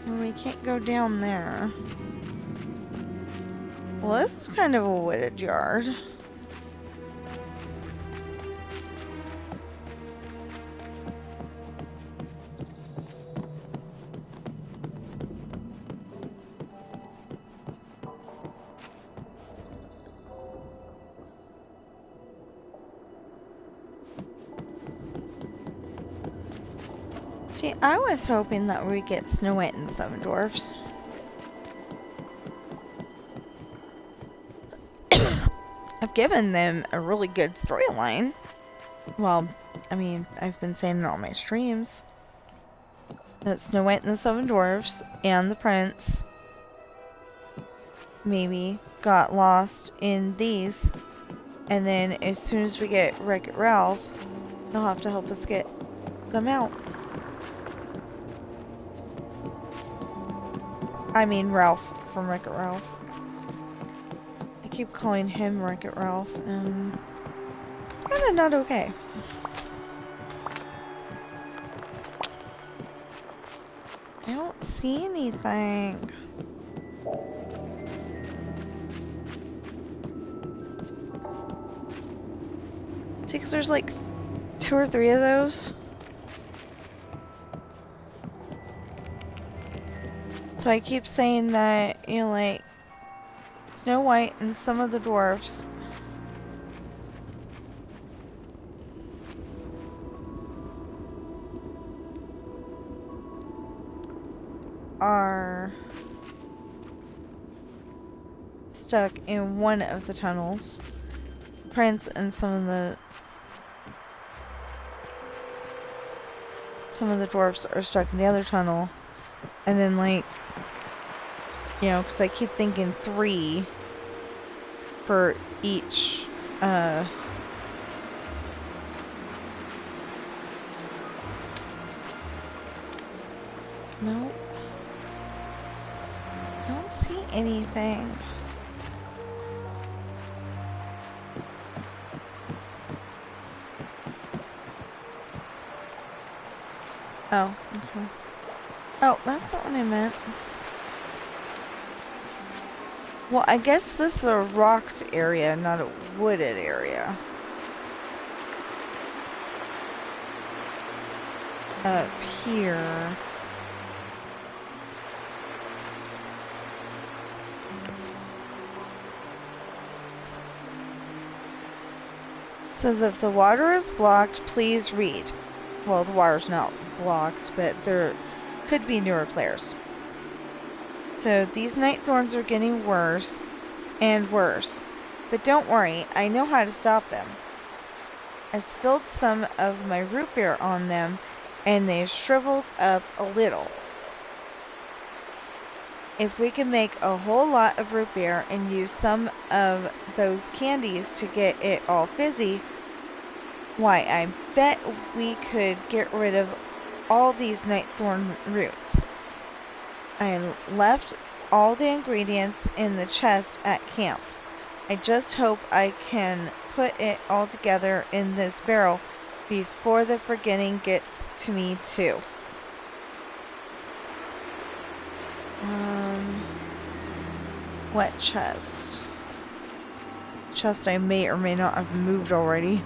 And we can't go down there. Well, this is kind of a wooded yard. See, I was hoping that we get Snow White and the Seven Dwarfs. I've given them a really good storyline. Well, I mean, I've been saying in all my streams that Snow White and the Seven Dwarfs and the Prince maybe got lost in these. And then as soon as we get Wreck-It Ralph, they'll have to help us get them out. I mean Ralph from Wreck-It Ralph. I keep calling him Wreck-It Ralph, and it's kind of not okay. I don't see anything. See, because there's like 2 or 3 of those. So I keep saying that, you know, like, Snow White and some of the dwarfs are stuck in one of the tunnels. The Prince and some of the dwarfs are stuck in the other tunnel. And then, like, you know, because I keep thinking 3 for each No. I don't see anything. Oh, okay. Oh, that's not what I meant. Well, I guess this is a rocked area, not a wooded area. Up here. It says if the water is blocked, please read. Well, the water's not blocked, but there could be newer players. So these night thorns are getting worse and worse. But don't worry, I know how to stop them. I spilled some of my root beer on them and they shriveled up a little. If we can make a whole lot of root beer and use some of those candies to get it all fizzy, why, I bet we could get rid of all these night thorn roots. I left all the ingredients in the chest at camp. I just hope I can put it all together in this barrel before the forgetting gets to me too. What chest? Chest I may or may not have moved already.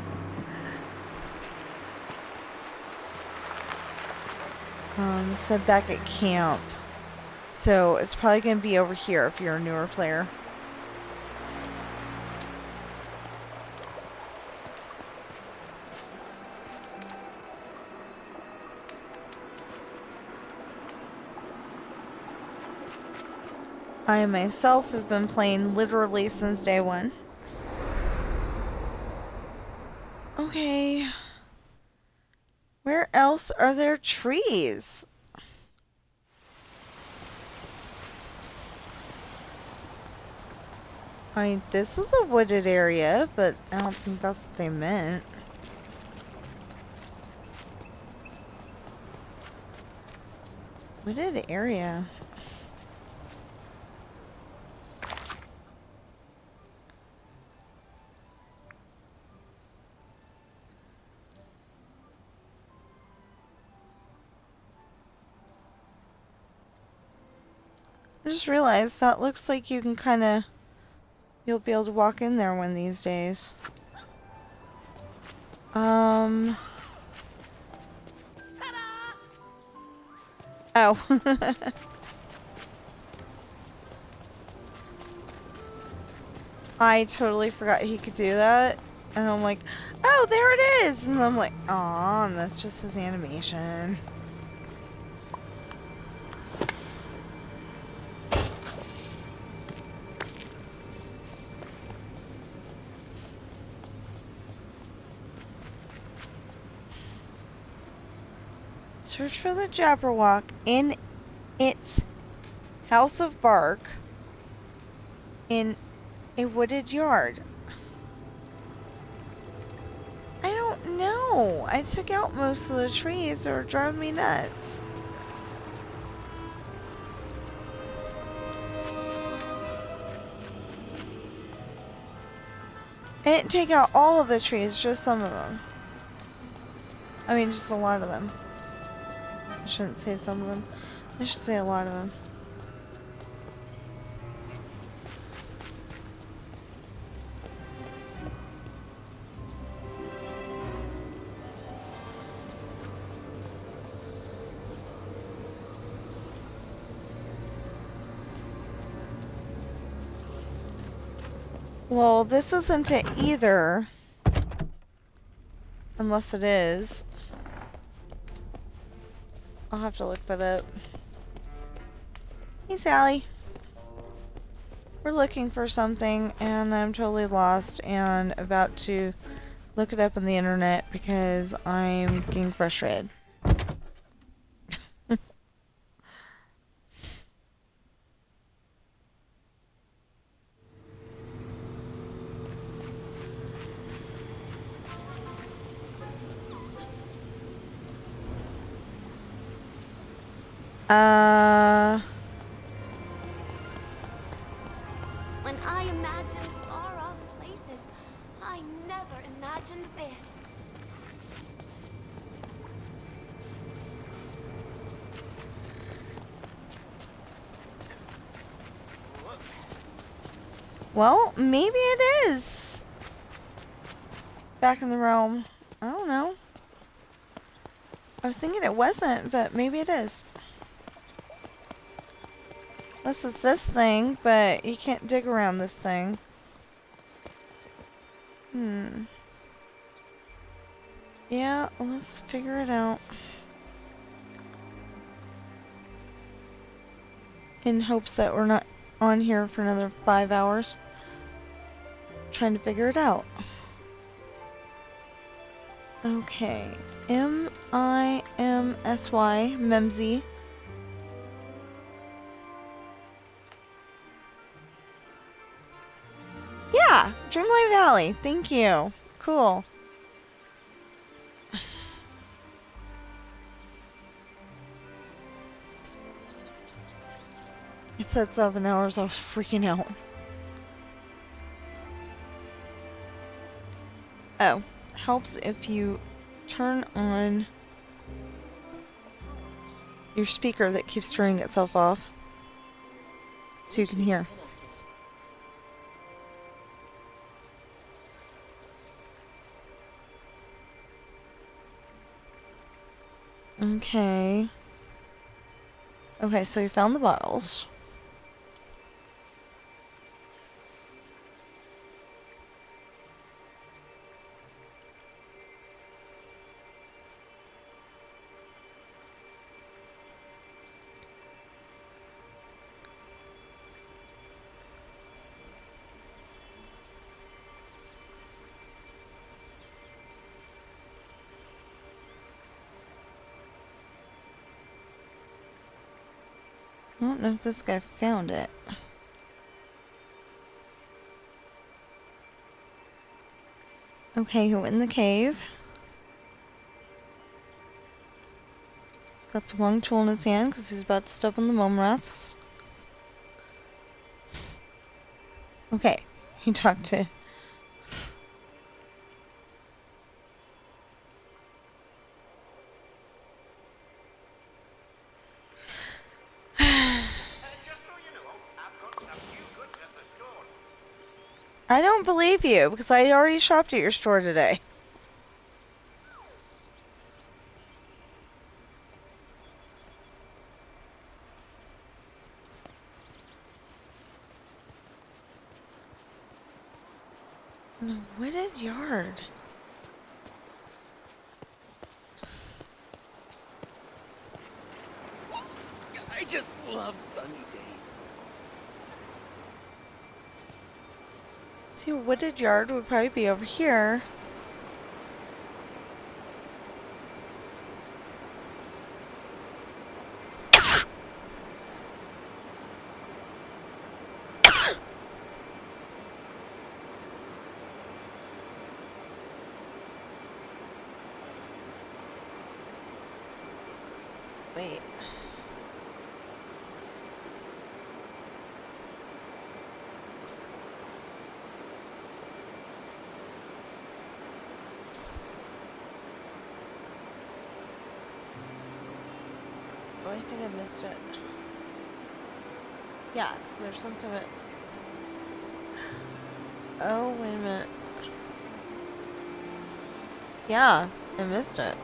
Said back at camp. So it's probably going to be over here if you're a newer player. I myself have been playing literally since day one. Okay. Where else are there trees? I mean, this is a wooded area, but I don't think that's what they meant. Wooded area. I just realized that looks like you can kind of... You'll be able to walk in there one of these days. Oh. I totally forgot he could do that. And I'm like, oh, there it is! And I'm like, aw, and that's just his animation. Search for the Jabberwock in its house of bark in a wooded yard. I don't know. I took out most of the trees that were driving me nuts. I didn't take out all of the trees, just some of them. I mean, just a lot of them. I shouldn't say some of them. I should say a lot of them. Well, this isn't it either. Unless it is. I'll have to look that up. Hey, Sally. We're looking for something, and I'm totally lost and about to look it up on the internet because I'm getting frustrated. When I imagine far-off places, I never imagined this. Well, maybe it is. Back in the realm. I don't know. I was thinking it wasn't, but maybe it is. Unless it's this thing, but you can't dig around this thing. Yeah, let's figure it out. In hopes that we're not on here for another 5 hours. Trying to figure it out. Okay. M-I-M-S-Y. Memsy. Yeah! Dreamlight Valley. Thank you. Cool. It said 7 hours. I was freaking out. Oh. Helps if you turn on your speaker that keeps turning itself off. So you can hear. Okay. Okay, so you found the bottles. I don't know if this guy found it. Okay, he went in the cave. He's got the wrong tool in his hand because he's about to step on the Momraths. Okay, he talked to... I don't believe you, because I already shopped at your store today. The wooded yard. I just love sunny days. See, a wooded yard would probably be over here. Wait. Oh, I think I missed it. Yeah, because there's something that... Oh, wait a minute. Yeah, I missed it.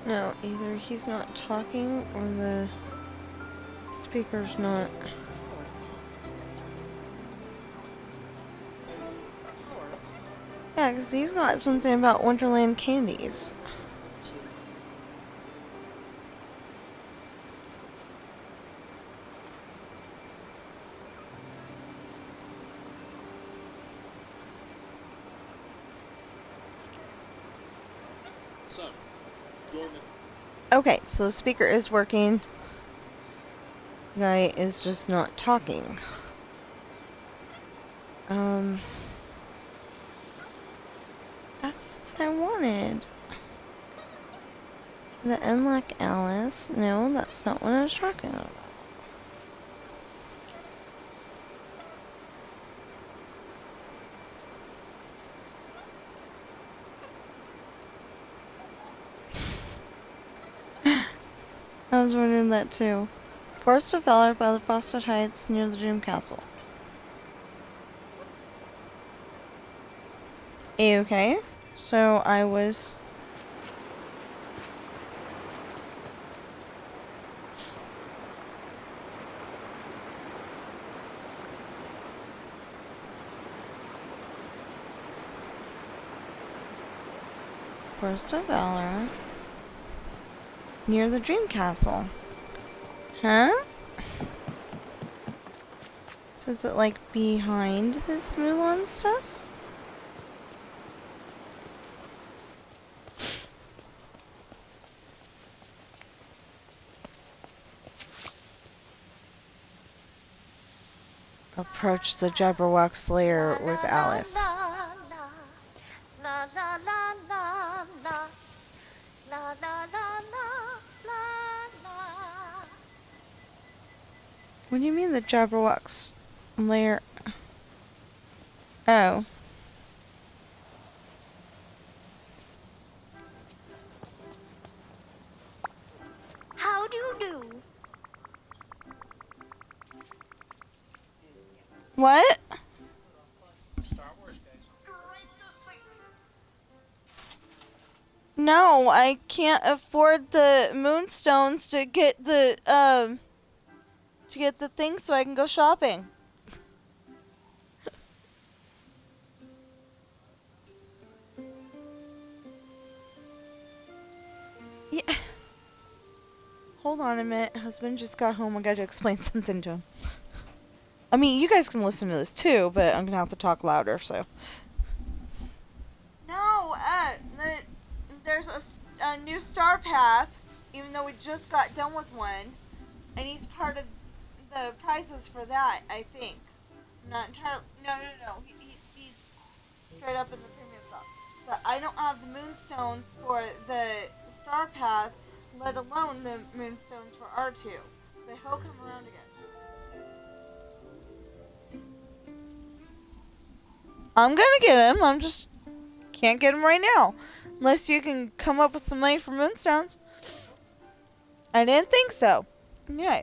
No, either he's not talking or the speaker's not. Yeah, because he's got something about Wonderland candies. Okay, so the speaker is working. The guy is just not talking. That's what I wanted. The unlock Alice. No, that's not what I was talking about. I was wondering that too. Forest of Valor by the Frosted Heights near the Dream Castle. Okay, so I was... Forest of Valor near the Dream Castle. Huh? So is it like behind this Mulan stuff? Approach the Jabberwock's lair with Alice. What do you mean the Jabberwock's lair? Oh. How do you do? What? No, I can't afford the moonstones to get the thing so I can go shopping. Yeah. Hold on a minute. Husband just got home. I got to explain something to him. I mean, you guys can listen to this too, but I'm gonna have to talk louder, so. No, there's a new star path, even though we just got done with one, and he's part of the prizes for that, I think. Not entirely. No. He's straight up in the premium shop. But I don't have the moonstones for the star path, let alone the moonstones for R2. But he'll come around again. I'm gonna get him. I'm just can't get him right now, unless you can come up with some money for moonstones. I didn't think so. Yeah.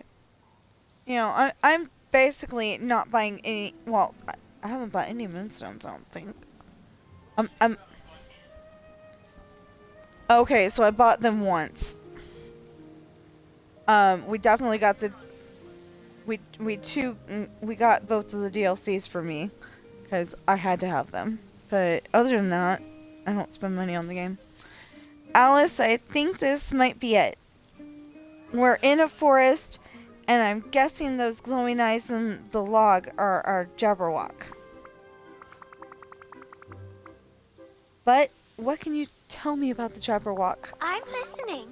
You know, I'm basically not buying any. Well, I haven't bought any moonstones. I don't think. I'm. Okay, so I bought them once. We definitely got the. We got both of the DLCs for me, because I had to have them. But other than that, I don't spend money on the game. Alice, I think this might be it. We're in a forest, and I'm guessing those glowing eyes in the log are Jabberwock. But what can you tell me about the Jabberwock? I'm listening.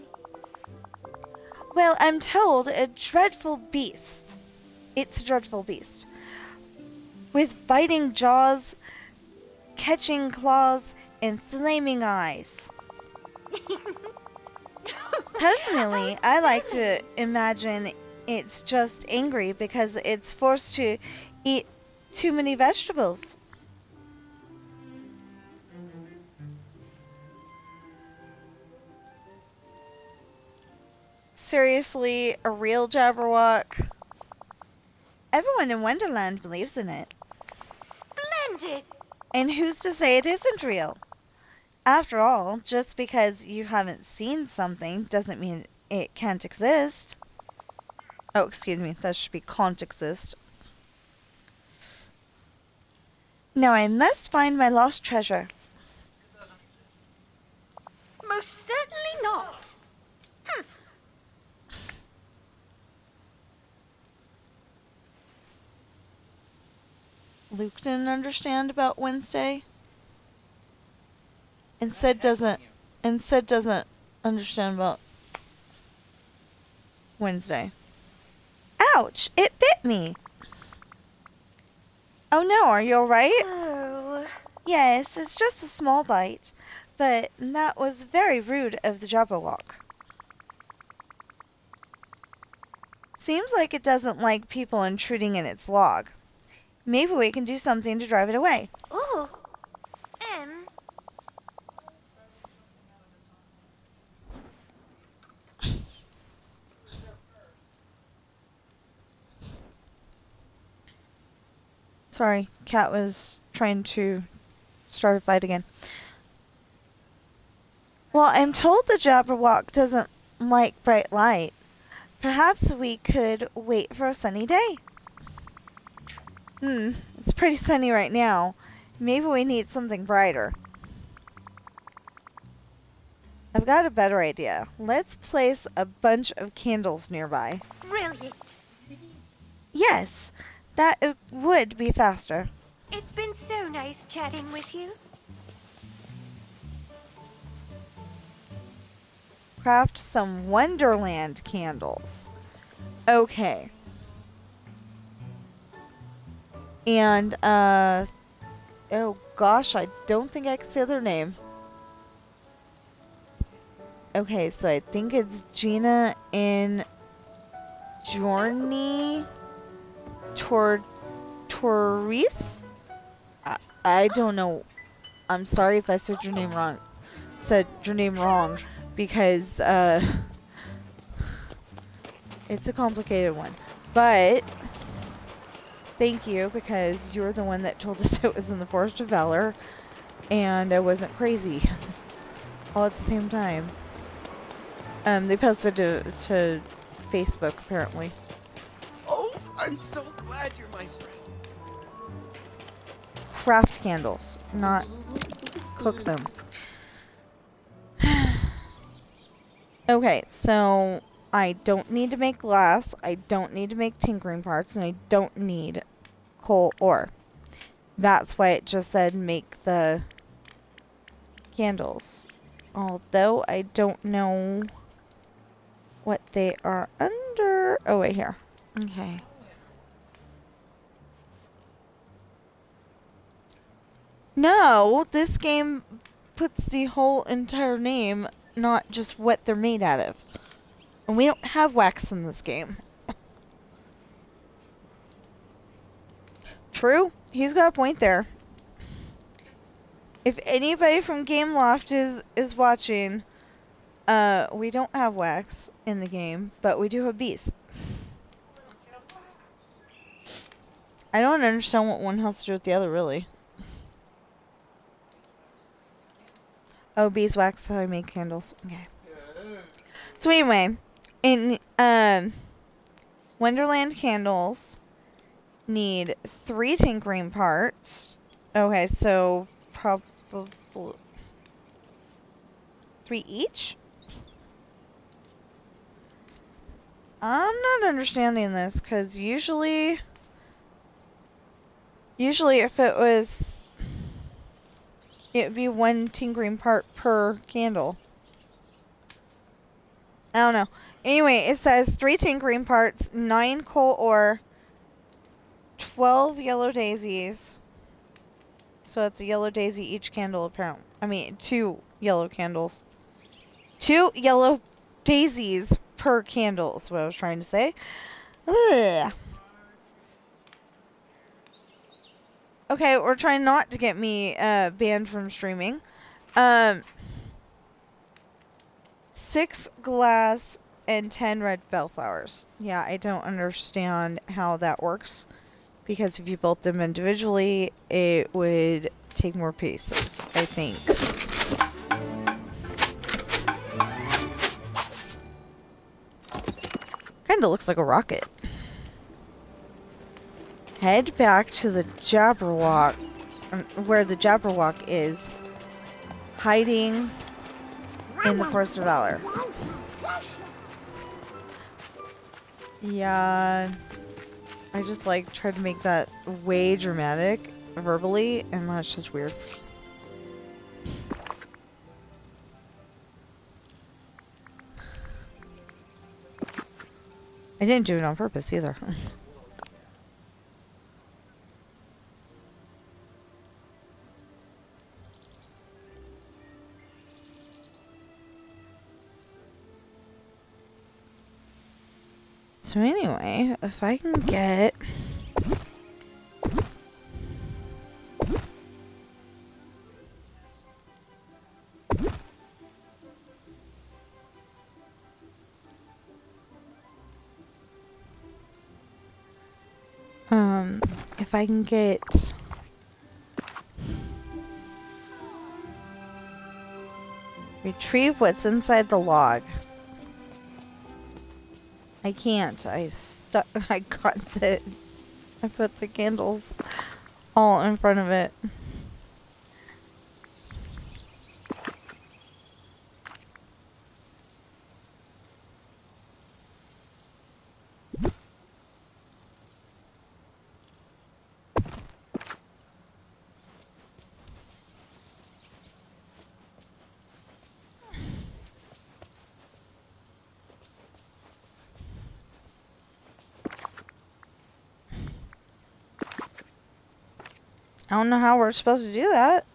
Well, I'm told a dreadful beast. It's a dreadful beast. With biting jaws, catching claws, and flaming eyes. Personally, I like to imagine it's just angry because it's forced to eat too many vegetables. Seriously, a real Jabberwock? Everyone in Wonderland believes in it. Splendid! And who's to say it isn't real? After all, just because you haven't seen something doesn't mean it can't exist. Oh, excuse me, that should be can't exist. Now I must find my lost treasure. Most certainly not. Luke didn't understand about Wednesday. And Sid doesn't And Sid doesn't understand about Wednesday. Ouch! It bit me! Oh no, are you alright? Oh. Yes, it's just a small bite, but that was very rude of the Jabberwock. Seems like it doesn't like people intruding in its log. Maybe we can do something to drive it away. Ooh. Sorry, Cat was trying to start a fight again. Well, I'm told the Jabberwock doesn't like bright light. Perhaps we could wait for a sunny day. It's pretty sunny right now. Maybe we need something brighter. I've got a better idea. Let's place a bunch of candles nearby. Brilliant. Yes, that would be faster. It's been so nice chatting with you. Craft some Wonderland candles. Okay. And, oh gosh, I don't think I can say their name. Okay, so I think it's Gina and Jorny Torres? I don't know. I'm sorry if I said your name wrong. Because, it's a complicated one. But thank you, because you're the one that told us it was in the Forest of Valor, and I wasn't crazy all at the same time. They posted to Facebook, apparently. Oh, I'm so glad you're my friend. Craft candles, not cook them. Okay, so I don't need to make glass, I don't need to make tinkering parts, and I don't need coal ore. That's why it just said make the candles. Although I don't know what they are under. Oh, wait, here. Okay. No, this game puts the whole entire name, not just what they're made out of. And we don't have wax in this game. True, he's got a point there. If anybody from Gameloft is watching, we don't have wax in the game, but we do have bees. I don't understand what one has to do with the other, really. Oh, beeswax, so I make candles. Okay. So anyway, in Wonderland candles need 3 tinkering parts. Okay, so probably 3 each? I'm not understanding this, because usually if it was, it would be 1 tinkering part per candle. I don't know. Anyway, it says 3 tinkering parts, 9 coal ore, 12 yellow daisies. So it's a yellow daisy each candle, apparently. I mean, 2 yellow candles. 2 yellow daisies per candle is what I was trying to say. Ugh. Okay, we're trying not to get me banned from streaming. 6 glass and 10 red bellflowers. Yeah, I don't understand how that works. Because if you built them individually, it would take more pieces, I think. Kinda looks like a rocket. Head back to the Jabberwock, where the Jabberwock is, hiding in the Forest of Valor. Yeah, I just like tried to make that way dramatic verbally, and that's just weird. I didn't do it on purpose either. So anyway, if I can get... if I can get... retrieve what's inside the log. I can't. I put the candles all in front of it. I don't know how we're supposed to do that.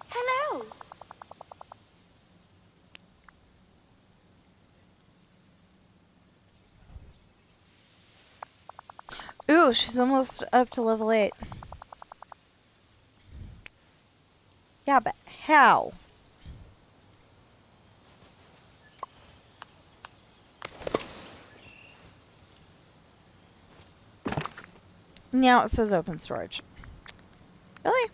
Hello. Ooh, she's almost up to level 8. Yeah, but how? Now it says open storage. Really?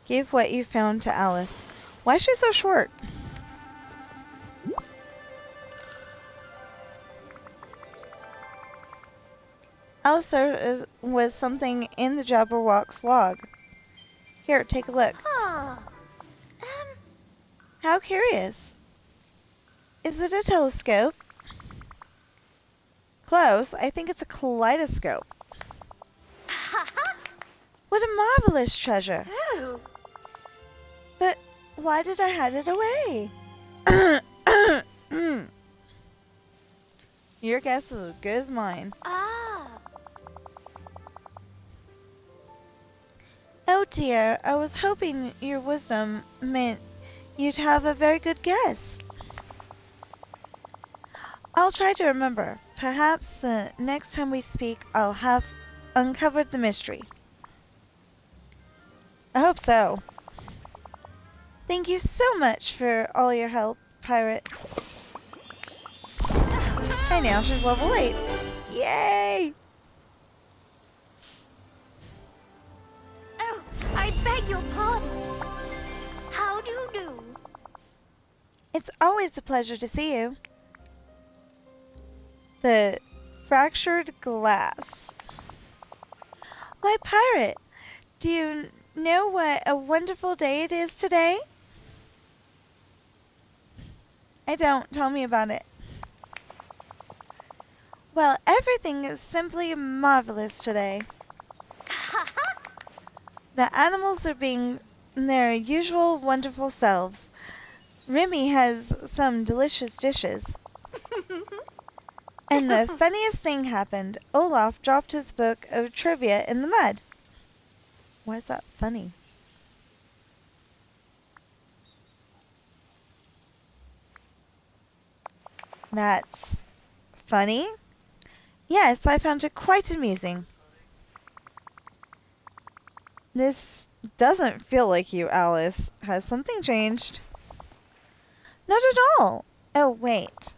Give what you found to Alice. Why is she so short? Alice was something in the Jabberwock's log. Here, take a look. Oh. How curious. Is it a telescope? Close. I think it's a kaleidoscope. What a marvelous treasure. Ooh. But why did I hide it away? Your guess is as good as mine. Ah. Oh dear, I was hoping your wisdom meant you'd have a very good guess. I'll try to remember. Perhaps next time we speak, I'll have uncovered the mystery. I hope so. Thank you so much for all your help, pirate. And now she's level 8. Yay! Oh, I beg your pardon. How do you do? It's always a pleasure to see you. The fractured glass. Why, pirate, do you know what a wonderful day it is today? I don't. Tell me about it. Well, everything is simply marvelous today. The animals are being their usual wonderful selves. Remy has some delicious dishes. And the funniest thing happened. Olaf dropped his book of trivia in the mud. Why is that funny? That's funny? Yes, I found it quite amusing. This doesn't feel like you, Alice. Has something changed? Not at all. Oh, wait.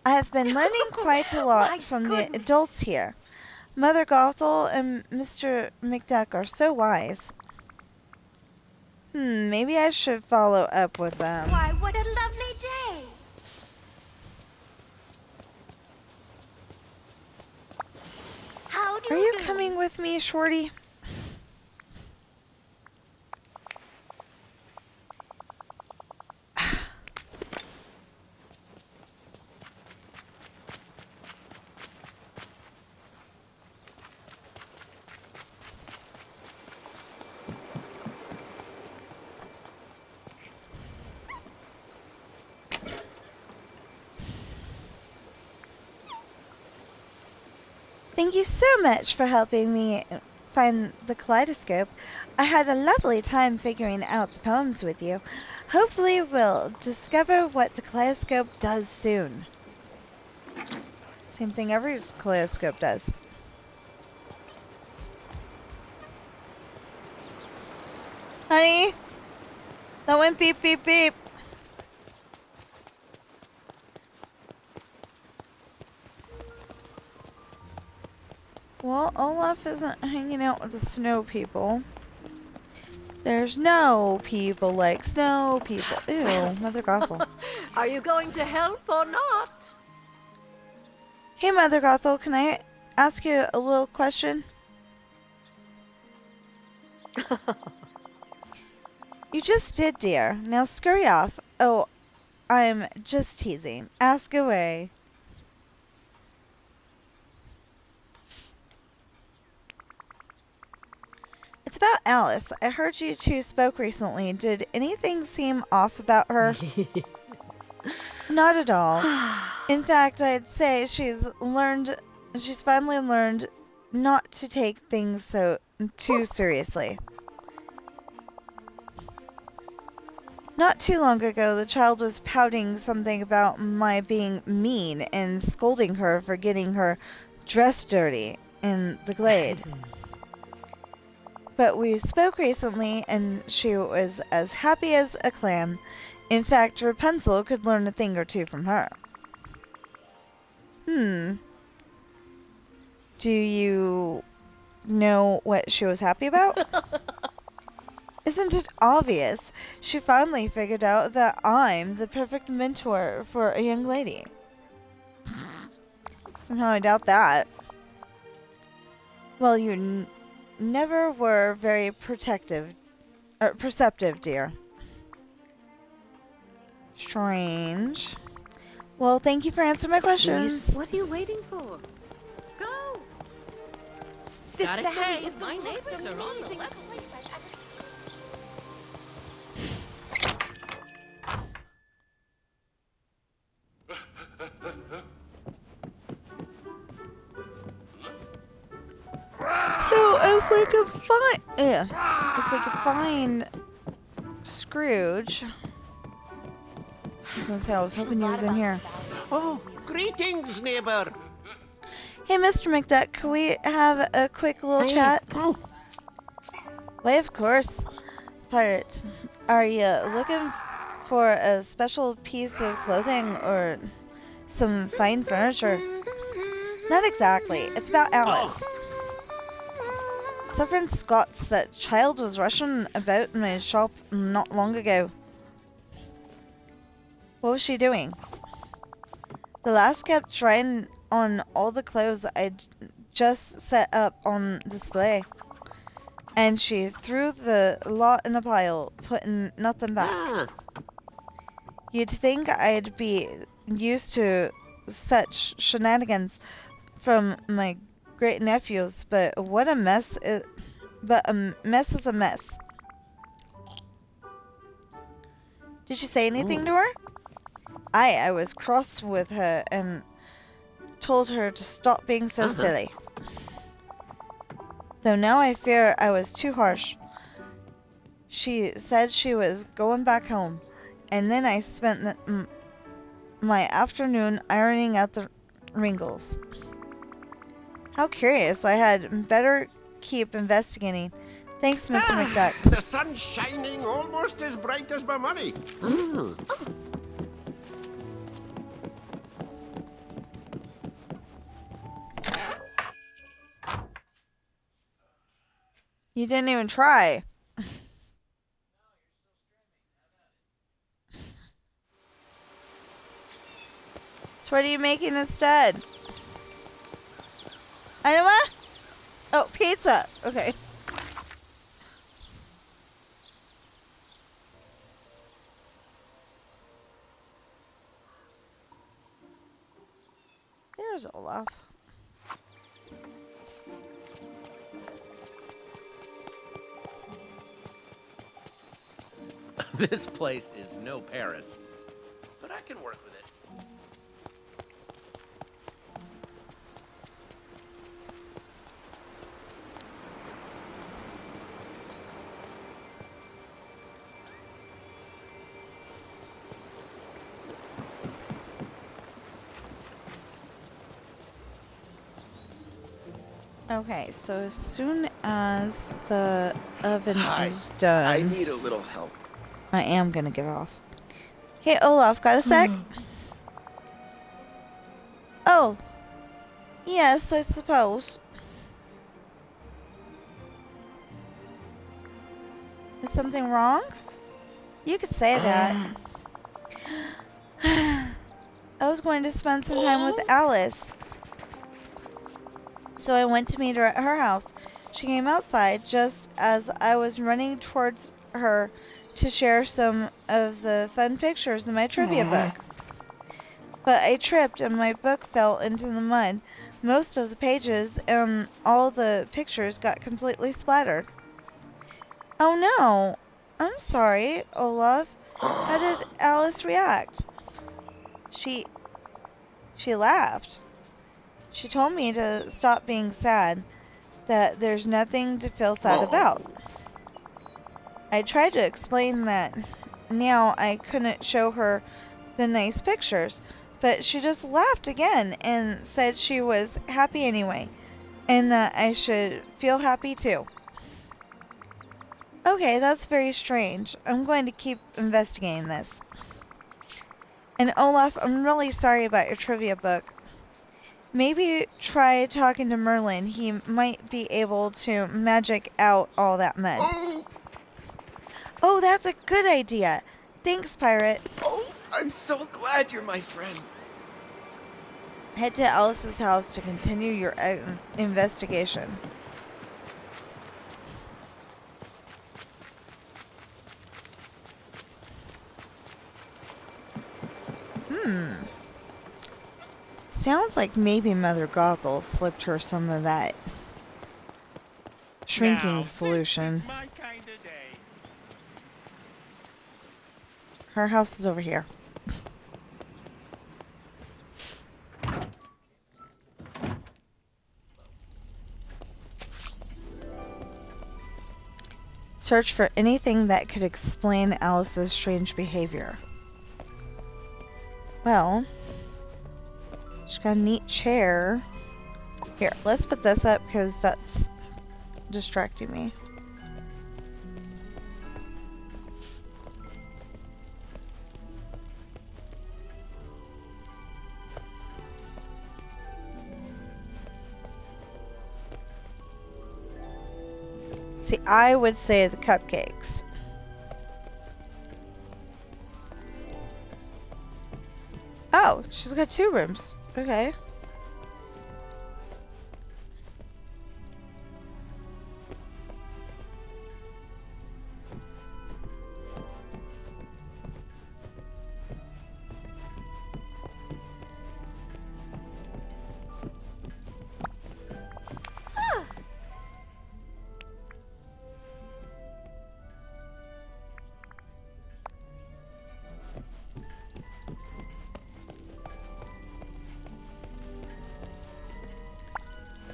I have been learning quite a lot from the adults here. Mother Gothel and Mr. McDuck are so wise. Maybe I should follow up with them. Why, what a lovely day. with me, Shorty? Thank you so much for helping me find the kaleidoscope. I had a lovely time figuring out the poems with you. Hopefully we'll discover what the kaleidoscope does soon. Same thing every kaleidoscope does. Honey, that went beep, beep, beep. Well, Olaf isn't hanging out with the snow people. There's no people like snow people. Ew, Mother Gothel. Are you going to help or not? Hey, Mother Gothel, can I ask you a little question? You just did, dear. Now scurry off. Oh, I'm just teasing. Ask away. It's about Alice. I heard you two spoke recently. Did anything seem off about her? Not at all. In fact, I'd say she's finally learned not to take things too seriously. Not too long ago, the child was pouting something about my being mean and scolding her for getting her dress dirty in the glade. But we spoke recently, and she was as happy as a clam. In fact, Rapunzel could learn a thing or two from her. Do you know what she was happy about? Isn't it obvious? She finally figured out that I'm the perfect mentor for a young lady. Somehow I doubt that. Well, you never were very perceptive, dear. Strange. Well, thank you for answering my questions. What are you waiting for? Go! This Gotta valley say, is the my most neighbors are on the amazing level. place I've ever So if we could find Scrooge. I was gonna say, I was hoping he was in here. Oh, greetings, neighbour. Hey, Mr. McDuck, can we have a quick little chat? Why, of course. Pirate, are you looking for a special piece of clothing or some fine furniture? Not exactly. It's about Alice. Suffering Scots, that child was rushing about in my shop not long ago. What was she doing? The lass kept trying on all the clothes I'd just set up on display. And she threw the lot in a pile, putting nothing back. You'd think I'd be used to such shenanigans from my great nephews, but what a mess a mess is a mess. Did you say anything to her? I was cross with her and told her to stop being so silly. Though now I fear I was too harsh. She said she was going back home, and then I spent my afternoon ironing out the wrinkles. How curious. I had better keep investigating. Thanks, Mr. McDuck. The sun's shining almost as bright as my money. You didn't even try. So what are you making instead? Anima? Oh, pizza! Okay. There's Olaf. This place is no Paris, but I can work with it. Okay, so as soon as the oven Hi, is done, I need a little help. I am gonna get off. Hey, Olaf, got a sec? Oh. Yes, I suppose. Is something wrong? You could say that. I was going to spend some time with Alice. So I went to meet her at her house. She came outside just as I was running towards her to share some of the fun pictures in my trivia book. But I tripped and my book fell into the mud. Most of the pages and all the pictures got completely splattered. Oh no! I'm sorry, Olaf. How did Alice react? She laughed. She told me to stop being sad, that there's nothing to feel sad about. I tried to explain that now I couldn't show her the nice pictures, but she just laughed again and said she was happy anyway, and that I should feel happy too. Okay, that's very strange. I'm going to keep investigating this. And Olaf, I'm really sorry about your trivia book. Maybe try talking to Merlin. He might be able to magic out all that mud. Oh, that's a good idea. Thanks, Pirate. Oh, I'm so glad you're my friend. Head to Alice's house to continue your investigation. Sounds like maybe Mother Gothel slipped her some of that shrinking solution. My kind of day. Her house is over here. Search for anything that could explain Alice's strange behavior. Well, she's got a neat chair. Here, let's put this up because that's distracting me. See, I would say the cupcakes. Oh, she's got 2 rooms. Okay.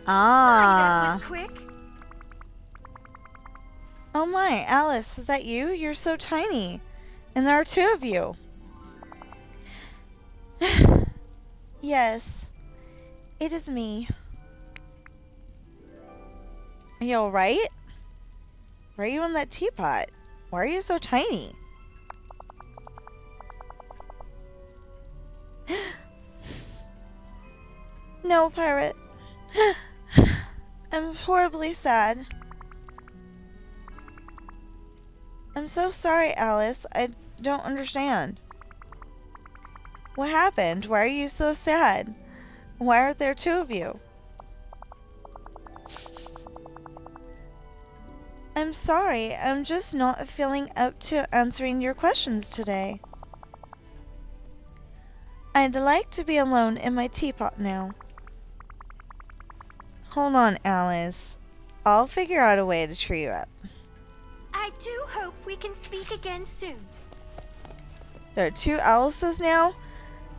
That was quick. Oh my, Alice, is that you? You're so tiny. And there are 2 of you. Yes, it is me. Are you alright? Why are you in that teapot? Why are you so tiny? No, Pirate. I'm horribly sad. I'm so sorry, Alice. I don't understand. What happened? Why are you so sad? Why are there 2 of you? I'm sorry, I'm just not feeling up to answering your questions today. I'd like to be alone in my teapot now. Hold on, Alice. I'll figure out a way to cheer you up. I do hope we can speak again soon. There are 2 Alices now?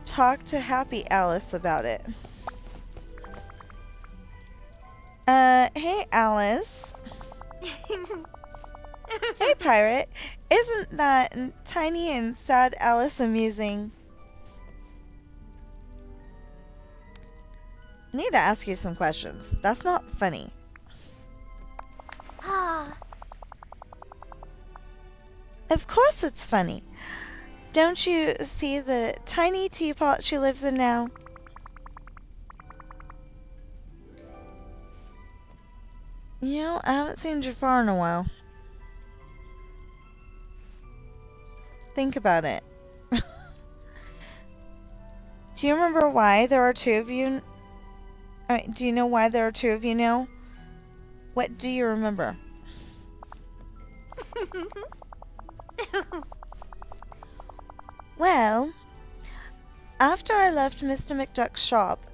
Talk to Happy Alice about it. Hey Alice. Hey Pirate. Isn't that Tiny and Sad Alice amusing? I need to ask you some questions. That's not funny. Ah, Of course it's funny. Don't you see the tiny teapot she lives in now? You know, I haven't seen Jafar in a while. Think about it. Do you remember why there are 2 of you? Do you know why there are 2 of you now? What do you remember? Well, after I left Mr. McDuck's shop,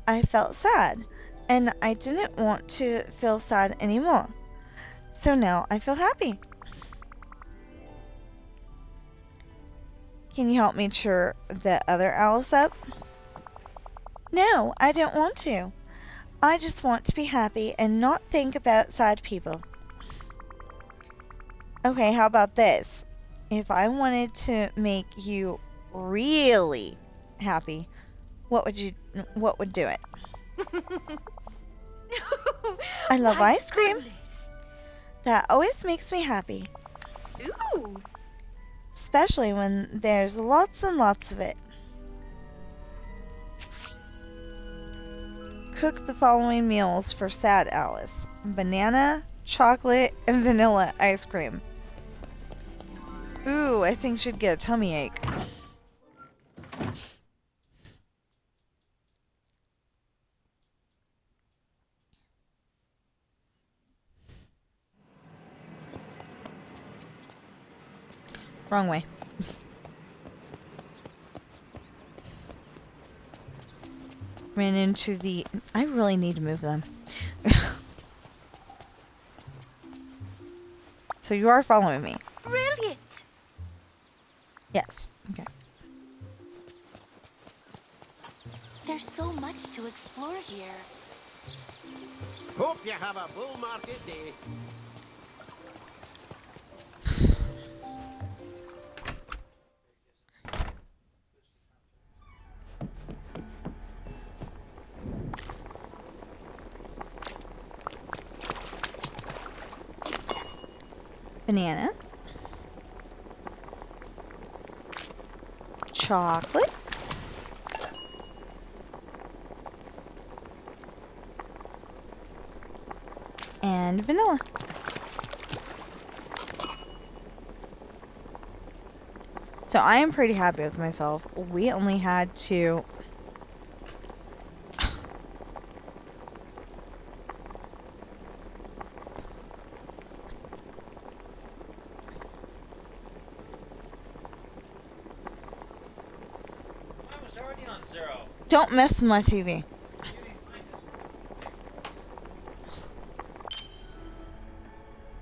I felt sad, and I didn't want to feel sad anymore. So now I feel happy. Can you help me cheer the other Alice up? No, I don't want to. I just want to be happy and not think about sad people. Okay, how about this? If I wanted to make you really happy, what would do it? I love ice cream. That always makes me happy. ooh. Especially when there's lots and lots of it. Cook the following meals for Sad Alice: banana, chocolate, and vanilla ice cream. Ooh, I think she'd get a tummy ache. Wrong way. Ran into the... I really need to move them. So you are following me? Brilliant. Yes. Okay. There's so much to explore here. Hope you have a bull market day. Banana. Chocolate. And vanilla. So I am pretty happy with myself. We only had to... Don't mess with my TV.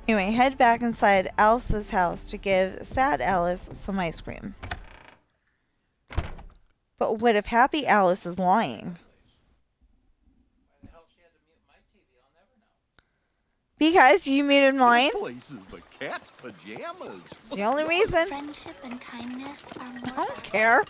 Anyway, head back inside Alice's house to give Sad Alice some ice cream. But what if Happy Alice is lying? Because you muted mine? This place is the cat's pajamas. It's the only reason. Friendship and kindness are more I don't care.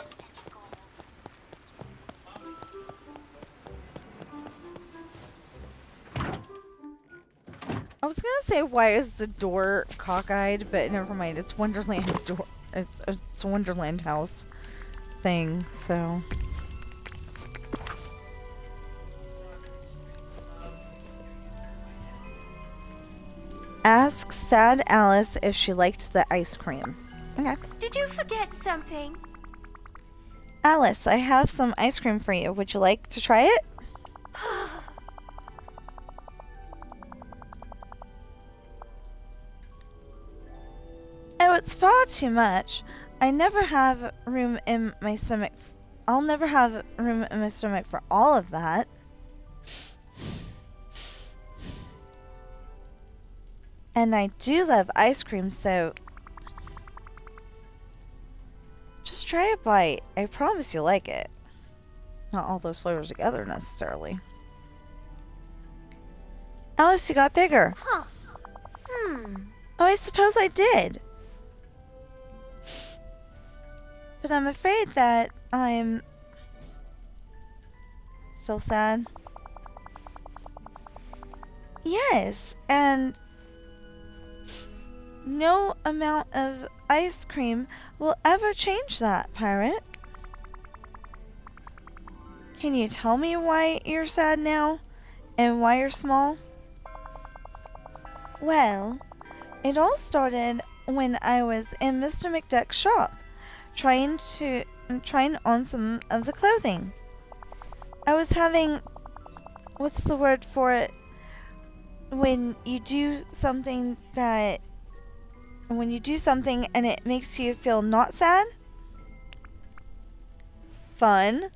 I was gonna say, why is the door cockeyed, but never mind. It's Wonderland door. It's a Wonderland house thing. So ask Sad Alice if she liked the ice cream. Okay. Did you forget something? Alice, I have some ice cream for you. Would you like to try it? it's far too much. I never have room in my stomach. I'll never have room in my stomach for all of that. And I do love ice cream, so just try a bite. I promise you'll like it. Not all those flavors together, necessarily. Alice, you got bigger. Huh. Oh, I suppose I did. But I'm afraid that I'm still sad. Yes, and no amount of ice cream will ever change that, Pirate. Can you tell me why you're sad now? And why you're small? Well, it all started when I was in Mr. McDuck's shop, trying on some of the clothing. I was having, what's the word for it? When you do something and it makes you feel not sad? Fun.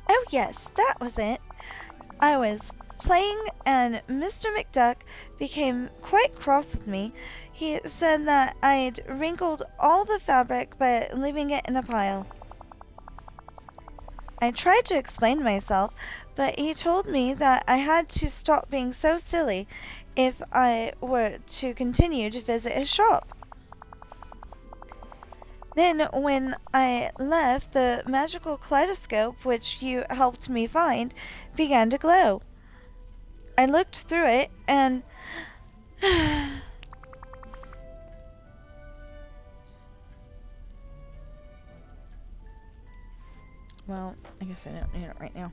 Oh yes, that was it. I was playing and Mr. McDuck became quite cross with me. He said that I'd wrinkled all the fabric by leaving it in a pile. I tried to explain myself, but he told me that I had to stop being so silly if I were to continue to visit his shop. Then, when I left, the magical kaleidoscope, which you helped me find, began to glow. I looked through it, and well, I guess I don't need it right now.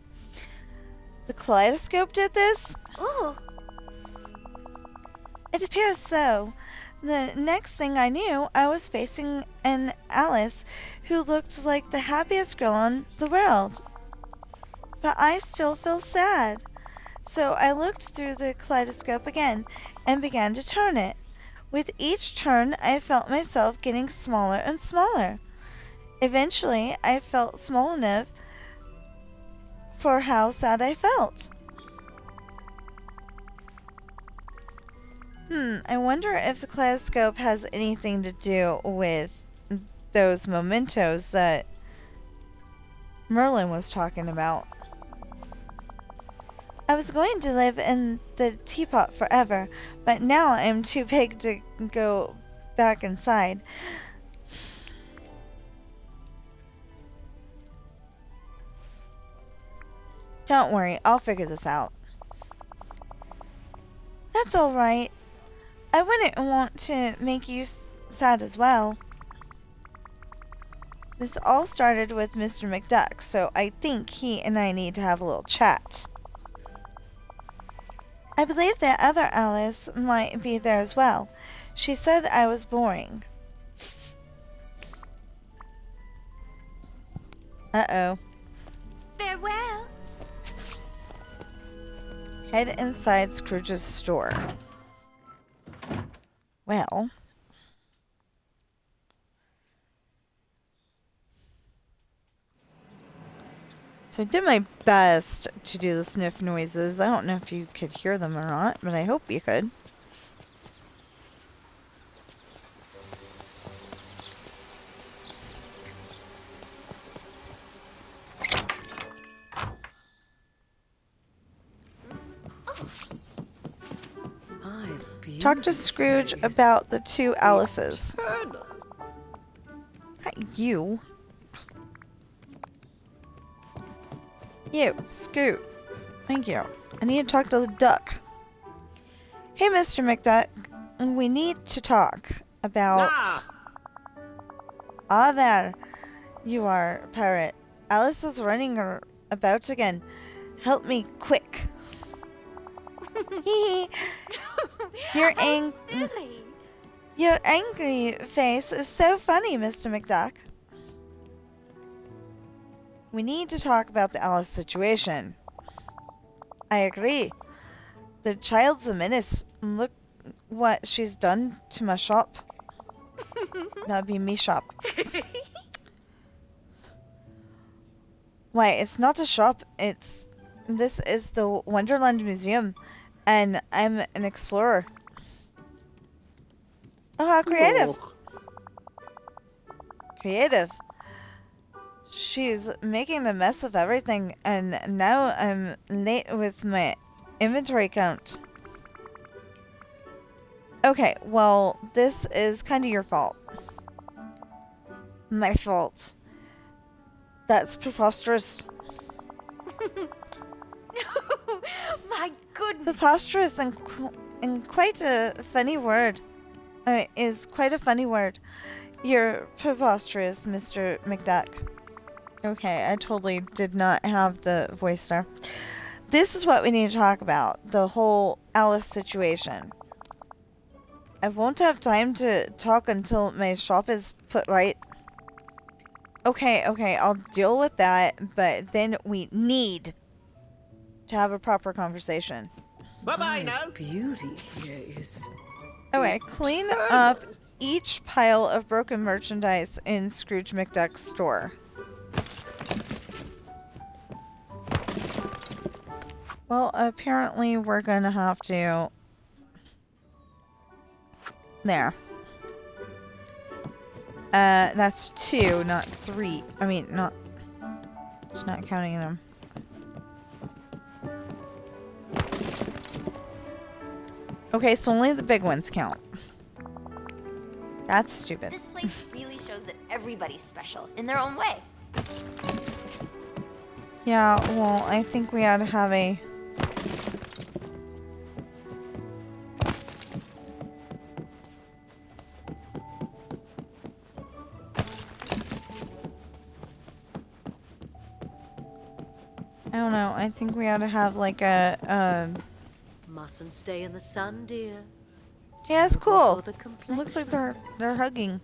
The kaleidoscope did this? Ooh. It appears so. The next thing I knew, I was facing an Alice who looked like the happiest girl in the world. But I still feel sad. So I looked through the kaleidoscope again and began to turn it. With each turn, I felt myself getting smaller and smaller. Eventually, I felt small enough for how sad I felt. I wonder if the kaleidoscope has anything to do with those mementos that Merlin was talking about. I was going to live in the teapot forever, but now I'm too big to go back inside. Don't worry, I'll figure this out. That's all right. I wouldn't want to make you sad as well. This all started with Mr. McDuck, so I think he and I need to have a little chat. I believe that other Alice might be there as well. She said I was boring. Uh-oh. Farewell. Head inside Scrooge's store. Well. So I did my best to do the sniff noises. I don't know if you could hear them or not, but I hope you could. Talk to Scrooge about the two Alices. Not you. You, Scoot. Thank you. I need to talk to the duck. Hey, Mr. McDuck. We need to talk about... Ah, there. You are, Pirate. Alice is running about again. Help me, quick. Hee Your angry face is so funny, Mr. McDuck. We need to talk about the Alice situation. I agree. The child's a menace. what she's done to my shop. That'd be me shop. Why, it's not a shop. This is the Wonderland Museum, and I'm an explorer. Oh, how creative! Creative. She's making a mess of everything, and now I'm late with my inventory count. Okay, well, this is kind of your fault. My fault. That's preposterous. My goodness. Preposterous and quite a funny word. Is quite a funny word. You're preposterous, Mr. McDuck. Okay, I totally did not have the voice there. This is what we need to talk about. The whole Alice situation. I won't have time to talk until my shop is put right. Okay, I'll deal with that, but then we need to have a proper conversation. Bye-bye now. Beauty here is... Okay, clean up each pile of broken merchandise in Scrooge McDuck's store. Well, apparently we're gonna have to... There. That's 2, not 3. I mean, not... It's not counting them. Okay, so only the big ones count. That's stupid. This place really shows that everybody's special in their own way. Yeah, well, I think we ought to have a... I don't know, I think we ought to have like a, Mustn't stay in the sun, dear. Yeah, it's cool. The It looks like they're hugging.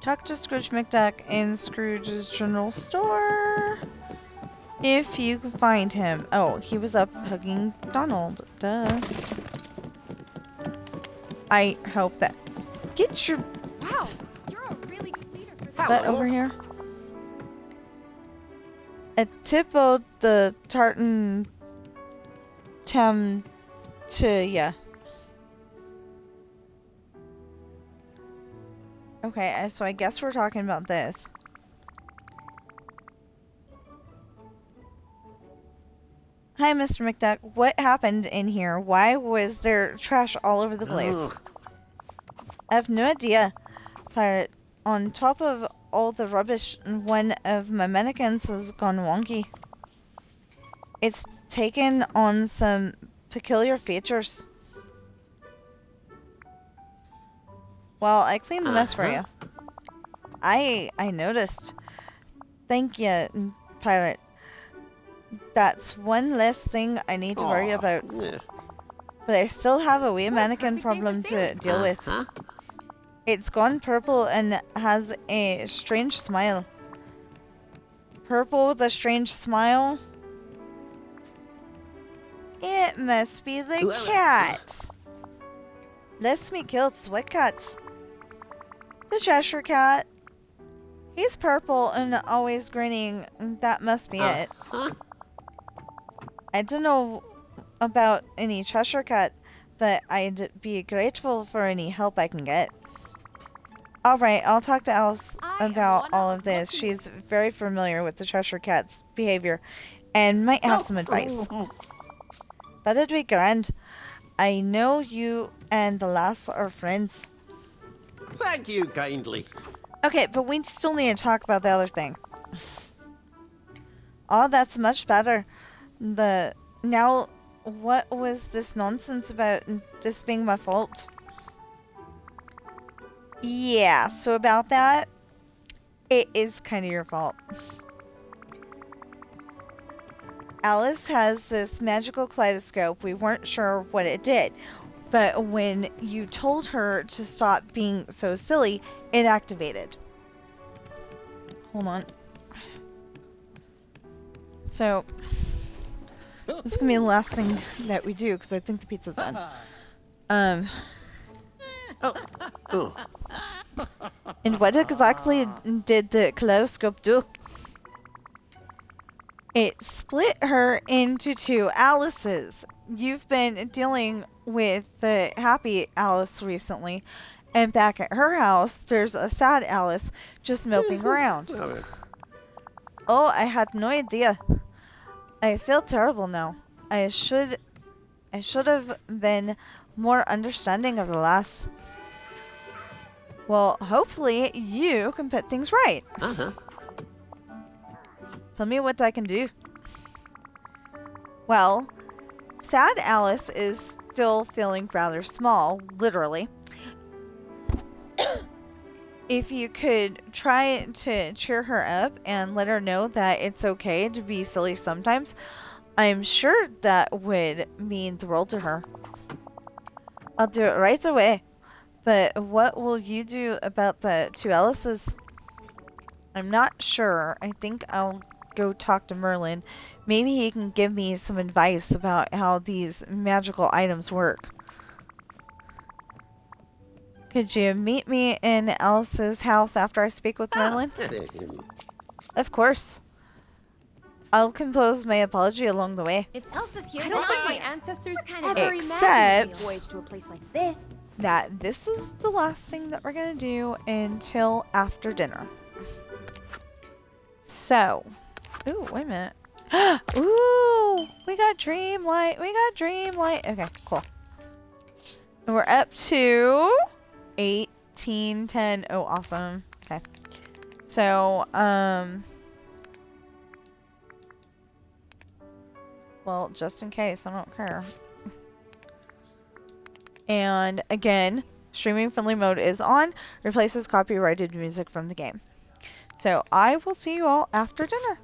Talk to Scrooge McDuck in Scrooge's general store. If you can find him. Oh, he was up hugging Donald. Duh. I hope that... Get your Wow, you're a really good leader for that. butt over here. A tip of the tartan tam to ya. Okay, so I guess we're talking about this. Hi, Mr. McDuck. What happened in here? Why was there trash all over the place? I have no idea. But on top of all the rubbish, one of my mannequins has gone wonky. It's taken on some peculiar features. Well, I cleaned the mess for you. I noticed. Thank you, Pirate. That's one less thing I need to worry about. Yeah. But I still have a wee mannequin problem to deal with. It's gone purple and has a strange smile. Purple with a strange smile? It must be the cat. Let's me kill Sweat Cat. The Cheshire Cat. He's purple and always grinning. That must be it. I don't know about any Cheshire Cat, but I'd be grateful for any help I can get. Alright, I'll talk to Alice about all of this. She's very familiar with the Cheshire Cat's behavior and might have some advice. That'd be grand. I know you and the lass are friends. Thank you kindly. Okay, but we still need to talk about the other thing. Oh, that's much better. Now, what was this nonsense about this being my fault? Yeah, so about that, it is kind of your fault. Alice has this magical kaleidoscope. We weren't sure what it did. But when you told her to stop being so silly, it activated. Hold on. So, this is going to be the last thing that we do, because I think the pizza's done. Oh. And what exactly did the kaleidoscope do? It split her into two Alices. You've been dealing with the happy Alice recently, and back at her house, there's a sad Alice just moping around. Oh, I had no idea. I feel terrible now. I should have been more understanding of the lass. Well, hopefully you can put things right. Tell me what I can do. Well, sad Alice is still feeling rather small, literally. If you could try to cheer her up and let her know that it's okay to be silly sometimes, I'm sure that would mean the world to her. I'll do it right away. But what will you do about the two Alices? I'm not sure. I think I'll go talk to Merlin. Maybe he can give me some advice about how these magical items work. Could you meet me in Alice's house after I speak with Merlin? Of course. I'll compose my apology along the way. If Elsa's here, I don't think my ancestors kind of Except voyage to a place like this. that this is the last thing that we're gonna do until after dinner. So, ooh, wait a minute. Ooh, we got Dreamlight. We got Dreamlight. Okay, cool. And we're up to 1810. Oh, awesome. Okay. So, well, just in case, I don't care. And again, streaming friendly mode is on. Replaces copyrighted music from the game. So I will see you all after dinner.